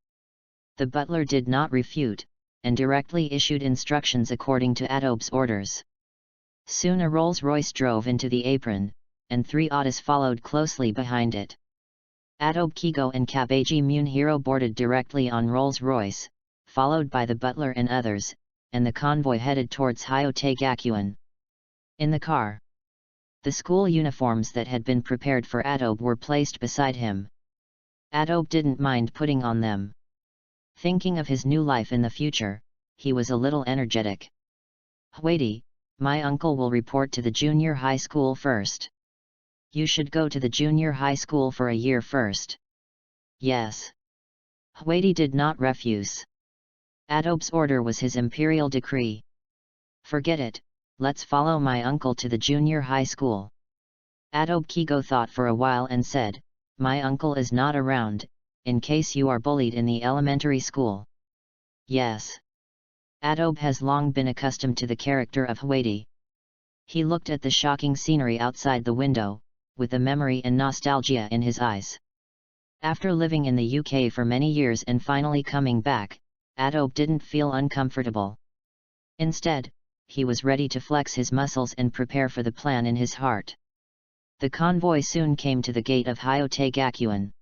The butler did not refute, and directly issued instructions according to Adobe's orders. Soon a Rolls-Royce drove into the apron, and 3 Autos followed closely behind it. Adobe Kigo and Kabeji Munehiro boarded directly on Rolls-Royce, followed by the butler and others, and the convoy headed towards Hyote Gakuin. In the car, the school uniforms that had been prepared for Adobe were placed beside him. Adobe didn't mind putting on them. Thinking of his new life in the future, he was a little energetic. "Hwady, my uncle will report to the junior high school first. You should go to the junior high school for a year first." "Yes." Hwady did not refuse. Adobe's order was his imperial decree. "Forget it, let's follow my uncle to the junior high school." Adobe Kigo thought for a while and said, "My uncle is not around, in case you are bullied in the elementary school." Yes. Adobe has long been accustomed to the character of Huadi. He looked at the shocking scenery outside the window, with the memory and nostalgia in his eyes. After living in the UK for many years and finally coming back, Adobe didn't feel uncomfortable. Instead, he was ready to flex his muscles and prepare for the plan in his heart. The convoy soon came to the gate of Hyote Gakuen.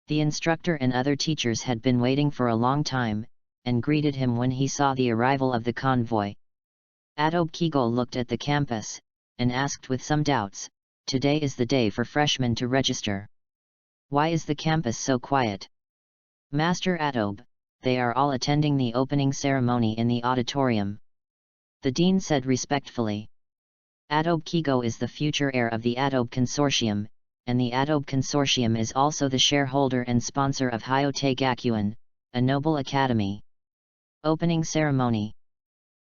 The instructor and other teachers had been waiting for a long time, and greeted him when he saw the arrival of the convoy. Adobe Kigo looked at the campus, and asked with some doubts, "Today is the day for freshmen to register. Why is the campus so quiet?" "Master Adobe, they are all attending the opening ceremony in the auditorium," the dean said respectfully. Adobe Kigo is the future heir of the Adobe Consortium, and the Adobe Consortium is also the shareholder and sponsor of Hyote Gakuen, a noble academy. Opening ceremony.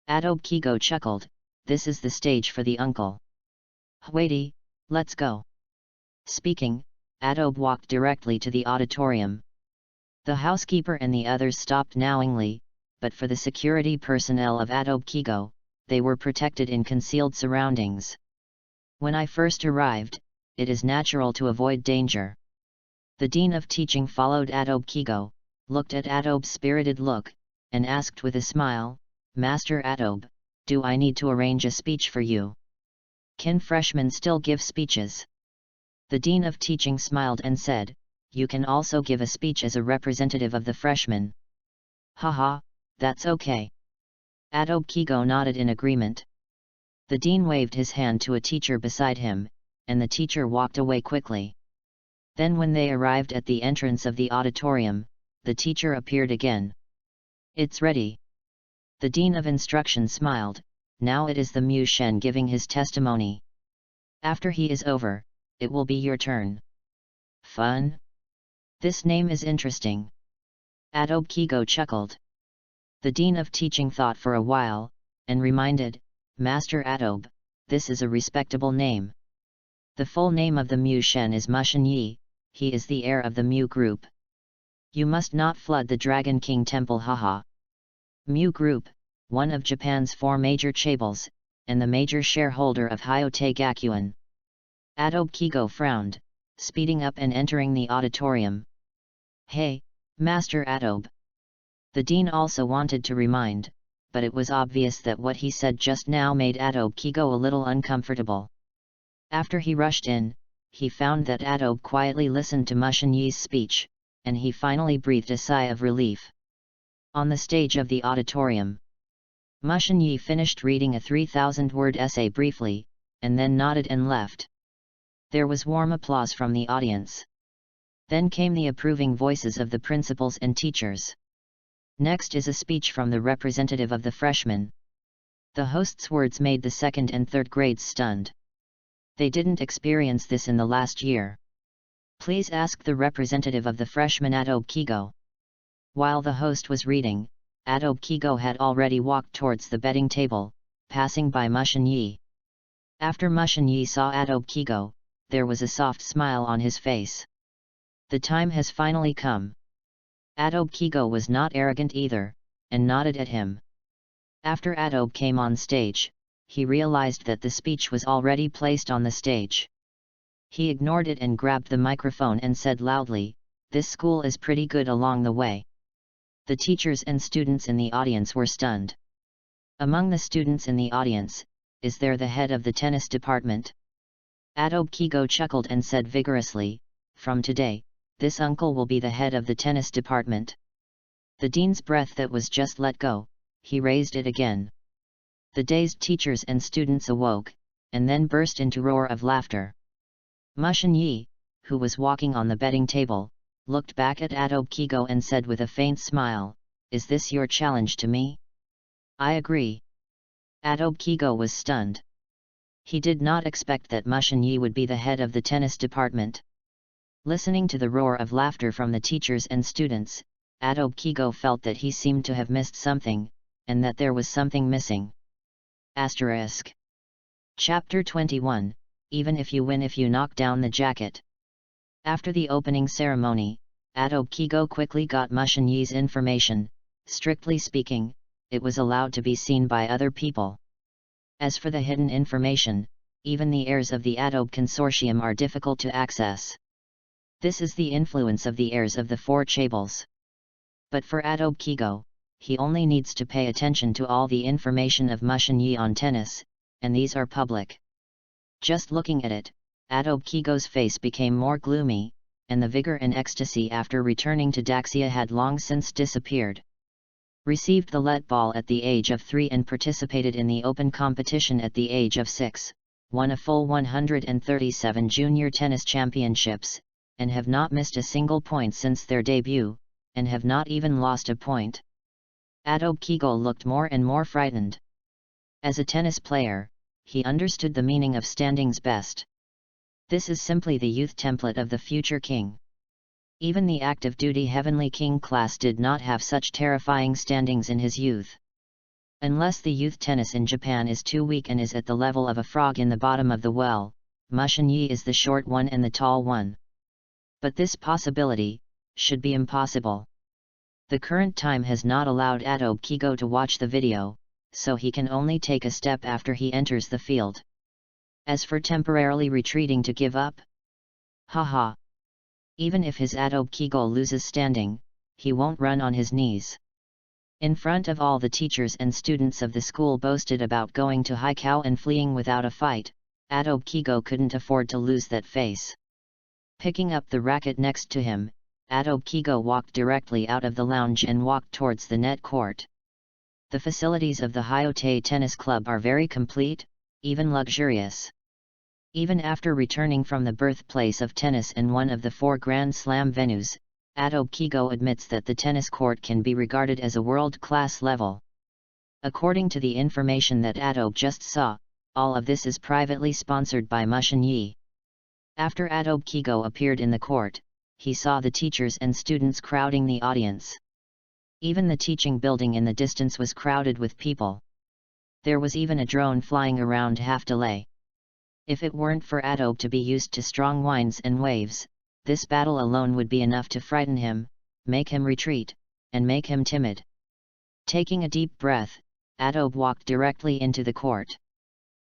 Adobe Kigo chuckled, "This is the stage for the uncle. Huadi, let's go." Speaking, Adobe walked directly to the auditorium. The housekeeper and the others stopped knowingly, but for the security personnel of Adobe Kigo, they were protected in concealed surroundings. When I first arrived, it is natural to avoid danger. The Dean of Teaching followed Adobe Kigo, looked at Adobe's spirited look, and asked with a smile, "Master Adobe, do I need to arrange a speech for you? Can freshmen still give speeches?" The Dean of Teaching smiled and said, "You can also give a speech as a representative of the freshmen." "Haha, that's okay." Adobe Kigo nodded in agreement. The dean waved his hand to a teacher beside him, and the teacher walked away quickly. Then when they arrived at the entrance of the auditorium, the teacher appeared again. "It's ready." The Dean of Instruction smiled, "Now it is the Mu Shen giving his testimony. After he is over, it will be your turn." "Fun? This name is interesting." Adobe Kigo chuckled. The Dean of Teaching thought for a while, and reminded, "Master Adobe, this is a respectable name. The full name of the Mu Shen is Mushin Yi, he is the heir of the Mu Group. You must not flood the Dragon King Temple, haha." Mu Group, one of Japan's 4 major chaebols, and the major shareholder of Hyote Gakuen. Adobe Kigo frowned, speeding up and entering the auditorium. "Hey, Master Adobe." The dean also wanted to remind, but it was obvious that what he said just now made Adobe Kigo a little uncomfortable. After he rushed in, he found that Adobe quietly listened to Mushin Yi's speech, and he finally breathed a sigh of relief. On the stage of the auditorium, Mushin Yi finished reading a 3,000-word essay briefly, and then nodded and left. There was warm applause from the audience. Then came the approving voices of the principals and teachers. Next is a speech from the representative of the freshmen. The host's words made the 2nd and 3rd grades stunned. They didn't experience this in the last year. "Please ask the representative of the freshman Adobe Kigo." While the host was reading, Adobe Kigo had already walked towards the betting table, passing by Mushin Yi. After Mushin Yi saw Adobe Kigo, there was a soft smile on his face. The time has finally come. Adobe Kigo was not arrogant either, and nodded at him. After Adobe came on stage, he realized that the speech was already placed on the stage. He ignored it and grabbed the microphone and said loudly, "This school is pretty good along the way." The teachers and students in the audience were stunned. Among the students in the audience, is there the head of the tennis department? Adobe Kigo chuckled and said vigorously, "From today, this uncle will be the head of the tennis department." The dean's breath that was just let go, he raised it again. The dazed teachers and students awoke, and then burst into roar of laughter. Mushin Yi, who was walking on the betting table, looked back at Adobe Kigo and said with a faint smile, "Is this your challenge to me?" "I agree." Adobe Kigo was stunned. He did not expect that Mushin Yi would be the head of the tennis department. Listening to the roar of laughter from the teachers and students, Adobe Kigo felt that he seemed to have missed something, and that there was something missing. Asterisk. Chapter 21, even if you win if you knock down the jacket. After the opening ceremony, Adobe Kigo quickly got Mushin Yi's information. Strictly speaking, it was allowed to be seen by other people. As for the hidden information, even the heirs of the Adobe Consortium are difficult to access. This is the influence of the heirs of the four chables. But for Adobe Kigo, he only needs to pay attention to all the information of Mushin Yi on tennis, and these are public. Just looking at it, Adobe Kigo's face became more gloomy, and the vigor and ecstasy after returning to Daxia had long since disappeared. Received the let ball at the age of 3 and participated in the open competition at the age of 6, won a full 137 junior tennis championships, and have not missed a single point since their debut, and have not even lost a point. Adobe Kigo looked more and more frightened. As a tennis player, he understood the meaning of standings best. This is simply the youth template of the future king. Even the active duty Heavenly King class did not have such terrifying standings in his youth. Unless the youth tennis in Japan is too weak and is at the level of a frog in the bottom of the well, Mushin Yi is the short one and the tall one. But this possibility should be impossible. The current time has not allowed Adobe Kigo to watch the video, so he can only take a step after he enters the field. As for temporarily retreating to give up, haha. Even if his Adobe Kigo loses standing, he won't run on his knees. In front of all the teachers and students of the school boasted about going to Haikau and fleeing without a fight, Adobe Kigo couldn't afford to lose that face. Picking up the racket next to him, Adobe Kigo walked directly out of the lounge and walked towards the net court. The facilities of the Hyotei Tennis Club are very complete, even luxurious. Even after returning from the birthplace of tennis and one of the 4 Grand Slam venues, Adobe Kigo admits that the tennis court can be regarded as a world-class level. According to the information that Adobe just saw, all of this is privately sponsored by Mushin Yi. After Adobe Kigo appeared in the court, he saw the teachers and students crowding the audience. Even the teaching building in the distance was crowded with people. There was even a drone flying around half delay. If it weren't for Adobe to be used to strong winds and waves, this battle alone would be enough to frighten him, make him retreat, and make him timid. Taking a deep breath, Adobe walked directly into the court.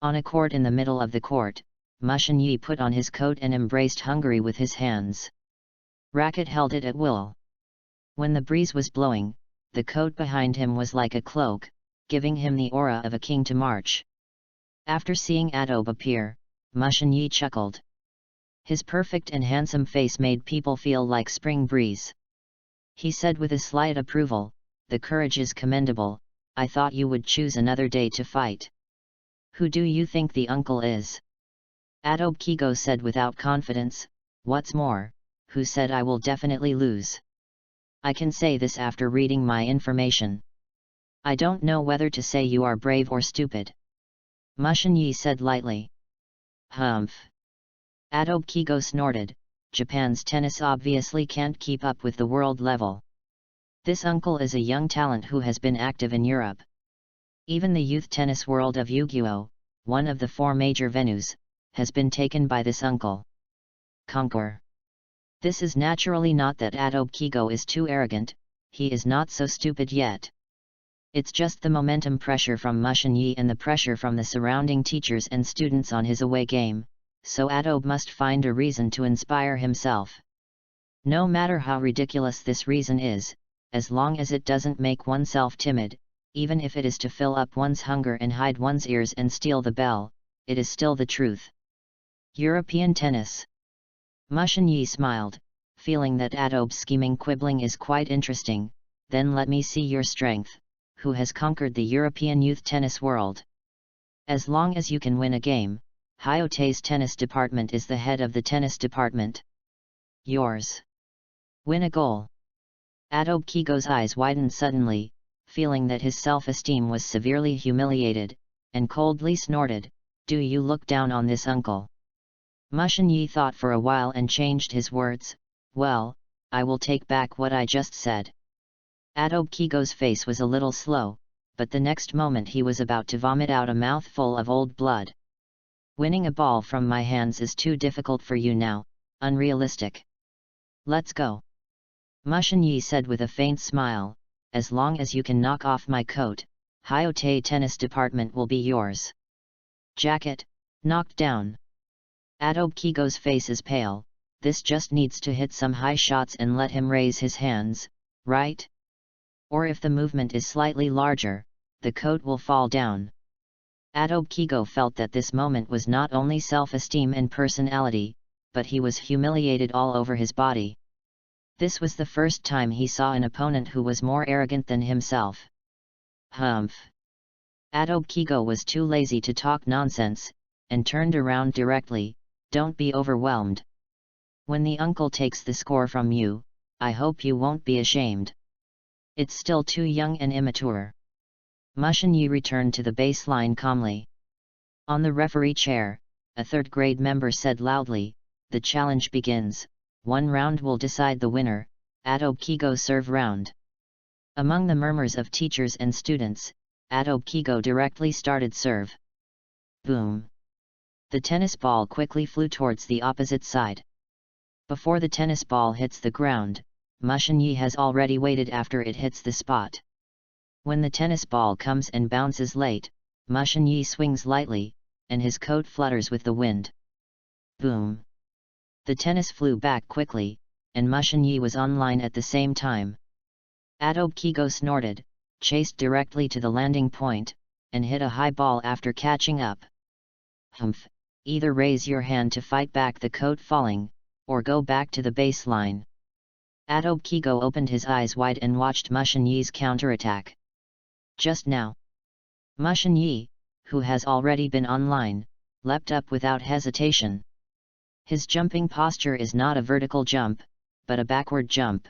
On a court in the middle of the court, Mushin Yi put on his coat and embraced Hungary with his hands. Racket held it at will. When the breeze was blowing, the coat behind him was like a cloak, giving him the aura of a king to march. After seeing Adobe appear, Mushin Yi chuckled. His perfect and handsome face made people feel like spring breeze. He said with a slight approval, "The courage is commendable. I thought you would choose another day to fight. Who do you think the uncle is?" Adobe Kigo said without confidence, "What's more, who said I will definitely lose? I can say this after reading my information. I don't know whether to say you are brave or stupid." Mushin Yi said lightly. "Humph." Adobe Kigo snorted. Japan's tennis obviously can't keep up with the world level. This uncle is a young talent who has been active in Europe. Even the youth tennis world of Yu-Gi-Oh!, one of the 4 major venues, has been taken by this uncle. Conqueror. This is naturally not that Adobe Kigo is too arrogant, he is not so stupid yet. It's just the momentum pressure from Mushin Yi and the pressure from the surrounding teachers and students on his away game, so Adobe must find a reason to inspire himself. No matter how ridiculous this reason is, as long as it doesn't make oneself timid, even if it is to fill up one's hunger and hide one's ears and steal the bell, it is still the truth. European tennis. Mushin Yi smiled, feeling that Adobe's scheming quibbling is quite interesting. Then let me see your strength. Who has conquered the European youth tennis world? As long as you can win a game, Hyotei's tennis department is the head of the tennis department. Yours. Win a goal. Adobe Kigo's eyes widened suddenly, feeling that his self-esteem was severely humiliated, and coldly snorted, "Do you look down on this uncle?" Mushin Yi thought for a while and changed his words, "Well, I will take back what I just said." Adobe Kigo's face was a little slow, but the next moment he was about to vomit out a mouthful of old blood. Winning a ball from my hands is too difficult for you now, unrealistic. Let's go. Mushin Yi said with a faint smile, as long as you can knock off my coat, Hyote tennis department will be yours. Jacket, knocked down. Adobe Kigo's face is pale, this just needs to hit some high shots and let him raise his hands, right? Or if the movement is slightly larger, the coat will fall down. Adobe Kigo felt that this moment was not only self-esteem and personality, but he was humiliated all over his body. This was the first time he saw an opponent who was more arrogant than himself. Humph! Adobe Kigo was too lazy to talk nonsense, and turned around directly. Don't be overwhelmed. When the uncle takes the score from you, I hope you won't be ashamed. It's still too young and immature. Mushin Yi returned to the baseline calmly. On the referee chair, a third-grade member said loudly, the challenge begins, 1 round will decide the winner, Adobe Kigo serve round. Among the murmurs of teachers and students, Adobe Kigo directly started serve. Boom! The tennis ball quickly flew towards the opposite side. Before the tennis ball hits the ground, Mushin Yi has already waited after it hits the spot. When the tennis ball comes and bounces late, Mushin Yi swings lightly, and his coat flutters with the wind. Boom! The tennis flew back quickly, and Mushin Yi was online at the same time. Adobe Kigo snorted, chased directly to the landing point, and hit a high ball after catching up. Humph! Either raise your hand to fight back the coat falling, or go back to the baseline. Adobe Kigo opened his eyes wide and watched Mushin Yi's counterattack. Just now, Mushin Yi, who has already been online, leapt up without hesitation. His jumping posture is not a vertical jump, but a backward jump.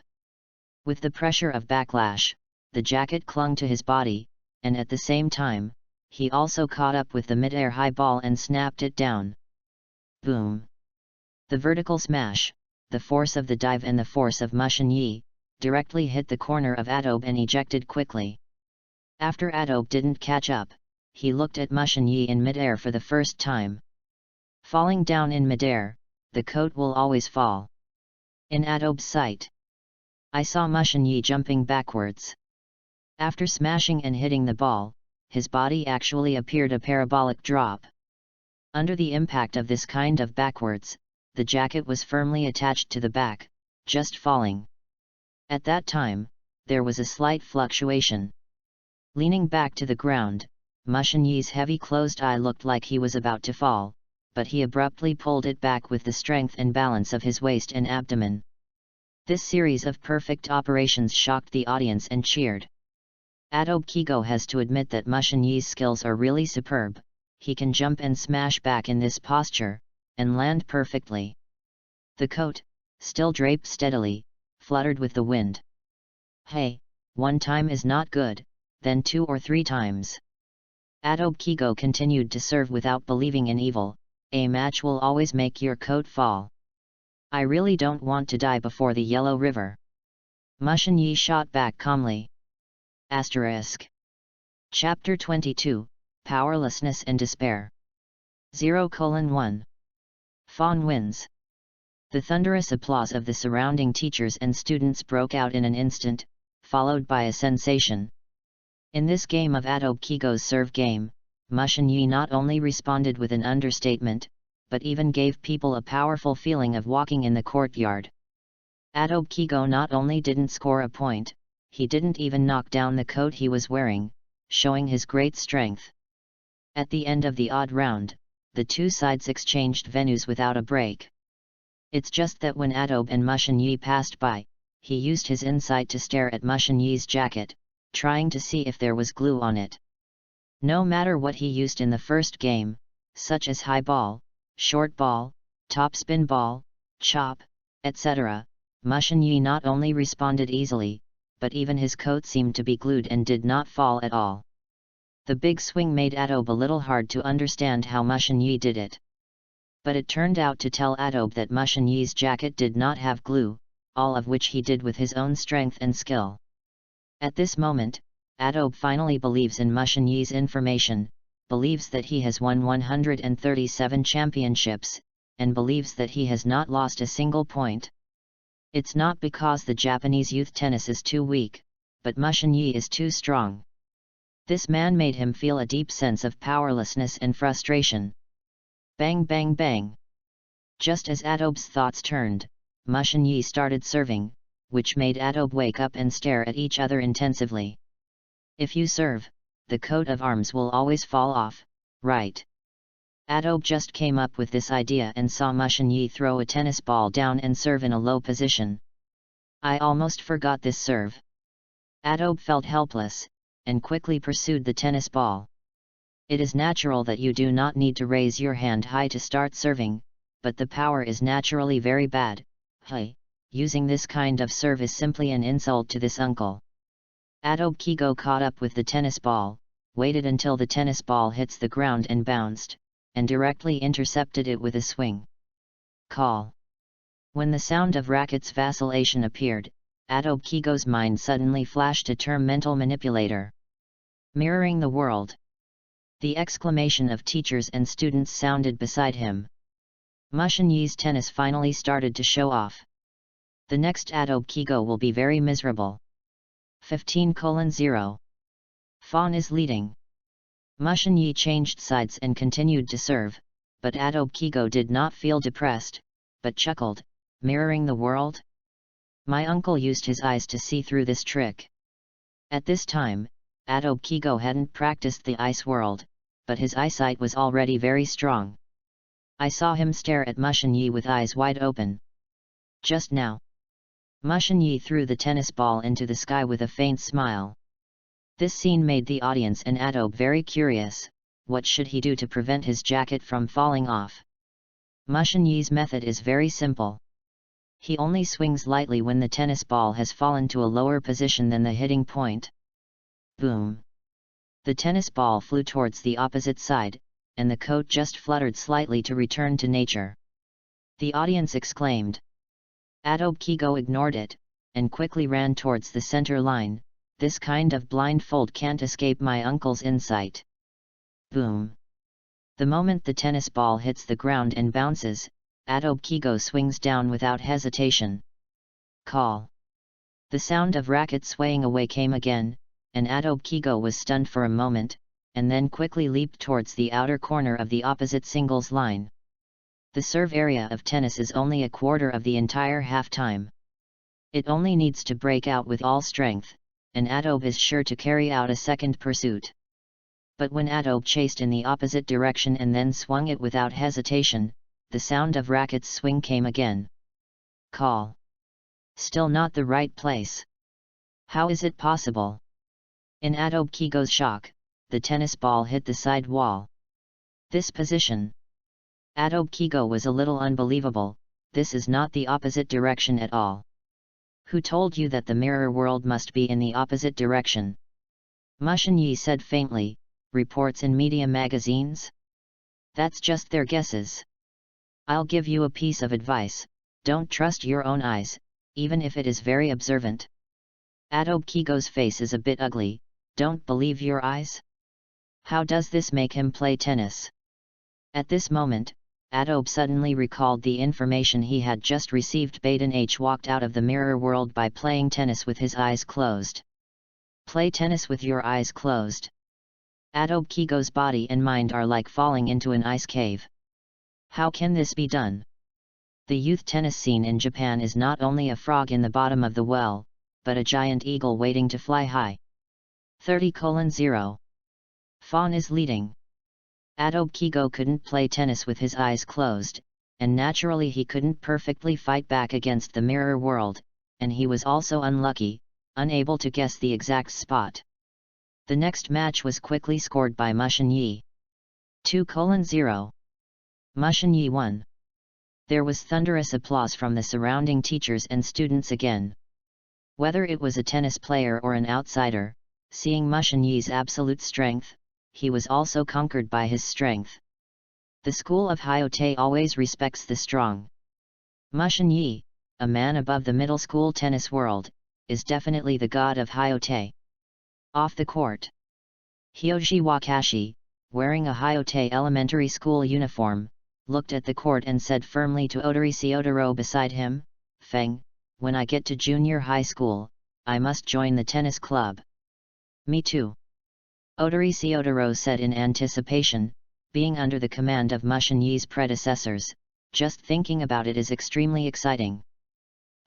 With the pressure of backlash, the jacket clung to his body, and at the same time, he also caught up with the mid-air high ball and snapped it down. Boom! The vertical smash, the force of the dive and the force of Mushin Yi, directly hit the corner of Adobe and ejected quickly. After Adobe didn't catch up, he looked at Mushin Yi in mid-air for the first time. Falling down in mid-air, the coat will always fall. In Adobe's sight, I saw Mushin Yi jumping backwards. After smashing and hitting the ball, his body actually appeared a parabolic drop. Under the impact of this kind of backwards, the jacket was firmly attached to the back, just falling. At that time, there was a slight fluctuation. Leaning back to the ground, Mushin Yi's heavy closed eye looked like he was about to fall, but he abruptly pulled it back with the strength and balance of his waist and abdomen. This series of perfect operations shocked the audience and cheered. Adobe Kigo has to admit that Mushin Yi's skills are really superb. He can jump and smash back in this posture, and land perfectly. The coat, still draped steadily, fluttered with the wind. Hey, 1 time is not good, then 2 or 3 times. Adobe Kigo continued to serve without believing in evil. A match will always make your coat fall. I really don't want to die before the Yellow River. Mushin Yi shot back calmly. Asterisk. Chapter 22, Powerlessness and Despair. 0:1. Fawn wins. The thunderous applause of the surrounding teachers and students broke out in an instant, followed by a sensation. In this game of Adobe Kigo's serve game, Mushin Yi not only responded with an understatement, but even gave people a powerful feeling of walking in the courtyard. Adobe Kigo not only didn't score a point, he didn't even knock down the coat he was wearing, showing his great strength. At the end of the odd round, the two sides exchanged venues without a break. It's just that when Adobe and Mushin Yi passed by, he used his insight to stare at Mushin Yi's jacket, trying to see if there was glue on it. No matter what he used in the first game, such as high ball, short ball, top spin ball, chop, etc., Mushin Yi not only responded easily, but even his coat seemed to be glued and did not fall at all. The big swing made Adobe a little hard to understand how Mushin Yi did it. But it turned out to tell Adobe that Mushin Yi's jacket did not have glue, all of which he did with his own strength and skill. At this moment, Adobe finally believes in Mushin Yi's information, believes that he has won 137 championships, and believes that he has not lost a single point. It's not because the Japanese youth tennis is too weak, but Mushin Yi is too strong. This man made him feel a deep sense of powerlessness and frustration. Bang bang bang. Just as Adobe's thoughts turned, Mushin Yi started serving, which made Adobe wake up and stare at each other intensively. If you serve, the coat of arms will always fall off, right? Adobe just came up with this idea and saw Mushin Yi throw a tennis ball down and serve in a low position. I almost forgot this serve. Adobe felt helpless, and quickly pursued the tennis ball. It is natural that you do not need to raise your hand high to start serving, but the power is naturally very bad. Hey, using this kind of serve is simply an insult to this uncle. Adobe Kigo caught up with the tennis ball, waited until the tennis ball hits the ground and bounced, and directly intercepted it with a swing. Call. When the sound of racket's vacillation appeared, Adobe Kigo's mind suddenly flashed a term: mental manipulator. Mirroring the world. The exclamation of teachers and students sounded beside him. Mushin Yi's tennis finally started to show off. The next Adobe Kigo will be very miserable. 15:0. Fawn is leading. Mushin Yi changed sides and continued to serve, but Adobe Kigo did not feel depressed, but chuckled. Mirroring the world? My uncle used his eyes to see through this trick. At this time, Adobe Kigo hadn't practiced the ice world, but his eyesight was already very strong. I saw him stare at Mushin Yi with eyes wide open. Just now. Mushin Yi threw the tennis ball into the sky with a faint smile. This scene made the audience and Adobe very curious. What should he do to prevent his jacket from falling off? Mushin Yi's method is very simple. He only swings lightly when the tennis ball has fallen to a lower position than the hitting point. Boom! The tennis ball flew towards the opposite side, and the coat just fluttered slightly to return to nature. The audience exclaimed. Adobe Kigo ignored it, and quickly ran towards the center line. This kind of blindfold can't escape my uncle's insight. Boom! The moment the tennis ball hits the ground and bounces, Adobe Kigo swings down without hesitation. Call. The sound of racket swaying away came again, and Adobe Kigo was stunned for a moment, and then quickly leaped towards the outer corner of the opposite singles line. The serve area of tennis is only a quarter of the entire half-time. It only needs to break out with all strength, and Adobe is sure to carry out a second pursuit. But when Adobe chased in the opposite direction and then swung it without hesitation, the sound of racket's swing came again. Call. Still not the right place. How is it possible? In Adobe Kigo's shock, the tennis ball hit the side wall. This position. Adobe Kigo was a little unbelievable. This is not the opposite direction at all. Who told you that the mirror world must be in the opposite direction? Mushin Yi said faintly. Reports in media magazines? That's just their guesses. I'll give you a piece of advice: don't trust your own eyes, even if it is very observant. Adobe Kigo's face is a bit ugly. Don't believe your eyes? How does this make him play tennis? At this moment, Adobe suddenly recalled the information he had just received. Baden H walked out of the mirror world by playing tennis with his eyes closed. Play tennis with your eyes closed. Adobe Kigo's body and mind are like falling into an ice cave. How can this be done? The youth tennis scene in Japan is not only a frog in the bottom of the well, but a giant eagle waiting to fly high. 30:0. Fawn is leading. Adobe Kigo couldn't play tennis with his eyes closed, and naturally he couldn't perfectly fight back against the mirror world, and he was also unlucky, unable to guess the exact spot. The next match was quickly scored by Mushin Yi. 2:0. Mushin Yi won. There was thunderous applause from the surrounding teachers and students again. Whether it was a tennis player or an outsider, seeing Mushin Yi's absolute strength, he was also conquered by his strength. The school of Hyote always respects the strong. Mushin Yi, a man above the middle school tennis world, is definitely the god of Hyote. Off the court. Hyoji Wakashi, wearing a Hayote elementary school uniform, looked at the court and said firmly to Odorisiodoro beside him, "Feng, when I get to junior high school, I must join the tennis club." "Me too," Odorisiodoro said in anticipation, being under the command of Mushin Yi's predecessors. Just thinking about it is extremely exciting.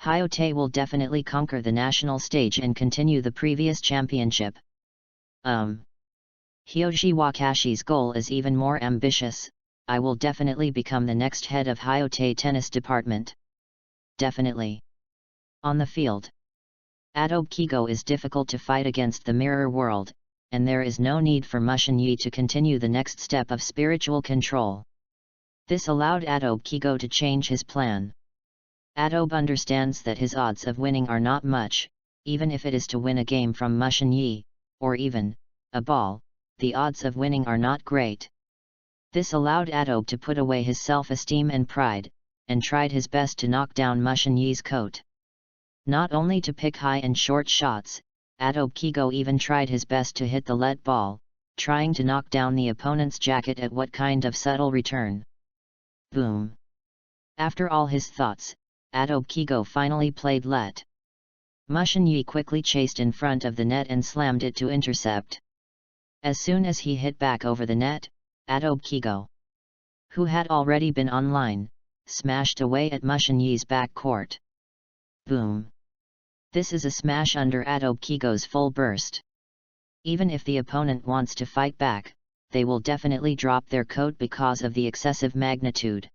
Hayote will definitely conquer the national stage and continue the previous championship. Hyoji Wakashi's goal is even more ambitious. I will definitely become the next head of Hayote tennis department. Definitely. On the field, Adobe Kigo is difficult to fight against the mirror world, and there is no need for Mushin Yi to continue the next step of spiritual control. This allowed Adobe Kigo to change his plan. Adobe understands that his odds of winning are not much, even if it is to win a game from Mushin Yi, or even a ball, the odds of winning are not great. This allowed Adobe to put away his self-esteem and pride, and tried his best to knock down Mushin Yi's coat. Not only to pick high and short shots, Adobe Kigo even tried his best to hit the let ball, trying to knock down the opponent's jacket at what kind of subtle return. Boom! After all his thoughts, Adobe Kigo finally played let. Mushin Yi quickly chased in front of the net and slammed it to intercept. As soon as he hit back over the net, Adobe Kigo, who had already been online, smashed away at Mushin Yi's back court. Boom! This is a smash under Adobe Kigo's full burst. Even if the opponent wants to fight back, they will definitely drop their coat because of the excessive magnitude.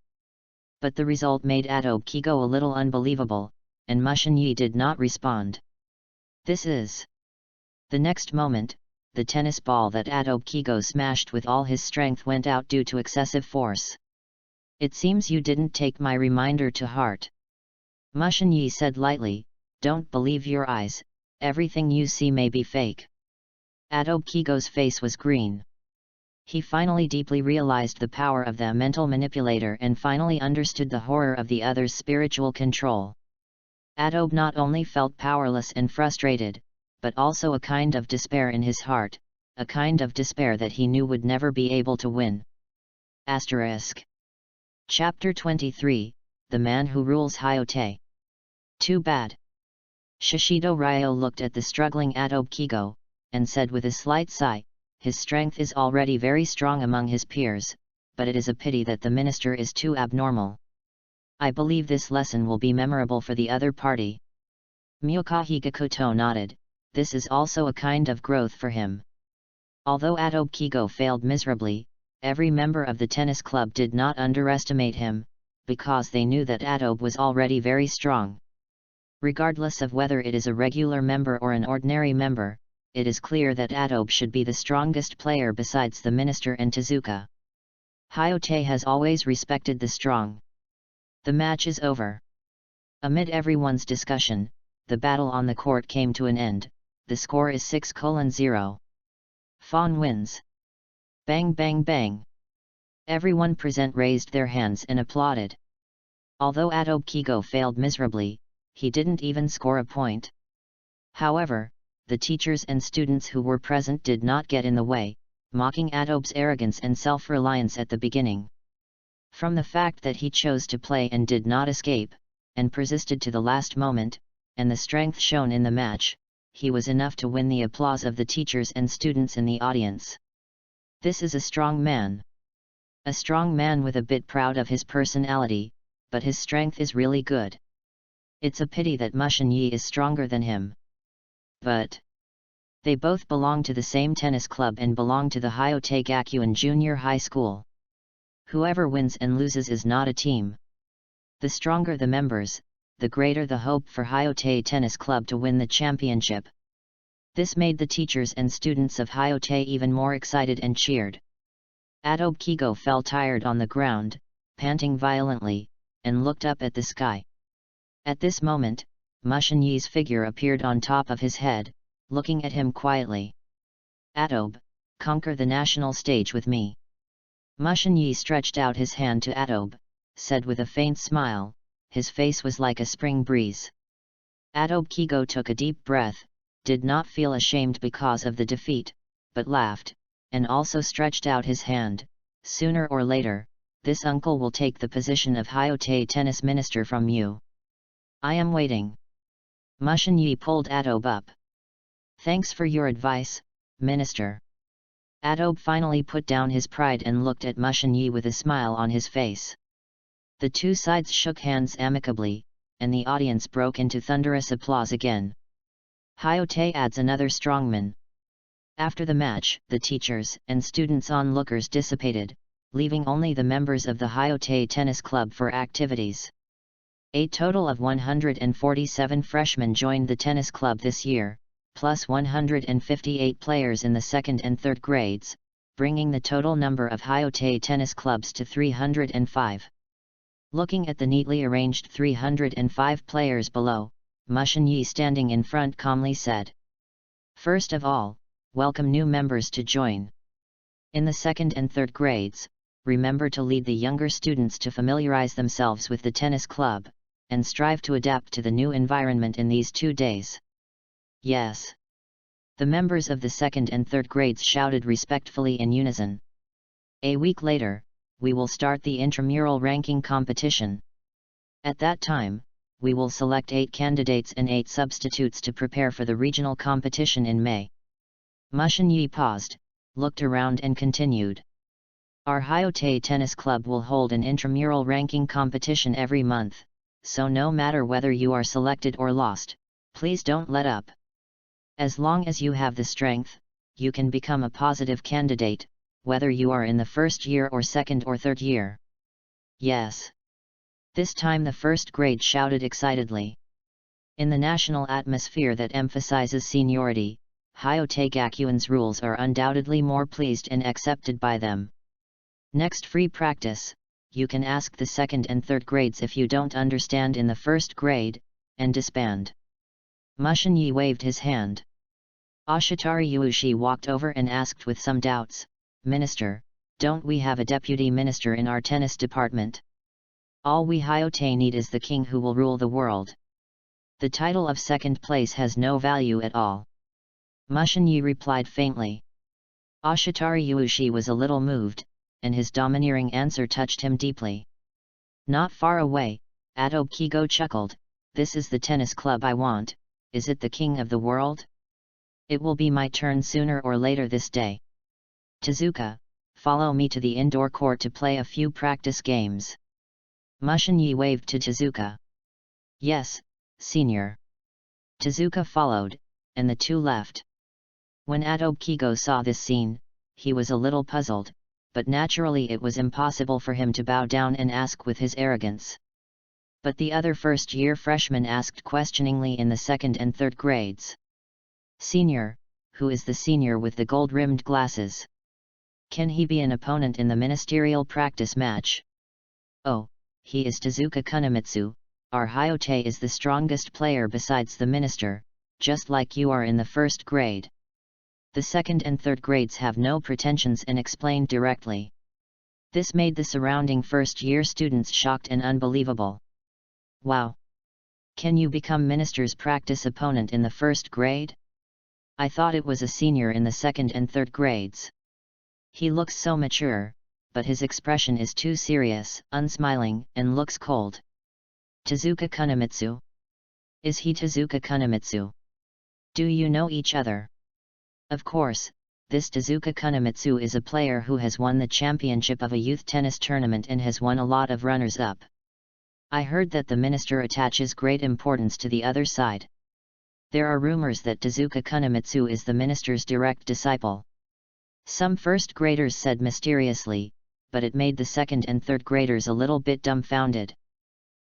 But the result made Adobe Kigo a little unbelievable, and Mushin Yi did not respond. This is. The next moment, the tennis ball that Adobe Kigo smashed with all his strength went out due to excessive force. "It seems you didn't take my reminder to heart," Mushin Yi said lightly. "Don't believe your eyes, everything you see may be fake." Adobe Kigo's face was green. He finally deeply realized the power of the mental manipulator and finally understood the horror of the other's spiritual control. Adobe not only felt powerless and frustrated, but also a kind of despair in his heart, a kind of despair that he knew would never be able to win. Chapter 23, The Man Who Rules Hayote. Too bad. Shishido Ryo looked at the struggling Adobe Kigo, and said with a slight sigh, "His strength is already very strong among his peers, but it is a pity that the minister is too abnormal. I believe this lesson will be memorable for the other party." Myokahi Gakuto nodded. This is also a kind of growth for him. Although Adobe Kigo failed miserably, every member of the tennis club did not underestimate him, because they knew that Adobe was already very strong. Regardless of whether it is a regular member or an ordinary member, it is clear that Adobe should be the strongest player besides the minister and Tezuka. Hayote has always respected the strong. The match is over. Amid everyone's discussion, the battle on the court came to an end. The score is 6-0. Fawn wins. Bang bang bang. Everyone present raised their hands and applauded. Although Adobe Kigo failed miserably, he didn't even score a point. However, the teachers and students who were present did not get in the way, mocking Adobe's arrogance and self-reliance at the beginning. From the fact that he chose to play and did not escape, and persisted to the last moment, and the strength shown in the match, he was enough to win the applause of the teachers and students in the audience. This is a strong man. A strong man with a bit proud of his personality, but his strength is really good. It's a pity that Mushin Yi is stronger than him. But they both belong to the same tennis club and belong to the Hayote Gakuen Junior High School. Whoever wins and loses is not a team. The stronger the members, the greater the hope for Hayote Tennis Club to win the championship. This made the teachers and students of Hayote even more excited and cheered. Adobe Kigo fell tired on the ground, panting violently, and looked up at the sky. At this moment, Mushin Yi's figure appeared on top of his head, looking at him quietly. "Adobe, conquer the national stage with me." Mushin Yi stretched out his hand to Adobe, said with a faint smile. His face was like a spring breeze. Adobe Kigo took a deep breath, did not feel ashamed because of the defeat, but laughed, and also stretched out his hand. Sooner or later, this uncle will take the position of Hayate tennis minister from you. I am waiting. Mushin Yi pulled Adobe up. Thanks for your advice, minister. Adobe finally put down his pride and looked at Mushin Yi with a smile on his face. The two sides shook hands amicably, and the audience broke into thunderous applause again. Hayate adds another strongman. After the match, the teachers and students onlookers dissipated, leaving only the members of the Hayate Tennis Club for activities. A total of 147 freshmen joined the tennis club this year, plus 158 players in the second and third grades, bringing the total number of Hayate tennis clubs to 305. Looking at the neatly arranged 305 players below, Mushin Yi standing in front calmly said, "First of all, welcome new members to join. In the second and third grades, remember to lead the younger students to familiarize themselves with the tennis club, and strive to adapt to the new environment in these 2 days." Yes. The members of the second and third grades shouted respectfully in unison. A week later, we will start the intramural ranking competition. At that time, we will select 8 candidates and 8 substitutes to prepare for the regional competition in May. Mushin Yi paused, looked around and continued. Our Hayate Tennis Club will hold an intramural ranking competition every month, so no matter whether you are selected or lost, please don't let up. As long as you have the strength, you can become a positive candidate, whether you are in the first year or second or third year. Yes. This time the first grade shouted excitedly. In the national atmosphere that emphasizes seniority, Hayate Gakuin's rules are undoubtedly more pleased and accepted by them. Next free practice, you can ask the second and third grades if you don't understand in the first grade, and disband. Mushin Yi waved his hand. Ashitari Yuushi walked over and asked with some doubts, "Minister, don't we have a deputy minister in our tennis department? All we Hayate need is the king who will rule the world. The title of second place has no value at all." Mushin Yi replied faintly. Ashitari Yuushi was a little moved, and his domineering answer touched him deeply. Not far away, Adobe Kigo chuckled, "This is the tennis club I want, is it the king of the world? It will be my turn sooner or later this day. Tezuka, follow me to the indoor court to play a few practice games." Mushin Yi waved to Tezuka. "Yes, senior." Tezuka followed, and the two left. When Adobe Kigo saw this scene, he was a little puzzled, but naturally it was impossible for him to bow down and ask with his arrogance. But the other first-year freshmen asked questioningly in the second and third grades. "Senior, who is the senior with the gold-rimmed glasses? Can he be an opponent in the ministerial practice match?" "Oh, he is Tezuka Kunimitsu, our Hayate is the strongest player besides the minister, just like you are in the first grade." The second and third grades have no pretensions and explained directly. This made the surrounding first-year students shocked and unbelievable. "Wow! Can you become minister's practice opponent in the first grade? I thought it was a senior in the second and third grades. He looks so mature, but his expression is too serious, unsmiling, and looks cold. Tezuka Kunimitsu? Is he Tezuka Kunimitsu? Do you know each other?" Of course, this Tezuka Kunimitsu is a player who has won the championship of a youth tennis tournament and has won a lot of runners-up. I heard that the minister attaches great importance to the other side. There are rumors that Tezuka Kunimitsu is the minister's direct disciple. Some first graders said mysteriously, but it made the second and third graders a little bit dumbfounded.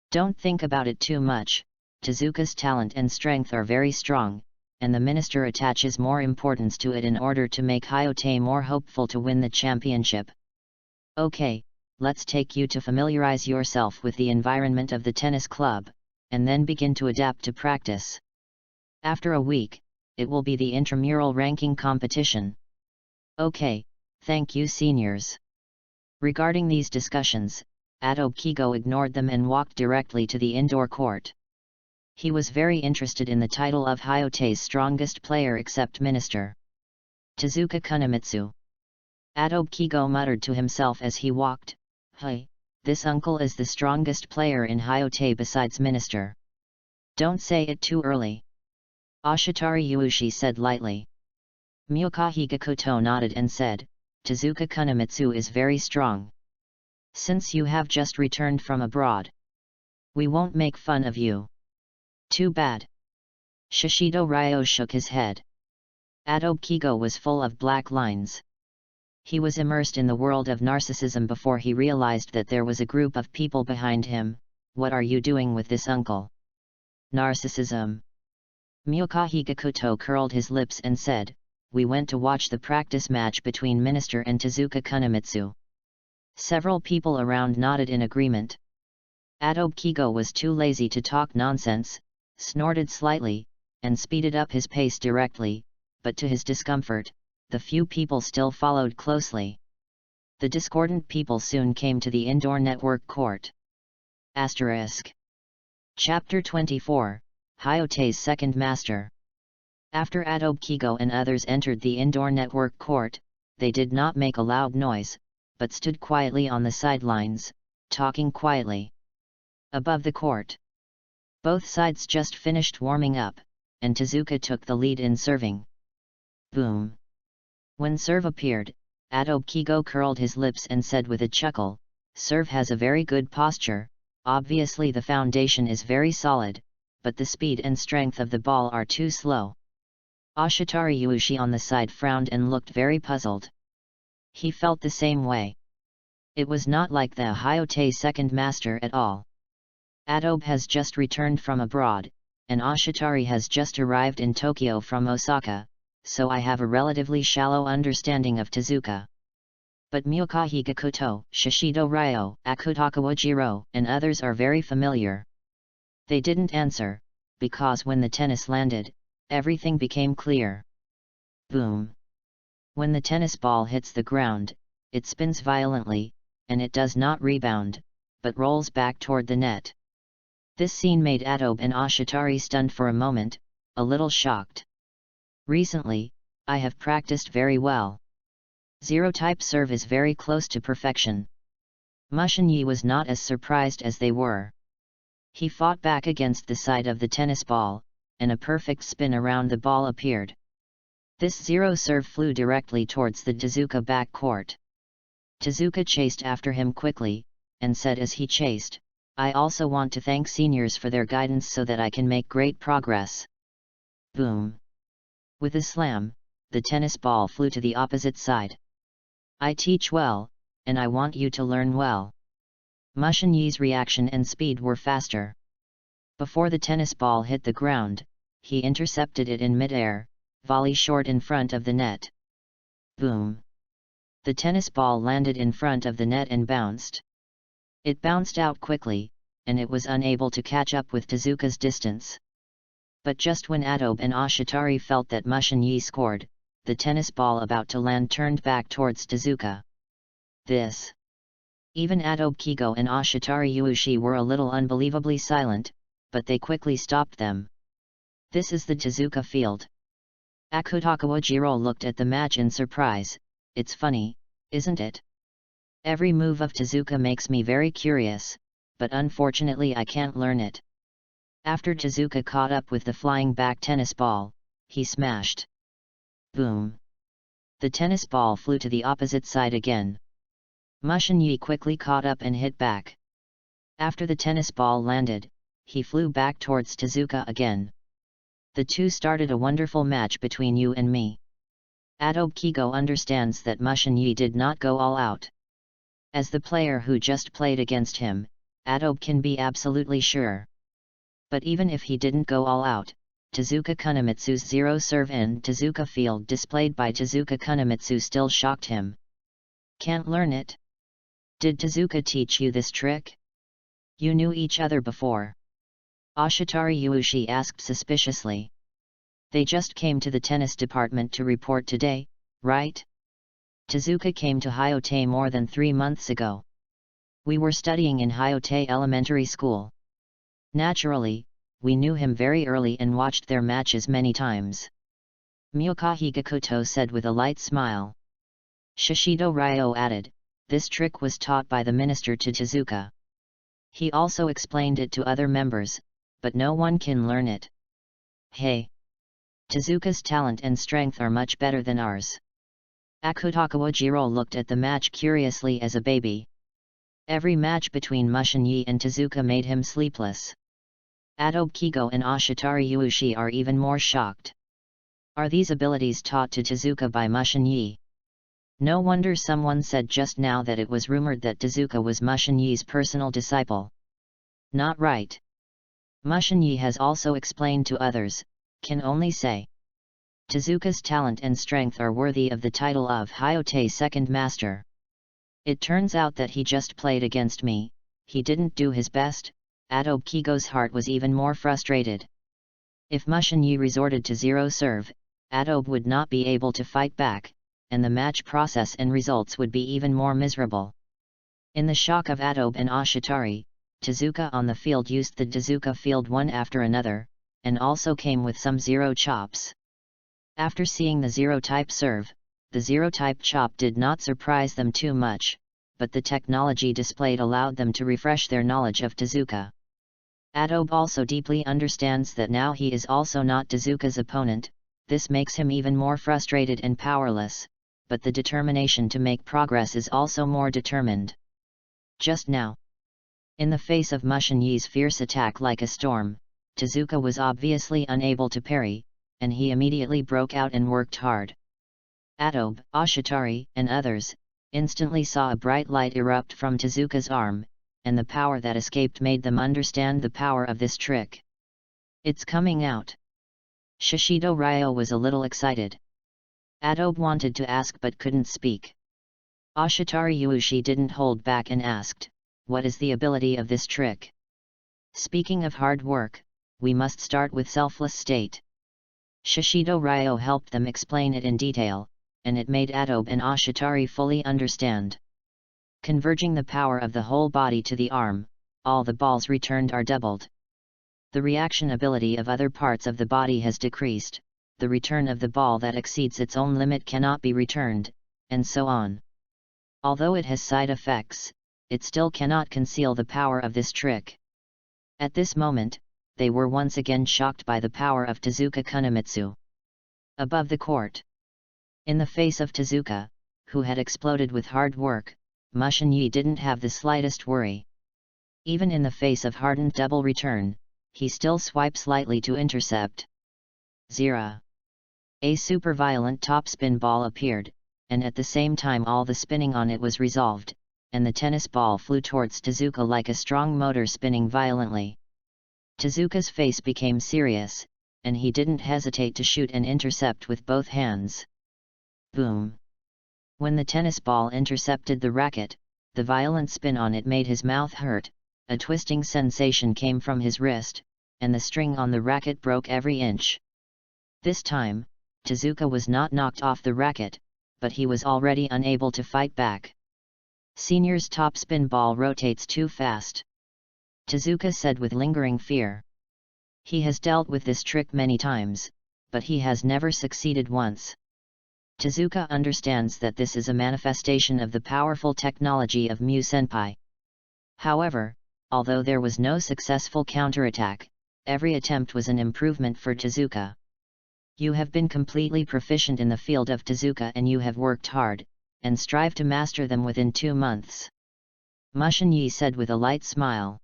Don't think about it too much, Tezuka's talent and strength are very strong, and the minister attaches more importance to it in order to make Hayate more hopeful to win the championship. Okay, let's take you to familiarize yourself with the environment of the tennis club, and then begin to adapt to practice. After a week, it will be the intramural ranking competition. Okay, thank you seniors. Regarding these discussions, Adobe Kigo ignored them and walked directly to the indoor court. He was very interested in the title of Hayate's strongest player except minister. Tezuka Kunimitsu. Adobe Kigo muttered to himself as he walked, "Hey, this uncle is the strongest player in Hyote besides Minister. Don't say it too early." Ashitari Yuushi said lightly. Myokahi Gakuto nodded and said, "Tezuka Kunimitsu is very strong. Since you have just returned from abroad, we won't make fun of you." "Too bad." Shishido Ryo shook his head. Adobe Kigo was full of black lines. He was immersed in the world of narcissism before he realized that there was a group of people behind him. "What are you doing with this uncle?" "Narcissism." Myokahi Gakuto curled his lips and said, "We went to watch the practice match between Minister and Tezuka Kunimitsu." Several people around nodded in agreement. Adobe Kigo was too lazy to talk nonsense, snorted slightly, and speeded up his pace directly, but to his discomfort, the few people still followed closely. The discordant people soon came to the indoor network court. Chapter 24, Hyote's Second Master. After Adobe Kigo and others entered the indoor network court, they did not make a loud noise, but stood quietly on the sidelines, talking quietly. Above the court, both sides just finished warming up, and Tezuka took the lead in serving. Boom! When serve appeared, Adobe Kigo curled his lips and said with a chuckle, "Serve has a very good posture, obviously the foundation is very solid, but the speed and strength of the ball are too slow." Ashitari Yuushi on the side frowned and looked very puzzled. He felt the same way. It was not like the Hyote second master at all. Adobe has just returned from abroad, and Ashitari has just arrived in Tokyo from Osaka, so I have a relatively shallow understanding of Tezuka. But Myokahi Gakuto, Shishido Ryo, Akutakawa Jiro, and others are very familiar. They didn't answer, because when the tennis landed, everything became clear. Boom! When the tennis ball hits the ground, it spins violently, and it does not rebound, but rolls back toward the net. This scene made Adobe and Ashitari stunned for a moment, a little shocked. "Recently, I have practiced very well. Zero-type serve is very close to perfection." Mushin-Yi was not as surprised as they were. He fought back against the side of the tennis ball, and a perfect spin around the ball appeared. This zero serve flew directly towards the Tezuka back court. Tezuka chased after him quickly, and said as he chased, "I also want to thank seniors for their guidance so that I can make great progress." Boom! With a slam, the tennis ball flew to the opposite side. "I teach well, and I want you to learn well." Mushin-Yi's reaction and speed were faster. Before the tennis ball hit the ground, he intercepted it in mid-air, volley short in front of the net. Boom! The tennis ball landed in front of the net and bounced. It bounced out quickly, and it was unable to catch up with Tezuka's distance. But just when Adobe and Ashitari felt that Mushin-Yi scored, the tennis ball about to land turned back towards Tezuka. This! Even Adobe Kigo and Ashitari Yuushi were a little unbelievably silent, but they quickly stopped them. "This is the Tezuka field." Akutakawa Jiro looked at the match in surprise. "It's funny, isn't it? Every move of Tezuka makes me very curious, but unfortunately I can't learn it." After Tezuka caught up with the flying back tennis ball, he smashed. Boom! The tennis ball flew to the opposite side again. Mushin-Yi quickly caught up and hit back. After the tennis ball landed, he flew back towards Tezuka again. "The two started a wonderful match between you and me." Adobe Kigo understands that Mushin-Yi did not go all out. As the player who just played against him, Adobe can be absolutely sure. But even if he didn't go all out, Tezuka Kunimitsu's zero serve in Tezuka field displayed by Tezuka Kunimitsu still shocked him. "Can't learn it? Did Tezuka teach you this trick? You knew each other before?" Ashitari Yuushi asked suspiciously. "They just came to the tennis department to report today, right? Tezuka came to Hyote more than 3 months ago. We were studying in Hyote Elementary School. Naturally, we knew him very early and watched their matches many times." Myokahi Gakuto said with a light smile. Shishido Ryo added, this trick was taught by the minister to Tezuka. He also explained it to other members, but no one can learn it. Hey! Tezuka's talent and strength are much better than ours. Akutagawa Jiro looked at the match curiously as a baby. Every match between Mushin-Yi and Tezuka made him sleepless. Adobe Kigo and Ashitari Yuushi are even more shocked. Are these abilities taught to Tezuka by Mushin-Yi? No wonder someone said just now that it was rumored that Tezuka was Mushin-Yi's personal disciple. Not right. Mushin-Yi has also explained to others, can only say. Tezuka's talent and strength are worthy of the title of Hyote Second Master. It turns out that he just played against me, he didn't do his best. Adobe Kigo's heart was even more frustrated. If Mushin-Yi resorted to zero serve, Adobe would not be able to fight back, and the match process and results would be even more miserable. In the shock of Adobe and Ashitari, Tezuka on the field used the Tezuka field one after another, and also came with some zero chops. After seeing the zero-type serve, the zero-type chop did not surprise them too much, but the technology displayed allowed them to refresh their knowledge of Tezuka. Adobe also deeply understands that now he is also not Tezuka's opponent, this makes him even more frustrated and powerless, but the determination to make progress is also more determined. Just now, in the face of Mushin-Yi's fierce attack like a storm, Tezuka was obviously unable to parry, and he immediately broke out and worked hard. Adobe, Ashitari, and others instantly saw a bright light erupt from Tezuka's arm, and the power that escaped made them understand the power of this trick. It's coming out. Shishido Ryo was a little excited. Adobe wanted to ask but couldn't speak. Ashitari Yuushi didn't hold back and asked, what is the ability of this trick? Speaking of hard work, we must start with selfless state. Shishido Ryo helped them explain it in detail, and it made Adobe and Ashitari fully understand. Converging the power of the whole body to the arm, all the balls returned are doubled. The reaction ability of other parts of the body has decreased, the return of the ball that exceeds its own limit cannot be returned, and so on. Although it has side effects, it still cannot conceal the power of this trick. At this moment, they were once again shocked by the power of Tezuka Kunimitsu. Above the court. In the face of Tezuka, who had exploded with hard work, Mushin-Yi didn't have the slightest worry. Even in the face of hardened double return, he still swipes lightly to intercept. 0. A super violent topspin ball appeared, and at the same time all the spinning on it was resolved, and the tennis ball flew towards Tezuka like a strong motor spinning violently. Tezuka's face became serious, and he didn't hesitate to shoot and intercept with both hands. Boom! When the tennis ball intercepted the racket, the violent spin on it made his mouth hurt, a twisting sensation came from his wrist, and the string on the racket broke every inch. This time, Tezuka was not knocked off the racket, but he was already unable to fight back. Senior's topspin ball rotates too fast. Tezuka said with lingering fear. He has dealt with this trick many times, but he has never succeeded once. Tezuka understands that this is a manifestation of the powerful technology of Mu Senpai. However, although there was no successful counterattack, every attempt was an improvement for Tezuka. You have been completely proficient in the field of Tezuka and you have worked hard, and strive to master them within 2 months. Mushin-Yi said with a light smile.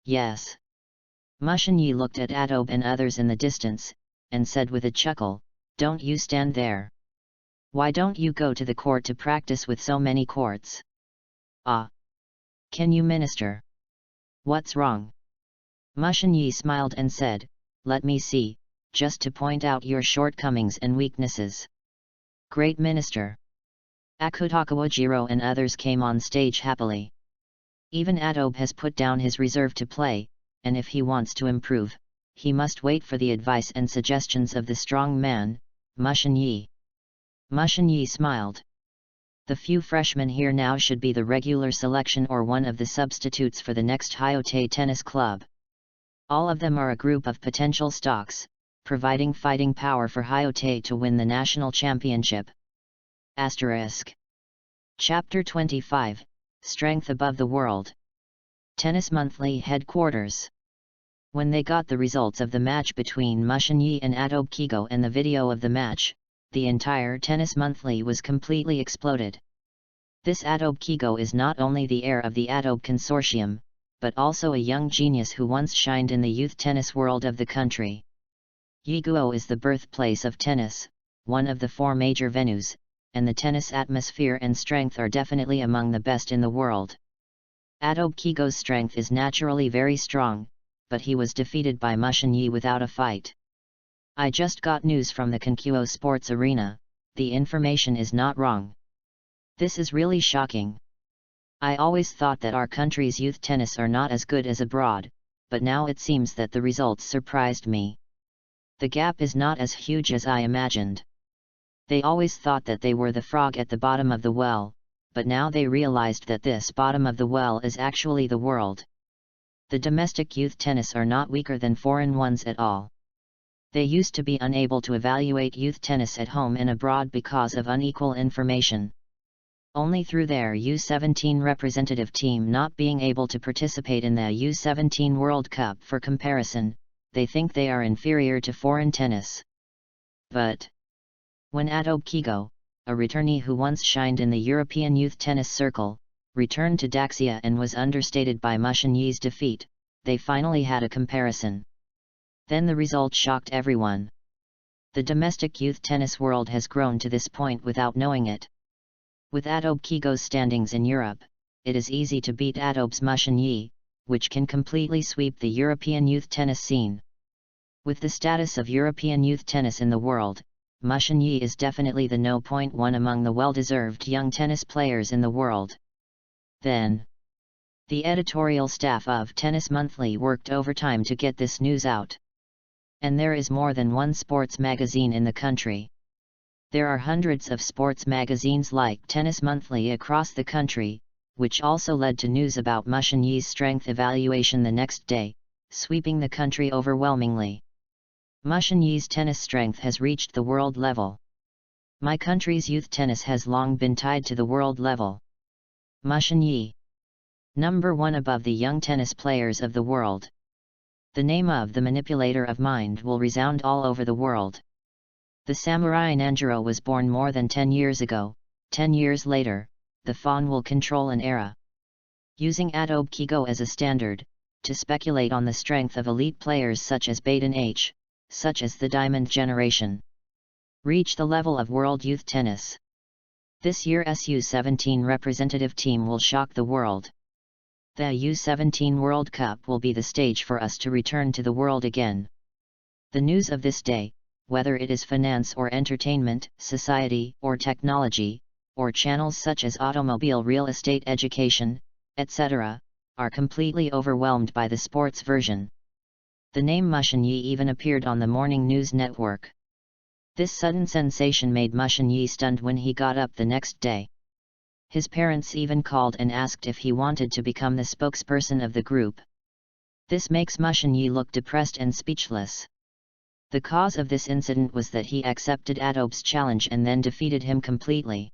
Yes. Mushin-Yi looked at Adobe and others in the distance, and said with a chuckle, don't you stand there. Why don't you go to the court to practice with so many courts? Ah. Can you minister? What's wrong? Mushin-Yi smiled and said, let me see, just to point out your shortcomings and weaknesses. Great minister. Akutagawa Jiro and others came on stage happily. Even Adobe has put down his reserve to play, and if he wants to improve, he must wait for the advice and suggestions of the strong man, Mushin-Yi. Mushin-Yi smiled. The few freshmen here now should be the regular selection or one of the substitutes for the next Hyote Tennis Club. All of them are a group of potential stocks, providing fighting power for Hyote to win the national championship. Asterisk. Chapter 25, Strength Above the World. Tennis Monthly Headquarters. When they got the results of the match between Mushin and Audiobook and the video of the match, the entire Tennis Monthly was completely exploded. This Audiobook is not only the heir of the Audiobook consortium, but also a young genius who once shined in the youth tennis world of the country. Yiguo is the birthplace of tennis, one of the 4 major venues, and the tennis atmosphere and strength are definitely among the best in the world. Audiobook's strength is naturally very strong, but he was defeated by Mushin without a fight. I just got news from the Konkyo Sports Arena, the information is not wrong. This is really shocking. I always thought that our country's youth tennis are not as good as abroad, but now it seems that the results surprised me. The gap is not as huge as I imagined. They always thought that they were the frog at the bottom of the well, but now they realized that this bottom of the well is actually the world. The domestic youth tennis are not weaker than foreign ones at all. They used to be unable to evaluate youth tennis at home and abroad because of unequal information. Only through their U17 representative team not being able to participate in the U17 World Cup for comparison, they think they are inferior to foreign tennis. But when Audiobook, a returnee who once shined in the European youth tennis circle, returned to Daxia and was understated by Mushin defeat, they finally had a comparison. Then the result shocked everyone. The domestic youth tennis world has grown to this point without knowing it. With Audiobook's standings in Europe, it is easy to beat Audiobook's Mushin, which can completely sweep the European youth tennis scene. With the status of European youth tennis in the world, Mushin is definitely the no. 1 among the well-deserved young tennis players in the world. Then, the editorial staff of Tennis Monthly worked overtime to get this news out. And there is more than one sports magazine in the country. There are hundreds of sports magazines like Tennis Monthly across the country, which also led to news about Mushin's strength evaluation the next day, sweeping the country overwhelmingly. Mushin's tennis strength has reached the world level. My country's youth tennis has long been tied to the world level. Mushin, number 1 above the young tennis players of the world. The name of the manipulator of mind will resound all over the world. The samurai Nanjiro was born more than 10 years ago. 10 years later, the faun will control an era. Using Audiobook as a standard, to speculate on the strength of elite players such as Baden H, such as the Diamond Generation, reach the level of world youth tennis. This year's U17 representative team will shock the world. The U17 World Cup will be the stage for us to return to the world again. The news of this day, whether it is finance or entertainment, society or technology, or channels such as automobile, real estate, education, etc., are completely overwhelmed by the sports version. The name Mushin even appeared on the morning news network. This sudden sensation made Mushin stunned when he got up the next day. His parents even called and asked if he wanted to become the spokesperson of the group. This makes Mushin look depressed and speechless. The cause of this incident was that he accepted Audiobook's challenge and then defeated him completely.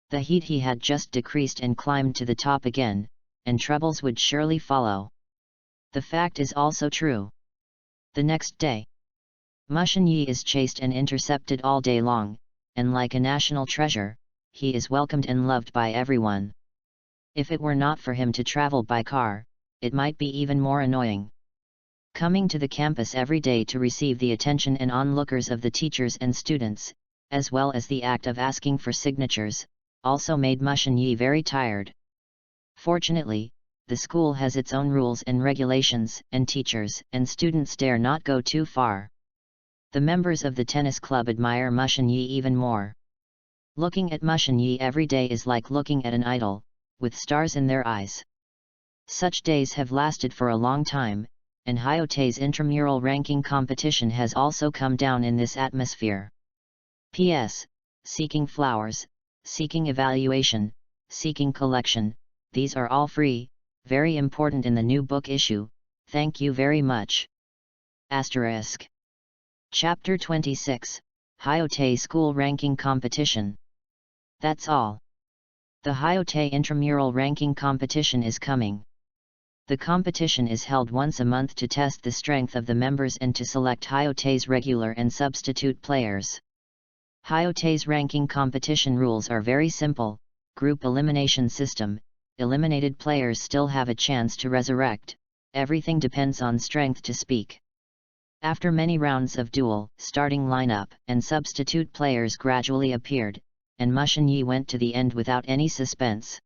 The heat he had just decreased and climbed to the top again, and troubles would surely follow. The fact is also true. The next day, Mushin is chased and intercepted all day long, and like a national treasure, he is welcomed and loved by everyone. If it were not for him to travel by car, it might be even more annoying. Coming to the campus every day to receive the attention and onlookers of the teachers and students, as well as the act of asking for signatures, also made Mushin very tired. Fortunately, the school has its own rules and regulations, and teachers and students dare not go too far. The members of the tennis club admire Mushin even more. Looking at Mushin every day is like looking at an idol, with stars in their eyes. Such days have lasted for a long time, and Hyote's intramural ranking competition has also come down in this atmosphere. P.S. Seeking flowers, seeking evaluation, seeking collection, these are all free, very important in the new book issue, thank you very much. Asterisk. Chapter 26, Hyote School Ranking Competition. That's all. The Hyote Intramural Ranking Competition is coming. The competition is held once a month to test the strength of the members and to select Hyote's regular and substitute players. Hyote's ranking competition rules are very simple: group elimination system, eliminated players still have a chance to resurrect, everything depends on strength to speak. After many rounds of duel, starting lineup and substitute players gradually appeared, and Mushin Yi went to the end without any suspense.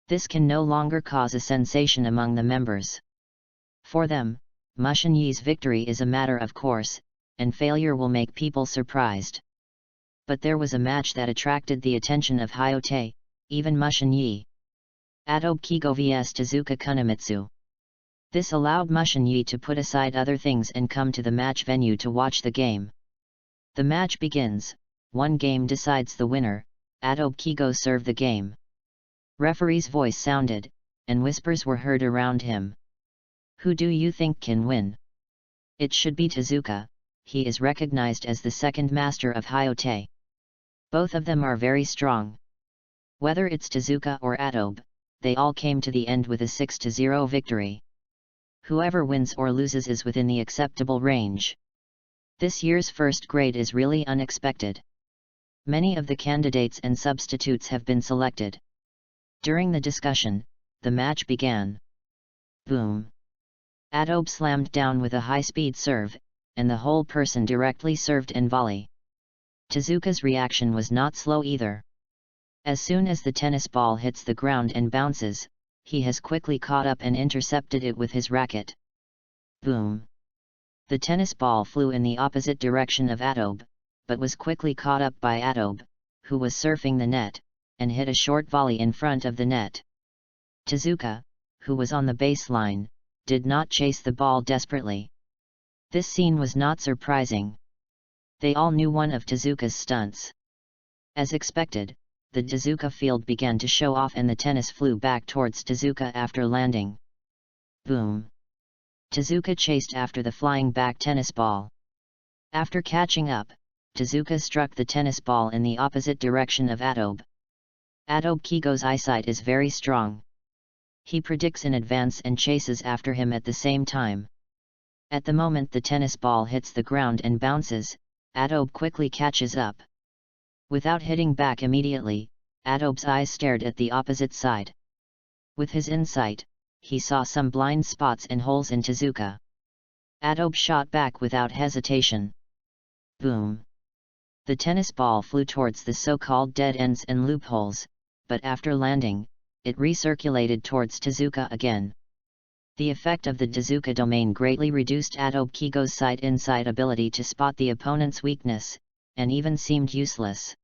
This can no longer cause a sensation among the members. For them, Mushin Yi's victory is a matter of course, and failure will make people surprised. But there was a match that attracted the attention of Hyote, even Mushin Yi. Adobe Kigo vs Tezuka Kunimitsu. This allowed Mushin Yi to put aside other things and come to the match venue to watch the game. The match begins, one game decides the winner, Adobe Kigo served the game. Referee's voice sounded, and whispers were heard around him. Who do you think can win? It should be Tezuka, he is recognized as the second master of Hyote. Both of them are very strong. Whether it's Tezuka or Adobe, they all came to the end with a 6-0 victory. Whoever wins or loses is within the acceptable range. This year's first grade is really unexpected. Many of the candidates and substitutes have been selected. During the discussion, the match began. Boom! Adobe slammed down with a high-speed serve, and the whole person directly served and volley. Tezuka's reaction was not slow either. As soon as the tennis ball hits the ground and bounces, he has quickly caught up and intercepted it with his racket. Boom! The tennis ball flew in the opposite direction of Adobe, but was quickly caught up by Adobe, who was surfing the net, and hit a short volley in front of the net. Tezuka, who was on the baseline, did not chase the ball desperately. This scene was not surprising. They all knew one of Tezuka's stunts. As expected, the Tezuka field began to show off and the tennis flew back towards Tezuka after landing. Boom! Tezuka chased after the flying back tennis ball. After catching up, Tezuka struck the tennis ball in the opposite direction of Adobe. Adobe Kigo's eyesight is very strong. He predicts in advance and chases after him at the same time. At the moment the tennis ball hits the ground and bounces, Adobe quickly catches up. Without hitting back immediately, Adobe's eyes stared at the opposite side. With his insight, he saw some blind spots and holes in Tezuka. Adobe shot back without hesitation. Boom! The tennis ball flew towards the so-called dead ends and loopholes, but after landing, it recirculated towards Tezuka again. The effect of the Tezuka domain greatly reduced Adobe Kigo's side-inside ability to spot the opponent's weakness, and even seemed useless.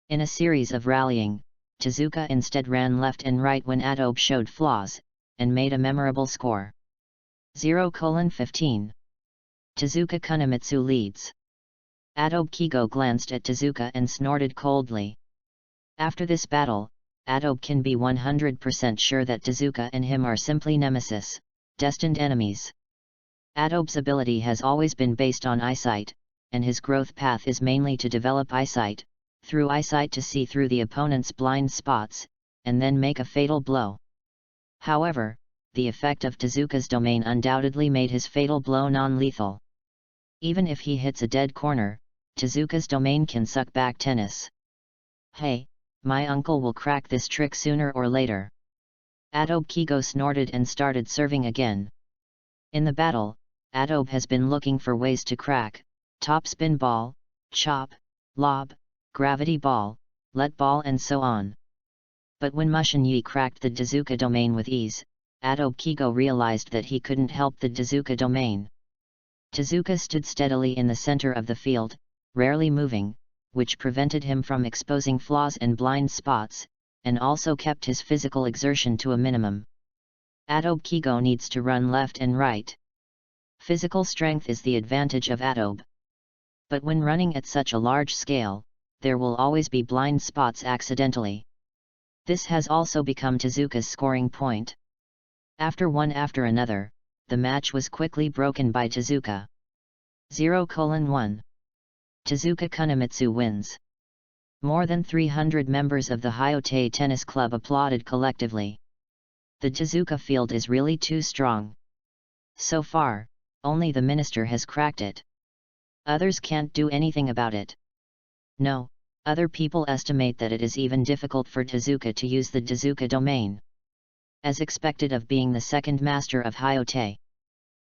In a series of rallying, Tezuka instead ran left and right when Adobe showed flaws, and made a memorable score. 0:15. Tezuka Kunimitsu leads. Adobe Kigo glanced at Tezuka and snorted coldly. After this battle, Adobe can be 100% sure that Tezuka and him are simply nemesis, destined enemies. Adobe's ability has always been based on eyesight, and his growth path is mainly to develop eyesight, through eyesight to see through the opponent's blind spots, and then make a fatal blow. However, the effect of Tezuka's domain undoubtedly made his fatal blow non-lethal. Even if he hits a dead corner, Tezuka's domain can suck back tennis. Hey, my uncle will crack this trick sooner or later. Adobe Kigo snorted and started serving again. In the battle, Adobe has been looking for ways to crack, top spin ball, chop, lob, gravity ball, let ball and so on. But when Mushin Yi cracked the Tezuka domain with ease, Adobe Kigo realized that he couldn't help the Tezuka domain. Tezuka stood steadily in the center of the field, rarely moving, which prevented him from exposing flaws and blind spots, and also kept his physical exertion to a minimum. Adobe Kigo needs to run left and right. Physical strength is the advantage of Adobe. But when running at such a large scale, there will always be blind spots accidentally. This has also become Tezuka's scoring point. After one after another, the match was quickly broken by Tezuka. 0:1. Tezuka Kunimitsu wins. More than 300 members of the Hayote Tennis Club applauded collectively. The Tezuka field is really too strong. So far, only the minister has cracked it. Others can't do anything about it. No, other people estimate that it is even difficult for Tezuka to use the Tezuka domain. As expected of being the second master of Hayote.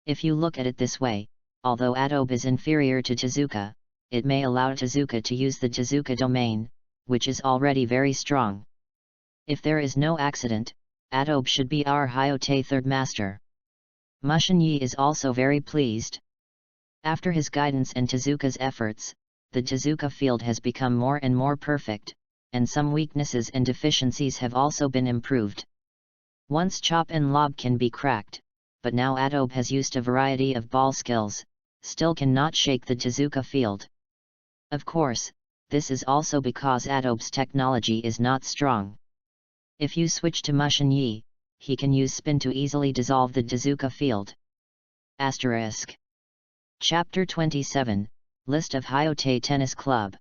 If you look at it this way, although Adobe is inferior to Tezuka, it may allow Tezuka to use the Tezuka domain, which is already very strong. If there is no accident, Adobe should be our Hayote third master. Mushin-Yi is also very pleased. After his guidance and Tezuka's efforts, the Tezuka field has become more and more perfect, and some weaknesses and deficiencies have also been improved. Once chop and lob can be cracked, but now Adobe has used a variety of ball skills, still cannot shake the Tezuka field. Of course, this is also because Adobe's technology is not strong. If you switch to Mushin-Yi, he can use spin to easily dissolve the Tezuka field. Asterisk. Chapter 27, List of Hayote Tennis Club.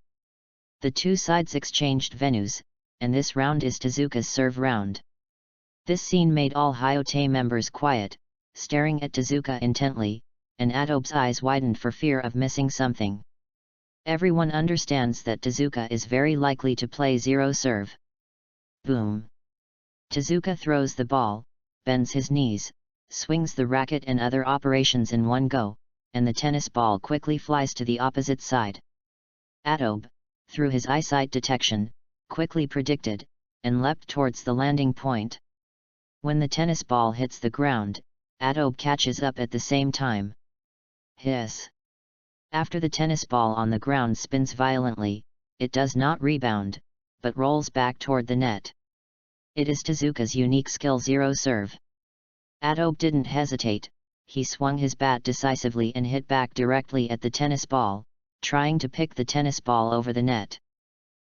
The two sides exchanged venues, and this round is Tezuka's serve round. This scene made all Hayote members quiet, staring at Tezuka intently, and Adobe's eyes widened for fear of missing something. Everyone understands that Tezuka is very likely to play zero serve. Boom! Tezuka throws the ball, bends his knees, swings the racket and other operations in one go, and the tennis ball quickly flies to the opposite side. Adobe, through his eyesight detection, quickly predicted, and leapt towards the landing point. When the tennis ball hits the ground, Adobe catches up at the same time. Hiss! After the tennis ball on the ground spins violently, it does not rebound, but rolls back toward the net. It is Tezuka's unique skill zero serve. Adobe didn't hesitate, he swung his bat decisively and hit back directly at the tennis ball, trying to pick the tennis ball over the net.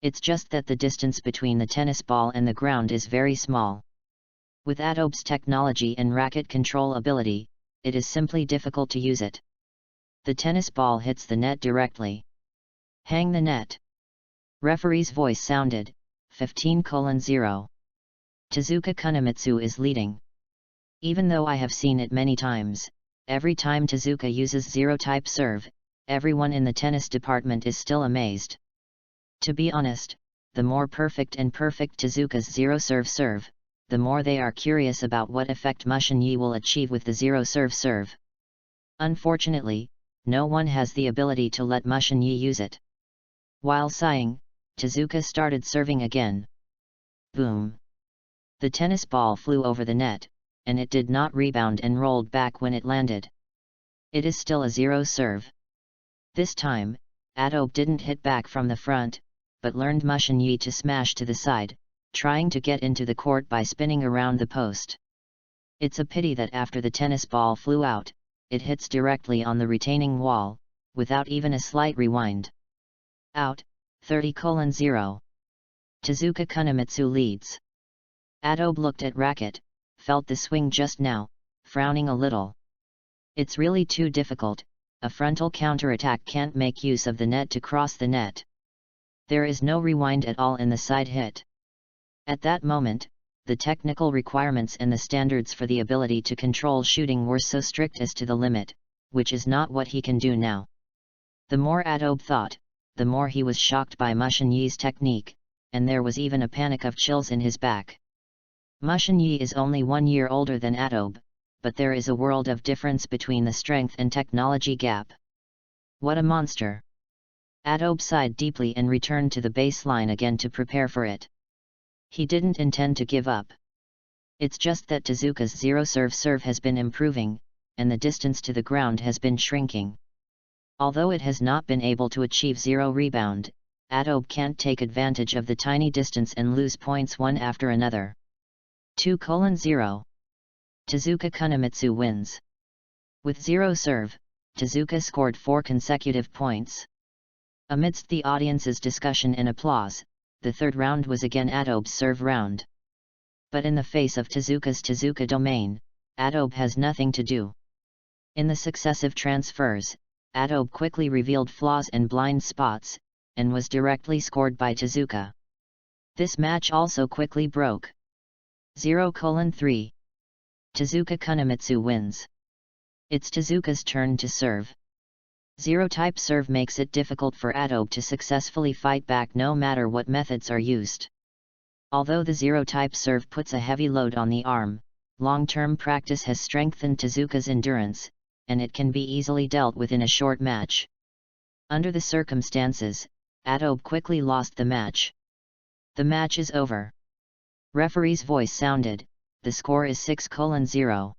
It's just that the distance between the tennis ball and the ground is very small. With Adobe's technology and racket control ability, it is simply difficult to use it. The tennis ball hits the net directly. Hang the net! Referee's voice sounded, 15:0. Tezuka Kunimitsu is leading. Even though I have seen it many times, every time Tezuka uses zero-type serve, everyone in the tennis department is still amazed. To be honest, the more perfect Tezuka's zero-serve, the more they are curious about what effect Mushin-Yi will achieve with the zero-serve. Unfortunately, no one has the ability to let Mushin-Yi use it. While sighing, Tezuka started serving again. Boom! The tennis ball flew over the net, and it did not rebound and rolled back when it landed. It is still a zero serve. This time, Adobe didn't hit back from the front, but learned Mushin-Yi to smash to the side, trying to get into the court by spinning around the post. It's a pity that after the tennis ball flew out, it hits directly on the retaining wall, without even a slight rewind. Out, 30:0. Tezuka Kunimitsu leads. Adobe looked at racket, felt the swing just now, frowning a little. It's really too difficult, a frontal counterattack can't make use of the net to cross the net. There is no rewind at all in the side hit. At that moment, the technical requirements and the standards for the ability to control shooting were so strict as to the limit, which is not what he can do now. The more Adobe thought, the more he was shocked by Mushin-Yi's technique, and there was even a panic of chills in his back. Mushin-Yi is only 1 year older than Adobe, but there is a world of difference between the strength and technology gap. What a monster! Adobe sighed deeply and returned to the baseline again to prepare for it. He didn't intend to give up. It's just that Tezuka's zero-serve has been improving, and the distance to the ground has been shrinking. Although it has not been able to achieve zero rebound, Adobe can't take advantage of the tiny distance and lose points one after another. 2:0. Tezuka Kunimitsu wins. With zero serve, Tezuka scored 4 consecutive points. Amidst the audience's discussion and applause, the third round was again Adobe's serve round. But in the face of Tezuka's Tezuka domain, Adobe has nothing to do. In the successive transfers, Adobe quickly revealed flaws and blind spots, and was directly scored by Tezuka. This match also quickly broke. 0:3. Tezuka Kunimitsu wins. It's Tezuka's turn to serve. Zero-type serve makes it difficult for Adobe to successfully fight back no matter what methods are used. Although the zero-type serve puts a heavy load on the arm, long-term practice has strengthened Tezuka's endurance, and it can be easily dealt with in a short match. Under the circumstances, Adobe quickly lost the match. The match is over. Referee's voice sounded, the score is 6:0.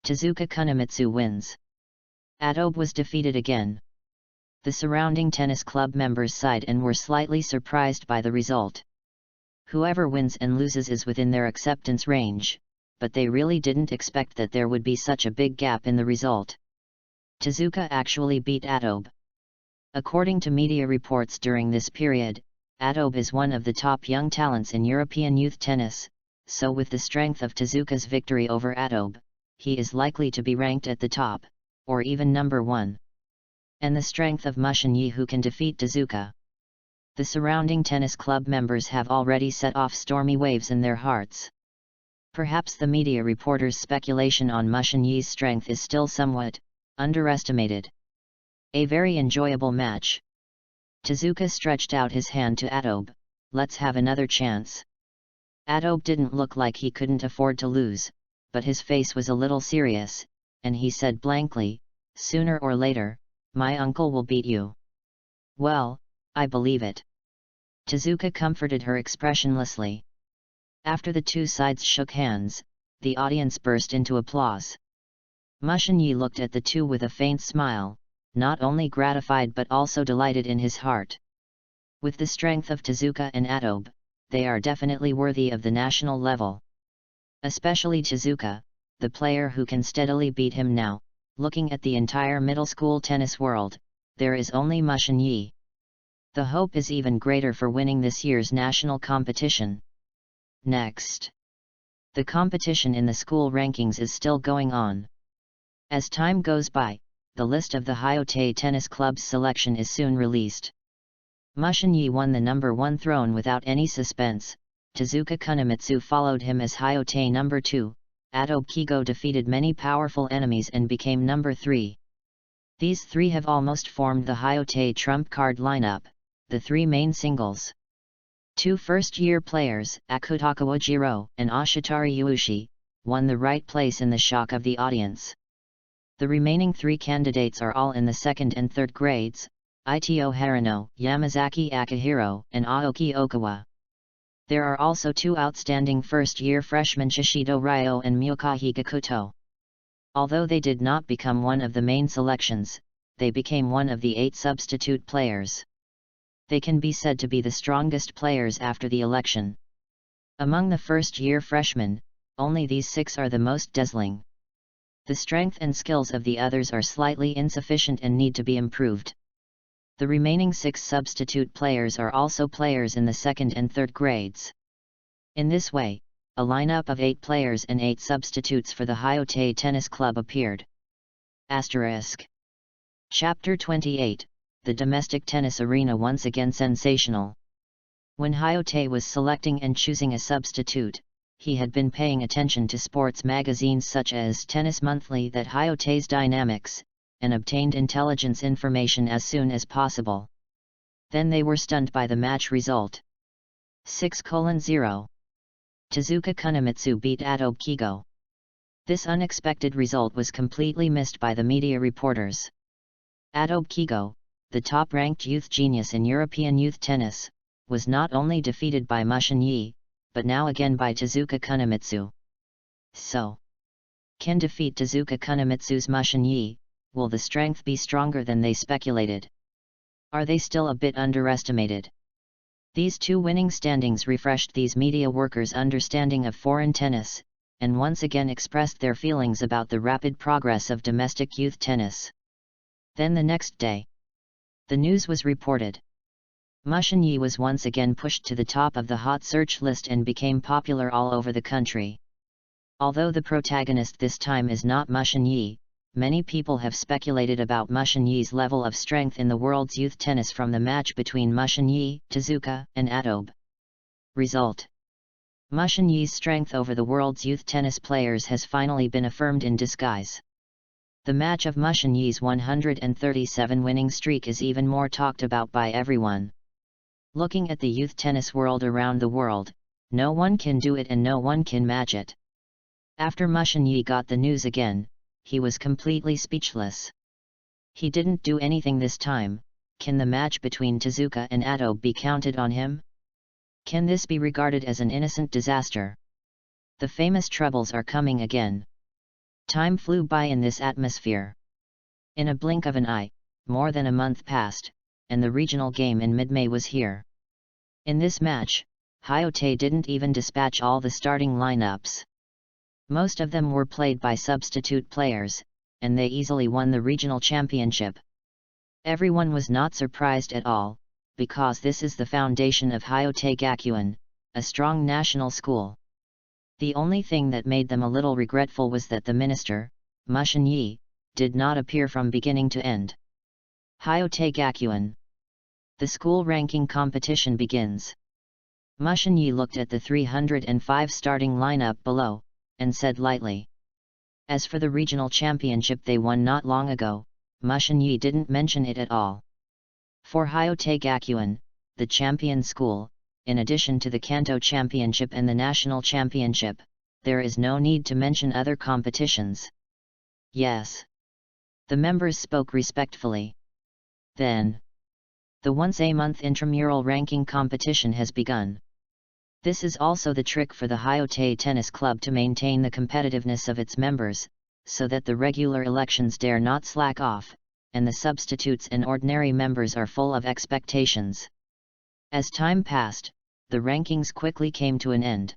Tezuka Kunimitsu wins. Adobe was defeated again. The surrounding tennis club members sighed and were slightly surprised by the result. Whoever wins and loses is within their acceptance range, but they really didn't expect that there would be such a big gap in the result. Tezuka actually beat Adobe. According to media reports during this period, Adobe is one of the top young talents in European youth tennis, so with the strength of Tezuka's victory over Adobe, he is likely to be ranked at the top, or even number 1. And the strength of Mushin, who can defeat Tezuka. The surrounding tennis club members have already set off stormy waves in their hearts. Perhaps the media reporters' speculation on Mushin strength is still somewhat underestimated. A very enjoyable match. Tezuka stretched out his hand to Adobe. Let's have another chance. Adobe didn't look like he couldn't afford to lose, but his face was a little serious, and he said blankly, sooner or later, my uncle will beat you. Well, I believe it. Tezuka comforted her expressionlessly. After the two sides shook hands, the audience burst into applause. Mushin looked at the two with a faint smile, not only gratified but also delighted in his heart. With the strength of Tezuka and Adobe, they are definitely worthy of the national level. Especially Tezuka, the player who can steadily beat him now. Looking at the entire middle school tennis world, there is only Mushin. The hope is even greater for winning this year's national competition. Next. The competition in the school rankings is still going on. As time goes by, the list of the Hayate Tennis Club's selection is soon released. Mushin won the number 1 throne without any suspense. Tezuka Kunimitsu followed him as Hayate number 2, Adobe Kigo defeated many powerful enemies and became number 3. These three have almost formed the Hayate trump card lineup, the three main singles. 2 first-year players, Akutaka Jiro and Ashitari Yuushi, won the right place in the shock of the audience. The remaining 3 candidates are all in the 2nd and 3rd grades, Ito Harano, Yamazaki Akihiro, and Aoki Okawa. There are also 2 outstanding first-year freshmen Shishido Ryo and Miyuka Hikakuto. Although they did not become one of the main selections, they became one of the 8 substitute players. They can be said to be the strongest players after the election. Among the first-year freshmen, only these 6 are the most dazzling. The strength and skills of the others are slightly insufficient and need to be improved. The remaining 6 substitute players are also players in the 2nd and 3rd grades. In this way, a lineup of 8 players and 8 substitutes for the Hayate Tennis Club appeared. Asterisk. Chapter 28, The Domestic Tennis Arena Once Again Sensational. When Hayate was selecting and choosing a substitute, he had been paying attention to sports magazines such as Tennis Monthly that Hayate's dynamics, and obtained intelligence information as soon as possible. Then they were stunned by the match result. 6:0. Tezuka Kunimitsu beat Adobe Kigo. This unexpected result was completely missed by the media reporters. Adobe Kigo, the top-ranked youth genius in European youth tennis, was not only defeated by Mushin, but now again by Tezuka Kunimitsu. So, can defeat Tezuka Kunimitsu's Mushin? Will the strength be stronger than they speculated? Are they still a bit underestimated? These 2 winning standings refreshed these media workers' understanding of foreign tennis, and once again expressed their feelings about the rapid progress of domestic youth tennis. Then the next day, the news was reported. Mushin was once again pushed to the top of the hot search list and became popular all over the country. Although the protagonist this time is not Mushin, many people have speculated about Mushin Yi's level of strength in the world's youth tennis from the match between Mushin Yi, Tezuka, and Adobe. Result: Mushin Yi's strength over the world's youth tennis players has finally been affirmed in disguise. The match of Mushin Yi's 137 winning streak is even more talked about by everyone. Looking at the youth tennis world around the world, no one can do it and no one can match it. After Mushin Yi got the news again, he was completely speechless. He didn't do anything this time. Can the match between Tezuka and Adobe be counted on him? Can this be regarded as an innocent disaster? The famous troubles are coming again. Time flew by in this atmosphere. In a blink of an eye, more than a month passed, and the regional game in mid-May was here. In this match, Hyote didn't even dispatch all the starting lineups. Most of them were played by substitute players, and they easily won the regional championship. Everyone was not surprised at all, because this is the foundation of Hyote Gakuen, a strong national school. The only thing that made them a little regretful was that the minister, Mushin Yi, did not appear from beginning to end. Hyote Gakuen. The school ranking competition begins. Mushin Yi looked at the 305 starting lineup below, and said lightly. As for the regional championship they won not long ago, Mushin Yi didn't mention it at all. For Hyote Gakuen, the champion school, in addition to the Kanto Championship and the National Championship, there is no need to mention other competitions. Yes. The members spoke respectfully. Then, the once-a-month intramural ranking competition has begun. This is also the trick for the Hyote Tennis Club to maintain the competitiveness of its members, so that the regular elections dare not slack off, and the substitutes and ordinary members are full of expectations. As time passed, the rankings quickly came to an end.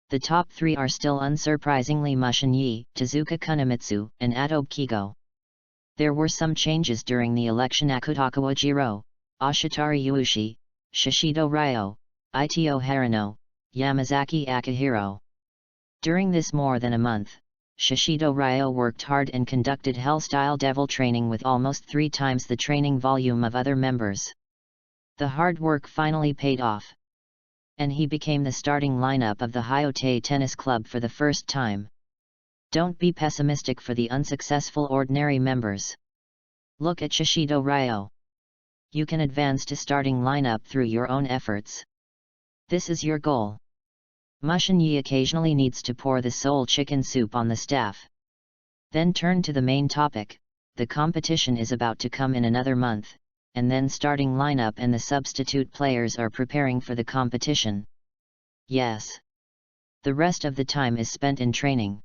The top three are still unsurprisingly Mushin Yi, Tezuka Kunimitsu, and Adobe Kigo. There were some changes during the election. Akutakawa Jiro, Ashitari Yuushi, Shishido Ryo, Ito Harano, Yamazaki Akihiro. During this more than a month, Shishido Ryo worked hard and conducted Hell-style devil training with almost 3 times the training volume of other members. The hard work finally paid off, and he became the starting lineup of the Hyote Tennis Club for the first time. Don't be pessimistic for the unsuccessful ordinary members. Look at Shishido Ryo. You can advance to starting lineup through your own efforts. This is your goal. Mushin Yi occasionally needs to pour the soul chicken soup on the staff. Then turn to the main topic. The competition is about to come in another month, and then starting lineup and the substitute players are preparing for the competition. Yes. The rest of the time is spent in training.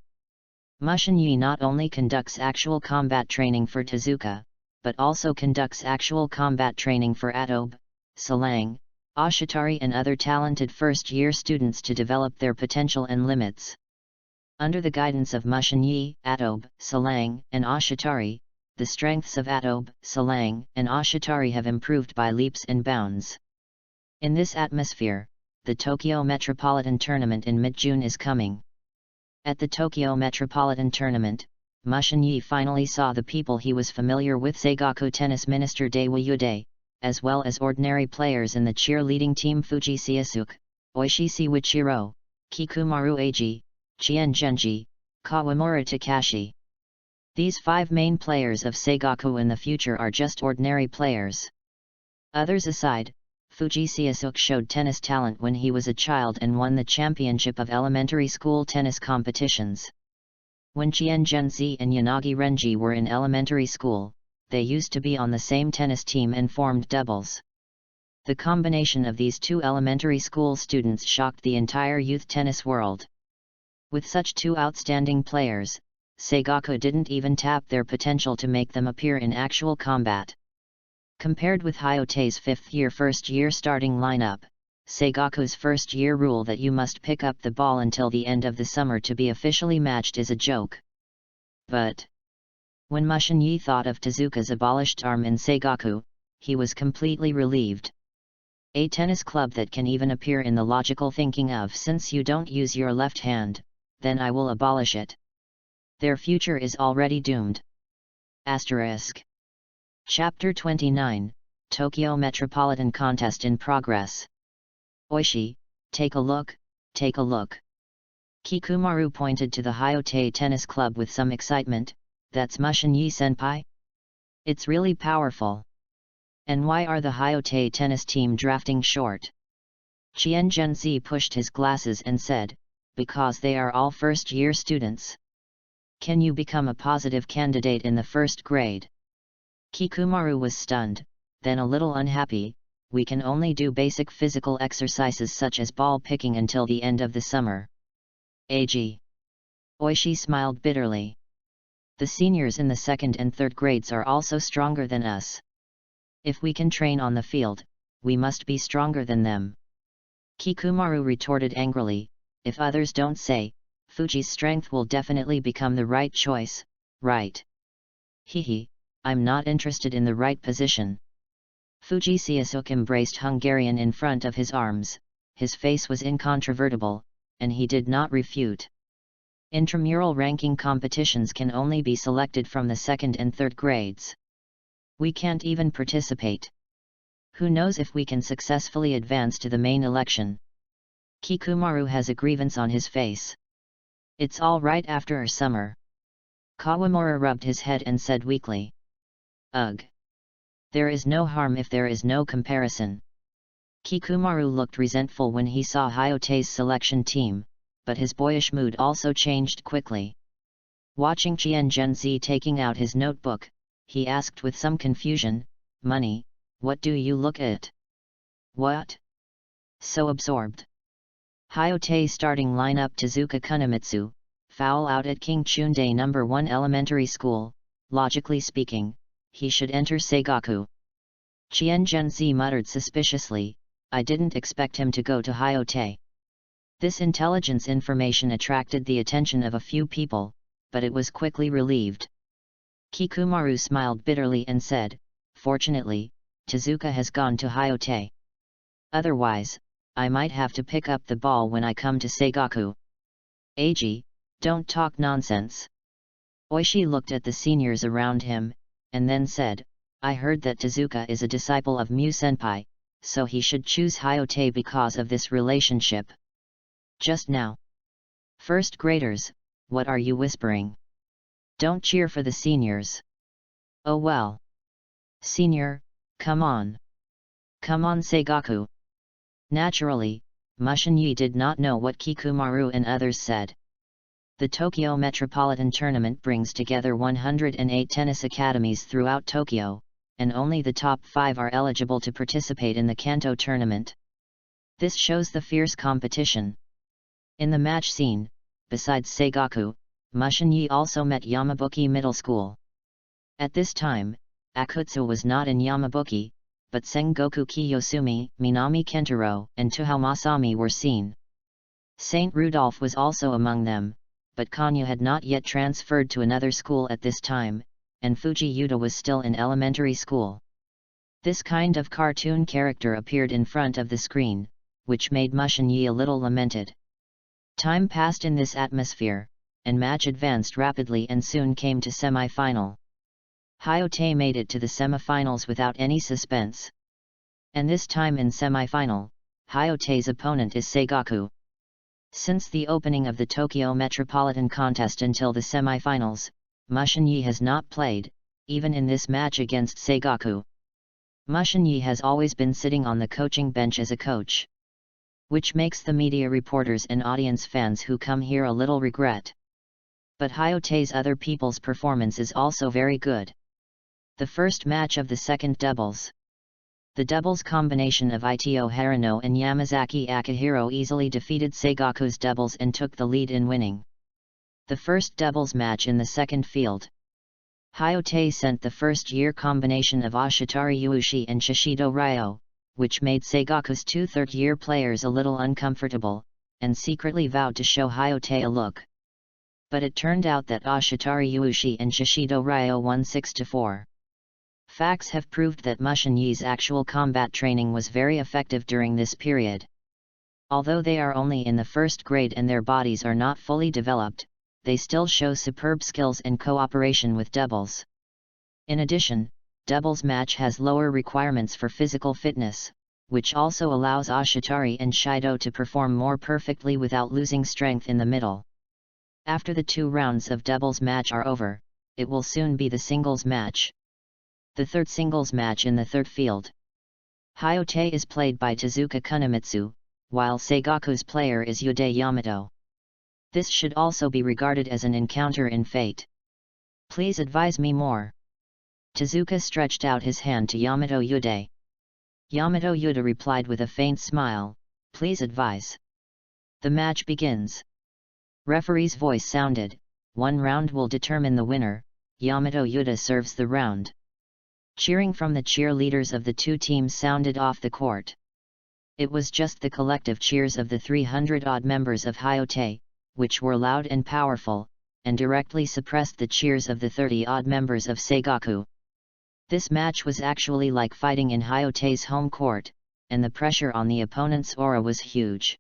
Mushin Yi not only conducts actual combat training for Tezuka, but also conducts actual combat training for Adobe, Salang, Ashitari and other talented first-year students to develop their potential and limits. Under the guidance of Mushin Yi, Adobe, Salang, and Ashitari, the strengths of Adobe, Salang, and Ashitari have improved by leaps and bounds. In this atmosphere, the Tokyo Metropolitan Tournament in mid-June is coming. At the Tokyo Metropolitan Tournament, Mushin Yi finally saw the people he was familiar with: Seigaku tennis minister Daiwa Yude, as well as ordinary players in the cheerleading team Fuji Siasuke, Oishi Ichiro, Kikumaru Eiji, Chien Genji, Kawamura Takashi. These 5 main players of Seigaku in the future are just ordinary players. Others aside, Fuji Siasuke showed tennis talent when he was a child and won the championship of elementary school tennis competitions. When Chien Genzi and Yanagi Renji were in elementary school, they used to be on the same tennis team and formed doubles. The combination of these 2 elementary school students shocked the entire youth tennis world. With such 2 outstanding players, Seigaku didn't even tap their potential to make them appear in actual combat. Compared with Hyote's 5th-year first-year starting lineup, Seigaku's first-year rule that you must pick up the ball until the end of the summer to be officially matched is a joke. But when Mushin Yi thought of Tezuka's abolished arm in Seigaku, he was completely relieved. A tennis club that can even appear in the logical thinking of, since you don't use your left hand, then I will abolish it. Their future is already doomed. Asterisk. Chapter 29, Tokyo Metropolitan Contest in progress. Oishi, take a look, take a look. Kikumaru pointed to the Hayate Tennis Club with some excitement. That's Mushin-yi senpai? It's really powerful. And why are the Hayate tennis team drafting short? Chien Junzi pushed his glasses and said, because they are all first-year students. Can you become a positive candidate in the first grade? Kikumaru was stunned, then a little unhappy. We can only do basic physical exercises such as ball picking until the end of the summer. AG. Oishi smiled bitterly. The seniors in the second and third grades are also stronger than us. If we can train on the field, we must be stronger than them. Kikumaru retorted angrily, if others don't say, Fuji's strength will definitely become the right choice, right? Hehe, I'm not interested in the right position. Fuji Siasuk embraced Hungarian in front of his arms, his face was incontrovertible, and he did not refute. Intramural ranking competitions can only be selected from the second and third grades. We can't even participate. Who knows if we can successfully advance to the main election? Kikumaru has a grievance on his face. It's all right after our summer. Kawamura rubbed his head and said weakly. Ugh. There is no harm if there is no comparison. Kikumaru looked resentful when he saw Hayate's selection team, but his boyish mood also changed quickly. Watching Chien Junzi taking out his notebook, he asked with some confusion, Money, what do you look at? What? So absorbed. Hayate starting lineup Tezuka Kunimitsu, foul out at King Chunde No. 1 Elementary School, logically speaking, he should enter Seigaku. Chien Junzi muttered suspiciously, I didn't expect him to go to Hayate. This intelligence information attracted the attention of a few people, but it was quickly relieved. Kikumaru smiled bitterly and said, Fortunately, Tezuka has gone to Hayate. Otherwise, I might have to pick up the ball when I come to Seigaku. Eiji, don't talk nonsense. Oishi looked at the seniors around him, and then said, I heard that Tezuka is a disciple of Mu Senpai, so he should choose Hayate because of this relationship. Just now. First graders, what are you whispering? Don't cheer for the seniors. Oh well. Senior, come on. Come on Seigaku. Naturally, Mushin-yi did not know what Kikumaru and others said. The Tokyo Metropolitan Tournament brings together 108 tennis academies throughout Tokyo, and only the top 5 are eligible to participate in the Kanto tournament. This shows the fierce competition. In the match scene, besides Seigaku, Mushin-yi also met Yamabuki Middle School. At this time, Akutsu was not in Yamabuki, but Sengoku Kiyosumi, Minami Kentaro, and Tuhao Masami were seen. Saint Rudolph was also among them, but Kanya had not yet transferred to another school at this time, and Fuji Yuta was still in elementary school. This kind of cartoon character appeared in front of the screen, which made Mushin-yi a little lamented. Time passed in this atmosphere, and match advanced rapidly and soon came to semi-final. Hayate made it to the semi-finals without any suspense. And this time in semi-final, Hayate's opponent is Seigaku. Since the opening of the Tokyo Metropolitan Contest until the semi-finals, Mushin-yi has not played, even in this match against Seigaku. Mushin-yi has always been sitting on the coaching bench as a coach. Which makes the media reporters and audience fans who come here a little regret. But Hayate's other people's performance is also very good. The first match of the second doubles. The doubles combination of Ito Harano and Yamazaki Akihiro easily defeated Seigaku's doubles and took the lead in winning the first doubles match in the second field. Hayate sent the first-year combination of Ashitari Yuushi and Shishido Ryo, which made Seigaku's 2 third-year players a little uncomfortable, and secretly vowed to show Hayate a look. But it turned out that Ashitari Yuushi and Shishido Ryo won 6-4. Facts have proved that Mushin-yi's actual combat training was very effective during this period. Although they are only in the first grade and their bodies are not fully developed, they still show superb skills and cooperation with doubles. In addition, doubles match has lower requirements for physical fitness, which also allows Ashitari and Shido to perform more perfectly without losing strength in the middle. After the 2 rounds of doubles match are over, it will soon be the singles match. The third singles match in the third field. Hyote is played by Tezuka Kunimitsu, while Seigaku's player is Yude Yamato. This should also be regarded as an encounter in fate. Please advise me more. Tezuka stretched out his hand to Yamato Yude. Yamato Yude replied with a faint smile, "Please advise." The match begins. Referee's voice sounded, "1 round will determine the winner." Yamato Yude serves the round. Cheering from the cheerleaders of the 2 teams sounded off the court. It was just the collective cheers of the 300-odd members of Hyote, which were loud and powerful, and directly suppressed the cheers of the 30-odd members of Seigaku. This match was actually like fighting in Hyote's home court, and the pressure on the opponent's aura was huge.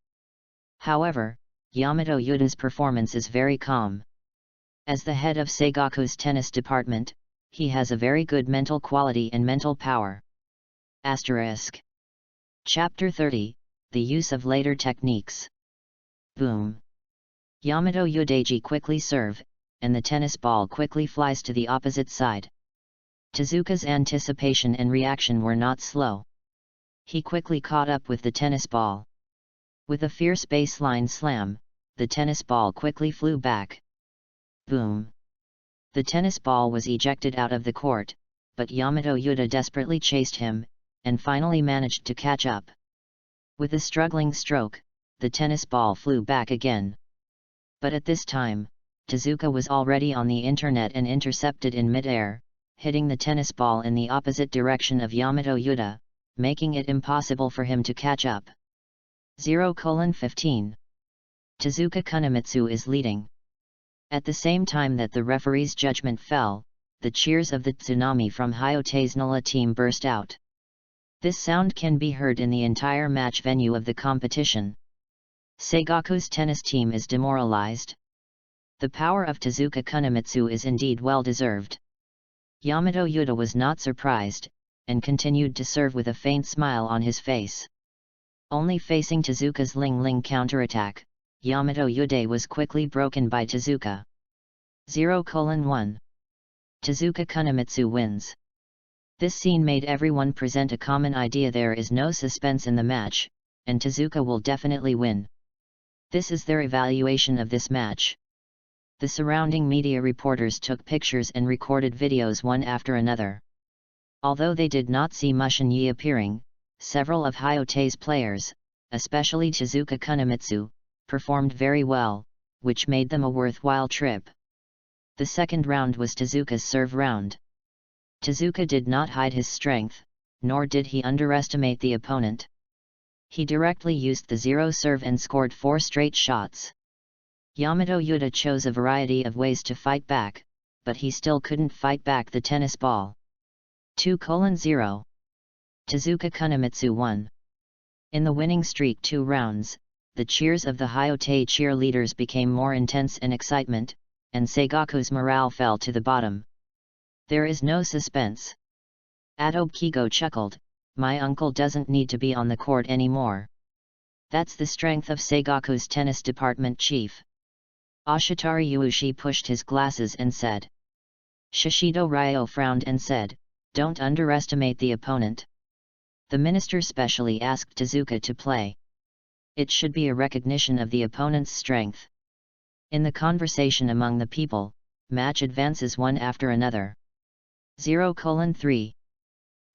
However, Yamato Yude's performance is very calm. As the head of Seigaku's tennis department, he has a very good mental quality and mental power. Asterisk. Chapter 30, The Use of Later Techniques. Boom. Yamato Yudeji quickly serve, and the tennis ball quickly flies to the opposite side. Tezuka's anticipation and reaction were not slow. He quickly caught up with the tennis ball. With a fierce baseline slam, the tennis ball quickly flew back. Boom! The tennis ball was ejected out of the court, but Yamato Yude desperately chased him, and finally managed to catch up. With a struggling stroke, the tennis ball flew back again. But at this time, Tezuka was already on the internet and intercepted in mid-air, hitting the tennis ball in the opposite direction of Yamato Yude, making it impossible for him to catch up. 0:15. Tezuka Kunimitsu is leading. At the same time that the referee's judgment fell, the cheers of the tsunami from Hyote's Nula team burst out. This sound can be heard in the entire match venue of the competition. Seigaku's tennis team is demoralized. The power of Tezuka Kunimitsu is indeed well deserved. Yamato Yude was not surprised, and continued to serve with a faint smile on his face. Only facing Tezuka's Ling-Ling counterattack, Yamato Yude was quickly broken by Tezuka. 0:1. Tezuka Kunimitsu wins. This scene made everyone present a common idea: there is no suspense in the match, and Tezuka will definitely win. This is their evaluation of this match. The surrounding media reporters took pictures and recorded videos one after another. Although they did not see Mushin Yi appearing, several of Hyote's players, especially Tezuka Kunimitsu, performed very well, which made them a worthwhile trip. The second round was Tezuka's serve round. Tezuka did not hide his strength, nor did he underestimate the opponent. He directly used the 0 serve and scored 4 straight shots. Yamato Yude chose a variety of ways to fight back, but he still couldn't fight back the tennis ball. 2:0. Tezuka Kunimitsu won. In the winning streak 2 rounds, the cheers of the Hyote cheerleaders became more intense and excitement, and Seigaku's morale fell to the bottom. There is no suspense. Adobe chuckled, "My uncle doesn't need to be on the court anymore." That's the strength of Seigaku's tennis department chief. Ashitari Yuushi pushed his glasses and said. Shishido Ryo frowned and said, "Don't underestimate the opponent." The minister specially asked Tezuka to play. It should be a recognition of the opponent's strength. In the conversation among the people, match advances one after another. 0:3.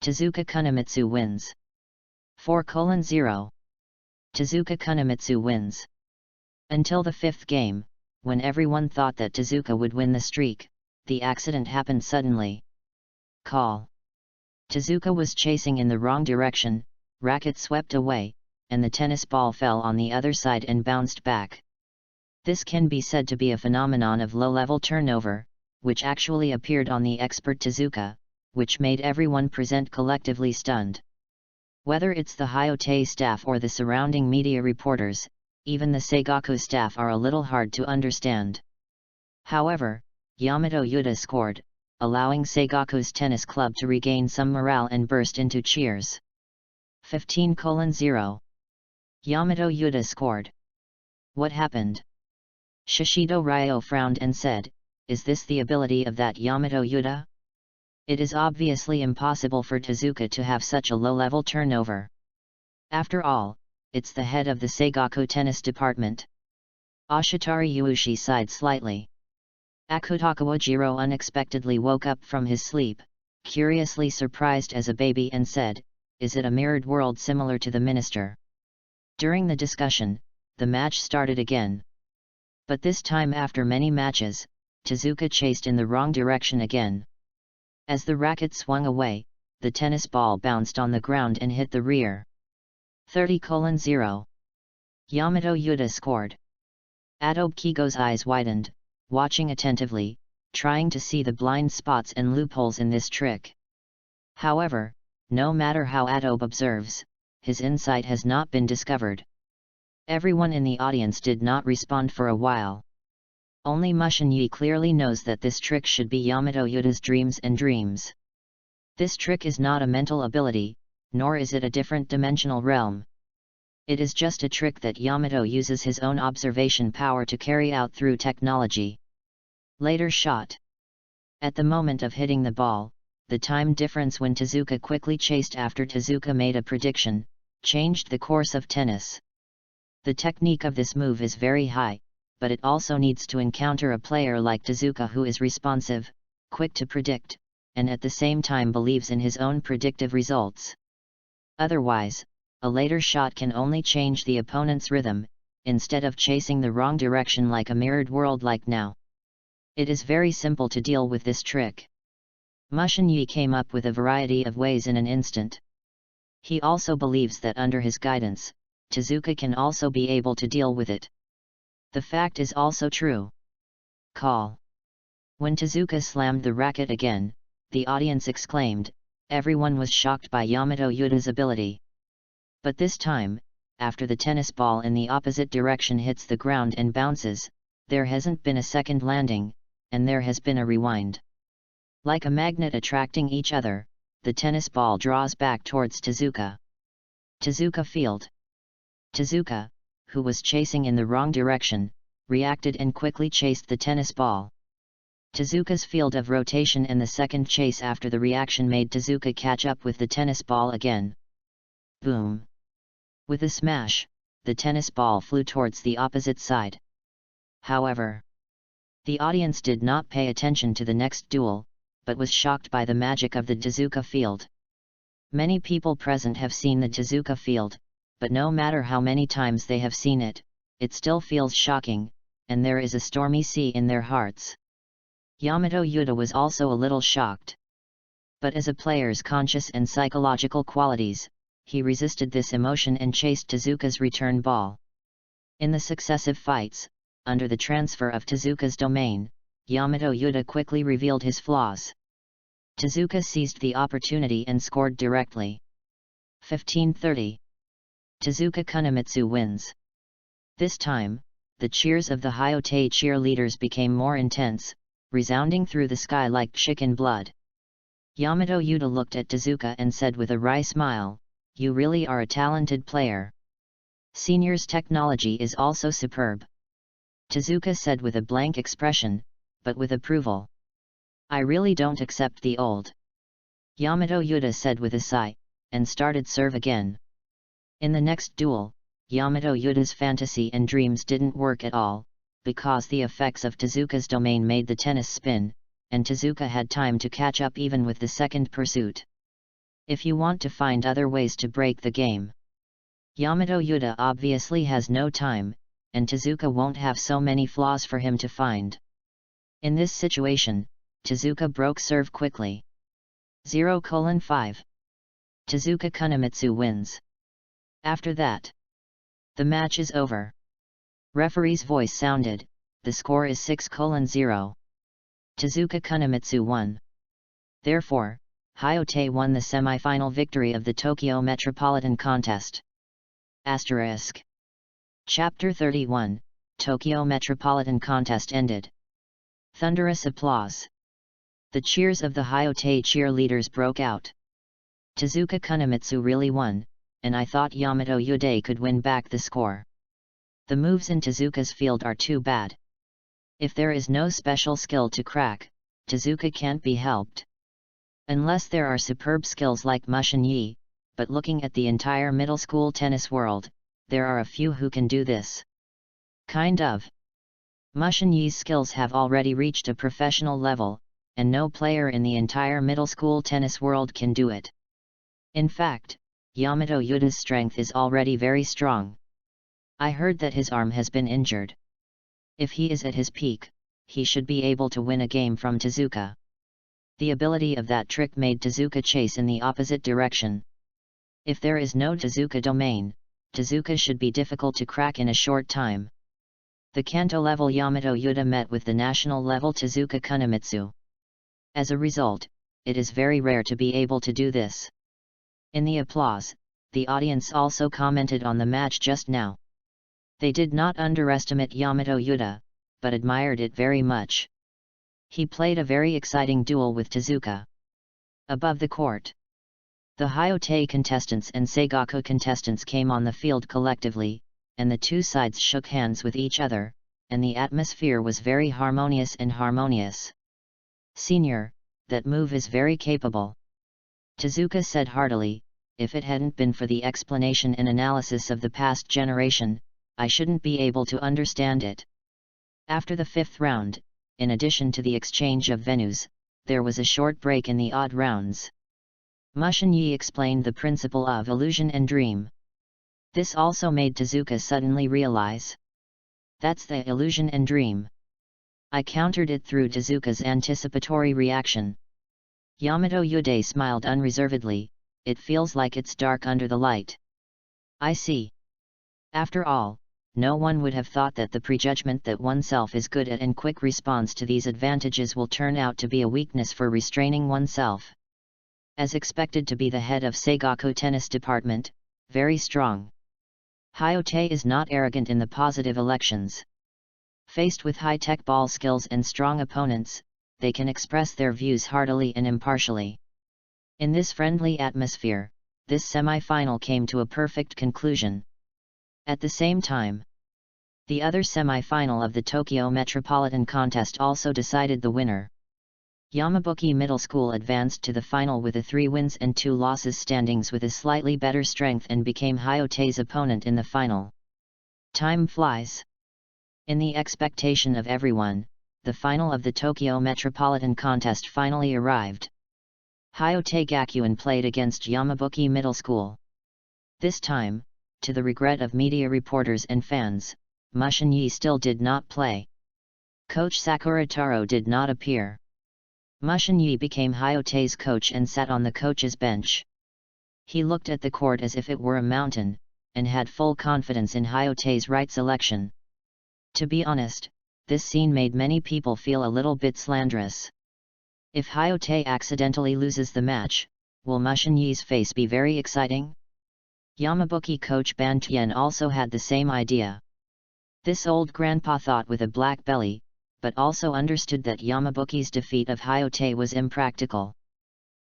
Tezuka Kunimitsu wins. 4:0. Tezuka Kunimitsu wins. Until the 5th game, when everyone thought that Tezuka would win the streak, the accident happened suddenly. Call. Tezuka was chasing in the wrong direction, racket swept away, and the tennis ball fell on the other side and bounced back. This can be said to be a phenomenon of low-level turnover, which actually appeared on the expert Tezuka, which made everyone present collectively stunned. Whether it's the Hyote staff or the surrounding media reporters, even the Seigaku staff are a little hard to understand. However, Yamato Yude scored, allowing Seigaku's tennis club to regain some morale and burst into cheers. 15:0. Yamato Yuta scored. What happened? Shishido Ryo frowned and said, "Is this the ability of that Yamato Yuta? It is obviously impossible for Tezuka to have such a low-level turnover. After all, it's the head of the Seigaku tennis department." Ashitari Yuushi sighed slightly. Akutagawa Jiro unexpectedly woke up from his sleep, curiously surprised as a baby, and said, "Is it a mirrored world similar to the Minister?" During the discussion, the match started again. But this time, after many matches, Tezuka chased in the wrong direction again. As the racket swung away, the tennis ball bounced on the ground and hit the rear. 30:0. Yamato Yuta scored. Adobe Kigo's eyes widened, watching attentively, trying to see the blind spots and loopholes in this trick. However, no matter how Adobe observes, his insight has not been discovered. Everyone in the audience did not respond for a while. Only Mushin-Yi clearly knows that this trick should be Yamato Yuta's dreams and dreams. This trick is not a mental ability, nor is it a different dimensional realm. It is just a trick that Yamato uses his own observation power to carry out through technology. Later shot. At the moment of hitting the ball, the time difference when Tezuka quickly chased after Tezuka made a prediction, changed the course of tennis. The technique of this move is very high, but it also needs to encounter a player like Tezuka who is responsive, quick to predict, and at the same time believes in his own predictive results. Otherwise, a later shot can only change the opponent's rhythm, instead of chasing the wrong direction like a mirrored world like now. It is very simple to deal with this trick. Mushin-Yi came up with a variety of ways in an instant. He also believes that under his guidance, Tezuka can also be able to deal with it. The fact is also true. Call. When Tezuka slammed the racket again, the audience exclaimed. Everyone was shocked by Yamato Yuta's ability. But this time, after the tennis ball in the opposite direction hits the ground and bounces, there hasn't been a second landing, and there has been a rewind. Like a magnet attracting each other, the tennis ball draws back towards Tezuka. Tezuka field. Tezuka, who was chasing in the wrong direction, reacted and quickly chased the tennis ball. Tezuka's field of rotation and the second chase after the reaction made Tezuka catch up with the tennis ball again. Boom! With a smash, the tennis ball flew towards the opposite side. However, the audience did not pay attention to the next duel, but was shocked by the magic of the Tezuka field. Many people present have seen the Tezuka field, but no matter how many times they have seen it, it still feels shocking, and there is a stormy sea in their hearts. Yamato Yuta was also a little shocked. But as a player's conscious and psychological qualities, he resisted this emotion and chased Tezuka's return ball. In the successive fights, under the transfer of Tezuka's domain, Yamato Yuta quickly revealed his flaws. Tezuka seized the opportunity and scored directly. 15:30. Tezuka Kunimitsu wins. This time, the cheers of the Hyotei cheerleaders became more intense, resounding through the sky like chicken blood. Yamato Yuta looked at Tezuka and said with a wry smile, "You really are a talented player. Senior's technology is also superb." Tezuka said with a blank expression, but with approval. "I really don't accept the old." Yamato Yuta said with a sigh, and started serve again. In the next duel, Yamato Yuta's fantasy and dreams didn't work at all, because the effects of Tezuka's domain made the tennis spin, and Tezuka had time to catch up even with the second pursuit. If you want to find other ways to break the game, Yamato Yuta obviously has no time, and Tezuka won't have so many flaws for him to find. In this situation, Tezuka broke serve quickly. 0:5. Tezuka Kunimitsu wins. After that, the match is over. Referee's voice sounded, the score is 6:0. Tezuka Kunimitsu won. Therefore, Hyotei won the semi-final victory of the Tokyo Metropolitan Contest. Asterisk. Chapter 31, Tokyo Metropolitan Contest ended. Thunderous applause. The cheers of the Hayate cheerleaders broke out. Tezuka Kunimitsu really won, and I thought Yamato Yude could win back the score. The moves in Tezuka's field are too bad. If there is no special skill to crack, Tezuka can't be helped. Unless there are superb skills like Mushin Yi, but looking at the entire middle school tennis world, there are a few who can do this. Kind of. Mushin Yi's skills have already reached a professional level, and no player in the entire middle school tennis world can do it. In fact, Yamato Yuda's strength is already very strong. I heard that his arm has been injured. If he is at his peak, he should be able to win a game from Tezuka. The ability of that trick made Tezuka chase in the opposite direction. If there is no Tezuka domain, Tezuka should be difficult to crack in a short time. The Kanto level Yamato Yuda met with the national level Tezuka Kunimitsu. As a result, it is very rare to be able to do this. In the applause, the audience also commented on the match just now. They did not underestimate Yamato Yuda, but admired it very much. He played a very exciting duel with Tezuka. Above the court, the Hayate contestants and Seigaku contestants came on the field collectively, and the two sides shook hands with each other, and the atmosphere was very harmonious and harmonious. "Senior, that move is very capable," Tezuka said heartily. "If it hadn't been for the explanation and analysis of the past generation, I shouldn't be able to understand it." After the fifth round, in addition to the exchange of venues, there was a short break in the odd rounds. Mushin Yi explained the principle of illusion and dream. This also made Tezuka suddenly realize. "That's the illusion and dream." I countered it through Tezuka's anticipatory reaction. Yamato Yude smiled unreservedly. "It feels like it's dark under the light." "I see." After all, no one would have thought that the prejudgment that oneself is good at and quick response to these advantages will turn out to be a weakness for restraining oneself. As expected to be the head of Seigaku tennis department, very strong. Hayate is not arrogant in the positive elections. Faced with high-tech ball skills and strong opponents, they can express their views heartily and impartially. In this friendly atmosphere, this semi-final came to a perfect conclusion. At the same time, the other semi-final of the Tokyo Metropolitan Contest also decided the winner. Yamabuki Middle School advanced to the final with a 3 wins and 2 losses standings with a slightly better strength and became Hayate's opponent in the final. Time flies. In the expectation of everyone, the final of the Tokyo Metropolitan Contest finally arrived. Hayate Gakuen played against Yamabuki Middle School. This time, to the regret of media reporters and fans, Mushin Yi still did not play. Coach Sakura Taro did not appear. Mushin Yi became Hayate's coach and sat on the coach's bench. He looked at the court as if it were a mountain, and had full confidence in Hayate's right selection. To be honest, this scene made many people feel a little bit slanderous. If Hayate accidentally loses the match, will Mushin Yi's face be very exciting? Yamabuki coach Ban Tien also had the same idea. This old grandpa thought with a black belly, but also understood that Yamabuki's defeat of Hayate was impractical.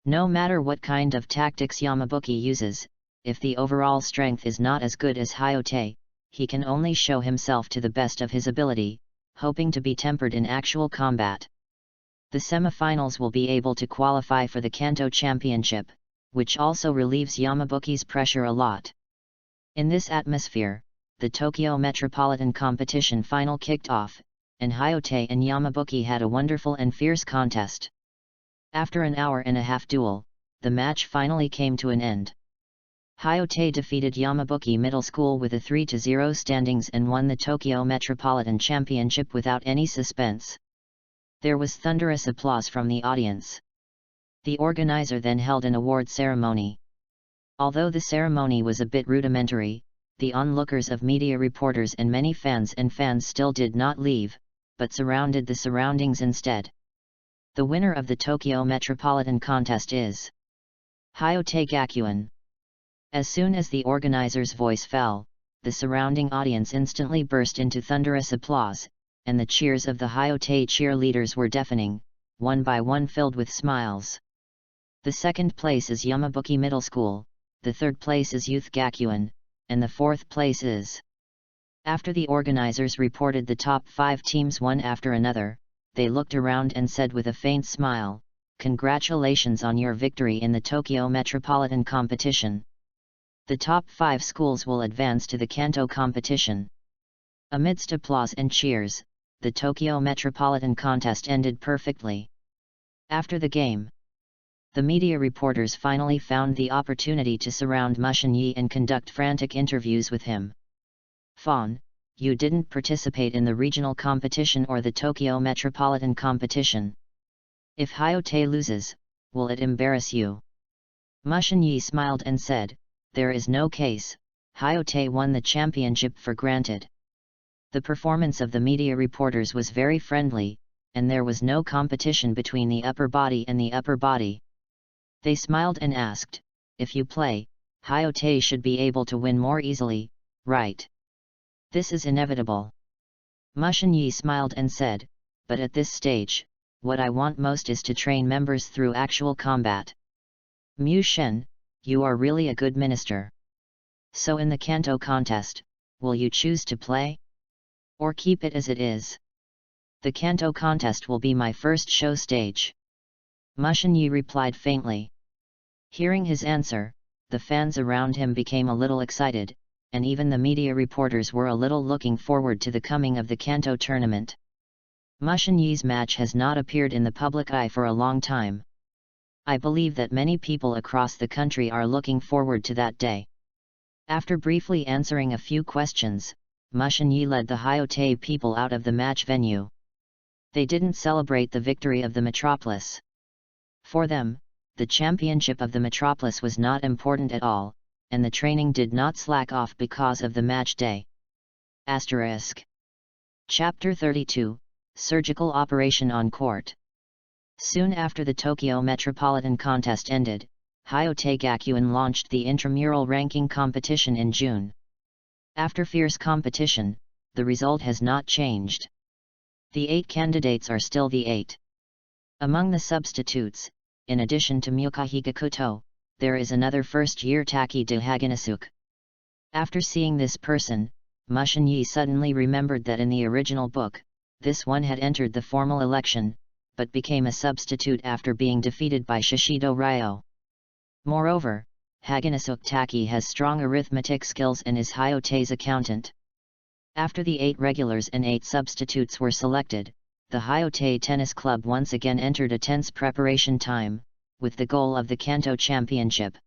No matter what kind of tactics Yamabuki uses, if the overall strength is not as good as Hayate, he can only show himself to the best of his ability, hoping to be tempered in actual combat. The semifinals will be able to qualify for the Kanto Championship, which also relieves Yamabuki's pressure a lot. In this atmosphere, the Tokyo Metropolitan Competition final kicked off, and Hayate and Yamabuki had a wonderful and fierce contest. After an hour-and-a-half duel, the match finally came to an end. Hayate defeated Yamabuki Middle School with a 3-0 standings and won the Tokyo Metropolitan Championship without any suspense. There was thunderous applause from the audience. The organizer then held an award ceremony. Although the ceremony was a bit rudimentary, the onlookers of media reporters and many fans still did not leave, but surrounded the surroundings instead. The winner of the Tokyo Metropolitan Contest is Hayate Gakuen. As soon as the organizer's voice fell, the surrounding audience instantly burst into thunderous applause, and the cheers of the Hayate cheerleaders were deafening, one by one filled with smiles. The second place is Yamabuki Middle School, the third place is Youth Gakuen, and the fourth place is. After the organizers reported the top 5 teams one after another, they looked around and said with a faint smile, "Congratulations on your victory in the Tokyo Metropolitan Competition. The top 5 schools will advance to the Kanto competition." Amidst applause and cheers, the Tokyo Metropolitan Contest ended perfectly. After the game, the media reporters finally found the opportunity to surround Mushin-Yi and conduct frantic interviews with him. "Fawn, you didn't participate in the regional competition or the Tokyo Metropolitan Competition. If Hayate loses, will it embarrass you?" Mushin-Yi smiled and said, "There is no case, Hayate won the championship for granted." The performance of the media reporters was very friendly, and there was no competition between the upper body and the upper body. They smiled and asked, "If you play, Hayate should be able to win more easily, right? This is inevitable." Mushin-Yi smiled and said, "But at this stage, what I want most is to train members through actual combat. Mu Shen, you are really a good minister. So in the Kanto contest, will you choose to play? Or keep it as it is?" "The Kanto contest will be my first show stage," Mushin-Yi replied faintly. Hearing his answer, the fans around him became a little excited, and even the media reporters were a little looking forward to the coming of the Kanto tournament. Mushin-Yi's match has not appeared in the public eye for a long time. I believe that many people across the country are looking forward to that day. After briefly answering a few questions, Mushin-Yi led the Hayate people out of the match venue. They didn't celebrate the victory of the metropolis. For them, the championship of the metropolis was not important at all, and the training did not slack off because of the match day. Asterisk. Chapter 32, Surgical Operation on Court. Soon after the Tokyo Metropolitan Contest ended, Hayate Gakuen launched the intramural ranking competition in June. After fierce competition, the result has not changed. The 8 candidates are still the 8. Among the substitutes, in addition to Myukahi Gakuto, there is another first-year Taki de Haganasuke. After seeing this person, Mushin-Yi suddenly remembered that in the original book, this one had entered the formal election, but became a substitute after being defeated by Shishido Ryo. Moreover, Haganasuke Taki has strong arithmetic skills and is Hayate's accountant. After the 8 regulars and 8 substitutes were selected, the Hayate Tennis Club once again entered a tense preparation time, with the goal of the Kanto Championship.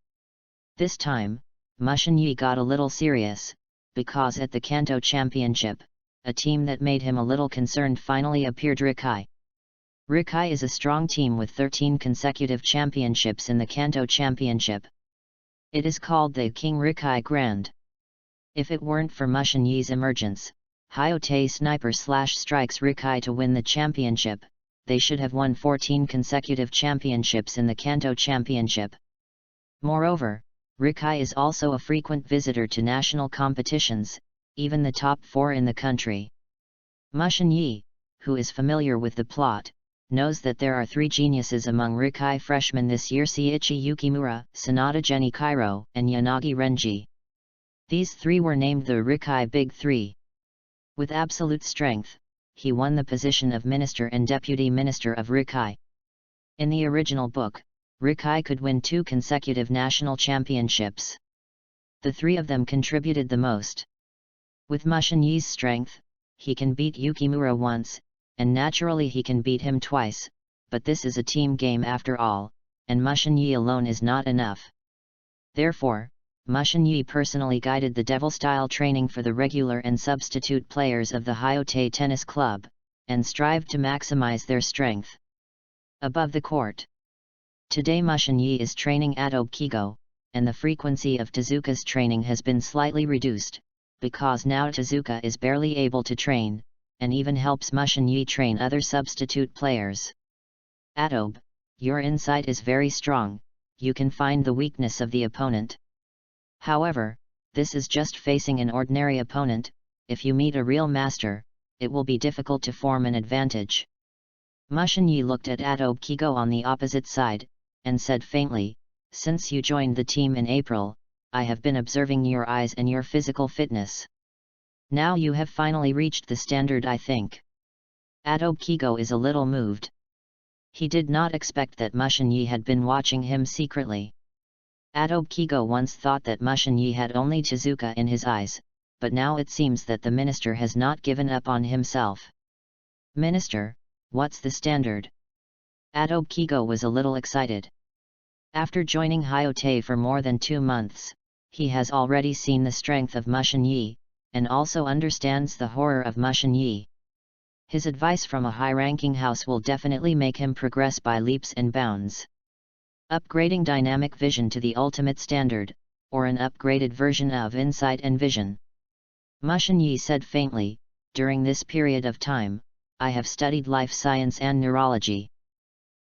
This time, Mushin-Yi got a little serious, because at the Kanto Championship, a team that made him a little concerned finally appeared: Rikai. Rikai is a strong team with 13 consecutive championships in the Kanto Championship. It is called the King Rikai Grand. If it weren't for Mushin-Yi's emergence, Hayate sniper/strikes Rikai to win the championship, they should have won 14 consecutive championships in the Kanto Championship. Moreover, Rikai is also a frequent visitor to national competitions, even the top 4 in the country. Mushin-Yi, who is familiar with the plot, knows that there are 3 geniuses among Rikai freshmen this year: Seiichi Yukimura, Sanada Genichiro, and Yanagi Renji. These 3 were named the Rikai Big 3. With absolute strength, he won the position of Minister and Deputy Minister of Rikai. In the original book, Rikai could win 2 consecutive national championships. The 3 of them contributed the most. With Mushin-Yi's strength, he can beat Yukimura once, and naturally he can beat him twice, but this is a team game after all, and Mushin-Yi alone is not enough. Therefore, Mushin-Yi personally guided the devil-style training for the regular and substitute players of the Hayate Tennis Club, and strived to maximize their strength. Above the court. Today Mushin-Yi is training Adobe Kigo, and the frequency of Tezuka's training has been slightly reduced, because now Tezuka is barely able to train, and even helps Mushin-Yi train other substitute players. Adobe, your insight is very strong, you can find the weakness of the opponent. However, this is just facing an ordinary opponent. If you meet a real master, it will be difficult to form an advantage. Mushin Yi looked at Adobe Kigo on the opposite side, and said faintly, "Since you joined the team in April, I have been observing your eyes and your physical fitness. Now you have finally reached the standard, I think." Adobe Kigo is a little moved. He did not expect that Mushin Yi had been watching him secretly. Adobe Kigo once thought that Mushin Yi had only Tezuka in his eyes, but now it seems that the minister has not given up on himself. "Minister, what's the standard?" Adobe Kigo was a little excited. After joining Hyote for more than 2 months, he has already seen the strength of Mushin Yi, and also understands the horror of Mushin Yi. His advice from a high-ranking house will definitely make him progress by leaps and bounds. Upgrading dynamic vision to the ultimate standard, or an upgraded version of insight and vision. Mushin Yi said faintly, "During this period of time, I have studied life science and neurology,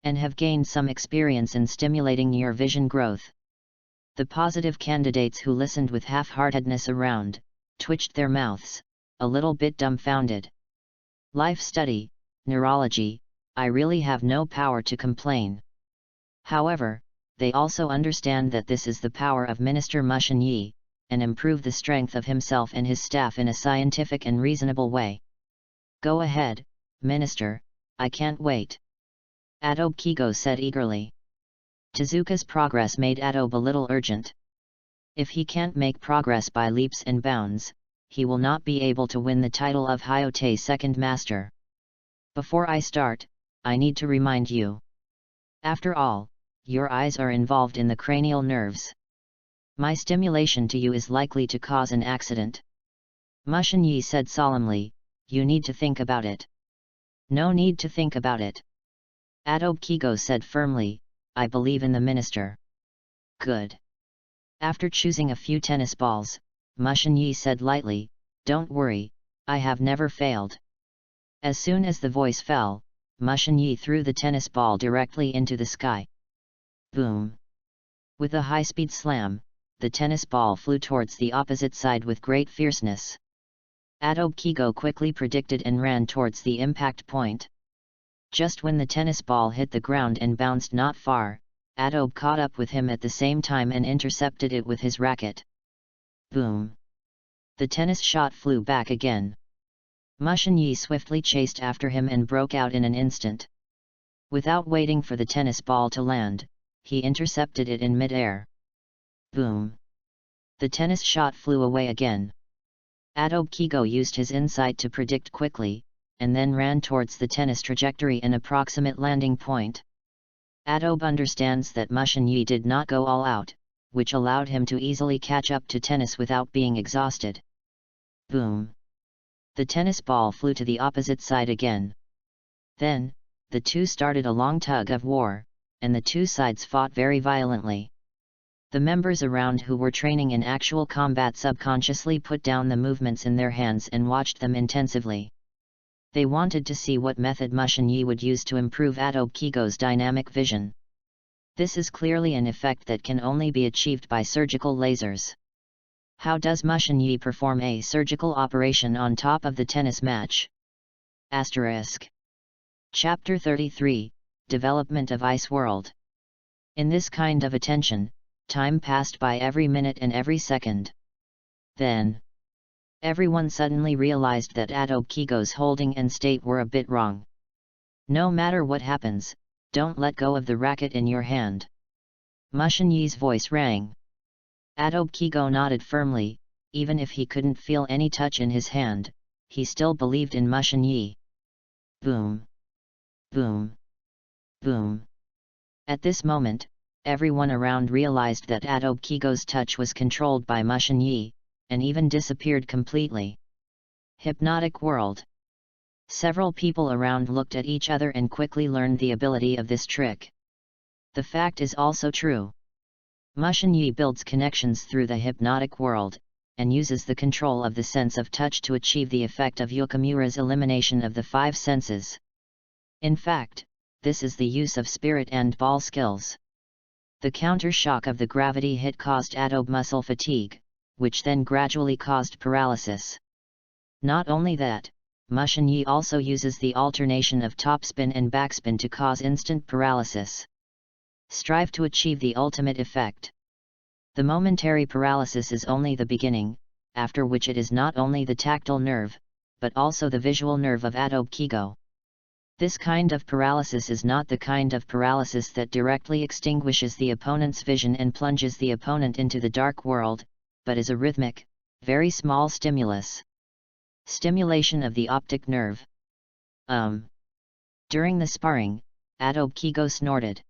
and have gained some experience in stimulating your vision growth." The positive candidates who listened with half-heartedness around, twitched their mouths, a little bit dumbfounded. Life study, neurology, I really have no power to complain. However, they also understand that this is the power of Minister Mushin Yi, and improve the strength of himself and his staff in a scientific and reasonable way. "Go ahead, Minister, I can't wait," Adobe Kigo said eagerly. Tezuka's progress made Adobe a little urgent. If he can't make progress by leaps and bounds, he will not be able to win the title of Hyote Second Master. "Before I start, I need to remind you. After all, your eyes are involved in the cranial nerves. My stimulation to you is likely to cause an accident." Mushin Yi said solemnly, "You need to think about it." "No need to think about it," Adobe Kigo said firmly, "I believe in the minister." "Good." After choosing a few tennis balls, Mushin Yi said lightly, "Don't worry, I have never failed." As soon as the voice fell, Mushin Yi threw the tennis ball directly into the sky. Boom! With a high-speed slam, the tennis ball flew towards the opposite side with great fierceness. Adobe Kigo quickly predicted and ran towards the impact point. Just when the tennis ball hit the ground and bounced not far, Adobe caught up with him at the same time and intercepted it with his racket. Boom! The tennis shot flew back again. Mushin Yi swiftly chased after him and broke out in an instant. Without waiting for the tennis ball to land, he intercepted it in mid-air. Boom! The tennis shot flew away again. Adobe Kigo used his insight to predict quickly, and then ran towards the tennis trajectory and approximate landing point. Adobe understands that Mushin Yi did not go all out, which allowed him to easily catch up to tennis without being exhausted. Boom! The tennis ball flew to the opposite side again. Then, the two started a long tug of war, and the two sides fought very violently. The members around who were training in actual combat subconsciously put down the movements in their hands and watched them intensively. They wanted to see what method Mushin Yi would use to improve Adobe Kigo's dynamic vision. This is clearly an effect that can only be achieved by surgical lasers. How does Mushin Yi perform a surgical operation on top of the tennis match? Asterisk. Chapter 33, Development of Ice World. In this kind of attention, time passed by every minute and every second. Then, everyone suddenly realized that Adobe Kigo's holding and state were a bit wrong. "No matter what happens, don't let go of the racket in your hand." Mushin Yi's voice rang. Adobe Kigo nodded firmly. Even if he couldn't feel any touch in his hand, he still believed in Mushin Yi. Boom! Boom! Boom! At this moment, everyone around realized that Adobe Kigo's touch was controlled by Mushin Yi, and even disappeared completely. Hypnotic world. Several people around looked at each other and quickly learned the ability of this trick. The fact is also true. Mushin Yi builds connections through the hypnotic world, and uses the control of the sense of touch to achieve the effect of Yokomura's elimination of the 5 senses. In fact, this is the use of spirit and ball skills. The counter-shock of the gravity hit caused Adobe muscle fatigue, which then gradually caused paralysis. Not only that, Mushin Yi also uses the alternation of topspin and backspin to cause instant paralysis. Strive to achieve the ultimate effect. The momentary paralysis is only the beginning, after which it is not only the tactile nerve, but also the visual nerve of Audiobook. This kind of paralysis is not the kind of paralysis that directly extinguishes the opponent's vision and plunges the opponent into the dark world, but is a rhythmic, very small stimulus. Stimulation of the optic nerve. During the sparring, Audiobook snorted.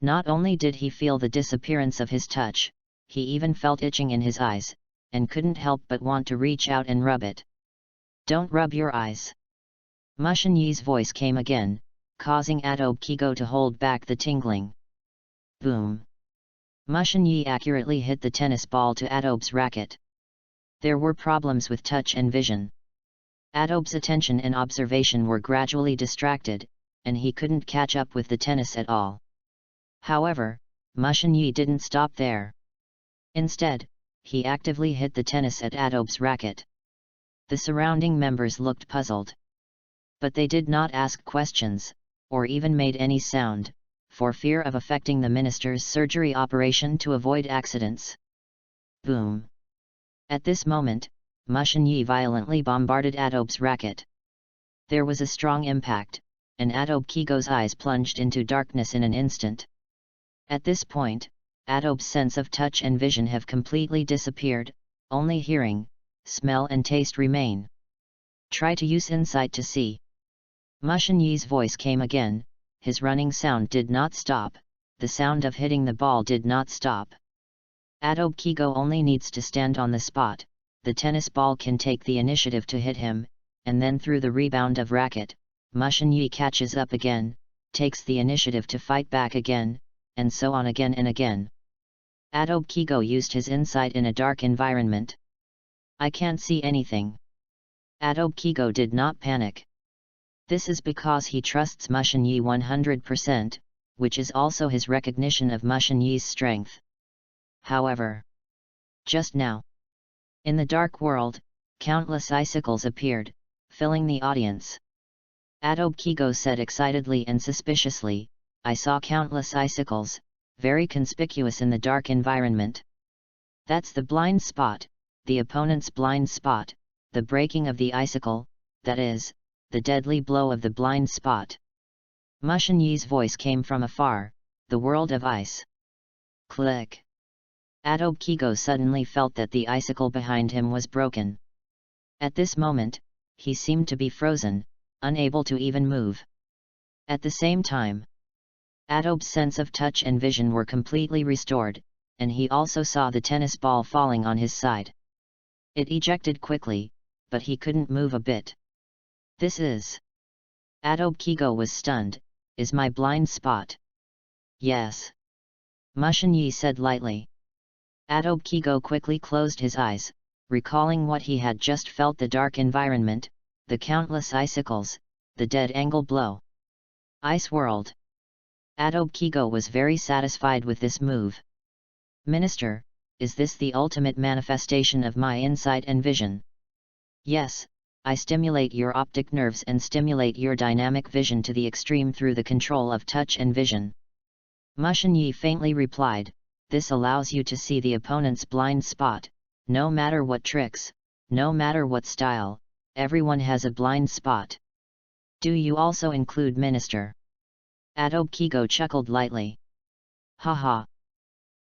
Not only did he feel the disappearance of his touch, he even felt itching in his eyes, and couldn't help but want to reach out and rub it. Don't rub your eyes. Mushin Yi's voice came again, causing Audiobook to hold back the tingling. Boom! Mushin Yi accurately hit the tennis ball to Audiobook's racket. There were problems with touch and vision. Audiobook's attention and observation were gradually distracted, and he couldn't catch up with the tennis at all. However, Mushin Yi didn't stop there. Instead, he actively hit the tennis at Audiobook's racket. The surrounding members looked puzzled. But they did not ask questions, or even made any sound, for fear of affecting the minister's surgery operation to avoid accidents. Boom! At this moment, Mushin Yi violently bombarded Audiobook's racket. There was a strong impact, and Audiobook's eyes plunged into darkness in an instant. At this point, Audiobook's sense of touch and vision have completely disappeared, only hearing, smell and taste remain. Try to use insight to see. Mushin Yi's voice came again, his running sound did not stop, the sound of hitting the ball did not stop. Audiobook only needs to stand on the spot, the tennis ball can take the initiative to hit him, and then through the rebound of racket, Mushin Yi catches up again, takes the initiative to fight back again, and so on again and again. Audiobook used his insight in a dark environment. I can't see anything. Audiobook did not panic. This is because he trusts Mushin Yi 100%, which is also his recognition of Mushin Yi's strength. However, just now, in the dark world, countless icicles appeared, filling the audience. Audiobook said excitedly and suspiciously, I saw countless icicles, very conspicuous in the dark environment. That's the blind spot, the opponent's blind spot, the breaking of the icicle, that is, the deadly blow of the blind spot. Mushin Yi's voice came from afar, the world of ice. Click! Audiobook suddenly felt that the icicle behind him was broken. At this moment, he seemed to be frozen, unable to even move. At the same time, Audiobook's sense of touch and vision were completely restored, and he also saw the tennis ball falling on his side. It ejected quickly, but he couldn't move a bit. This is... Audiobook was stunned, is my blind spot? Yes. Mushin Yi said lightly. Audiobook quickly closed his eyes, recalling what he had just felt, the dark environment, the countless icicles, the dead angle blow. Ice world. Audiobook was very satisfied with this move. Minister, is this the ultimate manifestation of my insight and vision? Yes, I stimulate your optic nerves and stimulate your dynamic vision to the extreme through the control of touch and vision. Mushin Yi faintly replied, this allows you to see the opponent's blind spot, no matter what tricks, no matter what style, everyone has a blind spot. Do you also include Minister? Audiobook chuckled lightly. Haha.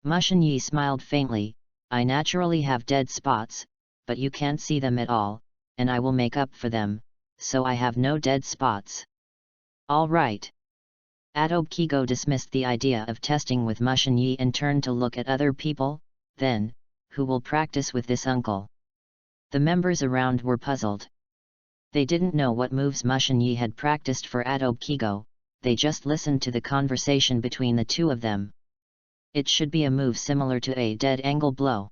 Mushin Yi smiled faintly, I naturally have dead spots, but you can't see them at all, and I will make up for them, so I have no dead spots. All right. Audiobook dismissed the idea of testing with Mushin Yi and turned to look at other people, then, who will practice with this uncle? The members around were puzzled. They didn't know what moves Mushin Yi had practiced for Audiobook, they just listened to the conversation between the two of them. It should be a move similar to a dead angle blow.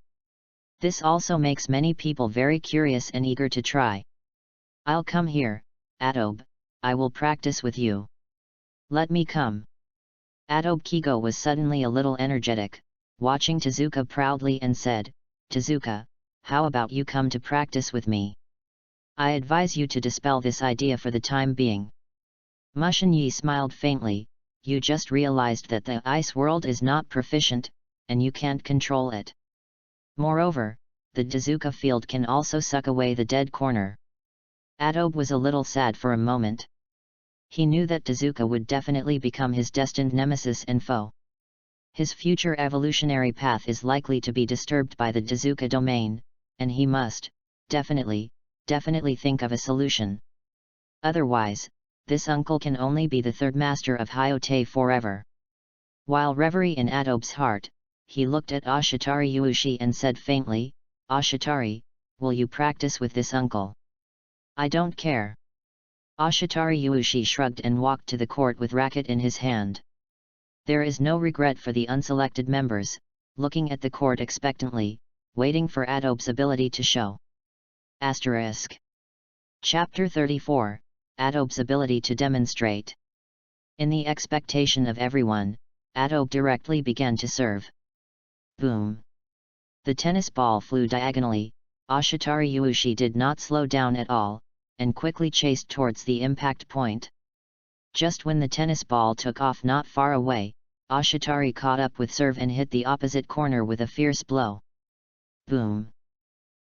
This also makes many people very curious and eager to try. I'll come here, Audiobook, I will practice with you. Let me come. Audiobook was suddenly a little energetic, watching Tezuka proudly and said, Tezuka, how about you come to practice with me? I advise you to dispel this idea for the time being. Mushin Yi smiled faintly. You just realized that the ice world is not proficient, and you can't control it. Moreover, the Dazuka field can also suck away the dead corner. Adobe was a little sad for a moment. He knew that Dazuka would definitely become his destined nemesis and foe. His future evolutionary path is likely to be disturbed by the Dazuka domain, and he must, definitely think of a solution. Otherwise, this uncle can only be the third master of Hyote forever. While reverie in Adobe's heart, he looked at Ashitari Yuushi and said faintly, Ashitari, will you practice with this uncle? I don't care. Ashitari Yuushi shrugged and walked to the court with racket in his hand. There is no regret for the unselected members, looking at the court expectantly, waiting for Adobe's ability to show. Asterisk. Chapter 34, Adobe's ability to demonstrate. In the expectation of everyone, Adobe directly began to serve. Boom! The tennis ball flew diagonally. Ashitari Yuushi did not slow down at all, and quickly chased towards the impact point. Just when the tennis ball took off not far away, Ashitari caught up with serve and hit the opposite corner with a fierce blow. Boom!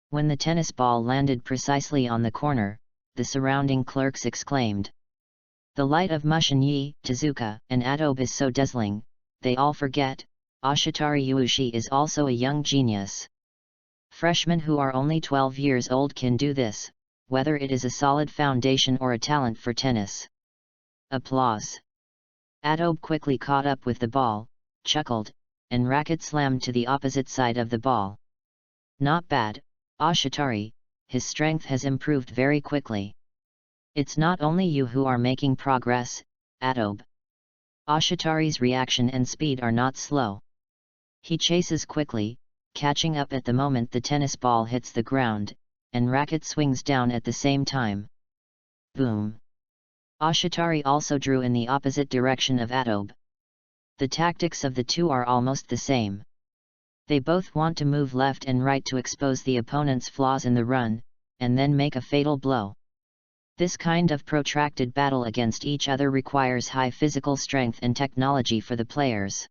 When the tennis ball landed precisely on the corner, the surrounding clerks exclaimed. The light of Mushin Yi, Dazuka, and Adobe is so dazzling, they all forget, Ashitari Yuushi is also a young genius. Freshmen who are only 12 years old can do this, whether it is a solid foundation or a talent for tennis. Applause. Adobe quickly caught up with the ball, chuckled, and racket slammed to the opposite side of the ball. Not bad, Ashitari, his strength has improved very quickly. It's not only you who are making progress, Adobe. Ashitari's reaction and speed are not slow. He chases quickly, catching up at the moment the tennis ball hits the ground, and racket swings down at the same time. Boom! Ashitari also drew in the opposite direction of Adobe. The tactics of the two are almost the same. They both want to move left and right to expose the opponent's flaws in the run, and then make a fatal blow. This kind of protracted battle against each other requires high physical strength and technology for the players.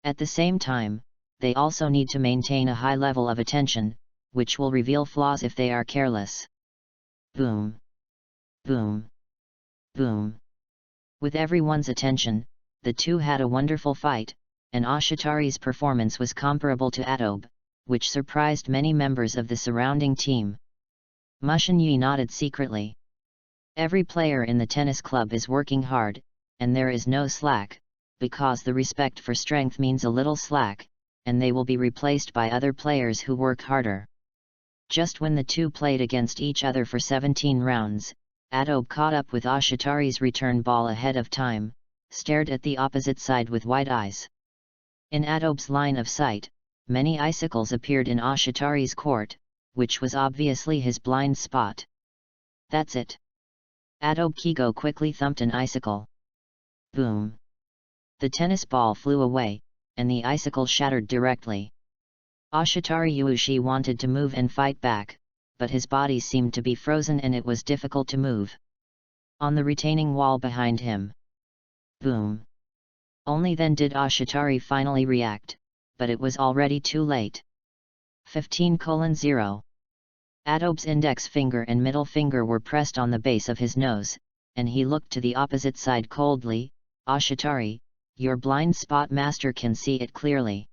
At the same time, they also need to maintain a high level of attention, which will reveal flaws if they are careless. Boom! Boom! Boom! With everyone's attention, the two had a wonderful fight, and Ashitari's performance was comparable to Adobe, which surprised many members of the surrounding team. Mushin Yi nodded secretly. Every player in the tennis club is working hard, and there is no slack, because the respect for strength means a little slack, and they will be replaced by other players who work harder. Just when the two played against each other for 17 rounds, Adobe caught up with Ashitari's return ball ahead of time, stared at the opposite side with wide eyes. In Adobe's line of sight, many icicles appeared in Ashitari's court, which was obviously his blind spot. That's it. Adobe Kigo quickly thumped an icicle. Boom! The tennis ball flew away, and the icicle shattered directly. Ashitari Yuushi wanted to move and fight back, but his body seemed to be frozen and it was difficult to move. On the retaining wall behind him. Boom! Only then did Ashitari finally react, but it was already too late. 15:0. Adobe's index finger and middle finger were pressed on the base of his nose, and he looked to the opposite side coldly. Ashitari, your blind spot master can see it clearly.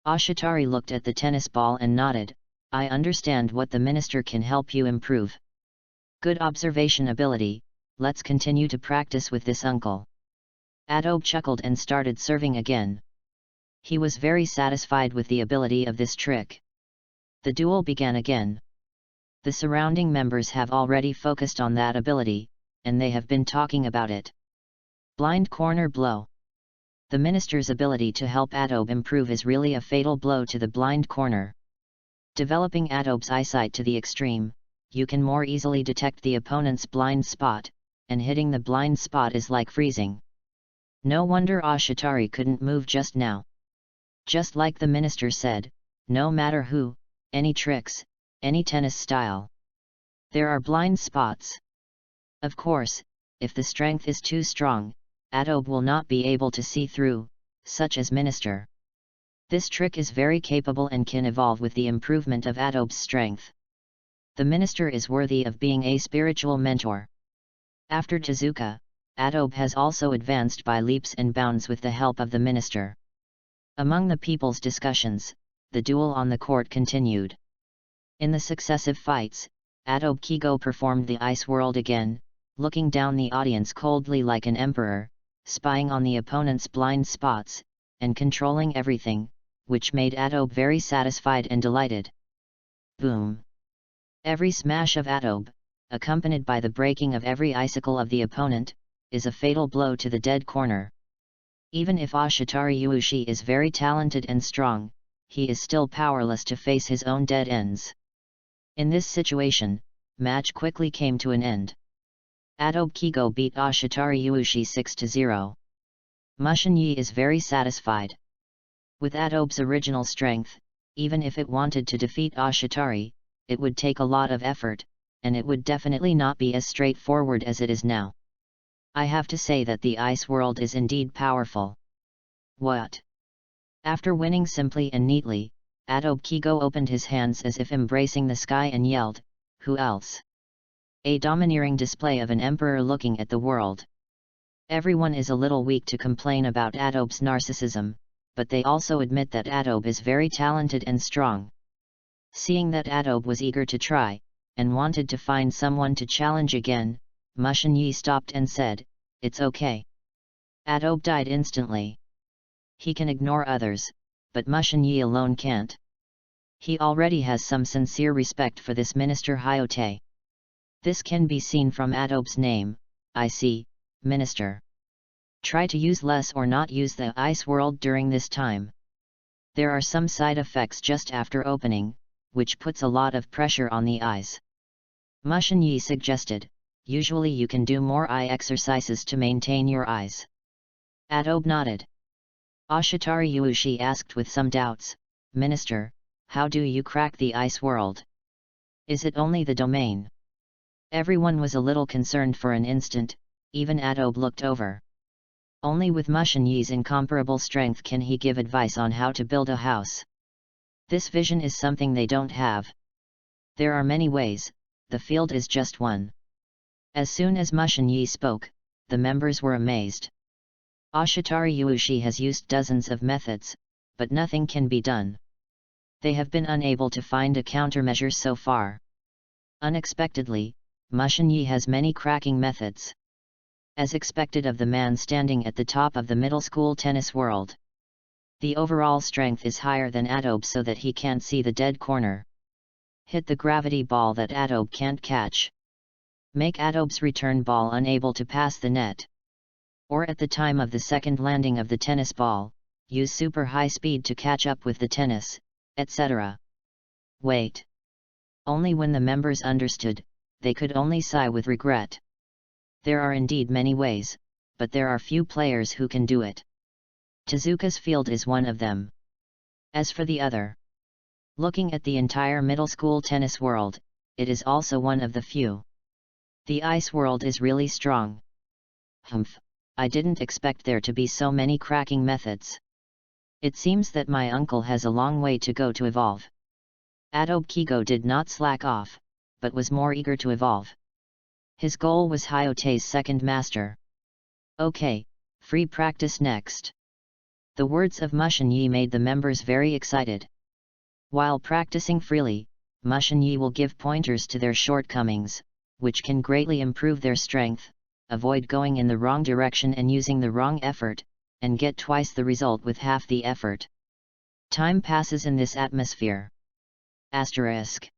Ashitari looked at the tennis ball and nodded. I understand what the minister can help you improve. Good observation ability, let's continue to practice with this uncle. Adobe chuckled and started serving again. He was very satisfied with the ability of this trick. The duel began again. The surrounding members have already focused on that ability, and they have been talking about it. Blind corner blow. The minister's ability to help Adobe improve is really a fatal blow to the blind corner. Developing Adobe's eyesight to the extreme, you can more easily detect the opponent's blind spot, and hitting the blind spot is like freezing. No wonder Ashitari couldn't move just now. Just like the minister said, no matter who, any tricks, any tennis style. There are blind spots. Of course, if the strength is too strong, Adobe will not be able to see through, such as Minister. This trick is very capable and can evolve with the improvement of Adobe's strength. The Minister is worthy of being a spiritual mentor. After Tezuka, Adobe has also advanced by leaps and bounds with the help of the Minister. Among the people's discussions, the duel on the court continued. In the successive fights, Adobe Kigo performed the ice world again, looking down the audience coldly like an emperor, spying on the opponent's blind spots, and controlling everything, which made Adobe very satisfied and delighted. Boom! Every smash of Adobe, accompanied by the breaking of every icicle of the opponent, is a fatal blow to the dead corner. Even if Ashitari Yuushi is very talented and strong, he is still powerless to face his own dead ends. In this situation, match quickly came to an end. Adobe Kigo beat Ashitari Yuushi 6-0. Mushin Yi is very satisfied. With Adobe's original strength, even if it wanted to defeat Ashitari, it would take a lot of effort, and it would definitely not be as straightforward as it is now. I have to say that the ice world is indeed powerful. What? After winning simply and neatly, Adobe Kigo opened his hands as if embracing the sky and yelled, "Who else?" A domineering display of an emperor looking at the world. Everyone is a little weak to complain about Adobe's narcissism, but they also admit that Adobe is very talented and strong. Seeing that Adobe was eager to try, and wanted to find someone to challenge again, Mushin Yi stopped and said, "It's okay." Adobe died instantly. He can ignore others, but Mushin Yi alone can't. He already has some sincere respect for this Minister Hyote. This can be seen from Adobe's name, IC, Minister. Try to use less or not use the ice world during this time. There are some side effects just after opening, which puts a lot of pressure on the eyes. Mushin Yi suggested, usually you can do more eye exercises to maintain your eyes. Adobe nodded. Ashitari Yuushi asked with some doubts, "Minister, how do you crack the ice world? Is it only the domain?" Everyone was a little concerned for an instant, even Adobe looked over. Only with Mushin Yi's incomparable strength can he give advice on how to build a house. This vision is something they don't have. There are many ways, the field is just one. As soon as Mushin Yi spoke, the members were amazed. Ashitari Yuushi has used dozens of methods, but nothing can be done. They have been unable to find a countermeasure so far. Unexpectedly, Mushin Yi has many cracking methods. As expected of the man standing at the top of the middle school tennis world. The overall strength is higher than Adobe so that he can't see the dead corner. Hit the gravity ball that Adobe can't catch. Make Adobe's return ball unable to pass the net. Or at the time of the second landing of the tennis ball, use super high speed to catch up with the tennis, etc. Wait. Only when the members understood, they could only sigh with regret. There are indeed many ways, but there are few players who can do it. Tezuka's field is one of them. As for the other, looking at the entire middle school tennis world, it is also one of the few. The ice world is really strong. Humph, I didn't expect there to be so many cracking methods. It seems that my uncle has a long way to go to evolve. Adobe Kigo did not slack off, but was more eager to evolve. His goal was Hyote's second master. Okay, free practice next. The words of Mushin Yi made the members very excited. While practicing freely, Mushin Yi will give pointers to their shortcomings, which can greatly improve their strength, avoid going in the wrong direction and using the wrong effort, and get twice the result with half the effort. Time passes in this atmosphere. Asterisk.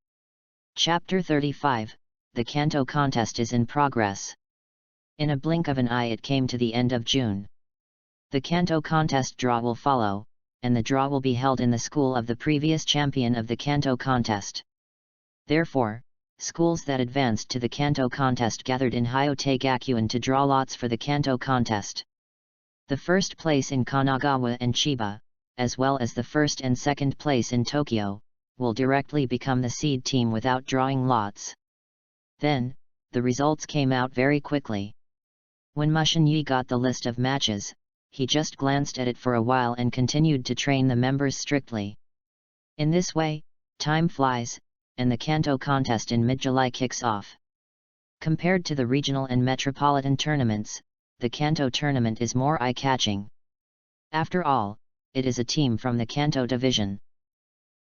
Chapter 35, The Kanto Contest is in progress. In a blink of an eye it came to the end of June. The Kanto Contest draw will follow, and the draw will be held in the school of the previous champion of the Kanto Contest. Therefore, schools that advanced to the Kanto Contest gathered in Hyote Gakuen to draw lots for the Kanto Contest. The first place in Kanagawa and Chiba, as well as the first and second place in Tokyo, will directly become the seed team without drawing lots. Then, the results came out very quickly. When Mushin Yi got the list of matches, he just glanced at it for a while and continued to train the members strictly. In this way, time flies, and the Kanto contest in mid-July kicks off. Compared to the regional and metropolitan tournaments, the Kanto tournament is more eye-catching. After all, it is a team from the Kanto division.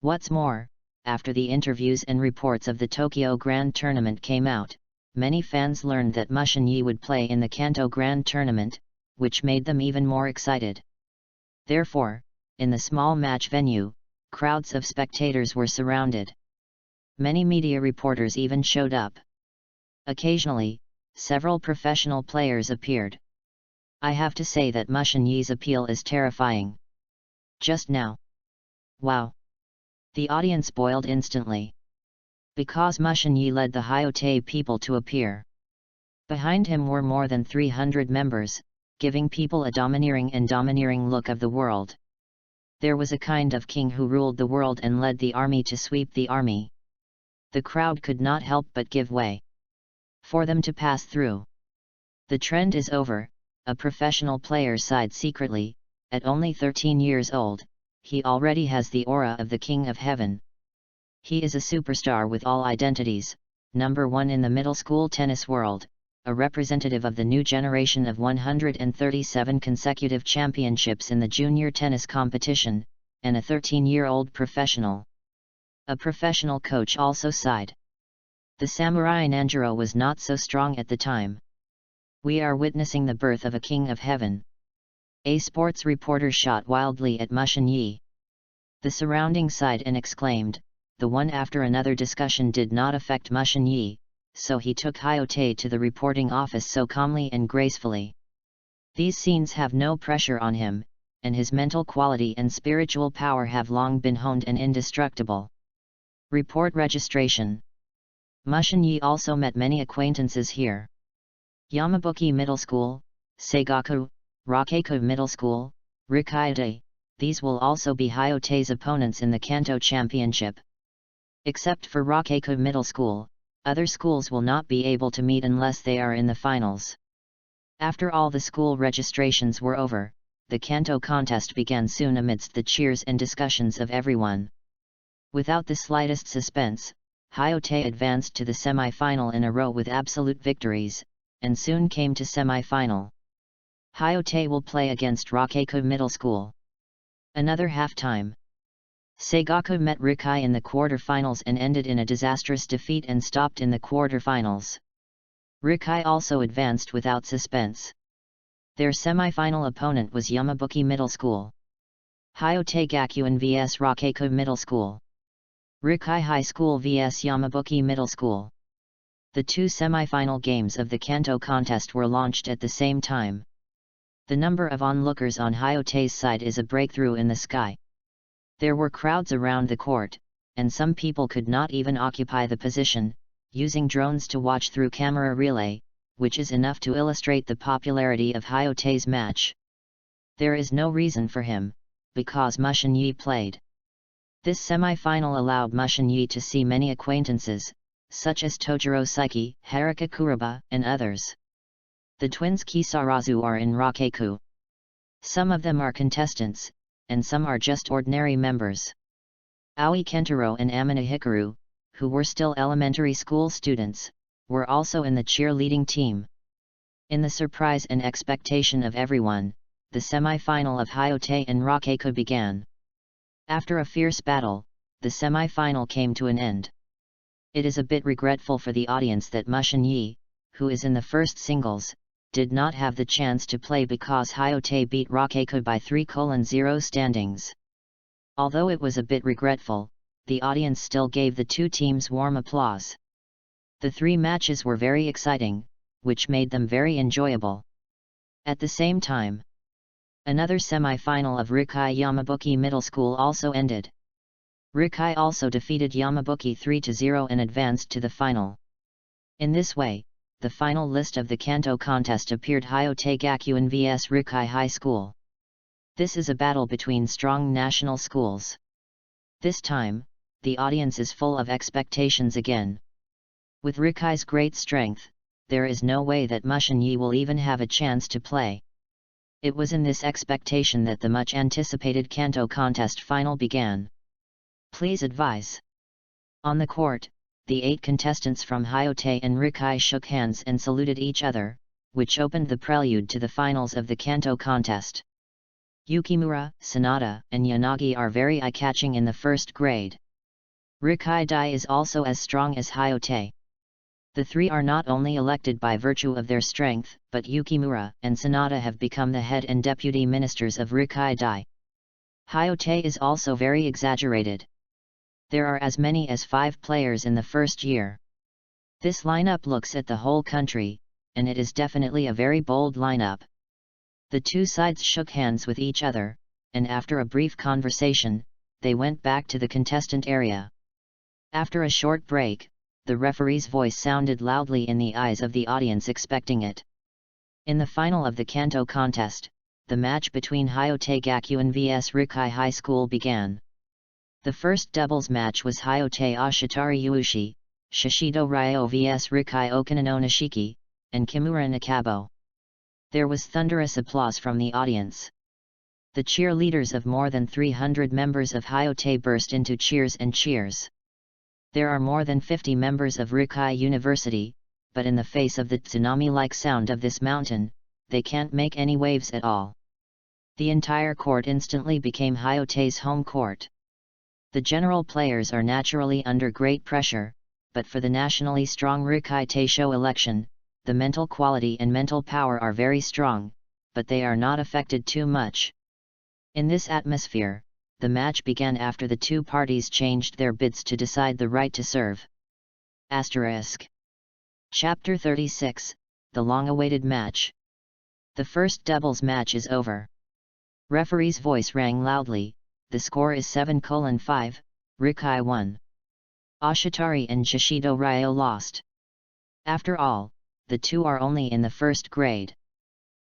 What's more, after the interviews and reports of the Tokyo Grand Tournament came out, many fans learned that Mushin Yi would play in the Kanto Grand Tournament, which made them even more excited. Therefore, in the small match venue, crowds of spectators were surrounded. Many media reporters even showed up. Occasionally, several professional players appeared. I have to say that Mushin Yi's appeal is terrifying. Just now. Wow! The audience boiled instantly. Because Mushin Yi led the Hyote people to appear. Behind him were more than 300 members, giving people a domineering look of the world. There was a kind of king who ruled the world and led the army to sweep the army. The crowd could not help but give way for them to pass through. The trend is over, a professional player sighed secretly. At only 13 years old, he already has the aura of the King of Heaven. He is a superstar with all identities, number one in the middle school tennis world, a representative of the new generation of 137 consecutive championships in the junior tennis competition, and a 13-year-old professional. A professional coach also sighed. The samurai Nanjiro was not so strong at the time. We are witnessing the birth of a King of Heaven. A sports reporter shot wildly at Mushin Yi. The surrounding sighed and exclaimed. The one after another discussion did not affect Mushin Yi, so he took Hyote to the reporting office so calmly and gracefully. These scenes have no pressure on him, and his mental quality and spiritual power have long been honed and indestructible. Report registration. Mushin Yi also met many acquaintances here. Yamabuki Middle School, Seigaku, Rakeku Middle School, Rikaido, these will also be Hyote's opponents in the Kanto Championship. Except for Rakeku Middle School, other schools will not be able to meet unless they are in the finals. After all the school registrations were over, the Kanto contest began soon amidst the cheers and discussions of everyone. Without the slightest suspense, Hyote advanced to the semi-final in a row with absolute victories, and soon came to semi-final. Hyote will play against Rakeku Middle School. Another half-time. Seigaku met Rikai in the quarter-finals and ended in a disastrous defeat and stopped in the quarter-finals. Rikai also advanced without suspense. Their semi-final opponent was Yamabuki Middle School. Hyote Gakuen vs Rakeku Middle School. Rikai High School vs Yamabuki Middle School. The two semi-final games of the Kanto contest were launched at the same time. The number of onlookers on Hyote's side is a breakthrough in the sky. There were crowds around the court, and some people could not even occupy the position, using drones to watch through camera relay, which is enough to illustrate the popularity of Hyote's match. There is no reason for him, because Mushin Yi played. This semi-final allowed Mushin Yi to see many acquaintances, such as Tojiro Saiki, Haruka Kuroba, and others. The twins Kisarazu are in Rakeku. Some of them are contestants, and some are just ordinary members. Aoi Kentaro and Amina Hikaru, who were still elementary school students, were also in the cheerleading team. In the surprise and expectation of everyone, the semi-final of Hyote and Rakeku began. After a fierce battle, the semi-final came to an end. It is a bit regretful for the audience that Mushin Yi, who is in the first singles, did not have the chance to play because Hyote beat Rakeku by 3-0 standings. Although it was a bit regretful, the audience still gave the two teams warm applause. The three matches were very exciting, which made them very enjoyable. At the same time, another semi-final of Rikai Yamabuki Middle School also ended. Rikai also defeated Yamabuki 3-0 and advanced to the final. In this way, the final list of the Kanto contest appeared Hyote Gakuen vs Rikai High School. This is a battle between strong national schools. This time, the audience is full of expectations again. With Rikai's great strength, there is no way that Mushin Yi will even have a chance to play. It was in this expectation that the much-anticipated Kanto contest final began. Please advise. On the court, the 8 contestants from Hyote and Rikai shook hands and saluted each other, which opened the prelude to the finals of the Kanto contest. Yukimura, Sanada, and Yanagi are very eye-catching in the first grade. Rikai Dai is also as strong as Hyote. The 3 are not only elected by virtue of their strength, but Yukimura and Sanada have become the head and deputy ministers of Rikai Dai. Hyote is also very exaggerated. There are as many as 5 players in the first year. This lineup looks at the whole country, and it is definitely a very bold lineup. The 2 sides shook hands with each other, and after a brief conversation, they went back to the contestant area. After a short break, the referee's voice sounded loudly in the eyes of the audience expecting it. In the final of the Kanto contest, the match between Hyote Gakuen vs Rikai High School began. The first doubles match was Hyote Ashitari Yuushi, Shishido Ryo vs Rikai Okanano Nishiki, and Kimura Nakabo. There was thunderous applause from the audience. The cheerleaders of more than 300 members of Hyote burst into cheers and cheers. There are more than 50 members of Rikai University, but in the face of the tsunami-like sound of this mountain, they can't make any waves at all. The entire court instantly became Hyote's home court. The general players are naturally under great pressure, but for the nationally strong Rikai Teisho election, the mental quality and mental power are very strong, but they are not affected too much. In this atmosphere, the match began after the 2 parties changed their bids to decide the right to serve. Asterisk. Chapter 36, the long-awaited match. The first doubles match is over. Referee's voice rang loudly, the score is 7-5, Rikai won. Ashitari and Shishido Ryo lost. After all, the 2 are only in the first grade.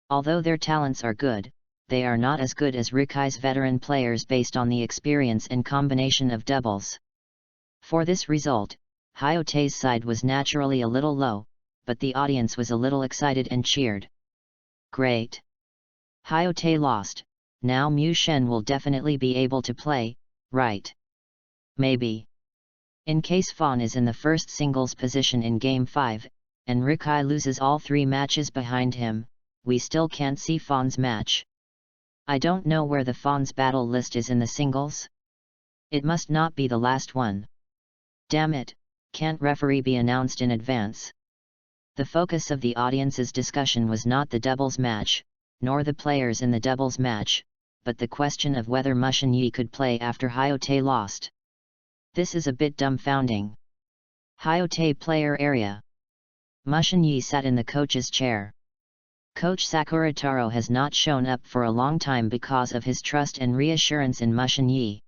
Although their talents are good, they are not as good as Rikai's veteran players based on the experience and combination of doubles. For this result, Hyote's side was naturally a little low, but the audience was a little excited and cheered. Great! Hyote lost, now Mu Shen will definitely be able to play, right? Maybe. In case Fawn is in the first singles position in Game 5, and Rikai loses all 3 matches behind him, we still can't see Fawn's match. I don't know where the Fawn's battle list is in the singles. It must not be the last one. Damn it, can't referee be announced in advance? The focus of the audience's discussion was not the doubles match, nor the players in the doubles match, but the question of whether Mushin Yi could play after Hyote lost. This is a bit dumbfounding. Hyote player area. Mushin Yi sat in the coach's chair. Coach Sakurataro has not shown up for a long time because of his trust and reassurance in Mushin Yi.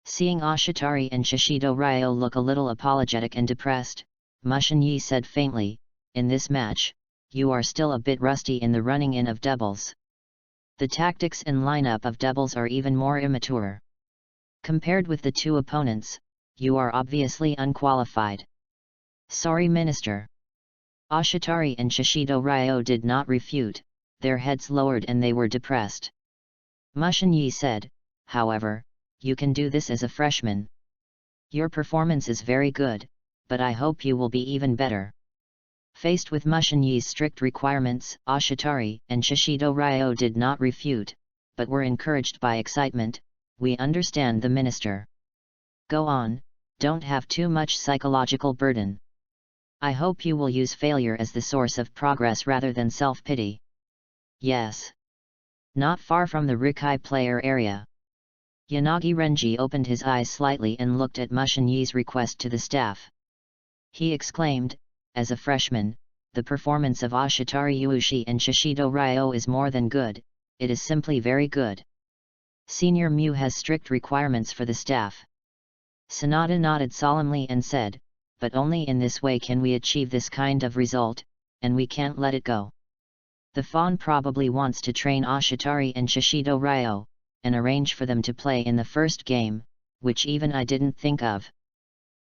Seeing Ashitari and Shishido Ryo look a little apologetic and depressed, Mushin Yi said faintly, "In this match, you are still a bit rusty in the running in of doubles. The tactics and lineup of doubles are even more immature. Compared with the 2 opponents, you are obviously unqualified." Sorry, Minister. Ashitari and Shishido Ryo did not refute, their heads lowered and they were depressed. Mushin Yi said, "However, you can do this as a freshman. Your performance is very good, but I hope you will be even better." Faced with Mushin Yi's strict requirements, Ashitari and Shishido Ryo did not refute, but were encouraged by excitement. "We understand the minister. Go on, don't have too much psychological burden. I hope you will use failure as the source of progress rather than self-pity." Yes. Not far from the Rikai player area. Yanagi Renji opened his eyes slightly and looked at Mushin Yi's request to the staff. He exclaimed, "As a freshman, the performance of Ashitari Yuushi and Shishido Ryo is more than good, it is simply very good. Senior Mu has strict requirements for the staff." Sanada nodded solemnly and said, "But only in this way can we achieve this kind of result, and we can't let it go. The Fawn probably wants to train Ashitari and Shishido Ryo, and arrange for them to play in the first game, which even I didn't think of.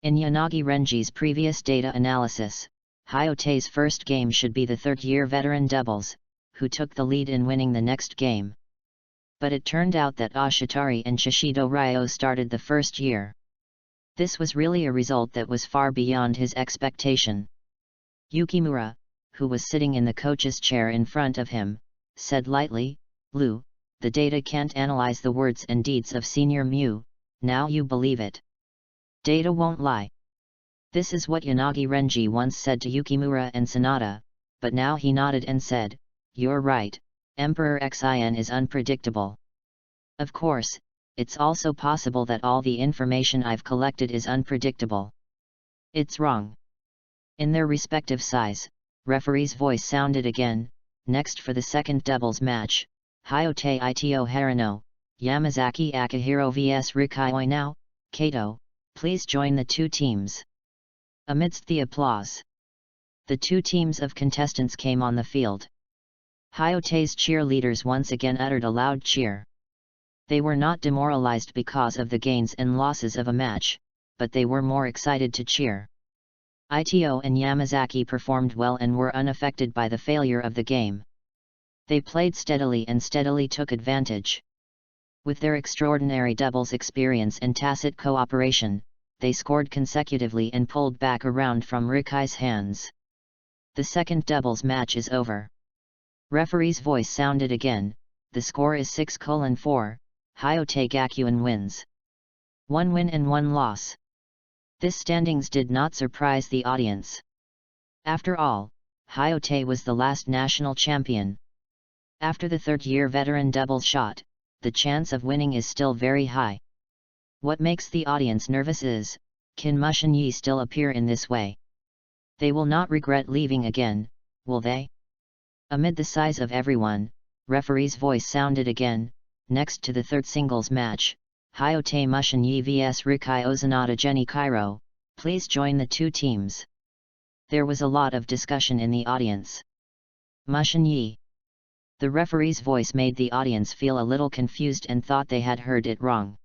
In Yanagi Renji's previous data analysis, Hayote's first game should be the third-year veteran doubles, who took the lead in winning the next game. But it turned out that Ashitari and Shishido Ryo started the first year. This was really a result that was far beyond his expectation. Yukimura, who was sitting in the coach's chair in front of him, said lightly, "Lu, the data can't analyze the words and deeds of Senior Mew, now you believe it. Data won't lie." This is what Yanagi Renji once said to Yukimura and Sanada, but now he nodded and said, "You're right, Emperor Xin is unpredictable. Of course, it's also possible that all the information I've collected is unpredictable. It's wrong." In their respective size, referee's voice sounded again. Next for the second doubles match, Hayote Ito Harano, Yamazaki Akihiro vs Rikai Oinao, Kato, please join the two teams. Amidst the applause, the two teams of contestants came on the field. Hayote's cheerleaders once again uttered a loud cheer. They were not demoralized because of the gains and losses of a match, but they were more excited to cheer. Ito and Yamazaki performed well and were unaffected by the failure of the game. They played steadily and steadily took advantage. With their extraordinary doubles experience and tacit cooperation, they scored consecutively and pulled back a round from Rikai's hands. The second doubles match is over. Referee's voice sounded again. The score is 6-4, Hayote Gakuen wins. 1 win and 1 loss. This standings did not surprise the audience. After all, Hayote was the last national champion. After the third-year veteran doubles shot, the chance of winning is still very high. What makes the audience nervous is, can Mushin Yi still appear in this way? They will not regret leaving again, will they? Amid the sighs of everyone, referee's voice sounded again. Next to the third singles match, Hayote Mushin Yi vs Rikai Ozanada Jenny Cairo, please join the two teams. There was a lot of discussion in the audience. Mushin Yi. The referee's voice made the audience feel a little confused and thought they had heard it wrong.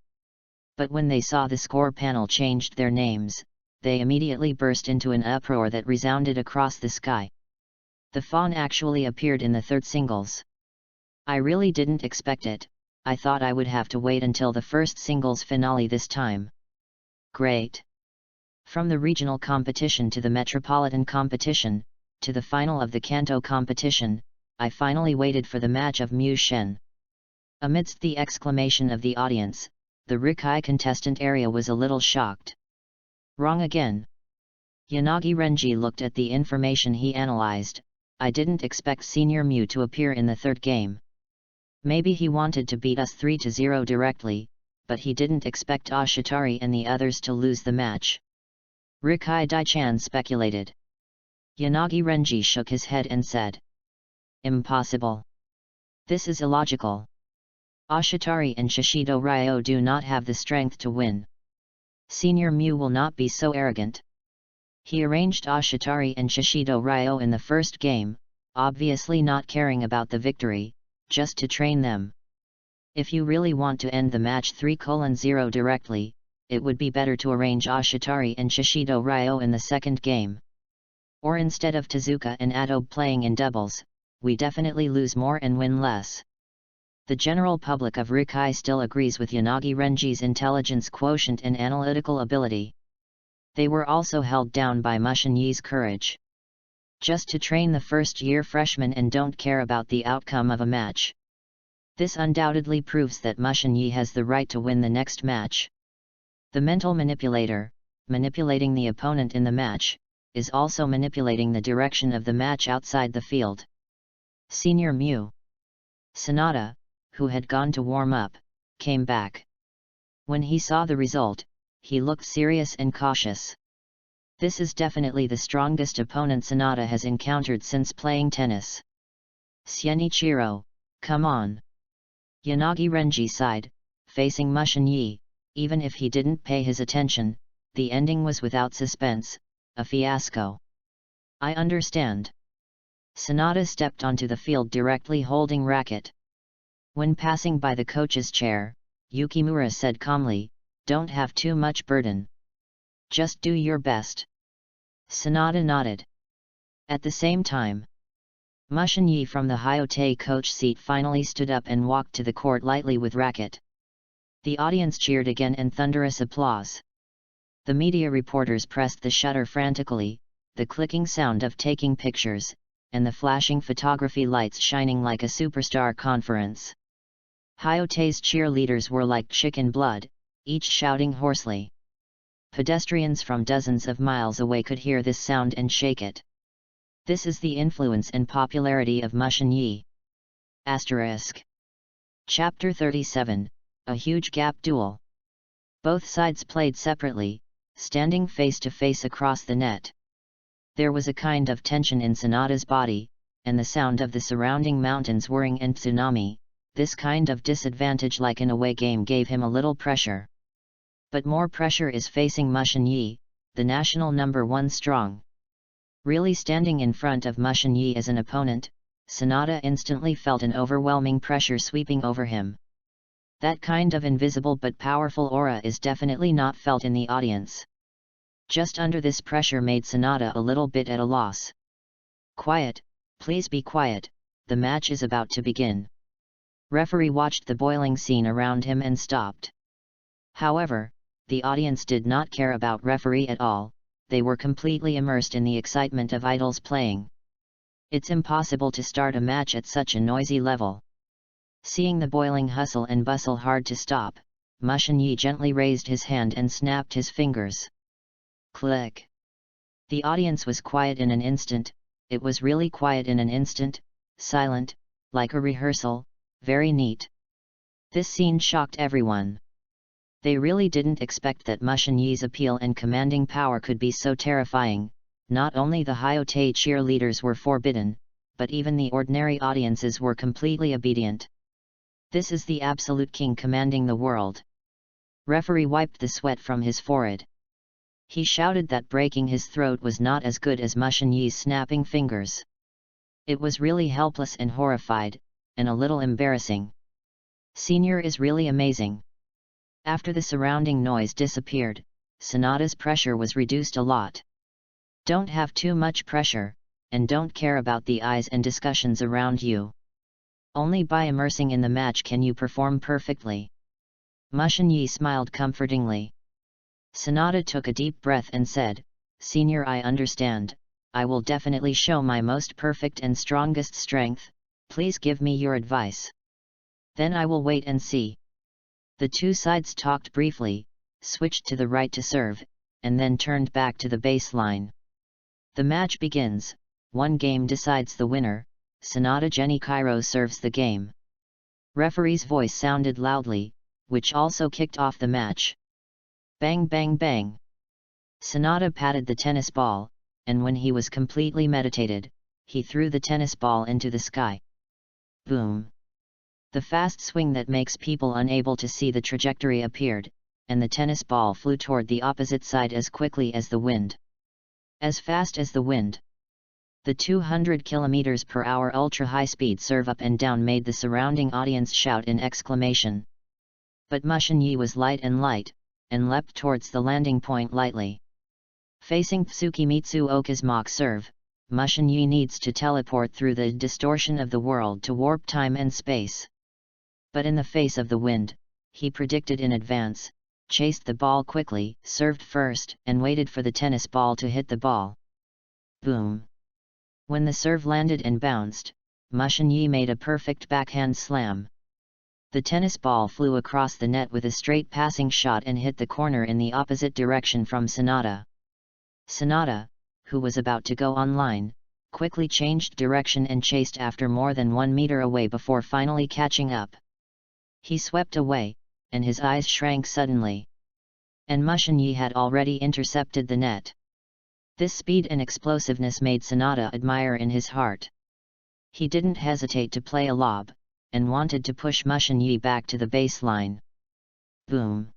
But when they saw the score panel changed their names, they immediately burst into an uproar that resounded across the sky. The fawn actually appeared in the third singles. I really didn't expect it. I thought I would have to wait until the first singles finale this time. Great! From the regional competition to the metropolitan competition, to the final of the Kanto competition, I finally waited for the match of Mu Shen. Amidst the exclamation of the audience, the Rikai contestant area was a little shocked. Wrong again. Yanagi Renji looked at the information he analyzed. I didn't expect Senior Mew to appear in the third game. Maybe he wanted to beat us 3-0 directly, but he didn't expect Ashitari and the others to lose the match. Rikai Daichan speculated. Yanagi Renji shook his head and said, "Impossible. This is illogical. Ashitari and Shishido Ryo do not have the strength to win. Senior Mew will not be so arrogant." He arranged Ashitari and Shishido Ryo in the first game, obviously not caring about the victory, just to train them. If you really want to end the match 3-0 directly, it would be better to arrange Ashitari and Shishido Ryo in the second game. Or instead of Tezuka and Adobe playing in doubles, we definitely lose more and win less. The general public of Rikai still agrees with Yanagi Renji's intelligence quotient and analytical ability. They were also held down by Mushin Yi's courage. Just to train the first-year freshmen and don't care about the outcome of a match. This undoubtedly proves that Mushin Yi has the right to win the next match. The mental manipulator, manipulating the opponent in the match, is also manipulating the direction of the match outside the field. Senior Mew. Sanada, who had gone to warm up, came back. When he saw the result, he looked serious and cautious. This is definitely the strongest opponent Sanada has encountered since playing tennis. Shinichiro, come on. Yanagi Renji sighed, facing Mushin Yi. Even if he didn't pay his attention, the ending was without suspense, a fiasco. I understand. Sanada stepped onto the field directly holding racket. When passing by the coach's chair, Yukimura said calmly, "Don't have too much burden. Just do your best. Sanada nodded. At the same time, Mushin-Yi from the Hyote coach seat finally stood up and walked to the court lightly with racket. The audience cheered again and thunderous applause. The media reporters pressed the shutter frantically, the clicking sound of taking pictures, and the flashing photography lights shining like a superstar conference. Hyote's cheerleaders were like chicken blood, each shouting hoarsely. Pedestrians from dozens of miles away could hear this sound and shake it. This is the influence and popularity of Mushin-Yi. Asterisk. Chapter 37, A Huge Gap Duel. Both sides played separately, standing face to face across the net. There was a kind of tension in Sanada's body, and the sound of the surrounding mountains whirring and tsunami. This kind of disadvantage like an away game gave him a little pressure. But more pressure is facing Mushin-Yi, the national #1 strong. Really standing in front of Mushin-Yi as an opponent, Sanada instantly felt an overwhelming pressure sweeping over him. That kind of invisible but powerful aura is definitely not felt in the audience. Just under this pressure made Sanada a little bit at a loss. Quiet, please be quiet, the match is about to begin. Referee watched the boiling scene around him and stopped. However, the audience did not care about referee at all. They were completely immersed in the excitement of idols playing. It's impossible to start a match at such a noisy level. Seeing the boiling hustle and bustle hard to stop, Mushin-Yi gently raised his hand and snapped his fingers. Click. The audience was quiet in an instant, it was really quiet in an instant, silent, like a rehearsal, very neat. This scene shocked everyone. They really didn't expect that Mushin-Yi's appeal and commanding power could be so terrifying. Not only the Hyote cheerleaders were forbidden, but even the ordinary audiences were completely obedient. This is the absolute king commanding the world. Referee wiped the sweat from his forehead. He shouted that breaking his throat was not as good as Mushin-Yi's snapping fingers. It was really helpless and horrified, and a little embarrassing. Senior is really amazing. After the surrounding noise disappeared, Sanada's pressure was reduced a lot. Don't have too much pressure, and don't care about the eyes and discussions around you. Only by immersing in the match can you perform perfectly. Mushin-Yi smiled comfortingly. Sanada took a deep breath and said, Senior, I understand, I will definitely show my most perfect and strongest strength, please give me your advice. Then I will wait and see. The two sides talked briefly, switched to the right to serve, and then turned back to the baseline. The match begins, one game decides the winner, Sanada Genichiro serves the game. Referee's voice sounded loudly, which also kicked off the match. Bang bang bang. Sanada patted the tennis ball, and when he was completely meditated, he threw the tennis ball into the sky. Boom. The fast swing that makes people unable to see the trajectory appeared, and the tennis ball flew toward the opposite side as quickly as the wind. As fast as the wind. The 200 km/h ultra-high-speed serve up and down made the surrounding audience shout in exclamation. But Mushin-Yi was light, and leapt towards the landing point lightly. Facing Tsukimitsu Oka's mock serve, Mushin-Yi needs to teleport through the distortion of the world to warp time and space. But in the face of the wind, he predicted in advance, chased the ball quickly, served first, and waited for the tennis ball to hit the ball. Boom! When the serve landed and bounced, Mushin-Yi made a perfect backhand slam. The tennis ball flew across the net with a straight passing shot and hit the corner in the opposite direction from Sanada. Sanada, who was about to go online, quickly changed direction and chased after more than 1 meter away before finally catching up. He swept away, and his eyes shrank suddenly. And Mushin-Yi had already intercepted the net. This speed and explosiveness made Sanada admire in his heart. He didn't hesitate to play a lob, and wanted to push Mushin-Yi back to the baseline. Boom!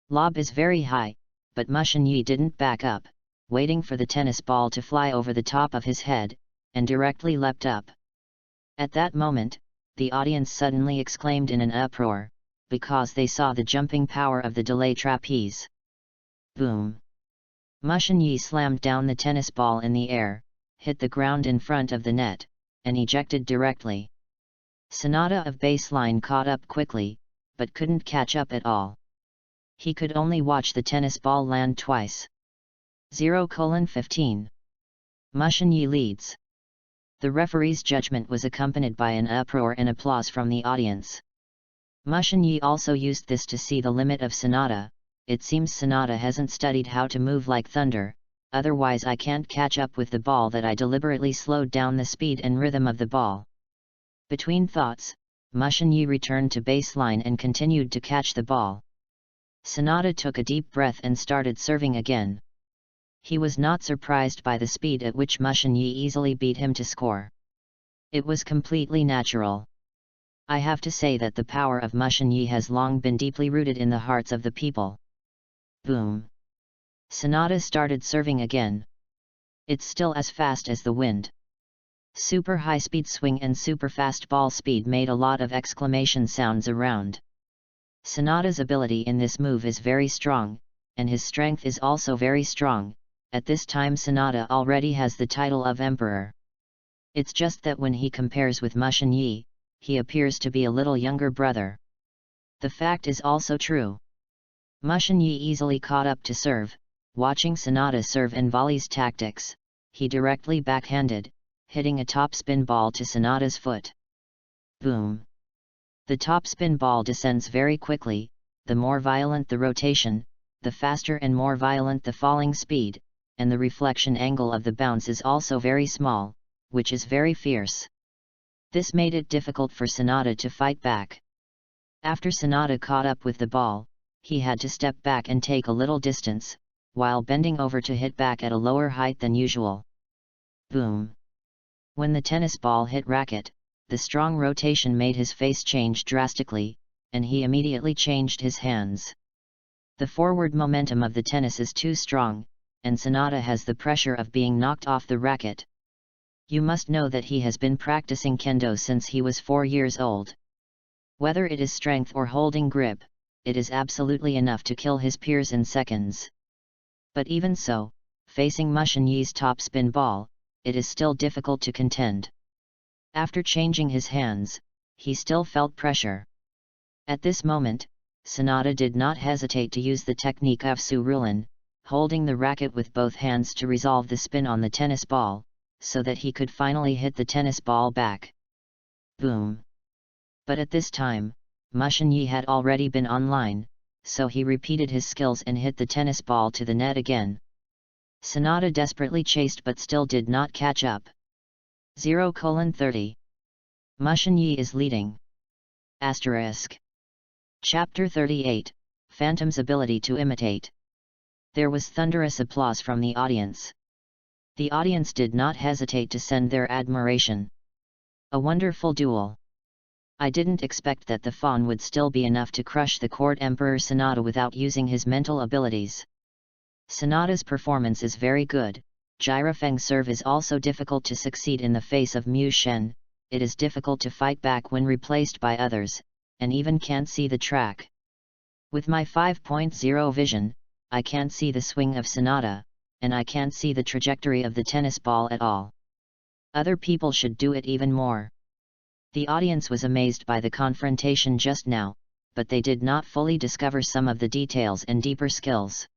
Lob is very high, but Mushin-Yi didn't back up, waiting for the tennis ball to fly over the top of his head, and directly leapt up. At that moment, the audience suddenly exclaimed in an uproar, because they saw the jumping power of the delay trapeze. Boom! Mushin Yi slammed down the tennis ball in the air, hit the ground in front of the net, and ejected directly. Sonata of baseline caught up quickly, but couldn't catch up at all. He could only watch the tennis ball land twice. 0:15. Mushin Yi leads. The referee's judgment was accompanied by an uproar and applause from the audience. Mushin Yi also used this to see the limit of Sonata. It seems Sonata hasn't studied how to move like thunder, otherwise I can't catch up with the ball that I deliberately slowed down the speed and rhythm of the ball. Between thoughts, Mushin Yi returned to baseline and continued to catch the ball. Sonata took a deep breath and started serving again. He was not surprised by the speed at which Mushin Yi easily beat him to score. It was completely natural. I have to say that the power of Mushin Yi has long been deeply rooted in the hearts of the people. Boom! Sonata started serving again. It's still as fast as the wind. Super high-speed swing and super fast ball speed made a lot of exclamation sounds around. Sonata's ability in this move is very strong, and his strength is also very strong. At this time Sonata already has the title of Emperor. It's just that when he compares with Mushin Yi, he appears to be a little younger brother. The fact is also true. Mushin Yi easily caught up to serve. Watching Sonata serve and volleys tactics, he directly backhanded, hitting a topspin ball to Sonata's foot. Boom! The topspin ball descends very quickly. The more violent the rotation, the faster and more violent the falling speed, and the reflection angle of the bounce is also very small, which is very fierce. This made it difficult for Sonata to fight back. After Sonata caught up with the ball, he had to step back and take a little distance, while bending over to hit back at a lower height than usual. Boom! When the tennis ball hit racket, the strong rotation made his face change drastically, and he immediately changed his hands. The forward momentum of the tennis is too strong, and Sonata has the pressure of being knocked off the racket. You must know that he has been practicing kendo since he was 4 years old. Whether it is strength or holding grip, it is absolutely enough to kill his peers in seconds. But even so, facing Mushin Yi's topspin ball, it is still difficult to contend. After changing his hands, he still felt pressure. At this moment, Sonata did not hesitate to use the technique of Surulan, holding the racket with both hands to resolve the spin on the tennis ball, so that he could finally hit the tennis ball back. Boom! But at this time, Mushin Yi had already been online, so he repeated his skills and hit the tennis ball to the net again. Sonata desperately chased but still did not catch up. 0:30. Mushin Yi is leading. Asterisk. Chapter 38, Phantom's ability to imitate. There was thunderous applause from the audience. The audience did not hesitate to send their admiration. A wonderful duel. I didn't expect that the Fawn would still be enough to crush the Court Emperor Sonata without using his mental abilities. Sonata's performance is very good. Jirafeng's serve is also difficult to succeed in the face of Mu Shen. It is difficult to fight back when replaced by others, and even can't see the track. With my 5.0 vision, I can't see the swing of Sonata, and I can't see the trajectory of the tennis ball at all. Other people should do it even more. The audience was amazed by the confrontation just now, but they did not fully discover some of the details and deeper skills.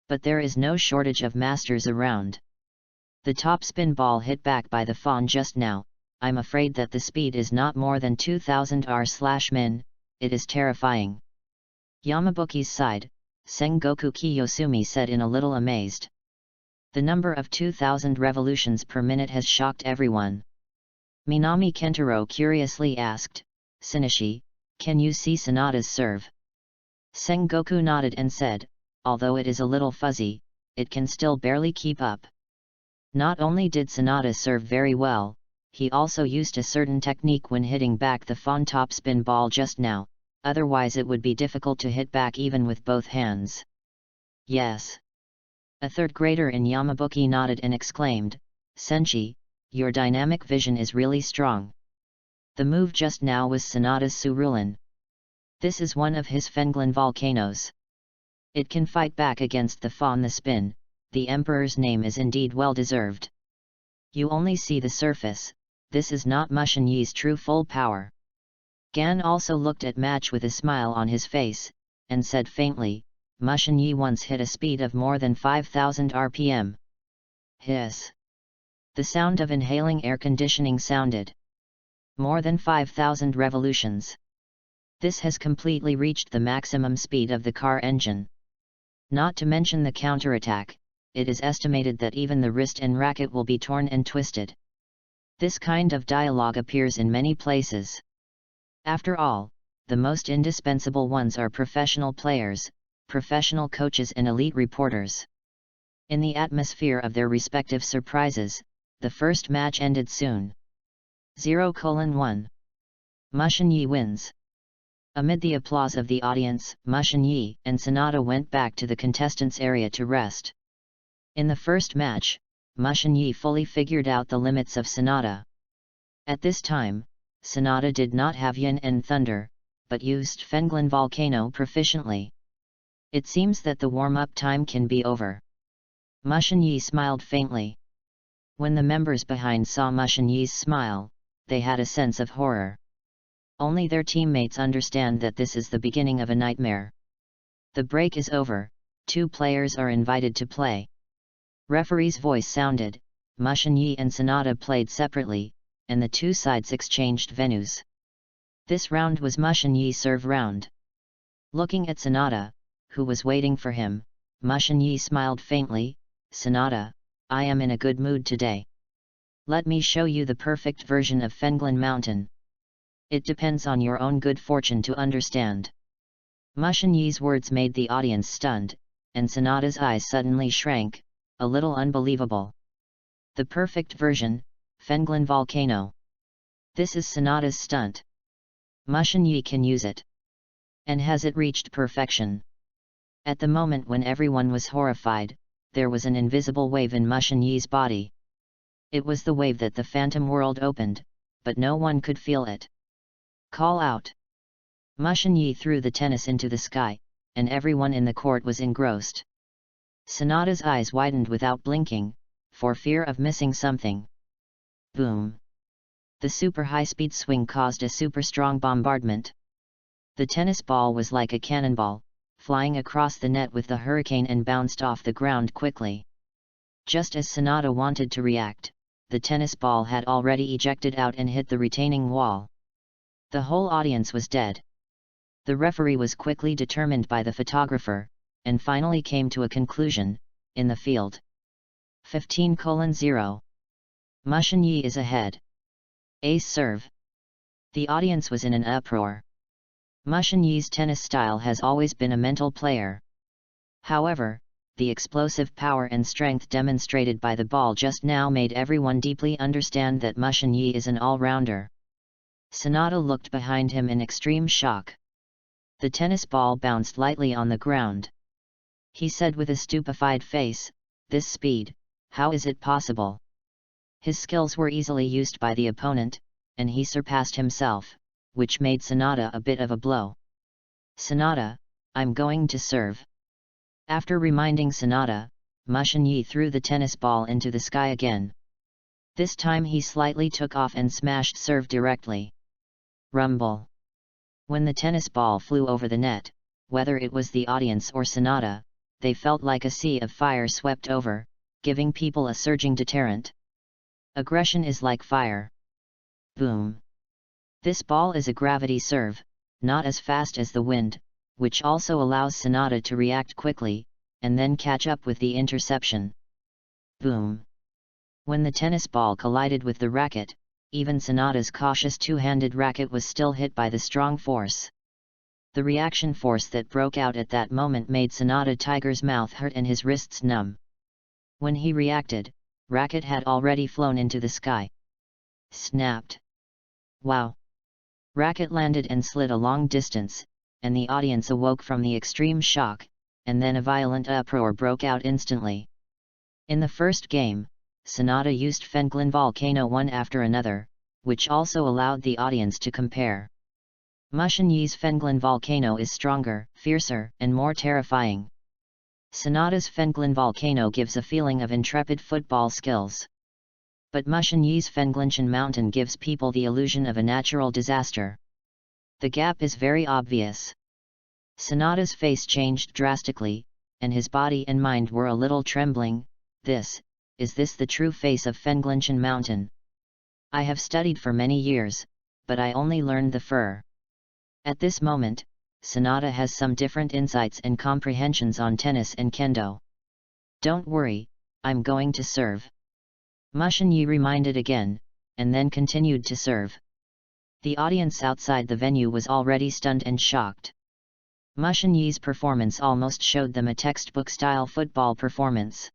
But there is no shortage of masters around. The topspin ball hit back by the Fawn just now. I'm afraid that the speed is not more than 2000 r/min, it is terrifying. Yamabuki's side, Sengoku Kiyosumi said in a little amazed. The number of 2000 revolutions per minute has shocked everyone. Minami Kentaro curiously asked, Shinichi, can you see Sonata's serve? Sengoku nodded and said, although it is a little fuzzy, it can still barely keep up. Not only did Sonata serve very well, he also used a certain technique when hitting back the Fawn topspin ball just now, otherwise it would be difficult to hit back even with both hands. Yes. A third grader in Yamabuki nodded and exclaimed, Senshi, your dynamic vision is really strong. The move just now was Sonata's Surulan. This is one of his Fenglin volcanoes. It can fight back against the Fawn the spin, the Emperor's name is indeed well deserved. You only see the surface, this is not Mushin Yi's true full power. Gan also looked at Match with a smile on his face, and said faintly, Mushin Yi once hit a speed of more than 5,000 RPM. Hiss. The sound of inhaling air conditioning sounded. More than 5,000 revolutions. This has completely reached the maximum speed of the car engine. Not to mention the counterattack, it is estimated that even the wrist and racket will be torn and twisted. This kind of dialogue appears in many places. After all, the most indispensable ones are professional players, professional coaches and elite reporters. In the atmosphere of their respective surprises, the first match ended soon. 0:1. Mushin Yi wins. Amid the applause of the audience, Mushin Yi and Sonata went back to the contestants' area to rest. In the first match, Mushin Yi fully figured out the limits of Sonata. At this time, Sonata did not have Yin and Thunder, but used Fenglin Volcano proficiently. It seems that the warm-up time can be over. Mushin Yi smiled faintly. When the members behind saw Mushin Yi's smile, they had a sense of horror. Only their teammates understand that this is the beginning of a nightmare. The break is over, 2 players are invited to play. Referee's voice sounded, Mushin Yi and Sonata played separately, and the 2 sides exchanged venues. This round was Mushin Yi's serve round. Looking at Sonata, who was waiting for him, Mushin Yi smiled faintly, Sonata, I am in a good mood today. Let me show you the perfect version of Fenglin Mountain. It depends on your own good fortune to understand. Mushin Yi's words made the audience stunned, and Sonata's eyes suddenly shrank, a little unbelievable. The perfect version, Fenglin Volcano. This is Sonata's stunt. Mushin Yi can use it. And has it reached perfection? At the moment when everyone was horrified, there was an invisible wave in Mushin Yi's body. It was the wave that the phantom world opened, but no one could feel it. Call out! Mushin Yi threw the tennis into the sky, and everyone in the court was engrossed. Sonata's eyes widened without blinking, for fear of missing something. Boom! The super high-speed swing caused a super strong bombardment. The tennis ball was like a cannonball, flying across the net with the hurricane and bounced off the ground quickly. Just as Sonata wanted to react, the tennis ball had already ejected out and hit the retaining wall. The whole audience was dead. The referee was quickly determined by the photographer, and finally came to a conclusion, in the field. 15:0. Mushin Yi is ahead. Ace serve. The audience was in an uproar. Mushin Yi's tennis style has always been a mental player. However, the explosive power and strength demonstrated by the ball just now made everyone deeply understand that Mushin Yi is an all-rounder. Sonata looked behind him in extreme shock. The tennis ball bounced lightly on the ground. He said with a stupefied face, "This speed, how is it possible?" His skills were easily used by the opponent, and he surpassed himself, which made Sonata a bit of a blow. "Sonata, I'm going to serve." After reminding Sonata, Mushin Yi threw the tennis ball into the sky again. This time he slightly took off and smashed serve directly. Rumble. When the tennis ball flew over the net, whether it was the audience or Sonata, they felt like a sea of fire swept over, giving people a surging deterrent. Aggression is like fire. Boom. This ball is a gravity serve, not as fast as the wind, which also allows Sonata to react quickly, and then catch up with the interception. Boom. When the tennis ball collided with the racket, even Sonata's cautious two-handed racket was still hit by the strong force. The reaction force that broke out at that moment made Sonata Tiger's mouth hurt and his wrists numb. When he reacted, racket had already flown into the sky. Snapped. Wow! Racket landed and slid a long distance, and the audience awoke from the extreme shock, and then a violent uproar broke out instantly. In the first game, Sonata used Fenglin Volcano one after another, which also allowed the audience to compare. Mushin Yi's Fenglin Volcano is stronger, fiercer, and more terrifying. Sonata's Fenglin volcano gives a feeling of intrepid football skills. But Mushin Yi's Fenglinchen mountain gives people the illusion of a natural disaster. The gap is very obvious. Sonata's face changed drastically, and his body and mind were a little trembling. Is this the true face of Fenglinchen mountain? I have studied for many years, but I only learned the fur. At this moment, Sonata has some different insights and comprehensions on tennis and kendo. Don't worry, I'm going to serve. Mushin Yi reminded again, and then continued to serve. The audience outside the venue was already stunned and shocked. Mushin Yi's performance almost showed them a textbook-style football performance.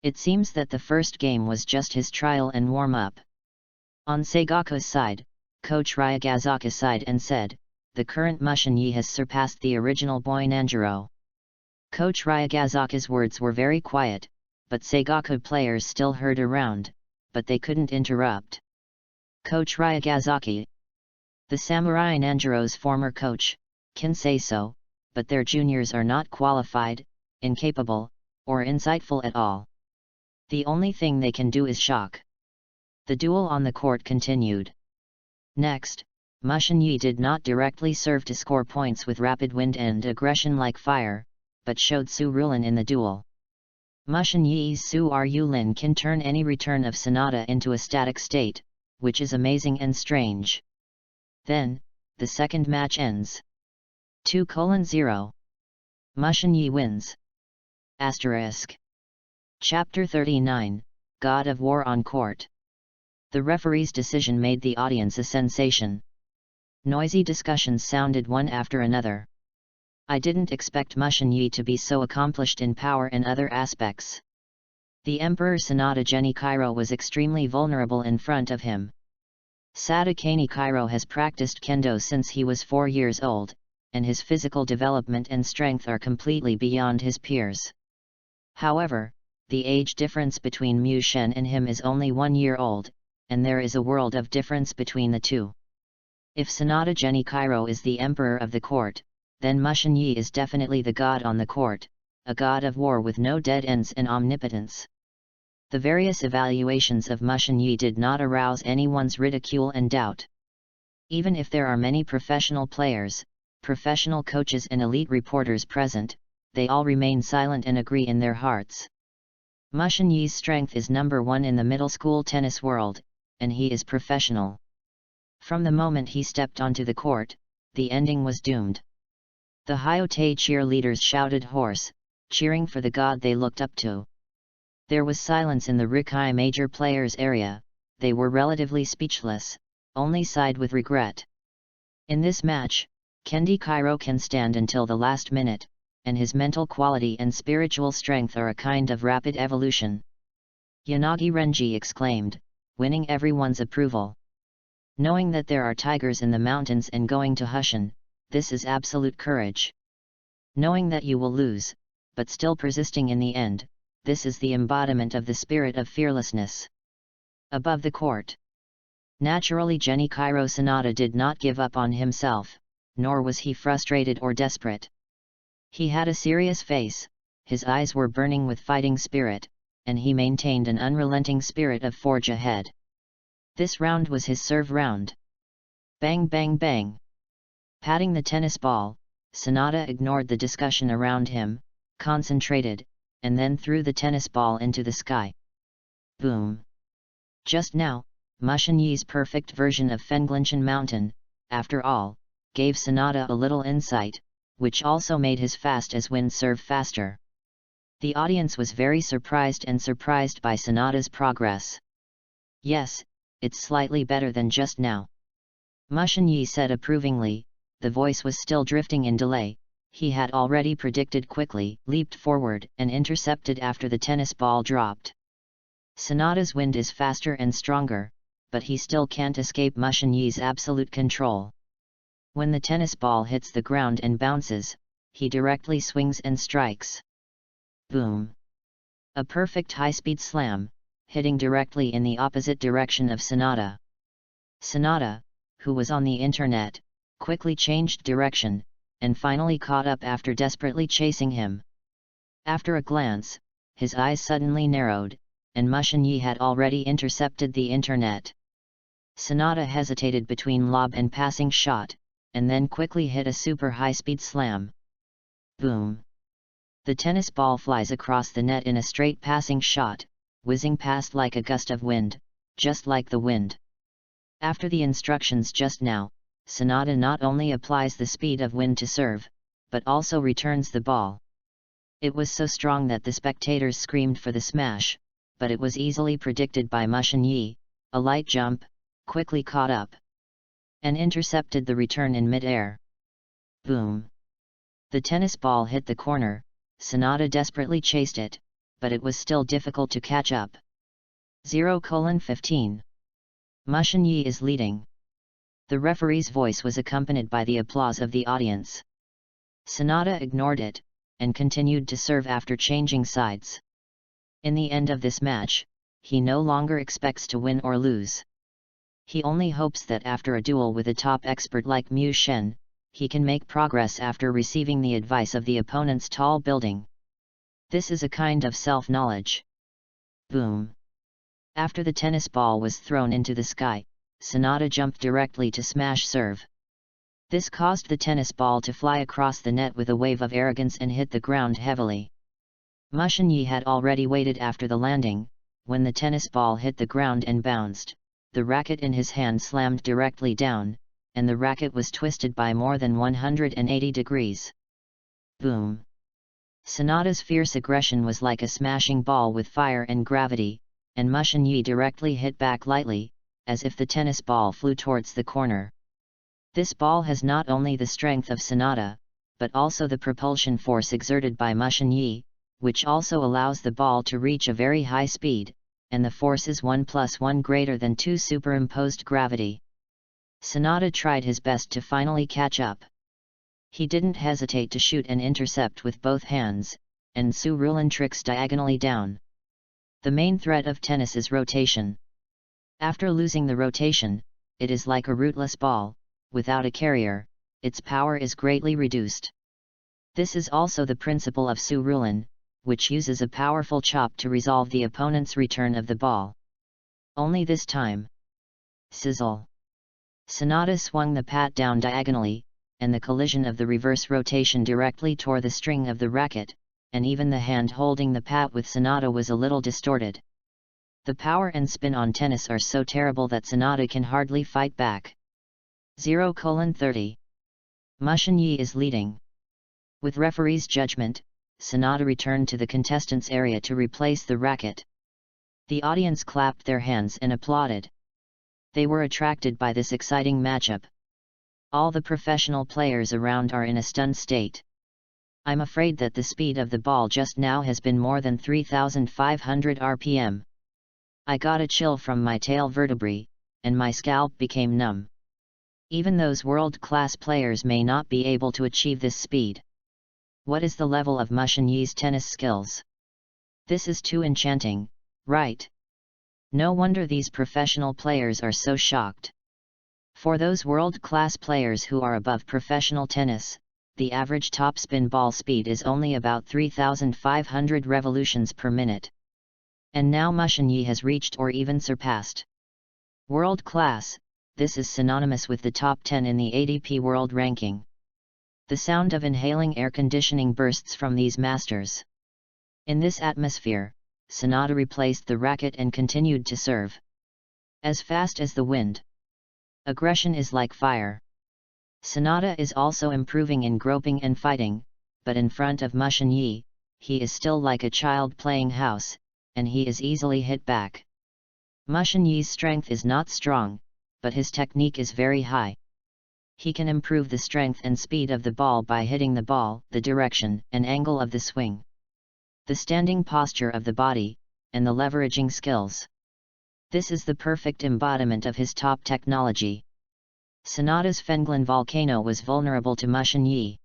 It seems that the first game was just his trial and warm-up. On Seigaku's side, Coach Ryagazaka sighed and said, "The current Mushin Yi has surpassed the original Boinanjiro." Coach Ryagazaka's words were very quiet, but Seigaku players still heard around, but they couldn't interrupt. Coach Ryagazaki, the Samurai Nanjiro's former coach, can say so, but their juniors are not qualified, incapable, or insightful at all. The only thing they can do is shock. The duel on the court continued. Next, Mushin Yi did not directly serve to score points with rapid wind and aggression like fire, but showed Su Rulin in the duel. Mushin Yi's Su Rulin can turn any return of Sonata into a static state, which is amazing and strange. Then, the second match ends. 2:0. Mushin Yi wins. Asterisk. Chapter 39, God of War on Court. The referee's decision made the audience a sensation. Noisy discussions sounded one after another. I didn't expect Mushin Yi to be so accomplished in power and other aspects. The Emperor Sonata Geni Kairo was extremely vulnerable in front of him. Sadakani Kairo has practiced kendo since he was 4 years old, and his physical development and strength are completely beyond his peers. However, the age difference between Mu Shen and him is only 1 year old, and there is a world of difference between the two. If Sonata Geni Kairo is the emperor of the court, then Mushin Yi is definitely the god on the court, a god of war with no dead ends and omnipotence. The various evaluations of Mushin Yi did not arouse anyone's ridicule and doubt. Even if there are many professional players, professional coaches and elite reporters present, they all remain silent and agree in their hearts. Mushin Yi's strength is number 1 in the middle school tennis world, and he is professional. From the moment he stepped onto the court, the ending was doomed. The Hyote cheerleaders shouted hoarse, cheering for the god they looked up to. There was silence in the Rikai major players area, they were relatively speechless, only sighed with regret. In this match, Kendi Kairo can stand until the last minute, and his mental quality and spiritual strength are a kind of rapid evolution. Yanagi Renji exclaimed, winning everyone's approval. Knowing that there are tigers in the mountains and going to Hushin, this is absolute courage. Knowing that you will lose, but still persisting in the end, this is the embodiment of the spirit of fearlessness. Above the court. Naturally Geni Kairo Sonata did not give up on himself, nor was he frustrated or desperate. He had a serious face, his eyes were burning with fighting spirit, and he maintained an unrelenting spirit of forge ahead. This round was his serve round. Bang bang bang. Patting the tennis ball, Sonata ignored the discussion around him, concentrated, and then threw the tennis ball into the sky. Boom! Just now, Mushin Yi's perfect version of Fenglinchen Mountain, after all, gave Sonata a little insight, which also made his fast as wind serve faster. The audience was very surprised by Sonata's progress. Yes, it's slightly better than just now. Mushin Yi said approvingly, the voice was still drifting in delay. He had already predicted quickly, leaped forward, and intercepted after the tennis ball dropped. Sonata's wind is faster and stronger, but he still can't escape Mushin Yi's absolute control. When the tennis ball hits the ground and bounces, he directly swings and strikes. Boom! A perfect high-speed slam, hitting directly in the opposite direction of Sonata. Sonata, who was on the internet, quickly changed direction, and finally caught up after desperately chasing him. After a glance, his eyes suddenly narrowed, and Mushin Yi had already intercepted the internet. Sanada hesitated between lob and passing shot, and then quickly hit a super high-speed slam. Boom! The tennis ball flies across the net in a straight passing shot, whizzing past like a gust of wind, just like the wind. After the instructions just now, Sanada not only applies the speed of wind to serve, but also returns the ball. It was so strong that the spectators screamed for the smash, but it was easily predicted by Mushin Yi. A light jump, quickly caught up, and intercepted the return in mid-air. Boom! The tennis ball hit the corner. Sanada desperately chased it, but it was still difficult to catch up. 0:15. Mushin Yi is leading. The referee's voice was accompanied by the applause of the audience. Sanada ignored it, and continued to serve after changing sides. In the end of this match, he no longer expects to win or lose. He only hopes that after a duel with a top expert like Mu Shen, he can make progress after receiving the advice of the opponent's tall building. This is a kind of self-knowledge. Boom! After the tennis ball was thrown into the sky, Sanada jumped directly to smash serve. This caused the tennis ball to fly across the net with a wave of arrogance and hit the ground heavily. Mushin Yi had already waited after the landing. When the tennis ball hit the ground and bounced, the racket in his hand slammed directly down, and the racket was twisted by more than 180 degrees. Boom! Sanada's fierce aggression was like a smashing ball with fire and gravity, and Mushin Yi directly hit back lightly, as if the tennis ball flew towards the corner. This ball has not only the strength of Sanada, but also the propulsion force exerted by Mushin Yi, which also allows the ball to reach a very high speed, and the force is 1+1 greater than 2 superimposed gravity. Sanada tried his best to finally catch up. He didn't hesitate to shoot and intercept with both hands, and Su Rulin tricks diagonally down. The main threat of tennis is rotation. After losing the rotation, it is like a rootless ball. Without a carrier, its power is greatly reduced. This is also the principle of Su Rulin, which uses a powerful chop to resolve the opponent's return of the ball. Only this time. Sizzle! Sanada swung the pat down diagonally, and the collision of the reverse rotation directly tore the string of the racket, and even the hand holding the pat with Sanada was a little distorted. The power and spin on tennis are so terrible that Sanada can hardly fight back. 0:30. Mushin Yi is leading. With referee's judgment, Sanada returned to the contestants' area to replace the racket. The audience clapped their hands and applauded. They were attracted by this exciting matchup. All the professional players around are in a stunned state. I'm afraid that the speed of the ball just now has been more than 3,500 RPM. I got a chill from my tail vertebrae, and my scalp became numb. Even those world-class players may not be able to achieve this speed. What is the level of Mushin Yi's tennis skills? This is too enchanting, right? No wonder these professional players are so shocked. For those world-class players who are above professional tennis, the average topspin ball speed is only about 3,500 revolutions per minute. And now Mushin Yi has reached or even surpassed. World-class, this is synonymous with the top 10 in the ADP World Ranking. The sound of inhaling air conditioning bursts from these masters. In this atmosphere, Sanada replaced the racket and continued to serve. As fast as the wind. Aggression is like fire. Sanada is also improving in groping and fighting, but in front of Mushin Yi, he is still like a child playing house, and he is easily hit back. Mushin Yi's strength is not strong, but his technique is very high. He can improve the strength and speed of the ball by hitting the ball, the direction and angle of the swing, the standing posture of the body, and the leveraging skills. This is the perfect embodiment of his top technology. Sanada's Fenglin volcano was vulnerable to Mushin Yi.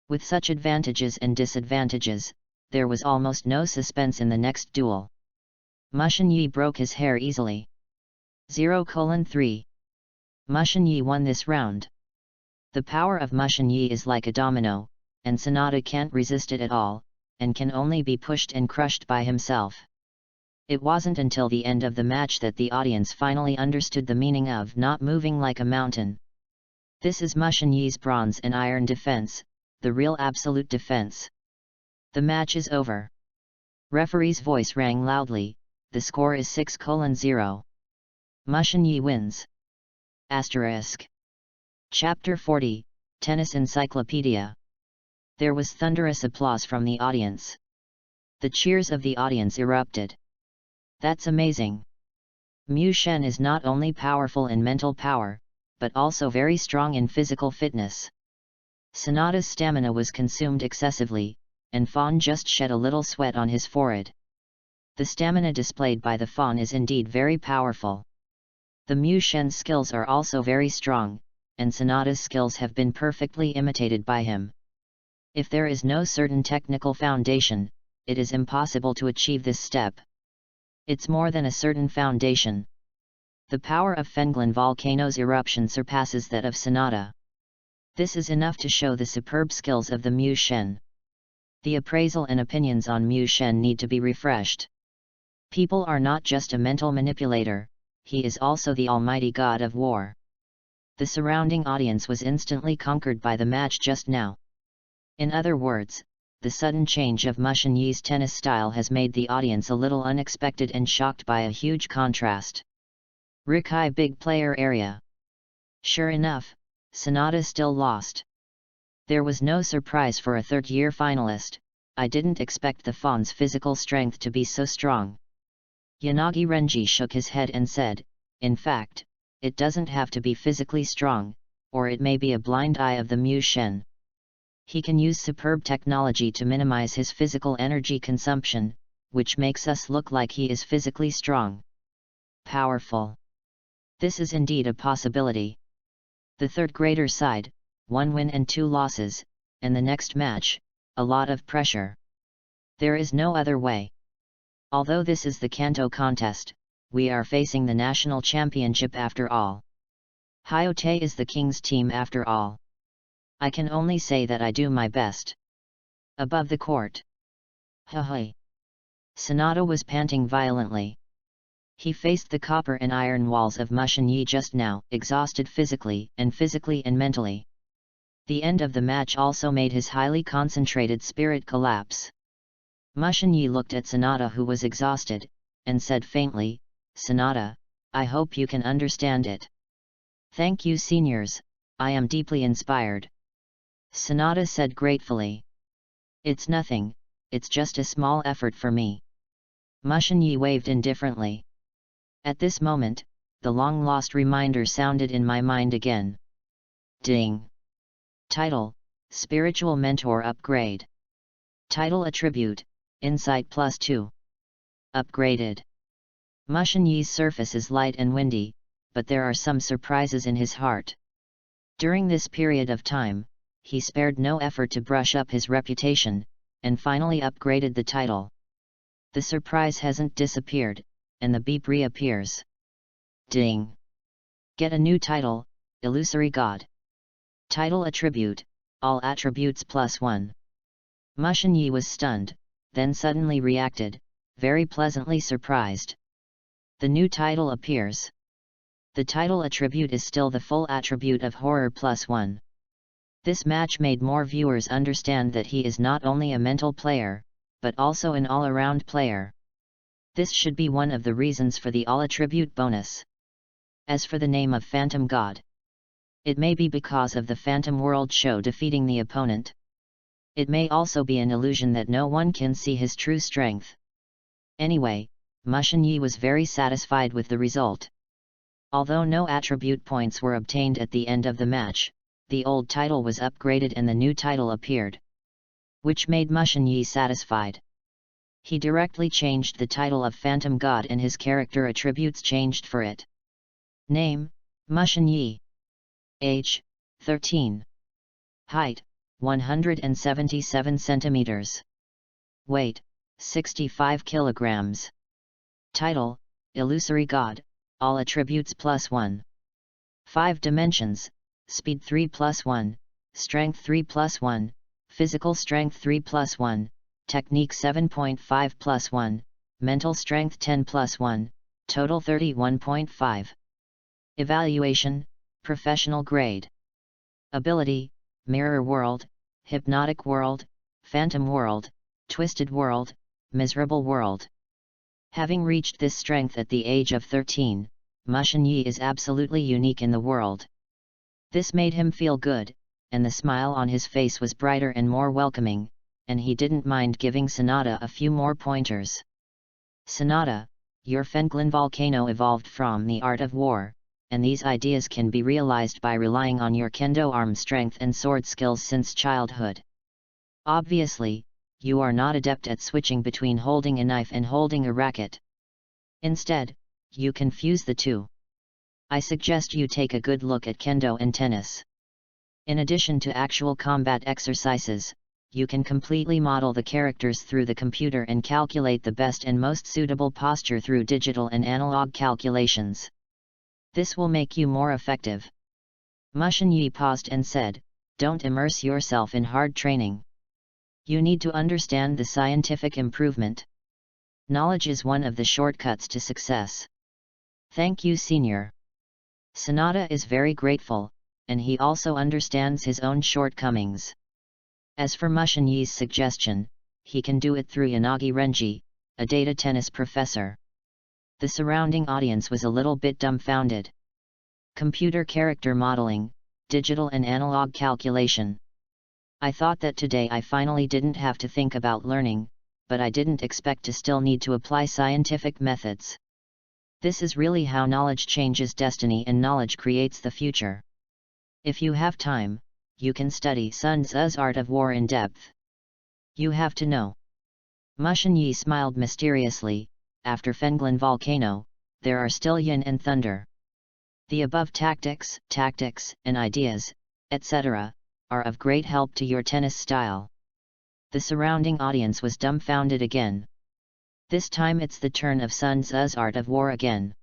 With such advantages and disadvantages, there was almost no suspense in the next duel. Mushin Yi broke his hair easily. 0:3. Mushin Yi won this round. The power of Mushin Yi is like a domino, and Sanada can't resist it at all, and can only be pushed and crushed by himself. It wasn't until the end of the match that the audience finally understood the meaning of not moving like a mountain. This is Mushin Yi's bronze and iron defense, the real absolute defense. The match is over. Referee's voice rang loudly, the score is 6-0. Mushin Yi wins. Asterisk. Chapter 40, Tennis Encyclopedia. There was thunderous applause from the audience. The cheers of the audience erupted. That's amazing. Mu Shen is not only powerful in mental power, but also very strong in physical fitness. Sonata's stamina was consumed excessively, and Fawn just shed a little sweat on his forehead. The stamina displayed by the Fawn is indeed very powerful. The Mu Shen's skills are also very strong, and Sonata's skills have been perfectly imitated by him. If there is no certain technical foundation, it is impossible to achieve this step. It's more than a certain foundation. The power of Fenglin volcano's eruption surpasses that of Sonata. This is enough to show the superb skills of the Mu Shen. The appraisal and opinions on Mu Shen need to be refreshed. People are not just a mental manipulator, he is also the almighty god of war. The surrounding audience was instantly conquered by the match just now. In other words, the sudden change of Mushin Yi's tennis style has made the audience a little unexpected and shocked by a huge contrast. Rikai big player area. Sure enough, Sonata still lost. There was no surprise for a third-year finalist. I didn't expect the Fawn's physical strength to be so strong. Yanagi Renji shook his head and said, in fact, it doesn't have to be physically strong, or it may be a blind eye of the Mu Shen. He can use superb technology to minimize his physical energy consumption, which makes us look like he is physically strong. Powerful. This is indeed a possibility. The third grader side, 1 win and 2 losses, and the next match, a lot of pressure. There is no other way. Although this is the Kanto contest, we are facing the national championship after all. Hyote is the king's team after all. I can only say that I do my best. Above the court. Hey. Sonata was panting violently. He faced the copper and iron walls of Mushin Yi just now, exhausted physically and mentally. The end of the match also made his highly concentrated spirit collapse. Mushin Yi looked at Sonata, who was exhausted, and said faintly, Sonata, I hope you can understand it. Thank you, seniors, I am deeply inspired. Sonata said gratefully. It's nothing, it's just a small effort for me. Mushin Yi waved indifferently. At this moment, the long-lost reminder sounded in my mind again. Ding! Title, Spiritual Mentor Upgrade. Title Attribute, Insight +2. Upgraded. Mushin Yi's surface is light and windy, but there are some surprises in his heart. During this period of time, he spared no effort to brush up his reputation, and finally upgraded the title. The surprise hasn't disappeared, and the beep reappears. Ding! Get a new title, Illusory God. Title Attribute, All Attributes +1. Mushin Yi was stunned, then suddenly reacted, very pleasantly surprised. The new title appears. The title attribute is still the full attribute of Horror +1. This match made more viewers understand that he is not only a mental player, but also an all-around player. This should be one of the reasons for the all-attribute bonus. As for the name of Phantom God, it may be because of the Phantom World show defeating the opponent. It may also be an illusion that no one can see his true strength. Anyway, Mushin Yi was very satisfied with the result. Although no attribute points were obtained at the end of the match, the old title was upgraded and the new title appeared, which made Mushin Yi satisfied. He directly changed the title of Phantom God and his character attributes changed for it. Name, Mushin Yi. Age, 13. Height, 177 centimeters. Weight, 65 kilograms. Title, Illusory God, All Attributes +1. 5 dimensions, Speed 3 +1, Strength 3 +1, Physical Strength 3 +1, Technique 7.5 plus 1, Mental Strength 10 plus 1, Total 31.5. Evaluation, Professional Grade. Ability, Mirror World, Hypnotic World, Phantom World, Twisted World, Miserable World. Having reached this strength at the age of 13, Mushin Yi is absolutely unique in the world. This made him feel good, and the smile on his face was brighter and more welcoming, and he didn't mind giving Sonata a few more pointers. Sonata, your Fenglin volcano evolved from the art of war, and these ideas can be realized by relying on your kendo arm strength and sword skills since childhood. Obviously, you are not adept at switching between holding a knife and holding a racket. Instead, you confuse the two. I suggest you take a good look at kendo and tennis. In addition to actual combat exercises, you can completely model the characters through the computer and calculate the best and most suitable posture through digital and analog calculations. This will make you more effective. Mushin Yi paused and said, "Don't immerse yourself in hard training. You need to understand the scientific improvement. Knowledge is one of the shortcuts to success." "Thank you, Senior." Sonata is very grateful, and he also understands his own shortcomings. As for Mushin Yi's suggestion, he can do it through Yanagi Renji, a data tennis professor. The surrounding audience was a little bit dumbfounded. Computer character modeling, digital and analog calculation. I thought that today I finally didn't have to think about learning, but I didn't expect to still need to apply scientific methods. This is really how knowledge changes destiny and knowledge creates the future. If you have time, you can study Sun Tzu's Art of War in depth. You have to know. Mushin Yi smiled mysteriously. After Fenglin Volcano, there are still Yin and Thunder. The above tactics, and ideas, etc., are of great help to your tennis style. The surrounding audience was dumbfounded again. This time it's the turn of Sun Tzu's Art of War again.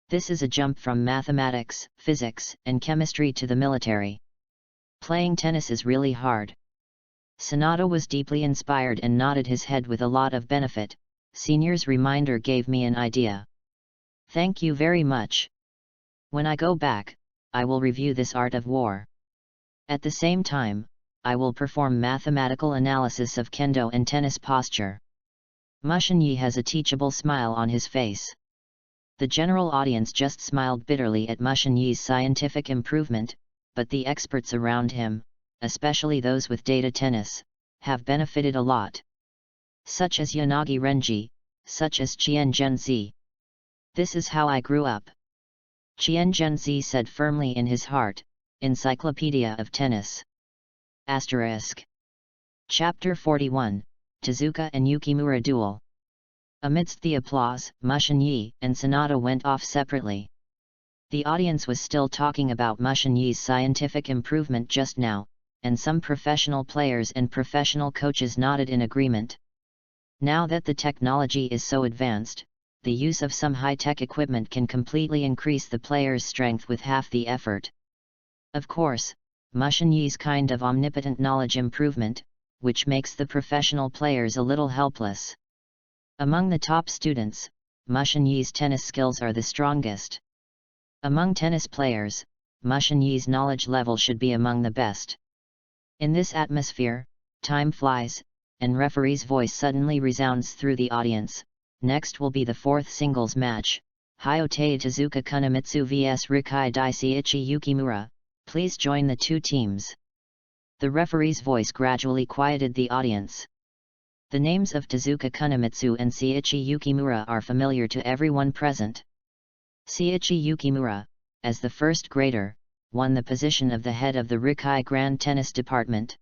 This is a jump from mathematics, physics, and chemistry to the military. Playing tennis is really hard. Sonata was deeply inspired and nodded his head with a lot of benefit. Senior's reminder gave me an idea. Thank you very much. When I go back, I will review this Art of War. At the same time, I will perform mathematical analysis of kendo and tennis posture. Mushin Yi has a teachable smile on his face. The general audience just smiled bitterly at Mushin Yi's scientific improvement, but the experts around him, especially those with data tennis, have benefited a lot. Such as Yanagi Renji, such as Qian Zhenzi. This is how I grew up. Qian Zhenzi said firmly in his heart, Encyclopedia of Tennis. Asterisk. Chapter 41, Tezuka and Yukimura Duel. Amidst the applause, Mushin Yi and Sonata went off separately. The audience was still talking about Mushin Yi's scientific improvement just now, and some professional players and professional coaches nodded in agreement. Now that the technology is so advanced, the use of some high-tech equipment can completely increase the player's strength with half the effort. Of course, Mushin Yi's kind of omnipotent knowledge improvement, which makes the professional players a little helpless. Among the top students, Mushin Yi's tennis skills are the strongest. Among tennis players, Mushin Yi's knowledge level should be among the best. In this atmosphere, time flies, and referee's voice suddenly resounds through the audience. Next will be the fourth singles match, Hyotei Tezuka Kunimitsu vs Rikai Daiseichi Yukimura. Please join the two teams. The referee's voice gradually quieted the audience. The names of Tezuka Kunimitsu and Seiichi Yukimura are familiar to everyone present. Seiichi Yukimura, as the first grader, won the position of the head of the Rikai Grand Tennis Department.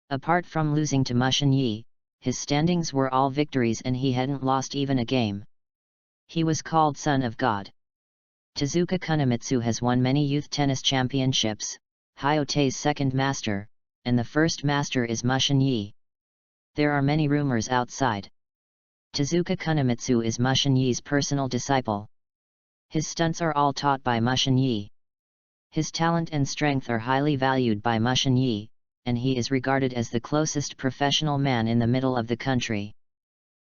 Apart from losing to Mushin Yi, his standings were all victories and he hadn't lost even a game. He was called Son of God. Tezuka Kunimitsu has won many youth tennis championships, Hyotei's second master, and the first master is Mushin Yi. There are many rumors outside. Tezuka Kunimitsu is Mushin Yi's personal disciple. His stunts are all taught by Mushin Yi. His talent and strength are highly valued by Mushin Yi, and he is regarded as the closest professional man in the middle of the country.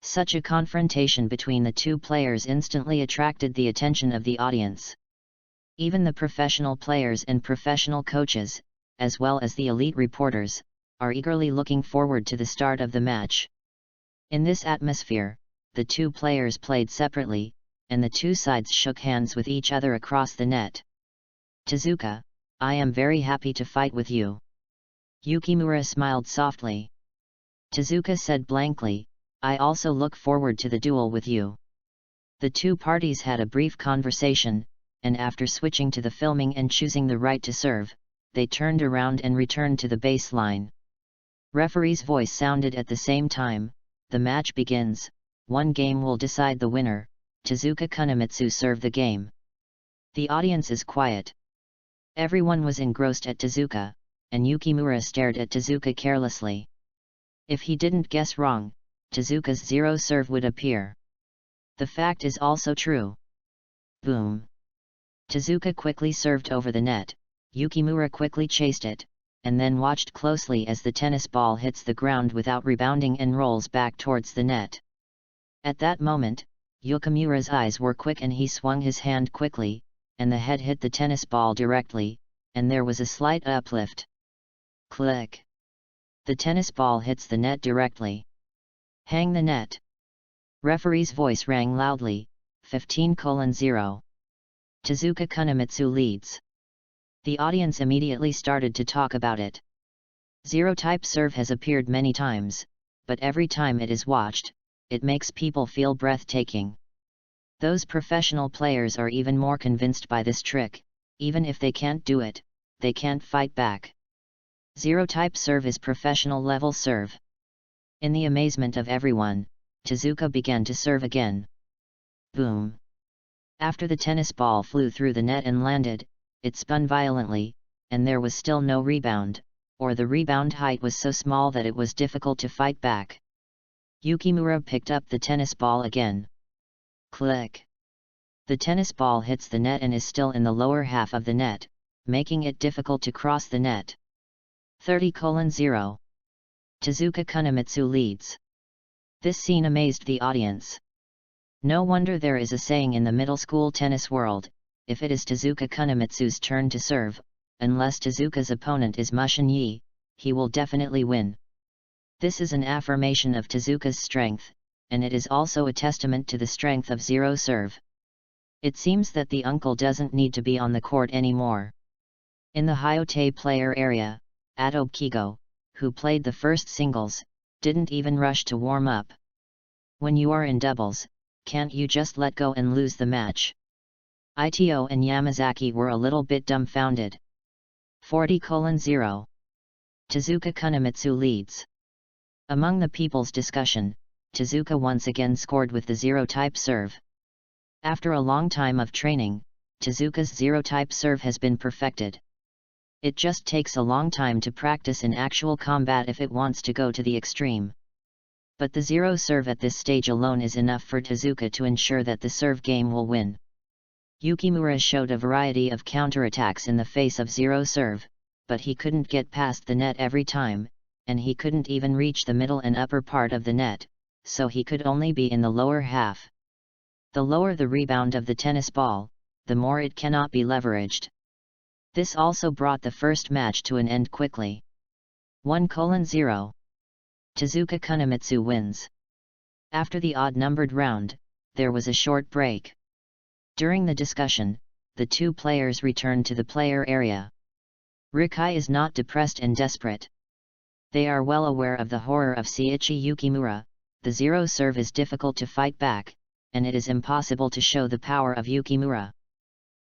Such a confrontation between the two players instantly attracted the attention of the audience. Even the professional players and professional coaches, as well as the elite reporters, are eagerly looking forward to the start of the match. In this atmosphere, the two players played separately, and the two sides shook hands with each other across the net. "Tezuka, I am very happy to fight with you." Yukimura smiled softly. Tezuka said blankly, "I also look forward to the duel with you." The two parties had a brief conversation, and after switching to the filming and choosing the right to serve, they turned around and returned to the baseline. Referee's voice sounded at the same time. "The match begins, one game will decide the winner, Tezuka Kunimitsu serve the game." The audience is quiet. Everyone was engrossed at Tezuka, and Yukimura stared at Tezuka carelessly. If he didn't guess wrong, Tezuka's zero serve would appear. The fact is also true. Boom! Tezuka quickly served over the net, Yukimura quickly chased it, and then watched closely as the tennis ball hits the ground without rebounding and rolls back towards the net. At that moment, Yukimura's eyes were quick and he swung his hand quickly, and the head hit the tennis ball directly, and there was a slight uplift. Click! The tennis ball hits the net directly. "Hang the net!" Referee's voice rang loudly, 15:0. Tezuka Kunimitsu leads. The audience immediately started to talk about it. Zero-type serve has appeared many times, but every time it is watched, it makes people feel breathtaking. Those professional players are even more convinced by this trick. Even if they can't do it, they can't fight back. Zero-type serve is professional level serve. In the amazement of everyone, Tezuka began to serve again. Boom! After the tennis ball flew through the net and landed, it spun violently, and there was still no rebound, or the rebound height was so small that it was difficult to fight back. Yukimura picked up the tennis ball again. Click! The tennis ball hits the net and is still in the lower half of the net, making it difficult to cross the net. 30:0. Tezuka Kunimitsu leads. This scene amazed the audience. No wonder there is a saying in the middle school tennis world, if it is Tezuka Kunimitsu's turn to serve, unless Tezuka's opponent is Mushin Yi, he will definitely win. This is an affirmation of Tezuka's strength, and it is also a testament to the strength of zero serve. It seems that the uncle doesn't need to be on the court anymore. In the Hyote player area, Adobe Kigo, who played the first singles, didn't even rush to warm up. When you are in doubles, can't you just let go and lose the match? Ito and Yamazaki were a little bit dumbfounded. 40:0. Tezuka Kunimitsu leads. Among the people's discussion, Tezuka once again scored with the zero-type serve. After a long time of training, Tezuka's zero-type serve has been perfected. It just takes a long time to practice in actual combat if it wants to go to the extreme. But the zero serve at this stage alone is enough for Tezuka to ensure that the serve game will win. Yukimura showed a variety of counterattacks in the face of zero serve, but he couldn't get past the net every time, and he couldn't even reach the middle and upper part of the net, so he could only be in the lower half. The lower the rebound of the tennis ball, the more it cannot be leveraged. This also brought the first match to an end quickly. 1:0. Tezuka Kunimitsu wins. After the odd-numbered round, there was a short break. During the discussion, the two players returned to the player area. Rikai is not depressed and desperate. They are well aware of the horror of Seiichi Yukimura. The zero serve is difficult to fight back, and it is impossible to show the power of Yukimura.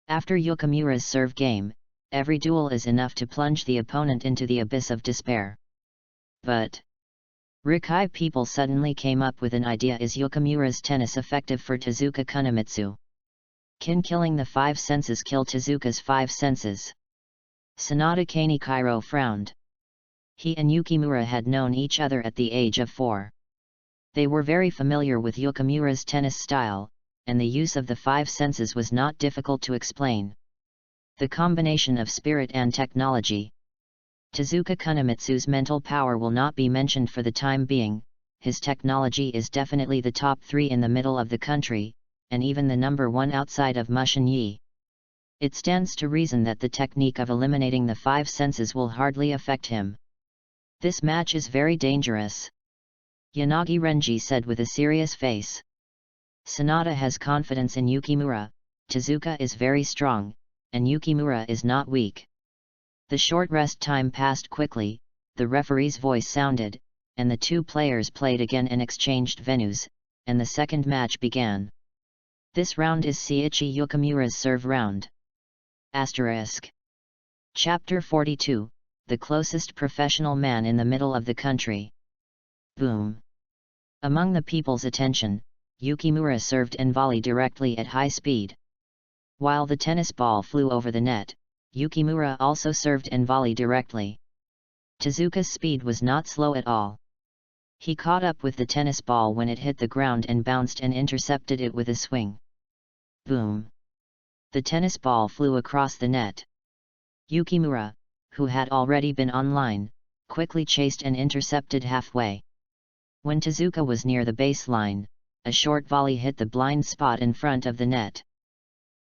After Yukimura's serve game, every duel is enough to plunge the opponent into the abyss of despair. But Rikai people suddenly came up with an idea: is Yukimura's tennis effective for Tezuka Kunimitsu? Can killing the five senses kill Tezuka's five senses? Sanada Kanekairo frowned. He and Yukimura had known each other at the age of 4. They were very familiar with Yukimura's tennis style, and the use of the five senses was not difficult to explain. The combination of spirit and technology. Tezuka Kunimitsu's mental power will not be mentioned for the time being. His technology is definitely the top 3 in the middle of the country, and even the number 1 outside of Mushin Yi. It stands to reason that the technique of eliminating the 5 senses will hardly affect him. This match is very dangerous, Yanagi Renji said with a serious face. Sanada has confidence in Yukimura, Tezuka is very strong, and Yukimura is not weak. The short rest time passed quickly, the referee's voice sounded, and the 2 players played again and exchanged venues, and the second match began. This round is Seiichi Yukimura's serve round. Asterisk. Chapter 42, The Closest Professional Man in the Middle of the Country. Boom. Among the people's attention, Yukimura served and volleyed directly at high speed. While the tennis ball flew over the net, Yukimura also served and volleyed directly. Tezuka's speed was not slow at all. He caught up with the tennis ball when it hit the ground and bounced and intercepted it with a swing. Boom. The tennis ball flew across the net. Yukimura, who had already been online, quickly chased and intercepted halfway. When Tezuka was near the baseline, a short volley hit the blind spot in front of the net.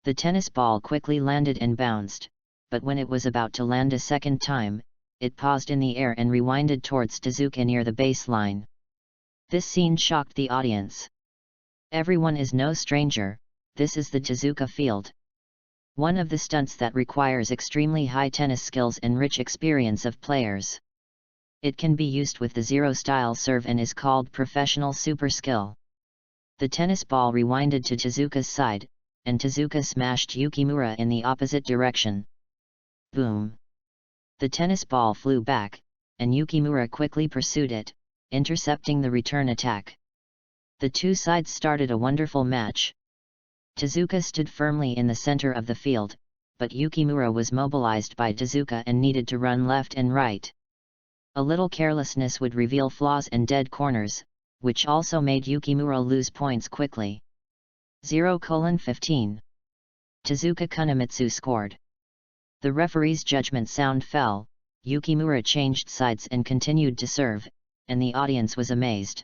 The tennis ball quickly landed and bounced, but when it was about to land a second time, it paused in the air and rewinded towards Tezuka near the baseline. This scene shocked the audience. Everyone is no stranger, this is the Tezuka field. One of the stunts that requires extremely high tennis skills and rich experience of players. It can be used with the zero-style serve and is called professional super skill. The tennis ball rewinded to Tezuka's side, and Tezuka smashed Yukimura in the opposite direction. Boom! The tennis ball flew back, and Yukimura quickly pursued it, intercepting the return attack. The 2 sides started a wonderful match. Tezuka stood firmly in the center of the field, but Yukimura was mobilized by Tezuka and needed to run left and right. A little carelessness would reveal flaws and dead corners, which also made Yukimura lose points quickly. 0:15. Tezuka Kunimitsu scored. The referee's judgment sound fell, Yukimura changed sides and continued to serve, and the audience was amazed.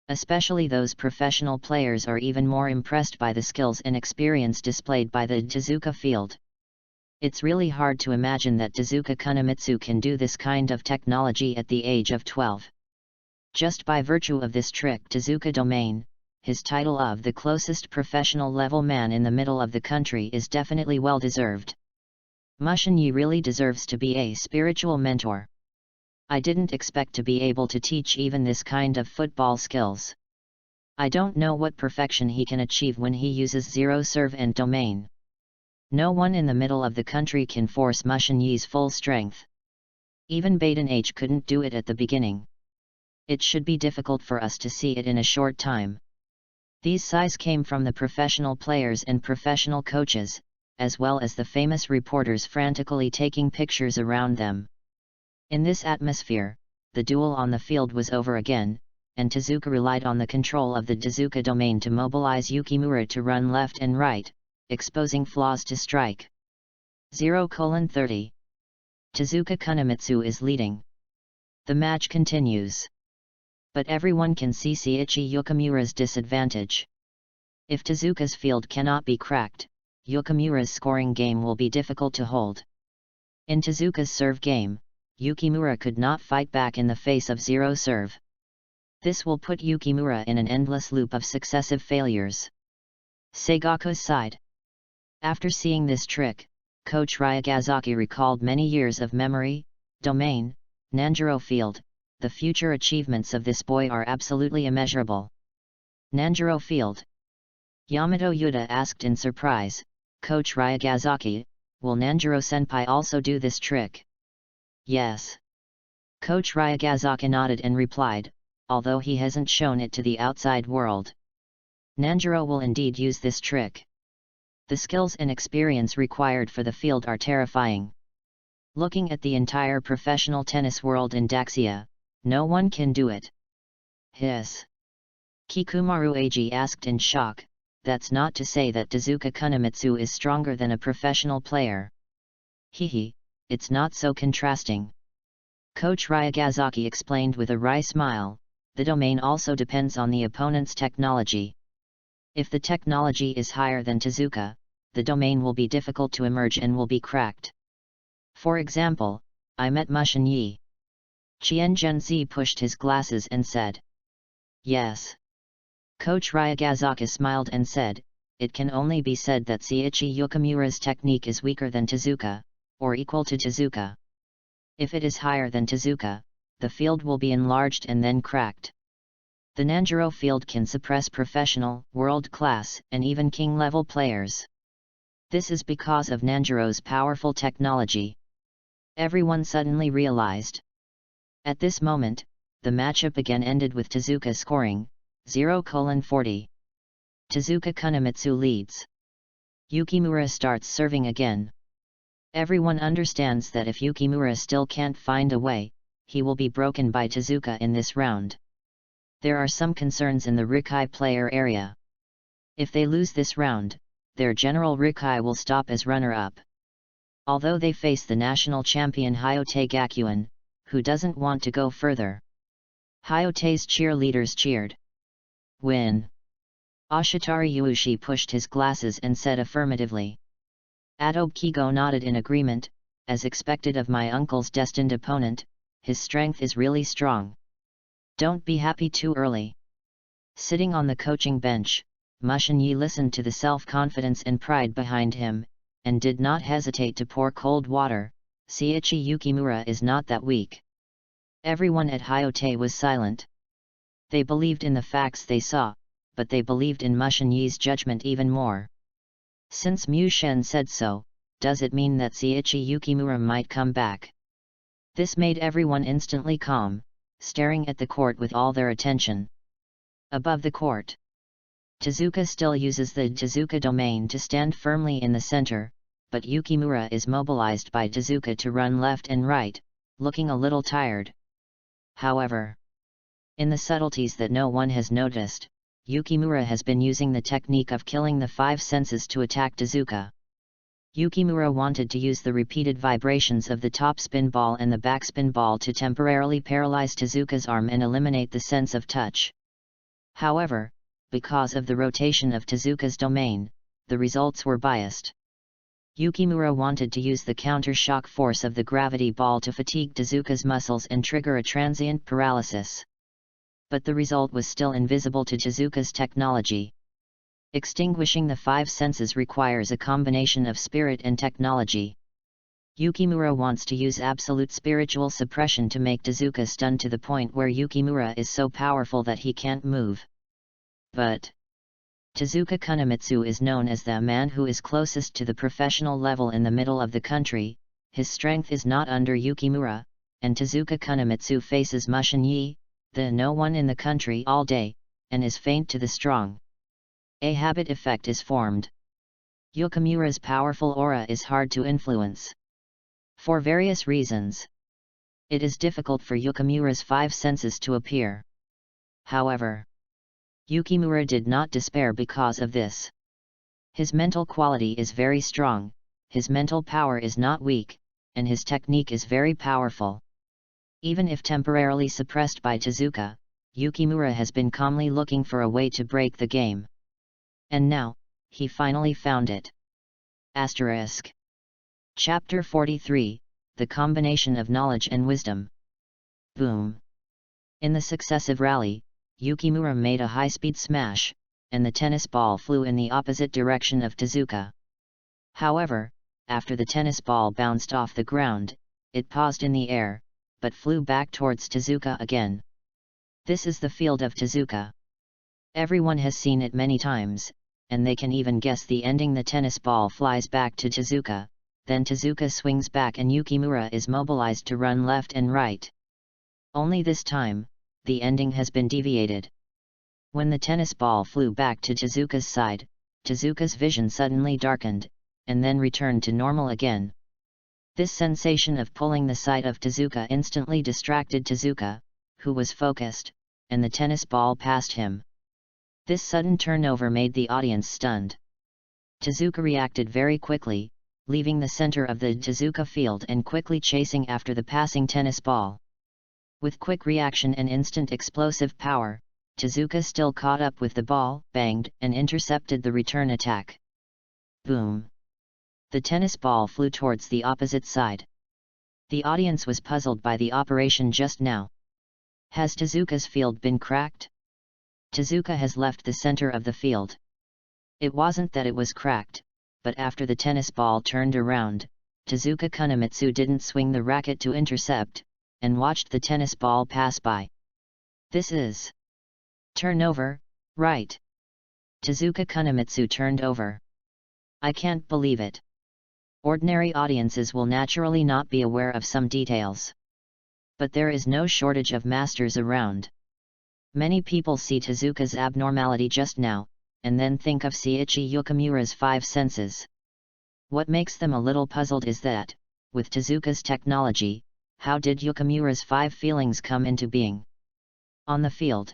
Especially those professional players are even more impressed by the skills and experience displayed by the Tezuka field. It's really hard to imagine that Tezuka Kunimitsu can do this kind of technology at the age of 12. Just by virtue of this trick Tezuka domain, his title of the closest professional level man in the middle of the country is definitely well deserved. Mushin Yi really deserves to be a spiritual mentor. I didn't expect to be able to teach even this kind of football skills. I don't know what perfection he can achieve when he uses zero serve and domain. No one in the middle of the country can force Mushin Yi's full strength. Even Baden H couldn't do it at the beginning. It should be difficult for us to see it in a short time. These sighs came from the professional players and professional coaches, as well as the famous reporters frantically taking pictures around them. In this atmosphere, the duel on the field was over again, and Tezuka relied on the control of the Tezuka domain to mobilize Yukimura to run left and right, exposing flaws to strike. 0:30. Tezuka Kunimitsu is leading. The match continues. But everyone can see Seiichi Yukimura's disadvantage. If Tezuka's field cannot be cracked, Yukimura's scoring game will be difficult to hold. In Tezuka's serve game, Yukimura could not fight back in the face of zero serve. This will put Yukimura in an endless loop of successive failures. Seigaku's side. After seeing this trick, Coach Ryagazaki recalled many years of memory, domain, Nanjiro field. The future achievements of this boy are absolutely immeasurable. Nanjiro field. Yamato Yuta asked in surprise, Coach Ryagazaki, will Nanjiro senpai also do this trick? Yes. Coach Ryagazaki nodded and replied, although he hasn't shown it to the outside world. Nanjiro will indeed use this trick. The skills and experience required for the field are terrifying. Looking at the entire professional tennis world in Daxia, no one can do it. Hiss. Kikumaru Eiji asked in shock, that's not to say that Tezuka Kunimitsu is stronger than a professional player. Hehe, it's not so contrasting. Coach Ryagazaki explained with a wry smile, the domain also depends on the opponent's technology. If the technology is higher than Tezuka, the domain will be difficult to emerge and will be cracked. For example, I met Mushin Yi. Qian Zhenzi pushed his glasses and said, "Yes." Coach Ryagazaki smiled and said, "It can only be said that Seiichi Yokomura's technique is weaker than Tezuka, or equal to Tezuka. If it is higher than Tezuka, the field will be enlarged and then cracked. The Nanjiro field can suppress professional, world-class, and even king-level players. This is because of Nanjiro's powerful technology." Everyone suddenly realized. At this moment, the matchup again ended with Tezuka scoring 0:40. Tezuka Kunimitsu leads. Yukimura starts serving again. Everyone understands that if Yukimura still can't find a way, he will be broken by Tezuka in this round. There are some concerns in the Rikai player area. If they lose this round, their general Rikai will stop as runner-up. Although they face the national champion Hayote Gakuen, who doesn't want to go further. Hayote's cheerleaders cheered. "Win." Ashitari Yuushi pushed his glasses and said affirmatively. Adobe Kigo nodded in agreement. "As expected of my uncle's destined opponent, his strength is really strong. Don't be happy too early." Sitting on the coaching bench, Mushin Yi listened to the self-confidence and pride behind him, and did not hesitate to pour cold water. Seiichi Yukimura is not that weak. Everyone at Hayote was silent. They believed in the facts they saw, but they believed in Mushin Yi's judgment even more. Since Mu Shen said so, does it mean that Seiichi Yukimura might come back? This made everyone instantly calm, staring at the court with all their attention. Above the court, Tezuka still uses the Tezuka domain to stand firmly in the center, but Yukimura is mobilized by Tezuka to run left and right, looking a little tired. However, in the subtleties that no one has noticed, Yukimura has been using the technique of killing the five senses to attack Tezuka. Yukimura wanted to use the repeated vibrations of the top spin ball and the back spin ball to temporarily paralyze Tezuka's arm and eliminate the sense of touch. However, because of the rotation of Tezuka's domain, the results were biased. Yukimura wanted to use the counter-shock force of the gravity ball to fatigue Tezuka's muscles and trigger a transient paralysis. But the result was still invisible to Tezuka's technology. Extinguishing the five senses requires a combination of spirit and technology. Yukimura wants to use absolute spiritual suppression to make Tezuka stunned to the point where Yukimura is so powerful that he can't move. But Tezuka Kunimitsu is known as the man who is closest to the professional level in the middle of the country. His strength is not under Yukimura, and Tezuka Kunimitsu faces Mushin Yi, the no one in the country all day, and is faint to the strong. A habit effect is formed. Yukimura's powerful aura is hard to influence. For various reasons, it is difficult for Yukimura's five senses to appear. However, Yukimura did not despair because of this. His mental quality is very strong, his mental power is not weak, and his technique is very powerful. Even if temporarily suppressed by Tezuka, Yukimura has been calmly looking for a way to break the game. And now, he finally found it. Asterisk. Chapter 43, The Combination of Knowledge and Wisdom. Boom. In the successive rally, Yukimura made a high-speed smash, and the tennis ball flew in the opposite direction of Tezuka. However, after the tennis ball bounced off the ground, it paused in the air, but flew back towards Tezuka again. This is the field of Tezuka. Everyone has seen it many times, and they can even guess the ending. The tennis ball flies back to Tezuka, then Tezuka swings back and Yukimura is mobilized to run left and right. Only this time, the ending has been deviated. When the tennis ball flew back to Tezuka's side, Tezuka's vision suddenly darkened, and then returned to normal again. This sensation of pulling the sight of Tezuka instantly distracted Tezuka, who was focused, and the tennis ball passed him. This sudden turnover made the audience stunned. Tezuka reacted very quickly, leaving the center of the Tezuka field and quickly chasing after the passing tennis ball. With quick reaction and instant explosive power, Tezuka still caught up with the ball, banged, and intercepted the return attack. Boom! The tennis ball flew towards the opposite side. The audience was puzzled by the operation just now. Has Tezuka's field been cracked? Tezuka has left the center of the field. It wasn't that it was cracked, but after the tennis ball turned around, Tezuka Kunimitsu didn't swing the racket to intercept, and watched the tennis ball pass by. This is turnover, right? Tezuka Kunimitsu turned over. I can't believe it. Ordinary audiences will naturally not be aware of some details. But there is no shortage of masters around. Many people see Tezuka's abnormality just now, and then think of Seiichi Yokomura's 5 senses. What makes them a little puzzled is that, with Tezuka's technology, how did Yokomura's 5 feelings come into being? On the field,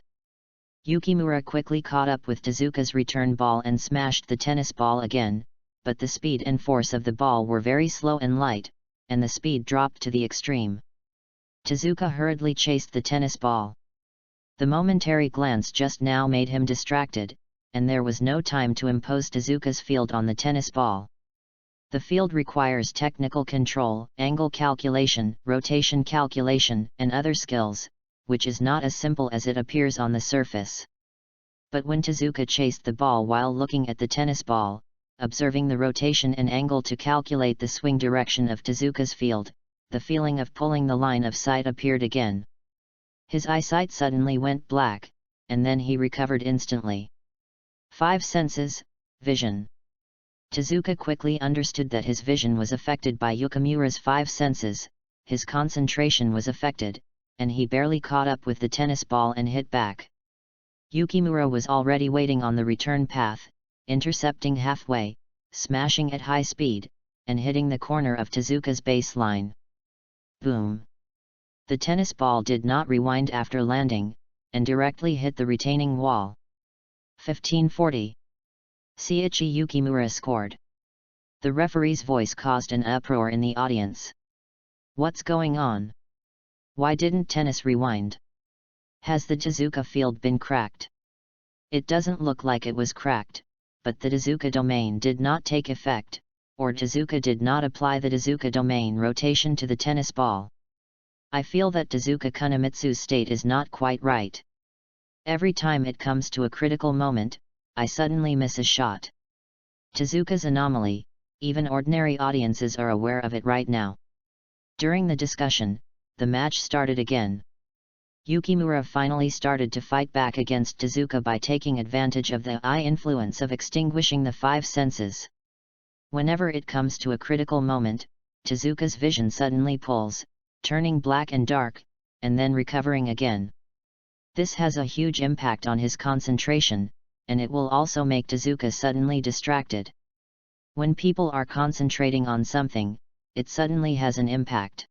Yukimura quickly caught up with Tezuka's return ball and smashed the tennis ball again, but the speed and force of the ball were very slow and light, and the speed dropped to the extreme. Tezuka hurriedly chased the tennis ball. The momentary glance just now made him distracted, and there was no time to impose Tezuka's field on the tennis ball. The field requires technical control, angle calculation, rotation calculation, and other skills, which is not as simple as it appears on the surface. But when Tezuka chased the ball while looking at the tennis ball, observing the rotation and angle to calculate the swing direction of Tezuka's field, the feeling of pulling the line of sight appeared again. His eyesight suddenly went black, and then he recovered instantly. 5 senses, vision. Tezuka quickly understood that his vision was affected by Yokomura's 5 senses, his concentration was affected, and he barely caught up with the tennis ball and hit back. Yukimura was already waiting on the return path, intercepting halfway, smashing at high speed, and hitting the corner of Tezuka's baseline. Boom! The tennis ball did not rewind after landing, and directly hit the retaining wall. 1540. Seiichi Yukimura scored. The referee's voice caused an uproar in the audience. What's going on? Why didn't tennis rewind? Has the Tezuka field been cracked? It doesn't look like it was cracked, but the Tezuka domain did not take effect, or Tezuka did not apply the Tezuka domain rotation to the tennis ball. I feel that Tezuka Kunimitsu's state is not quite right. Every time it comes to a critical moment, I suddenly miss a shot. Tezuka's anomaly, even ordinary audiences are aware of it right now. During the discussion, the match started again. Yukimura finally started to fight back against Tezuka by taking advantage of the eye influence of extinguishing the 5 senses. Whenever it comes to a critical moment, Tezuka's vision suddenly pulls, turning black and dark, and then recovering again. This has a huge impact on his concentration, and it will also make Tezuka suddenly distracted. When people are concentrating on something, it suddenly has an impact.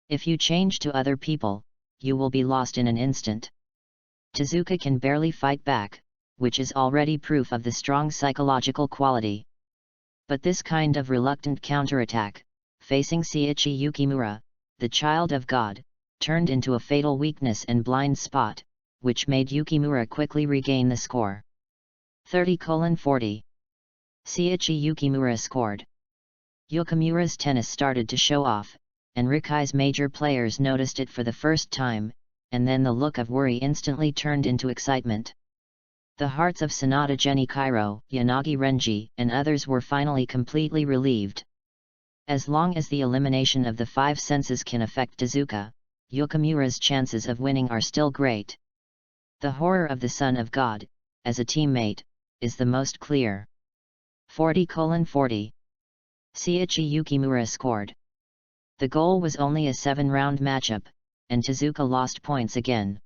If you change to other people, you will be lost in an instant. Tezuka can barely fight back, which is already proof of the strong psychological quality. But this kind of reluctant counterattack, facing Seiichi Yukimura, the child of God, turned into a fatal weakness and blind spot, which made Yukimura quickly regain the score. 30:40. Seiichi Yukimura scored. Yokomura's tennis started to show off, and Rikai's major players noticed it for the first time, and then the look of worry instantly turned into excitement. The hearts of Sanada Genichiro, Yanagi Renji, and others were finally completely relieved. As long as the elimination of the 5 senses can affect Tezuka, Yokomura's chances of winning are still great. The horror of the Son of God, as a teammate, is the most clear. 40:40. Seiichi Yukimura scored. The goal was only a 7-round matchup, and Tezuka lost points again.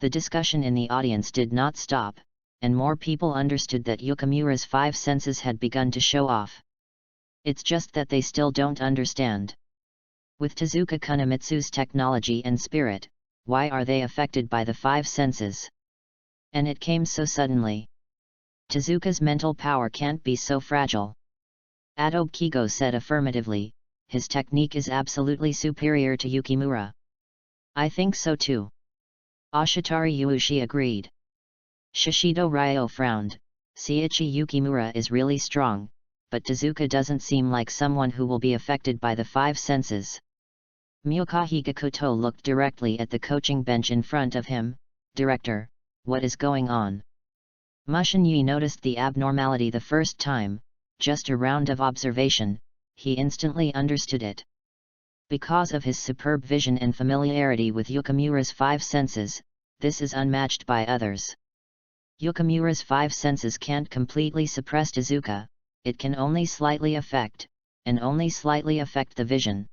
The discussion in the audience did not stop, and more people understood that Yokomura's 5 senses had begun to show off. It's just that they still don't understand. With Tezuka Kunimitsu's technology and spirit, why are they affected by the 5 senses? And it came so suddenly. Tezuka's mental power can't be so fragile. Adobe said affirmatively, his technique is absolutely superior to Yukimura. I think so too. Ashitari Yuushi agreed. Shishido Ryo frowned. Seiichi Yukimura is really strong, but Tezuka doesn't seem like someone who will be affected by the five senses. Miyuka Higikuto looked directly at the coaching bench in front of him. Director, what is going on? Mushin Yi noticed the abnormality the first time, just a round of observation, he instantly understood it. Because of his superb vision and familiarity with Yukimura's five senses, this is unmatched by others. Yukimura's five senses can't completely suppress Tezuka, it can only slightly affect, and only slightly affect the vision.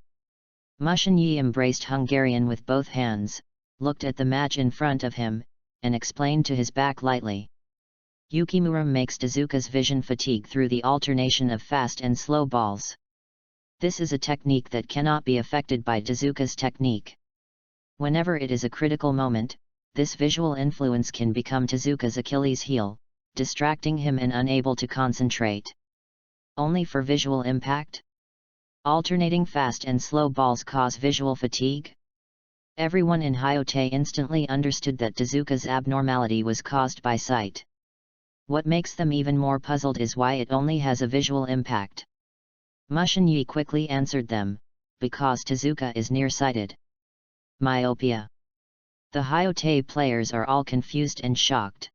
Mushin Yi embraced Hungarian with both hands, looked at the match in front of him, and explained to his back lightly. Yukimura makes Tezuka's vision fatigue through the alternation of fast and slow balls. This is a technique that cannot be affected by Tezuka's technique. Whenever it is a critical moment, this visual influence can become Tezuka's Achilles heel, distracting him and unable to concentrate. Only for visual impact? Alternating fast and slow balls cause visual fatigue? Everyone in Hyote instantly understood that Tezuka's abnormality was caused by sight. What makes them even more puzzled is why it only has a visual impact. Mushin Yi quickly answered them, because Tezuka is nearsighted. Myopia. The Hyote players are all confused and shocked.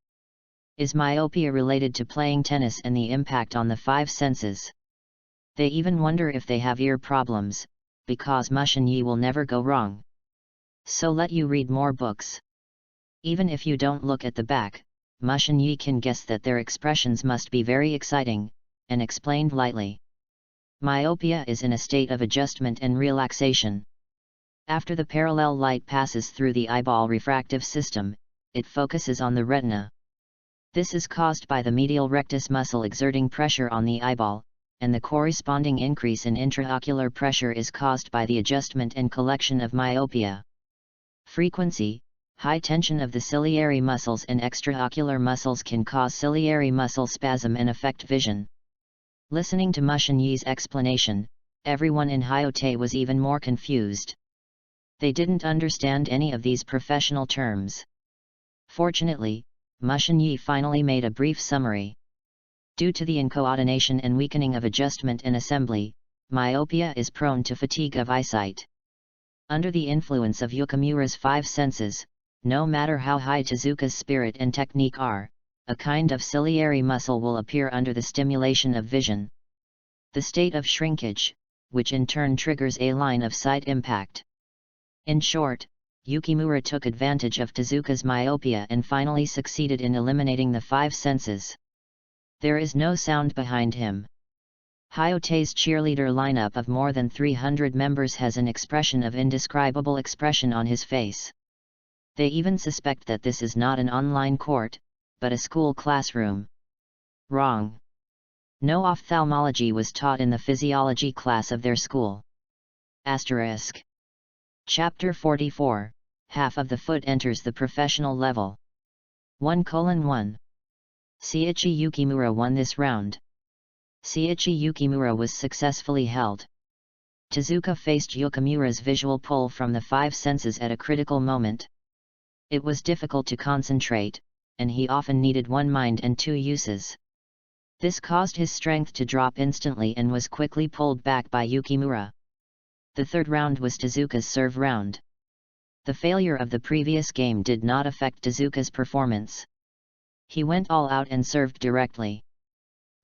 Is myopia related to playing tennis and the impact on the five senses? They even wonder if they have ear problems, because Mushin Yi will never go wrong. So let you read more books. Even if you don't look at the back, Mushin Yi can guess that their expressions must be very exciting, and explained lightly. Myopia is in a state of adjustment and relaxation. After the parallel light passes through the eyeball refractive system, it focuses on the retina. This is caused by the medial rectus muscle exerting pressure on the eyeball, and the corresponding increase in intraocular pressure is caused by the adjustment and collection of myopia. Frequency, high tension of the ciliary muscles and extraocular muscles can cause ciliary muscle spasm and affect vision. Listening to Mushin Yi's explanation, everyone in Hyote was even more confused. They didn't understand any of these professional terms. Fortunately, Mushin Yi finally made a brief summary. Due to the incoordination and weakening of adjustment and assembly, myopia is prone to fatigue of eyesight. Under the influence of Yukimura's five senses, no matter how high Tezuka's spirit and technique are, a kind of ciliary muscle will appear under the stimulation of vision. The state of shrinkage, which in turn triggers a line of sight impact. In short, Yukimura took advantage of Tezuka's myopia and finally succeeded in eliminating the five senses. There is no sound behind him. Hyote's cheerleader lineup of more than 300 members has an expression of indescribable expression on his face. They even suspect that this is not an online court, but a school classroom. Wrong. No ophthalmology was taught in the physiology class of their school. Asterisk. Chapter 44, half of the foot enters the professional level. 1:1. Seiichi Yukimura won this round. Seiichi Yukimura was successfully held. Tezuka faced Yukimura's visual pull from the five senses at a critical moment. It was difficult to concentrate, and he often needed one mind and two uses. This caused his strength to drop instantly and was quickly pulled back by Yukimura. The third round was Tezuka's serve round. The failure of the previous game did not affect Tezuka's performance. He went all out and served directly.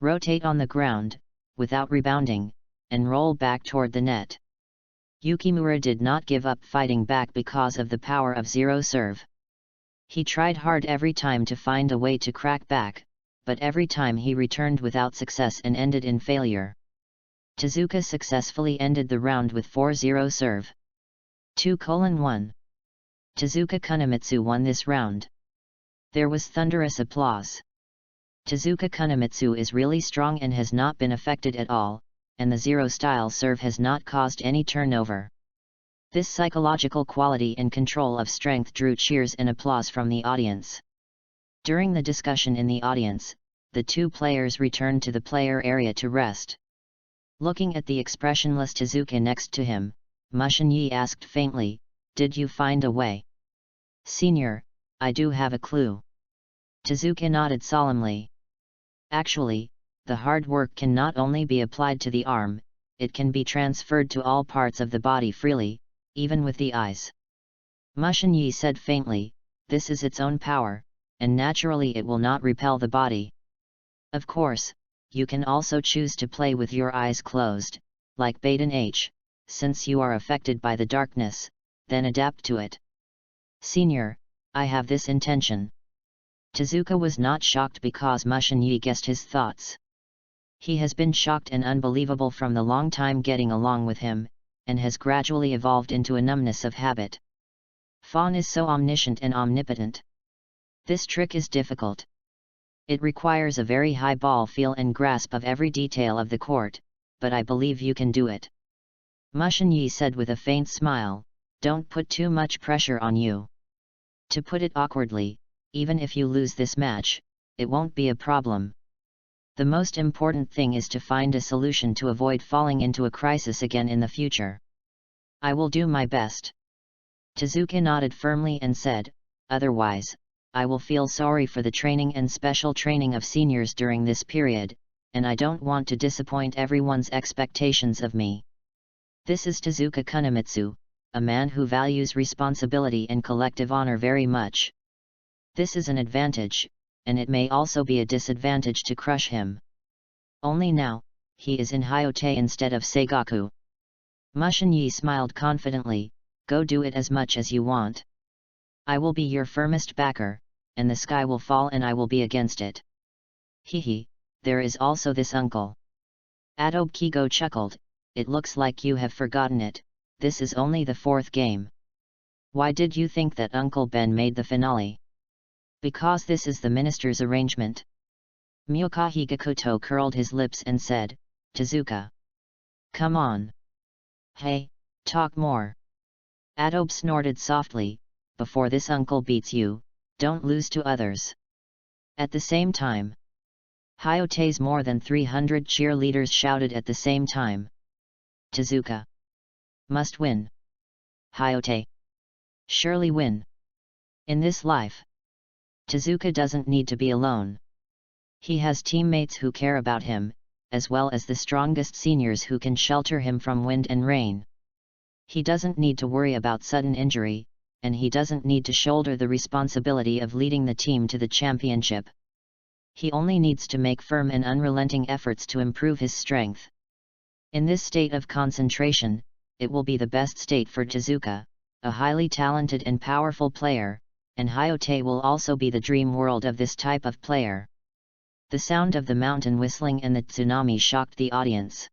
Rotate on the ground, without rebounding, and roll back toward the net. Yukimura did not give up fighting back because of the power of zero serve. He tried hard every time to find a way to crack back, but every time he returned without success and ended in failure. Tezuka successfully ended the round with 4-0 serve. 2:1. Tezuka Kunimitsu won this round. There was thunderous applause. Tezuka Kunimitsu is really strong and has not been affected at all, and the zero-style serve has not caused any turnover. This psychological quality and control of strength drew cheers and applause from the audience. During the discussion in the audience, the two players returned to the player area to rest. Looking at the expressionless Tezuka next to him, Mushin-Yi asked faintly, "Did you find a way?" "Senior, I do have a clue." Tezuka nodded solemnly. "Actually, the hard work can not only be applied to the arm, it can be transferred to all parts of the body freely, even with the eyes." Mushin-Yi said faintly, "This is its own power, and naturally it will not repel the body. Of course, you can also choose to play with your eyes closed, like Baden H, since you are affected by the darkness, then adapt to it." "Senior, I have this intention." Tezuka was not shocked because Mushin-Yi guessed his thoughts. He has been shocked and unbelievable from the long time getting along with him, and has gradually evolved into a numbness of habit. Fawn is so omniscient and omnipotent. This trick is difficult. It requires a very high ball feel and grasp of every detail of the court, but I believe you can do it." Mushin-Yi said with a faint smile, "Don't put too much pressure on you. To put it awkwardly, even if you lose this match, it won't be a problem. The most important thing is to find a solution to avoid falling into a crisis again in the future." "I will do my best." Tezuka nodded firmly and said, "Otherwise, I will feel sorry for the training and special training of seniors during this period, and I don't want to disappoint everyone's expectations of me." This is Tezuka Kunimitsu, a man who values responsibility and collective honor very much. This is an advantage, and it may also be a disadvantage to crush him. Only now, he is in Hyote instead of Seigaku. Mushin-Yi smiled confidently, "Go do it as much as you want. I will be your firmest backer, and the sky will fall and I will be against it." "Hehe, there is also this uncle." Adobe Kigo chuckled, "It looks like you have forgotten it, this is only the fourth game. Why did you think that Uncle Ben made the finale?" "Because this is the minister's arrangement." Myokahi Gakuto curled his lips and said, "Tezuka, come on. Hey, talk more." Adobe snorted softly, "Before this uncle beats you, don't lose to others." At the same time, Hyote's more than 300 cheerleaders shouted at the same time, "Tezuka must win. Hyote surely win. In this life, Tezuka doesn't need to be alone. He has teammates who care about him, as well as the strongest seniors who can shelter him from wind and rain. He doesn't need to worry about sudden injury, and he doesn't need to shoulder the responsibility of leading the team to the championship. He only needs to make firm and unrelenting efforts to improve his strength. In this state of concentration, it will be the best state for Tezuka, a highly talented and powerful player, and Hyote will also be the dream world of this type of player." The sound of the mountain whistling and the tsunami shocked the audience.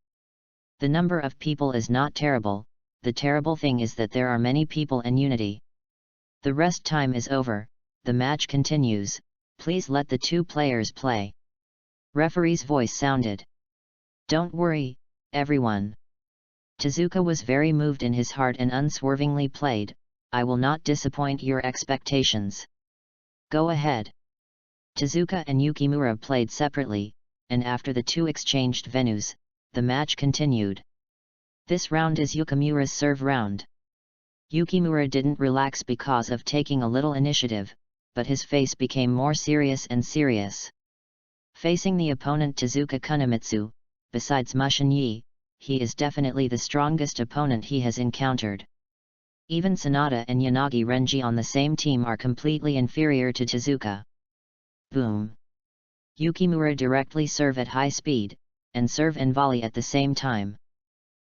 The number of people is not terrible, the terrible thing is that there are many people and unity. The rest time is over, the match continues, please let the two players play. Referee's voice sounded. "Don't worry, everyone." Tezuka was very moved in his heart and unswervingly played, "I will not disappoint your expectations. Go ahead." Tezuka and Yukimura played separately, and after the two exchanged venues, the match continued. This round is Yukimura's serve round. Yukimura didn't relax because of taking a little initiative, but his face became more serious and serious. Facing the opponent Tezuka Kunimitsu, besides Mushin-Yi, he is definitely the strongest opponent he has encountered. Even Sanada and Yanagi Renji on the same team are completely inferior to Tezuka. Boom! Yukimura directly serve at high speed, and serve and volley at the same time.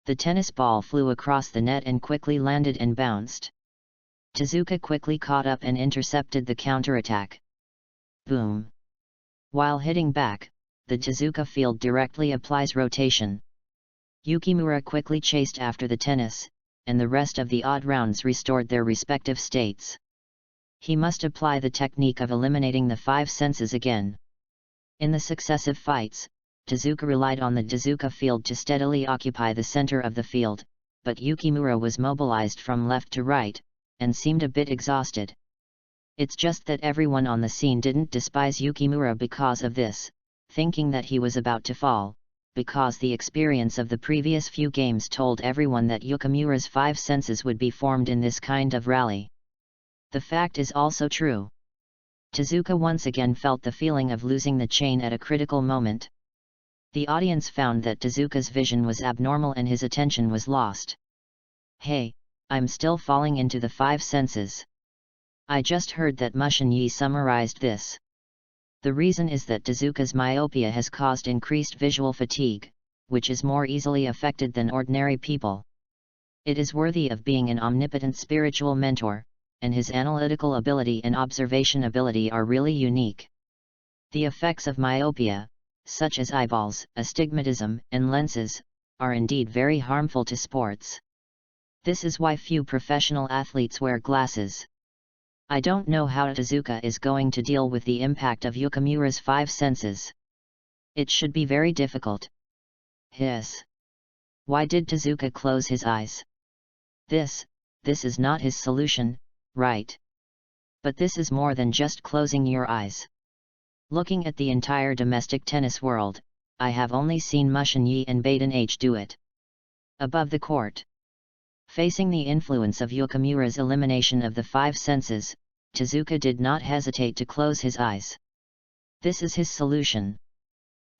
The tennis ball flew across the net and quickly landed and bounced. Tezuka quickly caught up and intercepted the counterattack. Boom! While hitting back, the Tezuka field directly applies rotation. Yukimura quickly chased after the tennis, and the rest of the odd rounds restored their respective states. He must apply the technique of eliminating the five senses again. In the successive fights, Tezuka relied on the Tezuka field to steadily occupy the center of the field, but Yukimura was mobilized from left to right, and seemed a bit exhausted. It's just that everyone on the scene didn't despise Yukimura because of this, thinking that he was about to fall, because the experience of the previous few games told everyone that Yukimura's 5 senses would be formed in this kind of rally. The fact is also true. Tezuka once again felt the feeling of losing the chain at a critical moment. The audience found that Tezuka's vision was abnormal and his attention was lost. "Hey, I'm still falling into the 5 senses. I just heard that Mushin-Yi summarized this. The reason is that Tezuka's myopia has caused increased visual fatigue, which is more easily affected than ordinary people. It is worthy of being an omnipotent spiritual mentor, and his analytical ability and observation ability are really unique. The effects of myopia, such as eyeballs, astigmatism, and lenses, are indeed very harmful to sports. This is why few professional athletes wear glasses. I don't know how Tezuka is going to deal with the impact of Yukimura's 5 senses. It should be very difficult." Hiss. Why did Tezuka close his eyes? This is not his solution, right? But this is more than just closing your eyes. Looking at the entire domestic tennis world, I have only seen Mushin-Yi and Baden H do it. Above the court. Facing the influence of Yukimura's elimination of the 5 senses, Tezuka did not hesitate to close his eyes. This is his solution.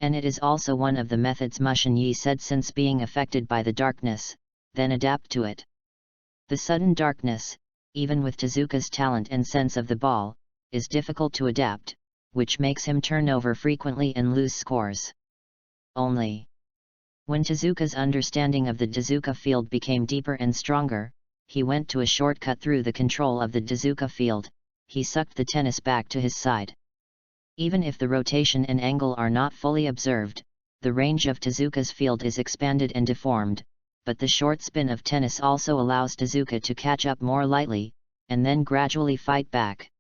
And it is also one of the methods Mushin-Yi said since being affected by the darkness, then adapt to it. The sudden darkness, even with Tezuka's talent and sense of the ball, is difficult to adapt, which makes him turn over frequently and lose scores. Only when Tezuka's understanding of the Tezuka field became deeper and stronger, he went to a shortcut through the control of the Tezuka field. He sucked the tennis back to his side. Even if the rotation and angle are not fully observed, the range of Tezuka's field is expanded and deformed, but the short spin of tennis also allows Tezuka to catch up more lightly, and then gradually fight back.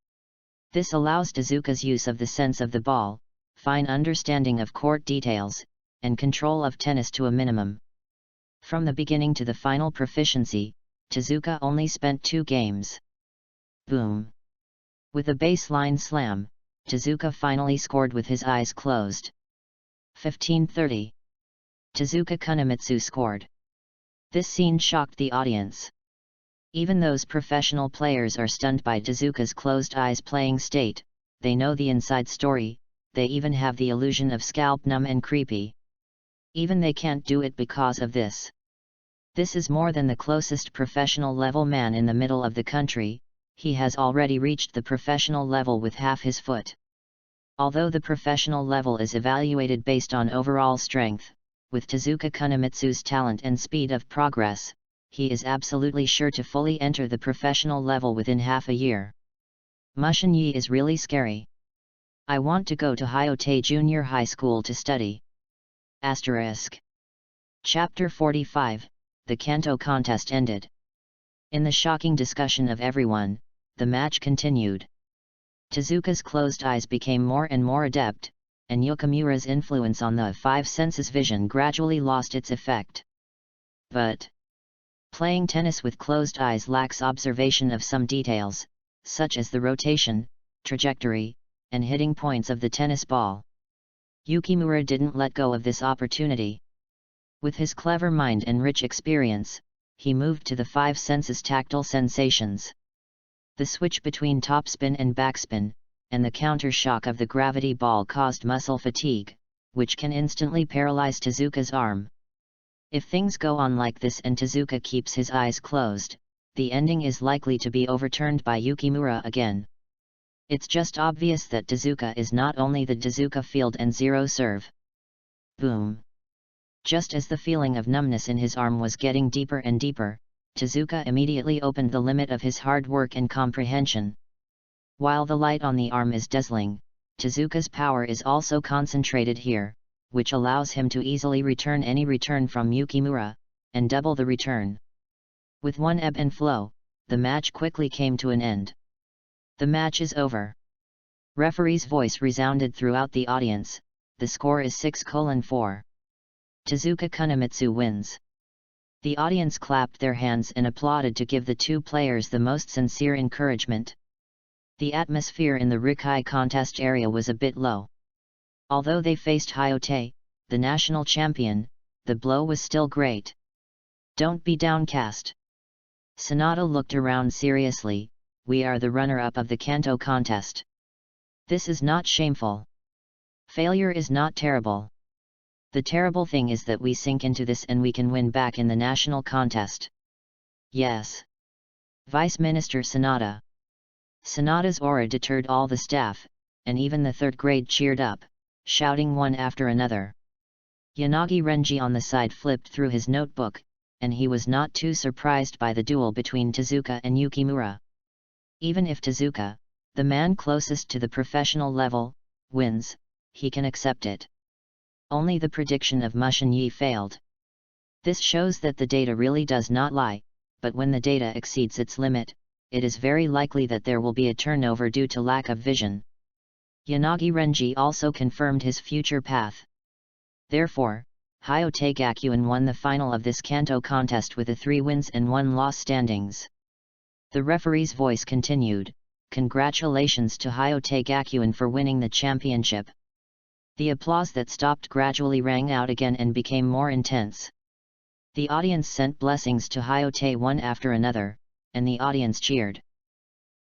This allows Tezuka's use of the sense of the ball, fine understanding of court details, and control of tennis to a minimum. From the beginning to the final proficiency, Tezuka only spent 2 games. Boom! With a baseline slam, Tezuka finally scored with his eyes closed. 15:30. Tezuka Kunimitsu scored. This scene shocked the audience. Even those professional players are stunned by Tezuka's closed eyes playing state. They know the inside story, they even have the illusion of scalp numb and creepy. Even they can't do it because of this. This is more than the closest professional level man in the middle of the country. He has already reached the professional level with half his foot. Although the professional level is evaluated based on overall strength, with Tezuka Kunimitsu's talent and speed of progress, he is absolutely sure to fully enter the professional level within half a year. Mushin-Yi is really scary. I want to go to Hyote Junior High School to study. Asterisk. Chapter 45, the Kanto contest ended. In the shocking discussion of everyone, the match continued. Tezuka's closed eyes became more and more adept, and Yukimura's influence on the 5 senses vision gradually lost its effect. But playing tennis with closed eyes lacks observation of some details, such as the rotation, trajectory, and hitting points of the tennis ball. Yukimura didn't let go of this opportunity. With his clever mind and rich experience, he moved to the 5 senses tactile sensations. The switch between topspin and backspin, and the counter shock of the gravity ball caused muscle fatigue, which can instantly paralyze Tezuka's arm. If things go on like this and Tezuka keeps his eyes closed, the ending is likely to be overturned by Yukimura again. It's just obvious that Tezuka is not only the Tezuka field and zero serve. Boom! Just as the feeling of numbness in his arm was getting deeper and deeper, Tezuka immediately opened the limit of his hard work and comprehension. While the light on the arm is dazzling, Tezuka's power is also concentrated here, which allows him to easily return any return from Yukimura, and double the return. With one ebb and flow, the match quickly came to an end. The match is over. Referee's voice resounded throughout the audience. The score is 6-4. Tezuka Kunimitsu wins. The audience clapped their hands and applauded to give the 2 players the most sincere encouragement. The atmosphere in the Rikai contest area was a bit low. Although they faced Hyote, the national champion, the blow was still great. Don't be downcast. Sanada looked around seriously. We are the runner-up of the Kanto contest. This is not shameful. Failure is not terrible. The terrible thing is that we sink into this and we can win back in the national contest. Yes. Vice Minister Sanada. Sanada's aura deterred all the staff, and even the third grade cheered up, shouting one after another. Yanagi Renji on the side flipped through his notebook, and he was not too surprised by the duel between Tezuka and Yukimura. Even if Tezuka, the man closest to the professional level, wins, he can accept it. Only the prediction of Mushin-Yi failed. This shows that the data really does not lie, but when the data exceeds its limit, it is very likely that there will be a turnover due to lack of vision. Yanagi Renji also confirmed his future path. Therefore, Hayate Gakuen won the final of this Kanto contest with a 3 wins and 1 loss standings. The referee's voice continued, "Congratulations to Hayate Gakuen for winning the championship." The applause that stopped gradually rang out again and became more intense. The audience sent blessings to Hayate one after another, and the audience cheered.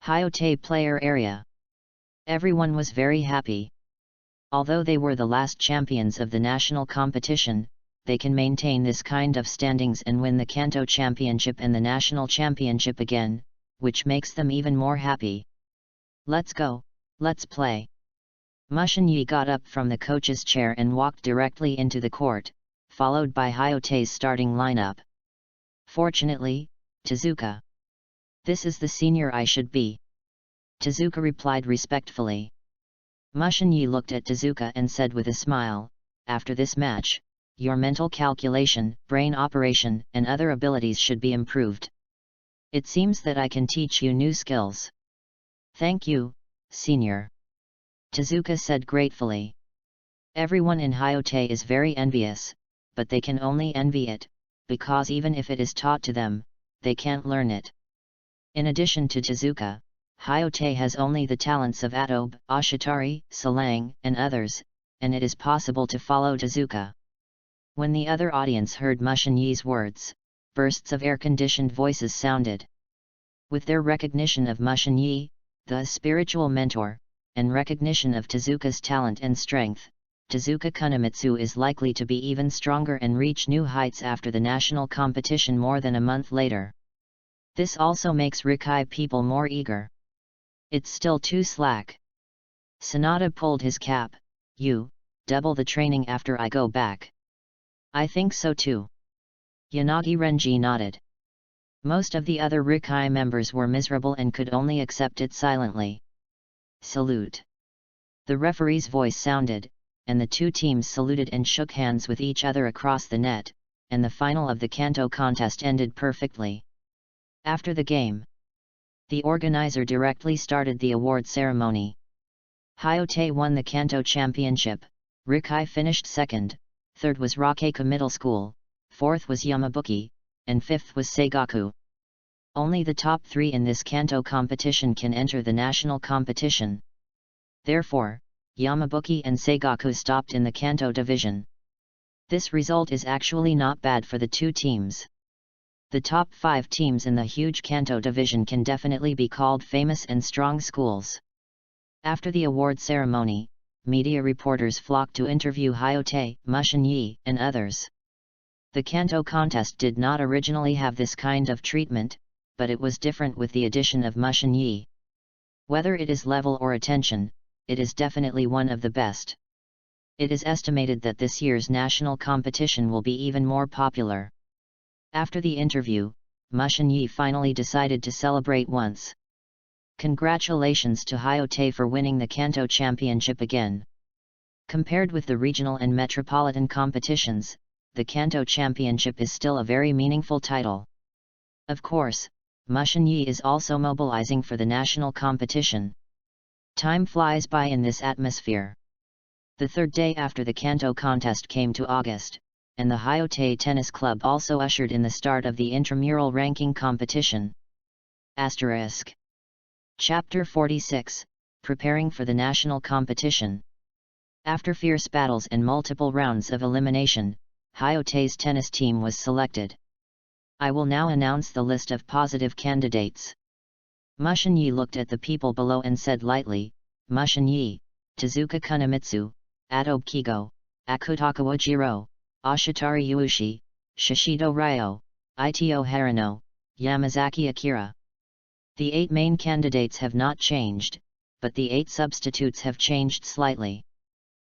Hayate player area. Everyone was very happy. Although they were the last champions of the national competition, they can maintain this kind of standings and win the Kanto championship and the national championship again, which makes them even more happy. Let's go, let's play. Mushin-Yi got up from the coach's chair and walked directly into the court, followed by Hayate's starting lineup. Fortunately, Tezuka. This is the senior I should be. Tezuka replied respectfully. Mushin-Yi looked at Tezuka and said with a smile, "After this match, your mental calculation, brain operation, and other abilities should be improved. It seems that I can teach you new skills." "Thank you, senior," Tezuka said gratefully. Everyone in Hayate is very envious, but they can only envy it, because even if it is taught to them, they can't learn it. In addition to Tezuka, Hayate has only the talents of Atobe, Ashitari, Salang, and others, and it is possible to follow Tezuka. When the other audience heard Mushin-Yi's words, bursts of air-conditioned voices sounded. With their recognition of Mushin-Yi, the spiritual mentor, and recognition of Tezuka's talent and strength, Tezuka Kunimitsu is likely to be even stronger and reach new heights after the national competition more than a month later. This also makes Rikai people more eager. It's still too slack. Sanada pulled his cap. "You, double the training after I go back." "I think so too." Yanagi Renji nodded. Most of the other Rikai members were miserable and could only accept it silently. "Salute." The referee's voice sounded, and the two teams saluted and shook hands with each other across the net, and the final of the Kanto contest ended perfectly. After the game, the organizer directly started the award ceremony. Hayate won the Kanto championship, Rikai finished second, third was Rakeka Middle School, fourth was Yamabuki, and fifth was Seigaku. Only the top 3 in this Kanto competition can enter the national competition. Therefore, Yamabuki and Seigaku stopped in the Kanto division. This result is actually not bad for the two teams. The top 5 teams in the huge Kanto division can definitely be called famous and strong schools. After the award ceremony, media reporters flocked to interview Hayate, Mushin-Yi, and others. The Kanto contest did not originally have this kind of treatment, but it was different with the addition of Mushin-Yi. Whether it is level or attention, it is definitely one of the best. It is estimated that this year's national competition will be even more popular. After the interview, Mushin-Yi finally decided to celebrate once. Congratulations to Hayate for winning the Kanto championship again. Compared with the regional and metropolitan competitions, the Kanto championship is still a very meaningful title. Of course, Mushin-Yi is also mobilizing for the national competition. Time flies by in this atmosphere. The third day after the Kanto contest came to August, and the Hayate Tennis Club also ushered in the start of the intramural ranking competition. Asterisk. Chapter 46, Preparing for the National Competition. After fierce battles and multiple rounds of elimination, Hyote's tennis team was selected. I will now announce the list of positive candidates. Mushin-Yi looked at the people below and said lightly, Mushin-Yi, Tezuka Kunamitsu, Adobe Kigo, Akutakawa Jiro, Ashitari Yuushi, Shishido Ryo, Ito Harano, Yamazaki Akira. The 8 main candidates have not changed, but the 8 substitutes have changed slightly.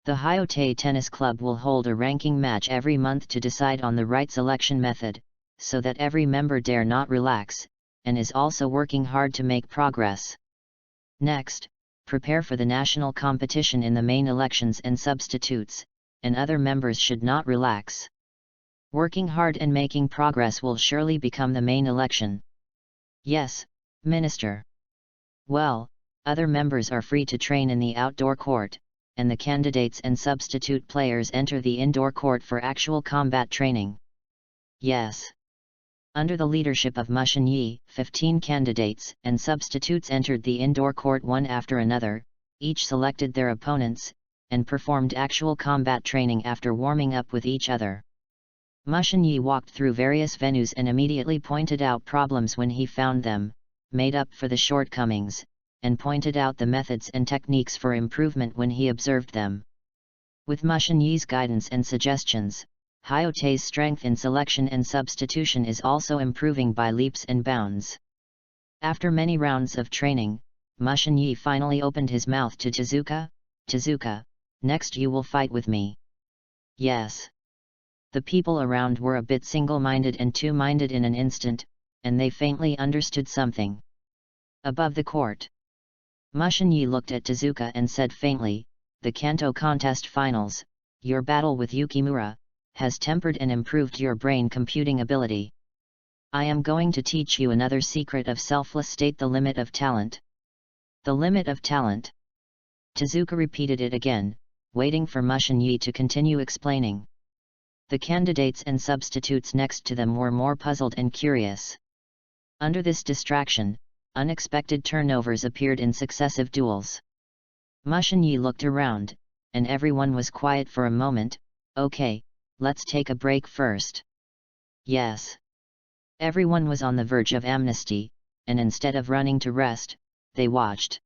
The Hyote Tennis Club will hold a ranking match every month to decide on the right selection method, so that every member dare not relax, and is also working hard to make progress. Next, prepare for the national competition in the main elections and substitutes, and other members should not relax. Working hard and making progress will surely become the main election. Yes, Minister. Well, other members are free to train in the outdoor court, and the candidates and substitute players enter the indoor court for actual combat training. Yes. Under the leadership of Mushin-Yi, 15 candidates and substitutes entered the indoor court one after another, each selected their opponents, and performed actual combat training after warming up with each other. Mushin-Yi walked through various venues and immediately pointed out problems when he found them, made up for the shortcomings, and pointed out the methods and techniques for improvement when he observed them. With Mushin-Yi's guidance and suggestions, Hyote's strength in selection and substitution is also improving by leaps and bounds. After many rounds of training, Mushin-Yi finally opened his mouth to Tezuka. Tezuka, next you will fight with me. Yes. The people around were a bit single-minded and two-minded in an instant, and they faintly understood something. Above the court, Mushin-Yi looked at Tezuka and said faintly, the Kanto contest finals, your battle with Yukimura, has tempered and improved your brain computing ability. I am going to teach you another secret of selfless state, the limit of talent. The limit of talent. Tezuka repeated it again, waiting for Mushin-Yi to continue explaining. The candidates and substitutes next to them were more puzzled and curious. Under this distraction, unexpected turnovers appeared in successive duels. Mushin-Yi looked around, and everyone was quiet for a moment. Okay, let's take a break first. Yes. Everyone was on the verge of amnesty, and instead of running to rest, they watched.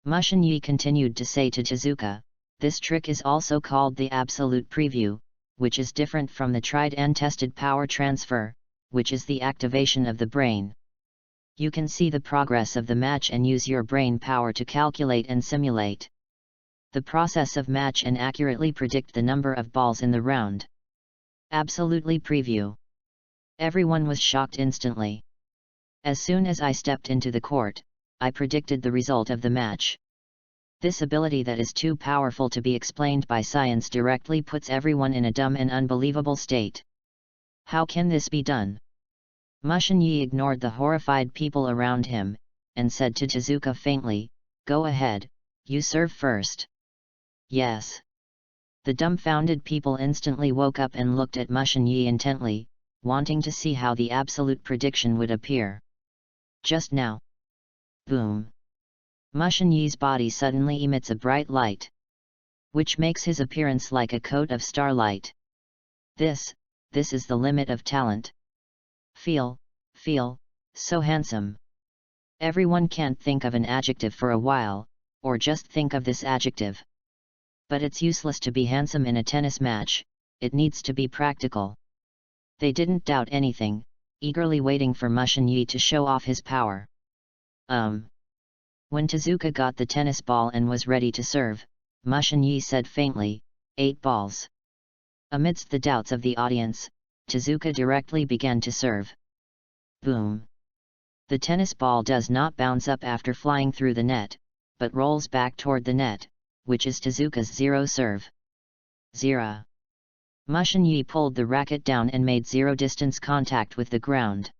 Mushin-Yi continued to say to Tezuka, this trick is also called the absolute preview, which is different from the tried and tested power transfer, which is the activation of the brain. You can see the progress of the match and use your brain power to calculate and simulate the process of match and accurately predict the number of balls in the round. Absolutely preview. Everyone was shocked instantly. As soon as I stepped into the court, I predicted the result of the match. This ability that is too powerful to be explained by science directly puts everyone in a dumb and unbelievable state. How can this be done? Mushin-Yi ignored the horrified people around him, and said to Tezuka faintly, go ahead, you serve first. Yes. The dumbfounded people instantly woke up and looked at Mushin-Yi intently, wanting to see how the absolute prediction would appear. Just now. Boom. Mushin-Yi's body suddenly emits a bright light, which makes his appearance like a coat of starlight. This is the limit of talent. Feel, so handsome. Everyone can't think of an adjective for a while, or just think of this adjective. But it's useless to be handsome in a tennis match, it needs to be practical. They didn't doubt anything, eagerly waiting for Mushin-Yi to show off his power. When Tezuka got the tennis ball and was ready to serve, Mushin-Yi said faintly, 8 balls. Amidst the doubts of the audience, Tezuka directly began to serve. Boom. The tennis ball does not bounce up after flying through the net, but rolls back toward the net, which is Tezuka's 0 serve. 0. Mushin-Yi pulled the racket down and made 0 distance contact with the ground.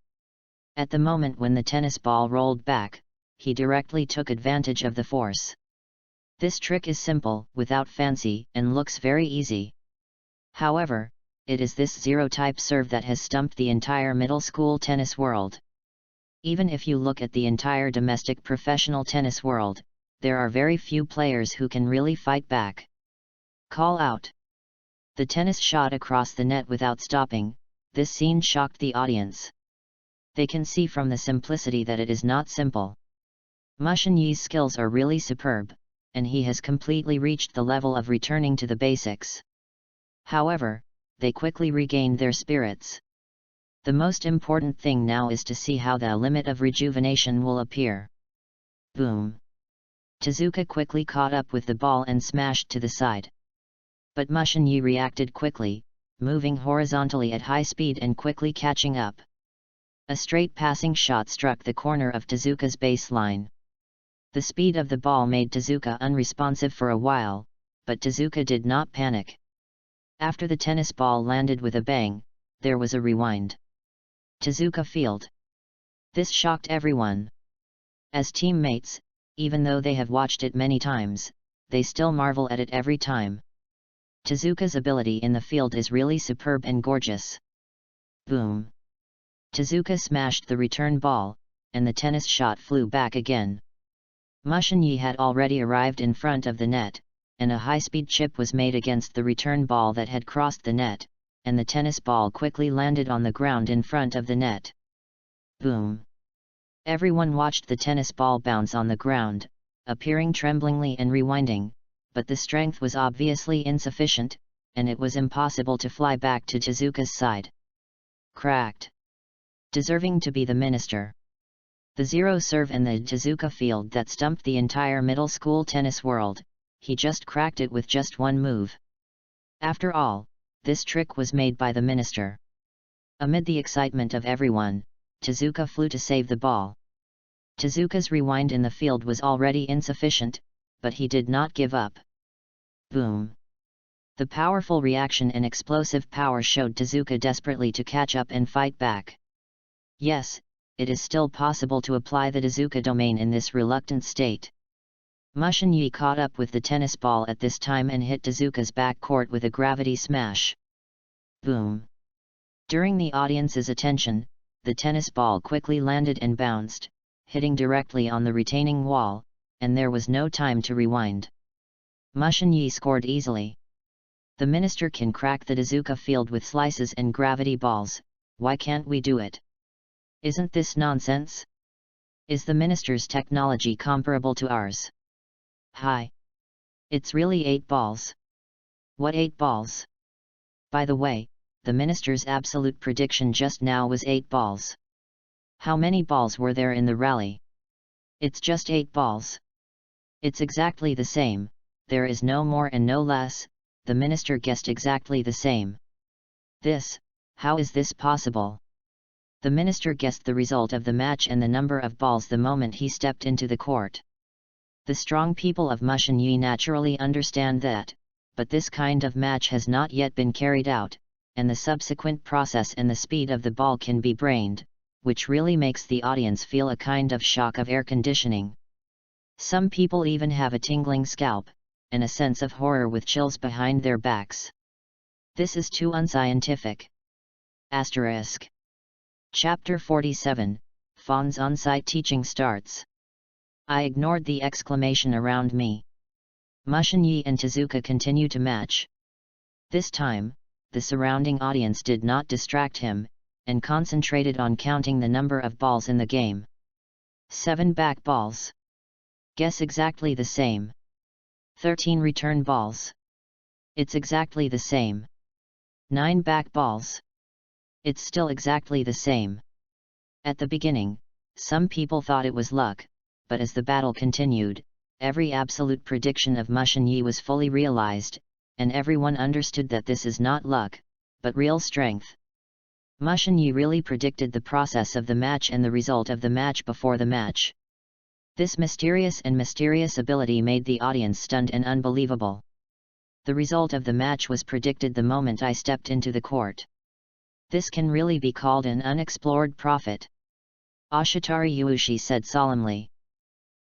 At the moment when the tennis ball rolled back, he directly took advantage of the force. This trick is simple, without fancy, and looks very easy. However, it is this 0-type serve that has stumped the entire middle school tennis world. Even if you look at the entire domestic professional tennis world, there are very few players who can really fight back. Call out. The tennis shot across the net without stopping. This scene shocked the audience. They can see from the simplicity that it is not simple. Mushin Yi's skills are really superb, and he has completely reached the level of returning to the basics. However, they quickly regained their spirits. The most important thing now is to see how the limit of rejuvenation will appear. Boom! Tezuka quickly caught up with the ball and smashed to the side. But Mushin Yi reacted quickly, moving horizontally at high speed and quickly catching up. A straight passing shot struck the corner of Tezuka's baseline. The speed of the ball made Tezuka unresponsive for a while, but Tezuka did not panic. After the tennis ball landed with a bang, there was a rewind. Tezuka field. This shocked everyone. As teammates, even though they have watched it many times, they still marvel at it every time. Tezuka's ability in the field is really superb and gorgeous. Boom! Tezuka smashed the return ball, and the tennis shot flew back again. Mushin Yi had already arrived in front of the net, and a high-speed chip was made against the return ball that had crossed the net, and the tennis ball quickly landed on the ground in front of the net. Boom! Everyone watched the tennis ball bounce on the ground, appearing tremblingly and rewinding, but the strength was obviously insufficient, and it was impossible to fly back to Tezuka's side. Cracked. Deserving to be the minister. The zero serve in the Tezuka field that stumped the entire middle school tennis world, he just cracked it with just one move. After all, this trick was made by the minister. Amid the excitement of everyone, Tezuka flew to save the ball. Tezuka's rewind in the field was already insufficient, but he did not give up. Boom! The powerful reaction and explosive power showed Tezuka desperately to catch up and fight back. Yes, it is still possible to apply the Tezuka domain in this reluctant state. Mushin Yi caught up with the tennis ball at this time and hit Tezuka's back court with a gravity smash. Boom! During the audience's attention, the tennis ball quickly landed and bounced, hitting directly on the retaining wall, and there was no time to rewind. Mushin Yi scored easily. The minister can crack the Tezuka field with slices and gravity balls, why can't we do it? Isn't this nonsense? Is the minister's technology comparable to ours? Hi! It's really 8 balls. What 8 balls? By the way, the minister's absolute prediction just now was 8 balls. How many balls were there in the rally? It's just 8 balls. It's exactly the same, there is no more and no less, the minister guessed exactly the same. How is this possible? The minister guessed the result of the match and the number of balls the moment he stepped into the court. The strong people of Mushin Yi naturally understand that, but this kind of match has not yet been carried out, and the subsequent process and the speed of the ball can be brained, which really makes the audience feel a kind of shock of air conditioning. Some people even have a tingling scalp, and a sense of horror with chills behind their backs. This is too unscientific. Asterisk. Chapter 47, Fawn's on-site teaching starts. I ignored the exclamation around me. Mushin Yi and Tezuka continue to match. This time, the surrounding audience did not distract him, and concentrated on counting the number of balls in the game. 7 back balls. Guess exactly the same. 13 return balls. It's exactly the same. 9 back balls. It's still exactly the same. At the beginning, some people thought it was luck, but as the battle continued, every absolute prediction of Mushin Yi was fully realized, and everyone understood that this is not luck, but real strength. Mushin Yi really predicted the process of the match and the result of the match before the match. This mysterious ability made the audience stunned and unbelievable. The result of the match was predicted the moment I stepped into the court. This can really be called an unexplored prophet. Ashitari Yuushi said solemnly.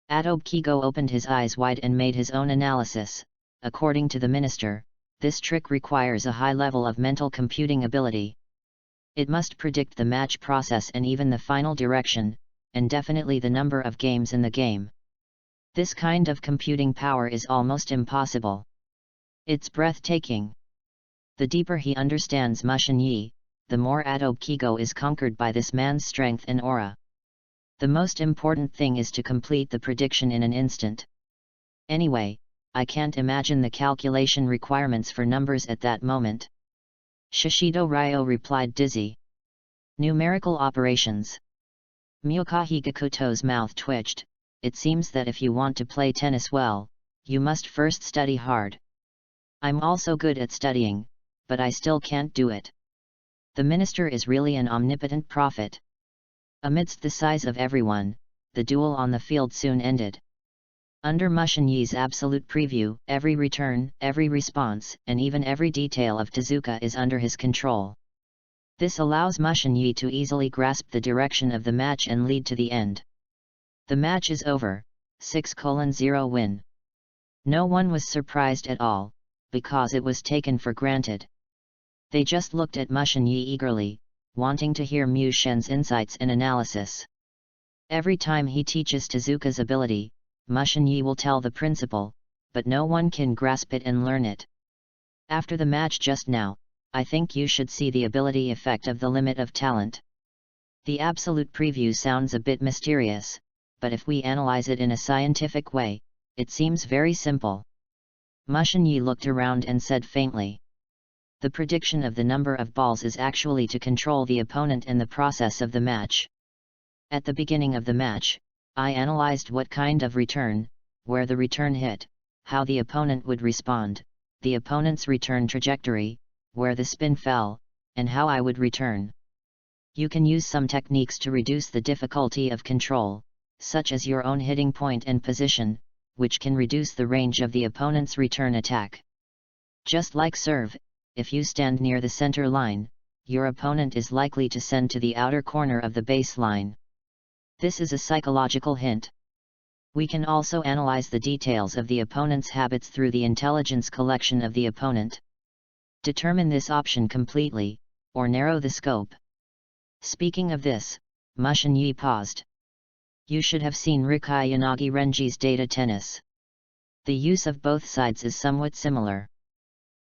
Adobe Kigo opened his eyes wide and made his own analysis. According to the minister, this trick requires a high level of mental computing ability. It must predict the match process and even the final direction, and definitely the number of games in the game. This kind of computing power is almost impossible. It's breathtaking. The deeper he understands Mushin Yi, the more Adobe is conquered by this man's strength and aura. The most important thing is to complete the prediction in an instant. Anyway, I can't imagine the calculation requirements for numbers at that moment. Shishido Ryo replied, dizzy. Numerical operations. Myokahi Gakuto's mouth twitched. It seems that if you want to play tennis well, you must first study hard. I'm also good at studying, but I still can't do it. The minister is really an omnipotent prophet. Amidst the sighs of everyone, the duel on the field soon ended. Under Mushin Yi's absolute preview, every return, every response, and even every detail of Tezuka is under his control. This allows Mushin Yi to easily grasp the direction of the match and lead to the end. The match is over, 6:0 win. No one was surprised at all, because it was taken for granted. They just looked at Mushin Yi eagerly, wanting to hear Mu Shen's insights and analysis. Every time he teaches Tezuka's ability, Mushin Yi will tell the principle, but no one can grasp it and learn it. After the match just now, I think you should see the ability effect of the limit of talent. The absolute preview sounds a bit mysterious, but if we analyze it in a scientific way, it seems very simple. Mushin Yi looked around and said faintly. The prediction of the number of balls is actually to control the opponent and the process of the match. At the beginning of the match, I analyzed what kind of return, where the return hit, how the opponent would respond, the opponent's return trajectory, where the spin fell, and how I would return. You can use some techniques to reduce the difficulty of control, such as your own hitting point and position, which can reduce the range of the opponent's return attack. Just like serve, if you stand near the center line, your opponent is likely to send to the outer corner of the baseline. This is a psychological hint. We can also analyze the details of the opponent's habits through the intelligence collection of the opponent. Determine this option completely, or narrow the scope. Speaking of this, Mushin Yi paused. You should have seen Rikai Yanagi Renji's data tennis. The use of both sides is somewhat similar.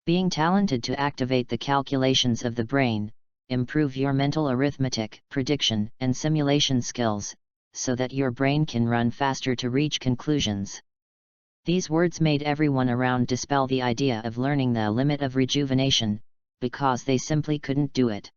Being talented to activate the calculations of the brain, improve your mental arithmetic, prediction, and simulation skills, so that your brain can run faster to reach conclusions. These words made everyone around dispel the idea of learning the limit of rejuvenation, because they simply couldn't do it.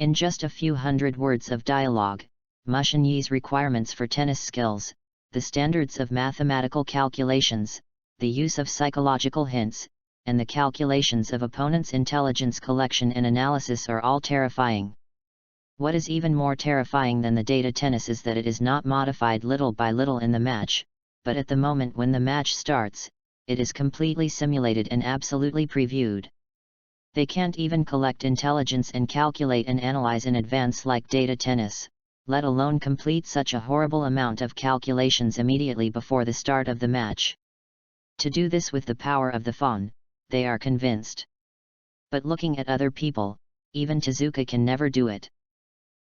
In just a few hundred words of dialogue, Mushin Yi's requirements for tennis skills, the standards of mathematical calculations, the use of psychological hints, and the calculations of opponents' intelligence collection and analysis are all terrifying. What is even more terrifying than the data tennis is that it is not modified little by little in the match, but at the moment when the match starts, it is completely simulated and absolutely previewed. They can't even collect intelligence and calculate and analyze in advance like data tennis, let alone complete such a horrible amount of calculations immediately before the start of the match. To do this with the power of the Fawn, they are convinced. But looking at other people, even Tezuka can never do it.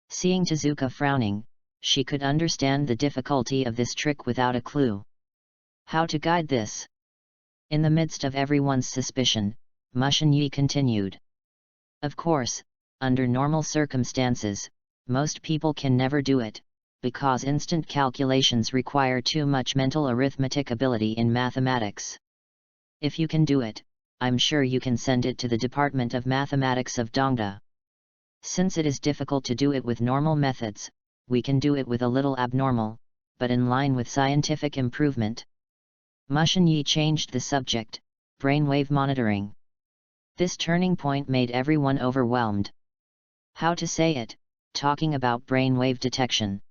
Seeing Tezuka frowning, she could understand the difficulty of this trick without a clue. How to guide this? In the midst of everyone's suspicion, Mushin Yi continued. Of course, under normal circumstances, most people can never do it, because instant calculations require too much mental arithmetic ability in mathematics. If you can do it, I'm sure you can send it to the Department of Mathematics of Dongda. Since it is difficult to do it with normal methods, we can do it with a little abnormal, but in line with scientific improvement. Mushin Yi changed the subject, brainwave monitoring. This turning point made everyone overwhelmed. How to say it, talking about brainwave detection.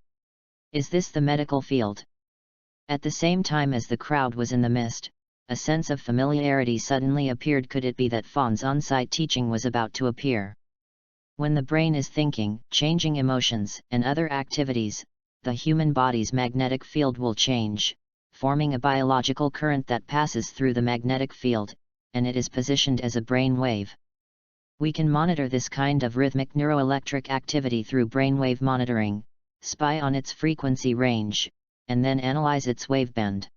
Is this the medical field? At the same time as the crowd was in the mist, a sense of familiarity suddenly appeared. Could it be that Fawn's on-site teaching was about to appear? When the brain is thinking, changing emotions, and other activities, the human body's magnetic field will change, forming a biological current that passes through the magnetic field, and it is positioned as a brain wave. We can monitor this kind of rhythmic neuroelectric activity through brainwave monitoring, spy on its frequency range, and then analyze its waveband.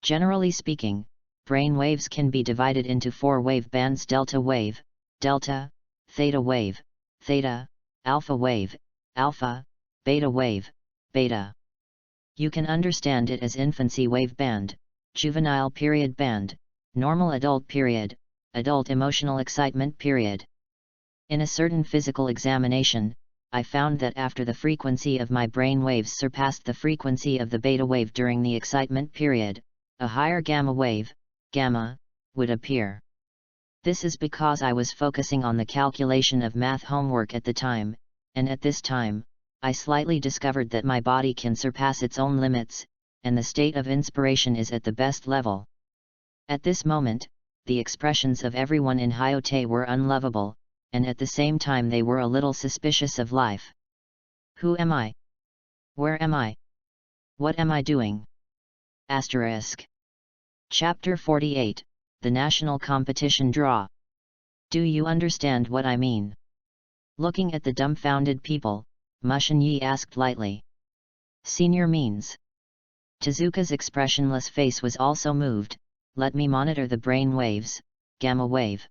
Generally speaking, brain waves can be divided into 4 wave bands: delta wave, delta, theta wave, theta, alpha wave, alpha, beta wave, beta. You can understand it as infancy wave band, juvenile period band, normal adult period, adult emotional excitement period. In a certain physical examination, I found that after the frequency of my brain waves surpassed the frequency of the beta wave during the excitement period, a higher gamma wave, gamma, would appear. This is because I was focusing on the calculation of math homework at the time, and at this time, I slightly discovered that my body can surpass its own limits, and the state of inspiration is at the best level. At this moment, the expressions of everyone in Hyote were unlovable, and at the same time they were a little suspicious of life. Who am I? Where am I? What am I doing? Asterisk. Chapter 48, The National Competition Draw. Do you understand what I mean? Looking at the dumbfounded people, Mushin-Yi asked lightly. Senior means. Tezuka's expressionless face was also moved. Let me monitor the brain waves, gamma wave.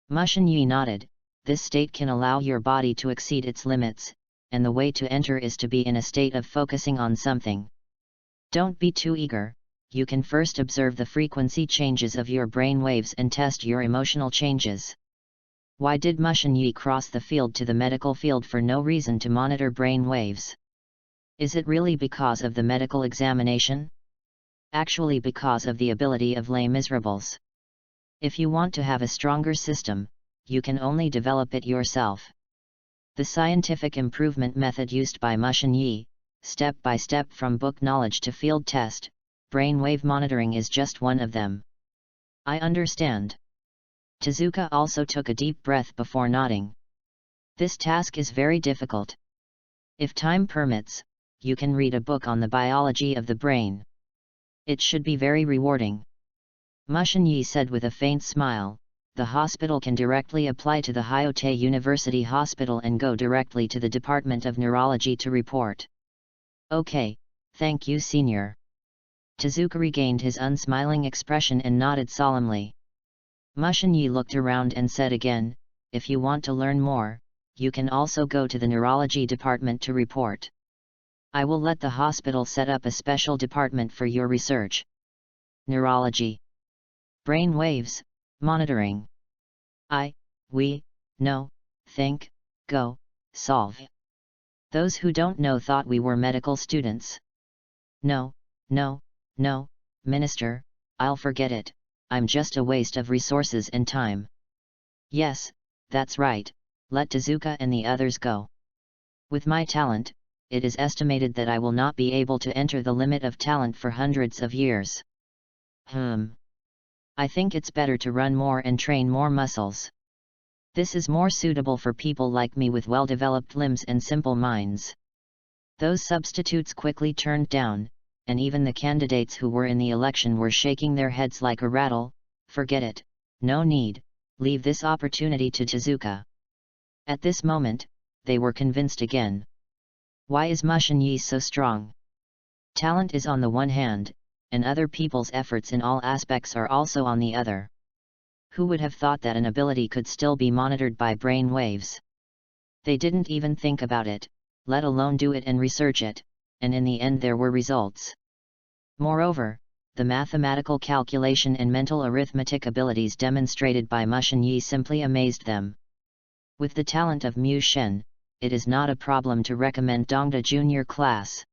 Mushin-Yi nodded. This state can allow your body to exceed its limits, and the way to enter is to be in a state of focusing on something. Don't be too eager. You can first observe the frequency changes of your brain waves and test your emotional changes. Why did Mushin-Yi cross the field to the medical field for no reason to monitor brain waves? Is it really because of the medical examination? Actually because of the ability of Les Miserables. If you want to have a stronger system, you can only develop it yourself. The scientific improvement method used by Mushin-Yi, step by step from book knowledge to field test, brainwave monitoring is just one of them. I understand. Tezuka also took a deep breath before nodding. This task is very difficult. If time permits, you can read a book on the biology of the brain. It should be very rewarding. Mushin-Yi said with a faint smile. The hospital can directly apply to the Hyote University Hospital and go directly to the Department of Neurology to report. Okay, thank you, Senior. Tezuka regained his unsmiling expression and nodded solemnly. Mushin-Yi looked around and said again, if you want to learn more, you can also go to the Neurology Department to report. I will let the hospital set up a special department for your research. Neurology. Brain waves, monitoring. We, know, think, go, solve. Those who don't know thought we were medical students. No, Minister, I'll forget it, I'm just a waste of resources and time. Yes, that's right, let Tezuka and the others go. With my talent, it is estimated that I will not be able to enter the limit of talent for hundreds of years. I think it's better to run more and train more muscles. This is more suitable for people like me with well-developed limbs and simple minds. Those substitutes quickly turned down, and even the candidates who were in the election were shaking their heads like a rattle. Forget it, no need, leave this opportunity to Tezuka. At this moment, they were convinced again. Why is Mushin-Yi so strong? Talent is on the one hand, and other people's efforts in all aspects are also on the other. Who would have thought that an ability could still be monitored by brain waves? They didn't even think about it, let alone do it and research it, and in the end there were results. Moreover, the mathematical calculation and mental arithmetic abilities demonstrated by Mushin-Yi simply amazed them. With the talent of Mu Shen, it is not a problem to recommend Dongda Junior class.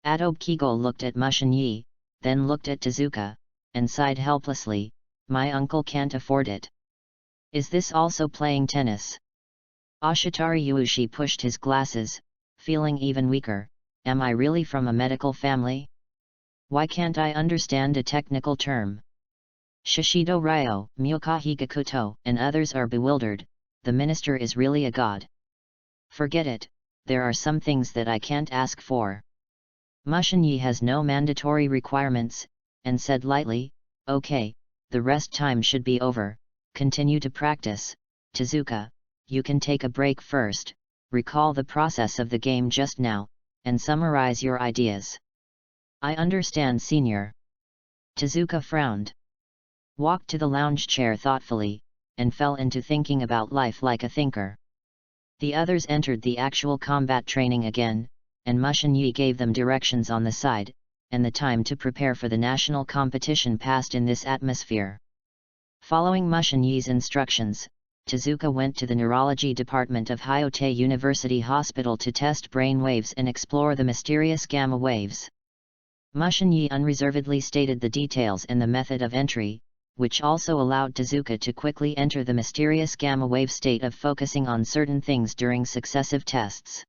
Adobe Kigo looked at Mushin-Yi, then looked at Tezuka, and sighed helplessly, my uncle can't afford it. Is this also playing tennis? Ashitari Yuushi pushed his glasses, feeling even weaker, am I really from a medical family? Why can't I understand a technical term? Shishido Ryo, Myokahi Gakuto, and others are bewildered, the minister is really a god. Forget it, there are some things that I can't ask for. Mushin-Yi has no mandatory requirements, and said lightly, okay, the rest time should be over, continue to practice. Tezuka, you can take a break first, recall the process of the game just now, and summarize your ideas. I understand, Senior. Tezuka frowned, walked to the lounge chair thoughtfully, and fell into thinking about life like a thinker. The others entered the actual combat training again, and Mushin Yi gave them directions on the side, and the time to prepare for the national competition passed in this atmosphere. Following Mushin Yi's instructions, Tezuka went to the neurology department of Hayate University Hospital to test brain waves and explore the mysterious gamma waves. Mushin Yi unreservedly stated the details and the method of entry, which also allowed Tezuka to quickly enter the mysterious gamma wave state of focusing on certain things during successive tests.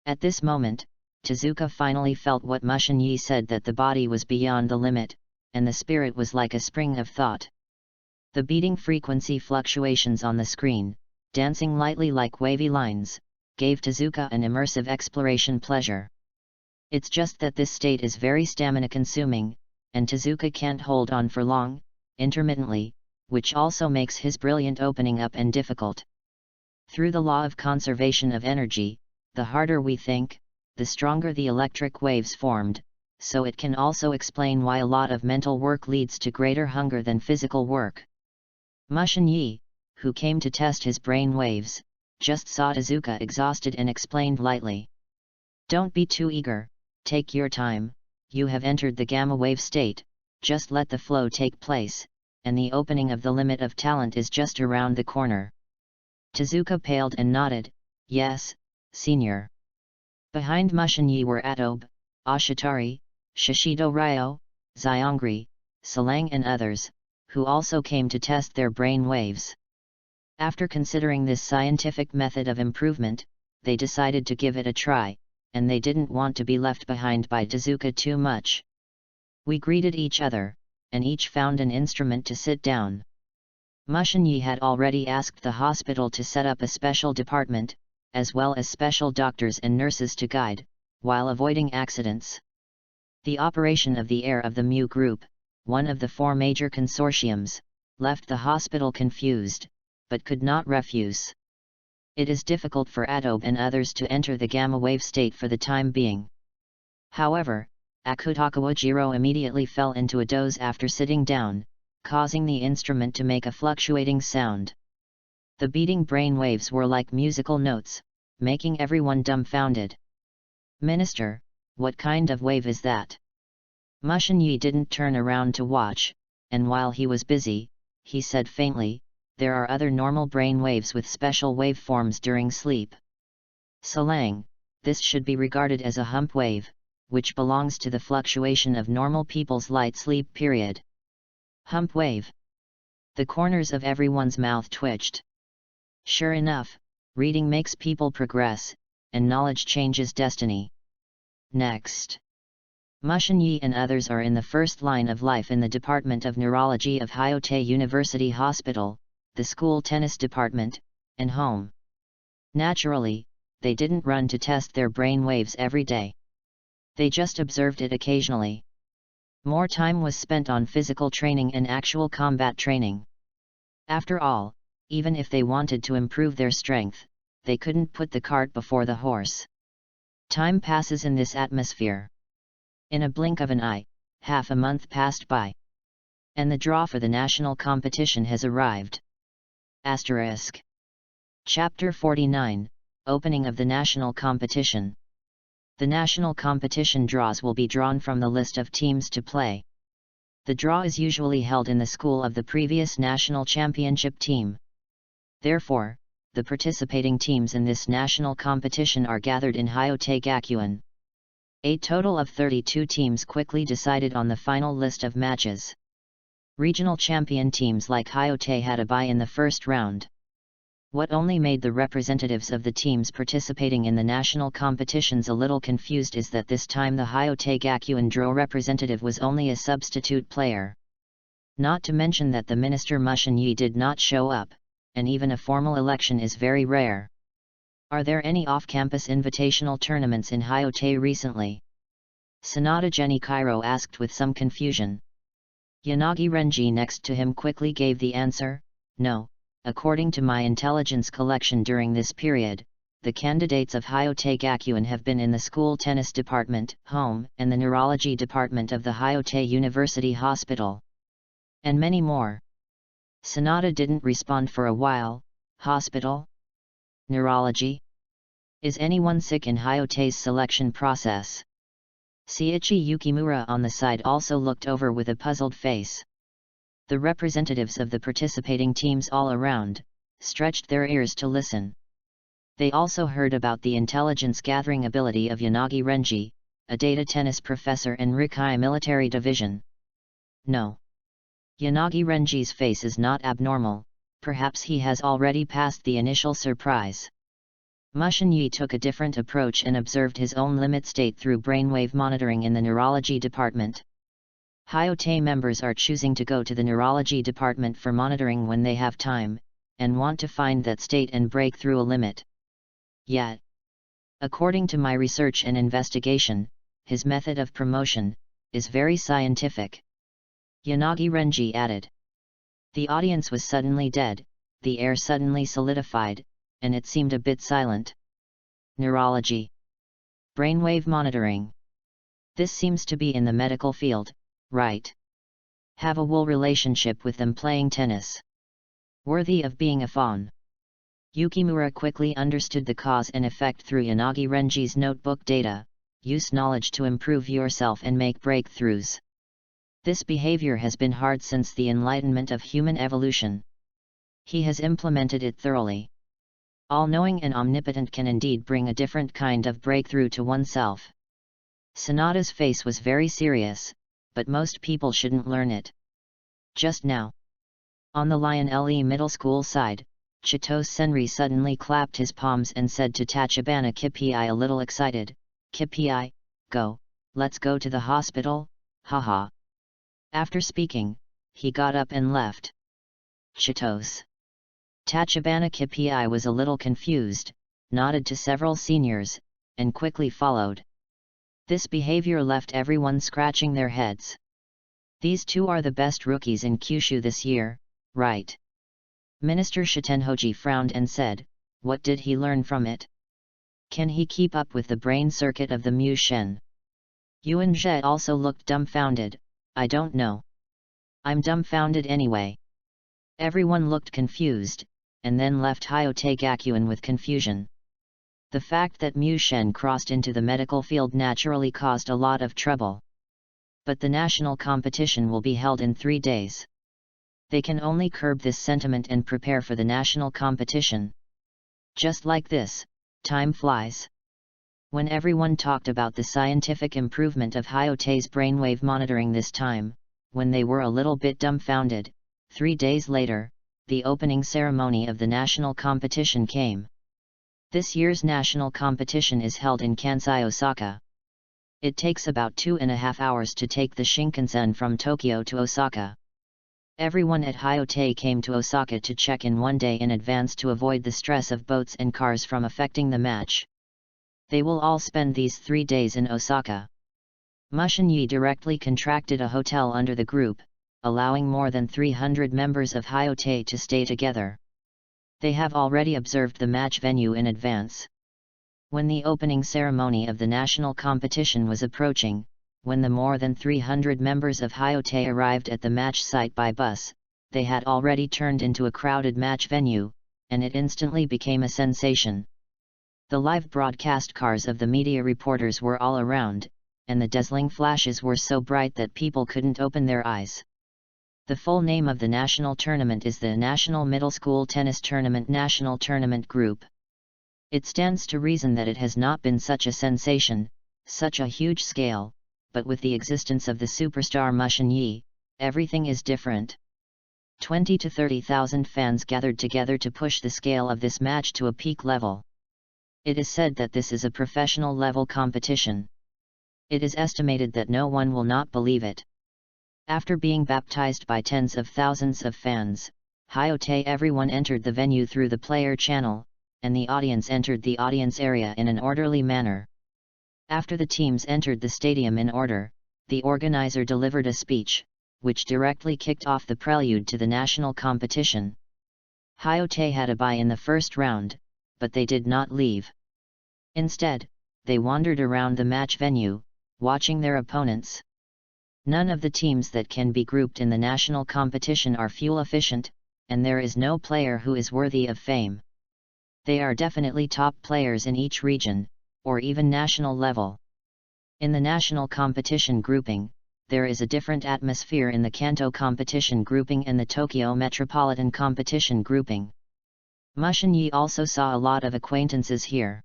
At this moment, Tezuka finally felt what Mushin Yi said, that the body was beyond the limit, and the spirit was like a spring of thought. The beating frequency fluctuations on the screen, dancing lightly like wavy lines, gave Tezuka an immersive exploration pleasure. It's just that this state is very stamina-consuming, and Tezuka can't hold on for long, intermittently, which also makes his brilliant opening up and difficult. Through the law of conservation of energy, the harder we think, the stronger the electric waves formed, so it can also explain why a lot of mental work leads to greater hunger than physical work. Mushin Yi, who came to test his brain waves, just saw Tezuka exhausted and explained lightly. "Don't be too eager, take your time, you have entered the gamma wave state, just let the flow take place, and the opening of the limit of talent is just around the corner." Tezuka paled and nodded, "Yes, senior." Behind Mushin Yi were Adobe, Ashitari, Shishido Ryo, Xiongri, Salang and others, who also came to test their brain waves. After considering this scientific method of improvement, they decided to give it a try, and they didn't want to be left behind by Tezuka too much. We greeted each other, and each found an instrument to sit down. Mushin Yi had already asked the hospital to set up a special department, as well as special doctors and nurses to guide, while avoiding accidents. The operation of the heir of the Mu Group, one of the 4 major consortiums, left the hospital confused, but could not refuse. It is difficult for Adobe and others to enter the gamma wave state for the time being. However, Akutakawa immediately fell into a doze after sitting down, causing the instrument to make a fluctuating sound. The beating brain waves were like musical notes, making everyone dumbfounded. "Minister, what kind of wave is that?" Mushin Yi didn't turn around to watch, and while he was busy, he said faintly, "There are other normal brain waves with special waveforms during sleep." Salang, "This should be regarded as a hump wave, which belongs to the fluctuation of normal people's light sleep period." Hump wave. The corners of everyone's mouth twitched. Sure enough, reading makes people progress, and knowledge changes destiny. Next. Mushin Yi and others are in the first line of life in the Department of Neurology of Hayate University Hospital, the school tennis department, and home. Naturally, they didn't run to test their brain waves every day. They just observed it occasionally. More time was spent on physical training and actual combat training. After all, even if they wanted to improve their strength, they couldn't put the cart before the horse. Time passes in this atmosphere. In a blink of an eye, half a month passed by. And the draw for the national competition has arrived. Asterisk. Chapter 49, Opening of the National Competition. The national competition draws will be drawn from the list of teams to play. The draw is usually held in the school of the previous national championship team. Therefore, the participating teams in this national competition are gathered in Hayate Gakuen. A total of 32 teams quickly decided on the final list of matches. Regional champion teams like Hayate had a bye in the first round. What only made the representatives of the teams participating in the national competitions a little confused is that this time the Hayate Gakuen Dro representative was only a substitute player. Not to mention that the minister Mushin Yi did not show up, and even a formal election is very rare. Are there any off-campus invitational tournaments in Hayate recently? Sanada Genichiro asked with some confusion. Yanagi Renji next to him quickly gave the answer, "No, according to my intelligence collection during this period, the candidates of Hayate Gakuen have been in the school tennis department, home, and the neurology department of the Hayate University Hospital. And many more. Sanada didn't respond for a while. Hospital? Neurology? Is anyone sick in Hayate's selection process? Seiichi Yukimura on the side also looked over with a puzzled face. The representatives of the participating teams all around stretched their ears to listen. They also heard about the intelligence-gathering ability of Yanagi Renji, a data tennis professor in Rikai Military Division. No. Yanagi Renji's face is not abnormal, perhaps he has already passed the initial surprise. Mushin Yi took a different approach and observed his own limit state through brainwave monitoring in the neurology department. Hayate members are choosing to go to the neurology department for monitoring when they have time, and want to find that state and break through a limit. Yet, according to my research and investigation, his method of promotion is very scientific. Yanagi Renji added. The audience was suddenly dead, the air suddenly solidified, and it seemed a bit silent. Neurology. Brainwave monitoring. This seems to be in the medical field, right? Have a wool relationship with them playing tennis. Worthy of being a fawn. Yukimura quickly understood the cause and effect through Yanagi Renji's notebook data. Use knowledge to improve yourself and make breakthroughs. This behavior has been hard since the enlightenment of human evolution. He has implemented it thoroughly. All-knowing and omnipotent can indeed bring a different kind of breakthrough to oneself. Sanada's face was very serious, but most people shouldn't learn it. Just now. On the Lion Le Middle School side, Chito Senri suddenly clapped his palms and said to Tachibana Kippi a little excited, Kippi, go, let's go to the hospital, haha. After speaking, he got up and left. Chitos. Tachibana Kippi was a little confused, nodded to several seniors, and quickly followed. This behavior left everyone scratching their heads. These two are the best rookies in Kyushu this year, right? Minister Shitenhoji frowned and said, what did he learn from it? Can he keep up with the brain circuit of the Mu Shen? Yuan Zhe also looked dumbfounded, I don't know. I'm dumbfounded anyway. Everyone looked confused, and then left Hayate Gakuen with confusion. The fact that Mu Shen crossed into the medical field naturally caused a lot of trouble. But the national competition will be held in 3 days. They can only curb this sentiment and prepare for the national competition. Just like this, time flies. When everyone talked about the scientific improvement of Hayate's brainwave monitoring this time, when they were a little bit dumbfounded, 3 days later, the opening ceremony of the national competition came. This year's national competition is held in Kansai, Osaka. It takes about 2.5 hours to take the Shinkansen from Tokyo to Osaka. Everyone at Hayate came to Osaka to check in 1 day in advance to avoid the stress of boats and cars from affecting the match. They will all spend these 3 days in Osaka. Mushin Yi directly contracted a hotel under the group, allowing more than 300 members of Hayate to stay together. They have already observed the match venue in advance. When the opening ceremony of the national competition was approaching, when the more than 300 members of Hayate arrived at the match site by bus, they had already turned into a crowded match venue, and it instantly became a sensation. The live broadcast cars of the media reporters were all around, and the dazzling flashes were so bright that people couldn't open their eyes. The full name of the national tournament is the National Middle School Tennis Tournament National Tournament Group. It stands to reason that it has not been such a sensation, such a huge scale, but with the existence of the superstar Mushin Yi, everything is different. 20 to 30,000 fans gathered together to push the scale of this match to a peak level. It is said that this is a professional level competition. It is estimated that no one will not believe it. After being baptized by tens of thousands of fans, Hayate everyone entered the venue through the player channel, and the audience entered the audience area in an orderly manner. After the teams entered the stadium in order, the organizer delivered a speech, which directly kicked off the prelude to the national competition. Hayate had a bye in the first round, but they did not leave. Instead, they wandered around the match venue, watching their opponents. None of the teams that can be grouped in the national competition are fuel efficient, and there is no player who is worthy of fame. They are definitely top players in each region, or even national level. In the national competition grouping, there is a different atmosphere in the Kanto competition grouping and the Tokyo Metropolitan competition grouping. Mushin-Yi also saw a lot of acquaintances here.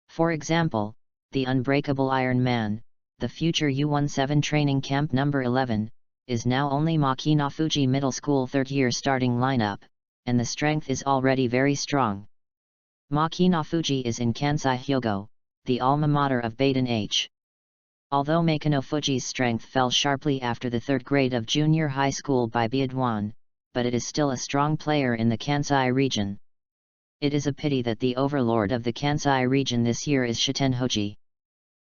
For example, the Unbreakable Iron Man, the future U-17 training camp number 11, is now only Makinafuji Middle School third-year starting lineup, and the strength is already very strong. Makinafuji is in Kansai Hyogo, the alma mater of Baden H. Although Makinafuji's strength fell sharply after the third grade of junior high school by Biadwan, but it is still a strong player in the Kansai region. It is a pity that the overlord of the Kansai region this year is Shitenhoji.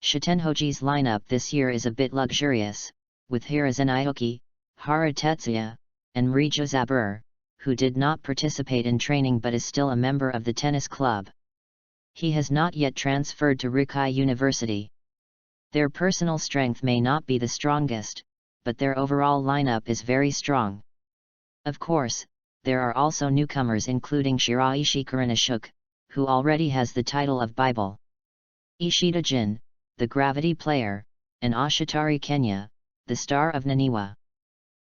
Shitenhoji's lineup this year is a bit luxurious, with Hiruzen Ioki, Hara Tetsuya, and Mrijo Zabur, who did not participate in training but is still a member of the tennis club. He has not yet transferred to Rikai University. Their personal strength may not be the strongest, but their overall lineup is very strong. Of course, there are also newcomers including Shiraishi Kuranashuk, who already has the title of Bible. Ishida Jin, the gravity player, and Ashitari Kenya, the star of Naniwa.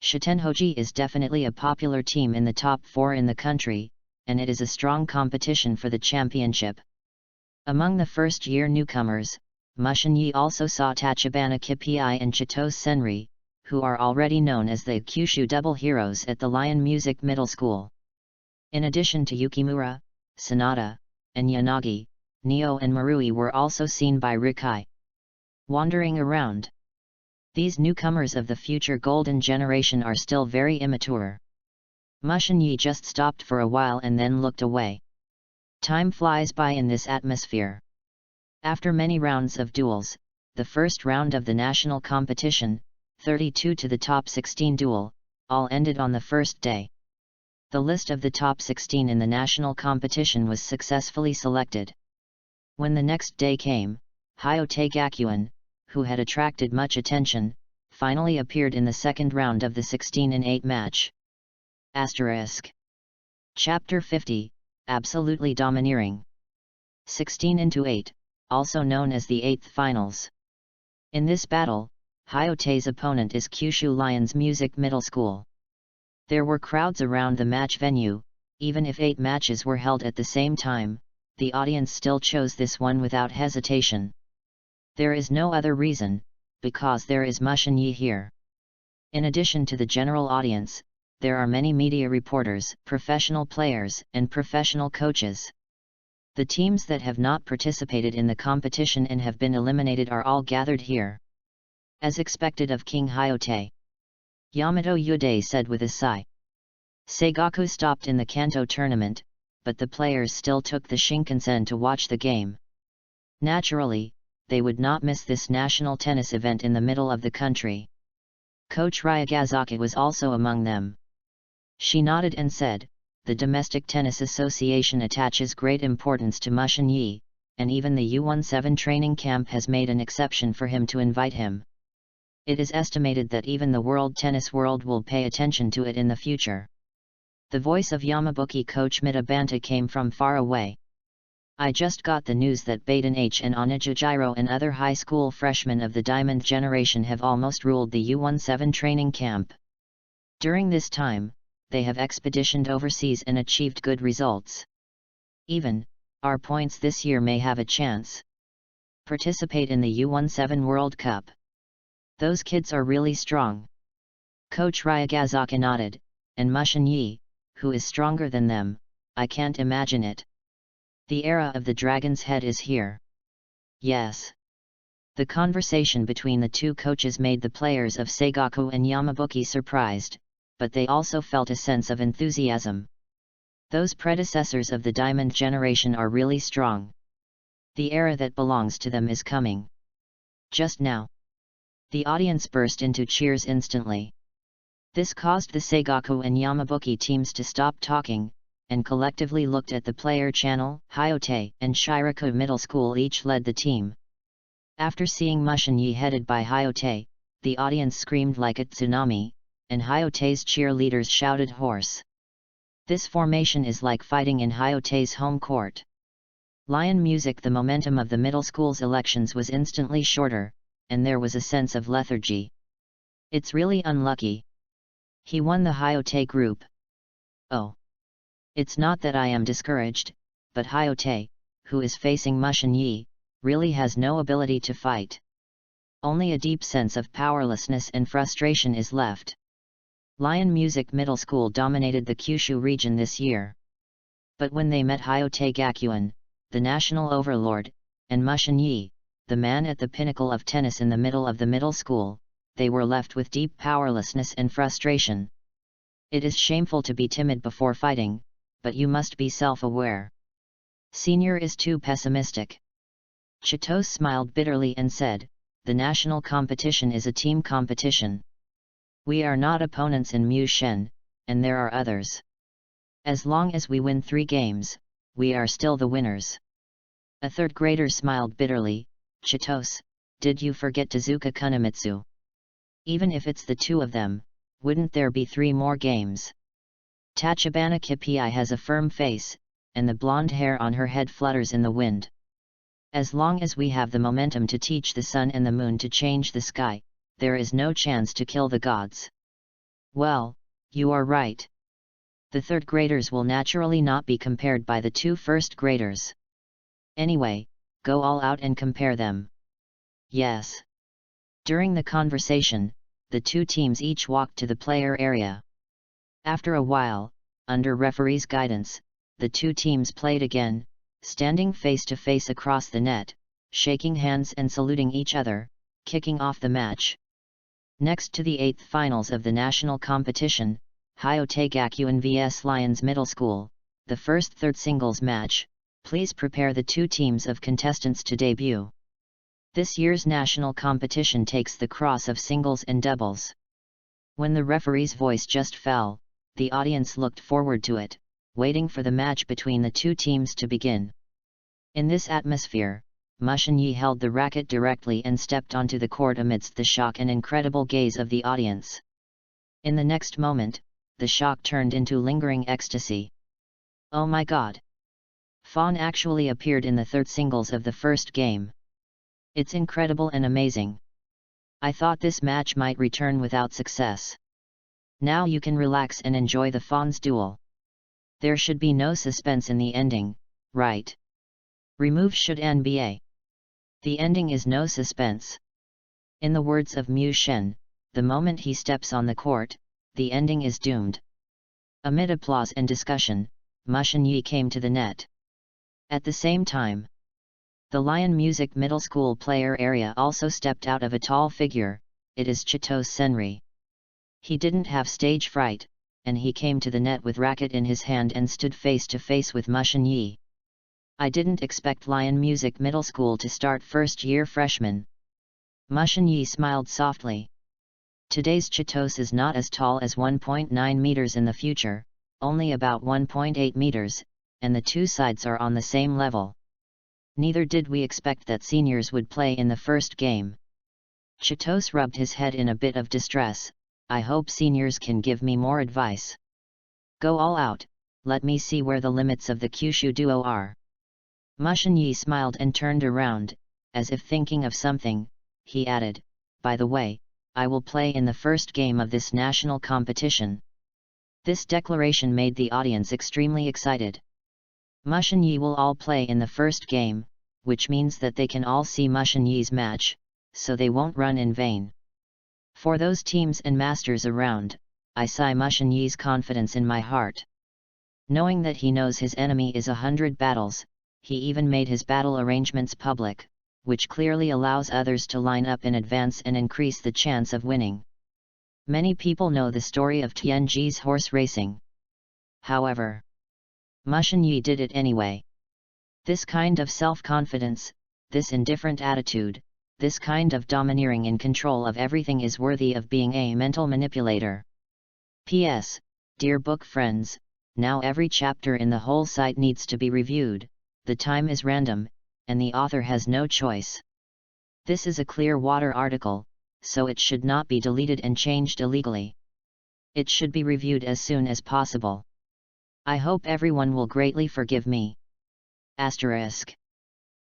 Shitenhoji is definitely a popular team in the top 4 in the country, and it is a strong competition for the championship. Among the first-year newcomers, Mushin-Yi also saw Tachibana Kipii and Chitose Senri, who are already known as the Kyushu double heroes at the Lion Music Middle School. In addition to Yukimura, Sanada, and Yanagi, Neo and Marui were also seen by Rikai. Wandering around. These newcomers of the future golden generation are still very immature. Mushin-Yi just stopped for a while and then looked away. Time flies by in this atmosphere. After many rounds of duels, the first round of the national competition, 32 to the top 16 duel, all ended on the first day. The list of the top 16 in the national competition was successfully selected. When the next day came, Hyote Gakuen, who had attracted much attention, finally appeared in the second round of the 16-in-8 match. Chapter 50, absolutely domineering. 16-in-8, also known as the 8th finals. In this battle, Hyote's opponent is Kyushu Lions Music Middle School. There were crowds around the match venue. Even if 8 matches were held at the same time, the audience still chose this one without hesitation. There is no other reason, because there is Mushin-Yi here. In addition to the general audience, there are many media reporters, professional players, and professional coaches. The teams that have not participated in the competition and have been eliminated are all gathered here. As expected of King Hyote, Yamato Yude said with a sigh. Seigaku stopped in the Kanto tournament, but the players still took the Shinkansen to watch the game. Naturally, they would not miss this national tennis event in the middle of the country. Coach Ryagazaki was also among them. She nodded and said, "The Domestic Tennis Association attaches great importance to Mushin-Yi, and even the U-17 training camp has made an exception for him to invite him. It is estimated that even the world tennis world will pay attention to it in the future." The voice of Yamabuki coach Mita Banta came from far away. "I just got the news that Baden H and Onijajiro and other high school freshmen of the Diamond Generation have almost ruled the U-17 training camp. During this time, they have expeditioned overseas and achieved good results. Even, our points this year may have a chance. Participate in the U-17 World Cup. Those kids are really strong." Coach Ryagazaki nodded, "And Mushin-Yi, who is stronger than them, I can't imagine it. The era of the Dragon's Head is here." Yes. The conversation between the two coaches made the players of Seigaku and Yamabuki surprised, but they also felt a sense of enthusiasm. Those predecessors of the Diamond Generation are really strong. The era that belongs to them is coming. Just now. The audience burst into cheers instantly. This caused the Seigaku and Yamabuki teams to stop talking, and collectively looked at the player channel. Hyote and Shirako Middle School each led the team. After seeing Mushin-Yi headed by Hyote, the audience screamed like a tsunami, and Hyote's cheerleaders shouted hoarse. This formation is like fighting in Hyote's home court. Lion Music. The momentum of the middle school's elections was instantly shorter, and there was a sense of lethargy. It's really unlucky. He won the Hyote group. Oh. It's not that I am discouraged, but Hyote, who is facing Mushin-Yi, really has no ability to fight. Only a deep sense of powerlessness and frustration is left. Lion Music Middle School dominated the Kyushu region this year. But when they met Hyote Gakuen, the national overlord, and Mushin-Yi, the man at the pinnacle of tennis in the middle of the middle school, they were left with deep powerlessness and frustration. It is shameful to be timid before fighting, but you must be self-aware. Senior is too pessimistic. Chitose smiled bitterly and said, the national competition is a team competition. We are not opponents in Mu Shen, and there are others. As long as we win 3 games, we are still the winners. A third grader smiled bitterly. Chitose, did you forget Tezuka Kunimitsu? Even if it's the 2 of them, wouldn't there be 3 more games? Tachibana Kippei has a firm face, and the blonde hair on her head flutters in the wind. As long as we have the momentum to teach the sun and the moon to change the sky, there is no chance to kill the gods. Well, you are right. The third graders will naturally not be compared by the 2 first graders. Anyway, go all out and compare them. Yes. During the conversation, the 2 teams each walked to the player area. After a while, under referee's guidance, the 2 teams played again, standing face to face across the net, shaking hands and saluting each other, kicking off the match. Next to the 8th finals of the national competition, Hyote Gakuen vs Lions Middle School, the first third singles match. Please prepare the 2 teams of contestants to debut. This year's national competition takes the cross of singles and doubles. When the referee's voice just fell, the audience looked forward to it, waiting for the match between the 2 teams to begin. In this atmosphere, Mushin-Yi held the racket directly and stepped onto the court amidst the shock and incredible gaze of the audience. In the next moment, the shock turned into lingering ecstasy. Oh my god! Fawn actually appeared in the third singles of the first game. It's incredible and amazing. I thought this match might return without success. Now you can relax and enjoy the Fawn's duel. There should be no suspense in the ending, right? Remove should NBA. The ending is no suspense. In the words of Mu Shen, the moment he steps on the court, the ending is doomed. Amid applause and discussion, Mushin-Yi came to the net. At the same time, the Lion Music Middle School player area also stepped out of a tall figure. It is Chitose Senri. He didn't have stage fright, and he came to the net with racket in his hand and stood face to face with Mushin-Yi. I didn't expect Lion Music Middle School to start first-year freshmen. Mushin-Yi smiled softly. Today's Chitose is not as tall as 1.9 meters in the future, only about 1.8 meters, and the 2 sides are on the same level. Neither did we expect that seniors would play in the first game. Chitose rubbed his head in a bit of distress. I hope seniors can give me more advice. Go all out, let me see where the limits of the Kyushu duo are. Mushin-Yi smiled and turned around, as if thinking of something. He added, by the way, I will play in the first game of this national competition. This declaration made the audience extremely excited. Mushin-Yi will all play in the first game, which means that they can all see Mushin-Yi's match, so they won't run in vain. For those teams and masters around, I sigh Mushin-Yi's confidence in my heart. Knowing that he knows his enemy is 100 battles, he even made his battle arrangements public, which clearly allows others to line up in advance and increase the chance of winning. Many people know the story of Tianji's horse racing. However, Mushin-Yi did it anyway. This kind of self-confidence, this indifferent attitude, this kind of domineering in control of everything is worthy of being a mental manipulator. P.S. Dear book friends, Now every chapter in the whole site needs to be reviewed, the time is random, and the author has no choice. This is a clear water article, so it should not be deleted and changed illegally. It should be reviewed as soon as possible. I hope everyone will greatly forgive me. Asterisk.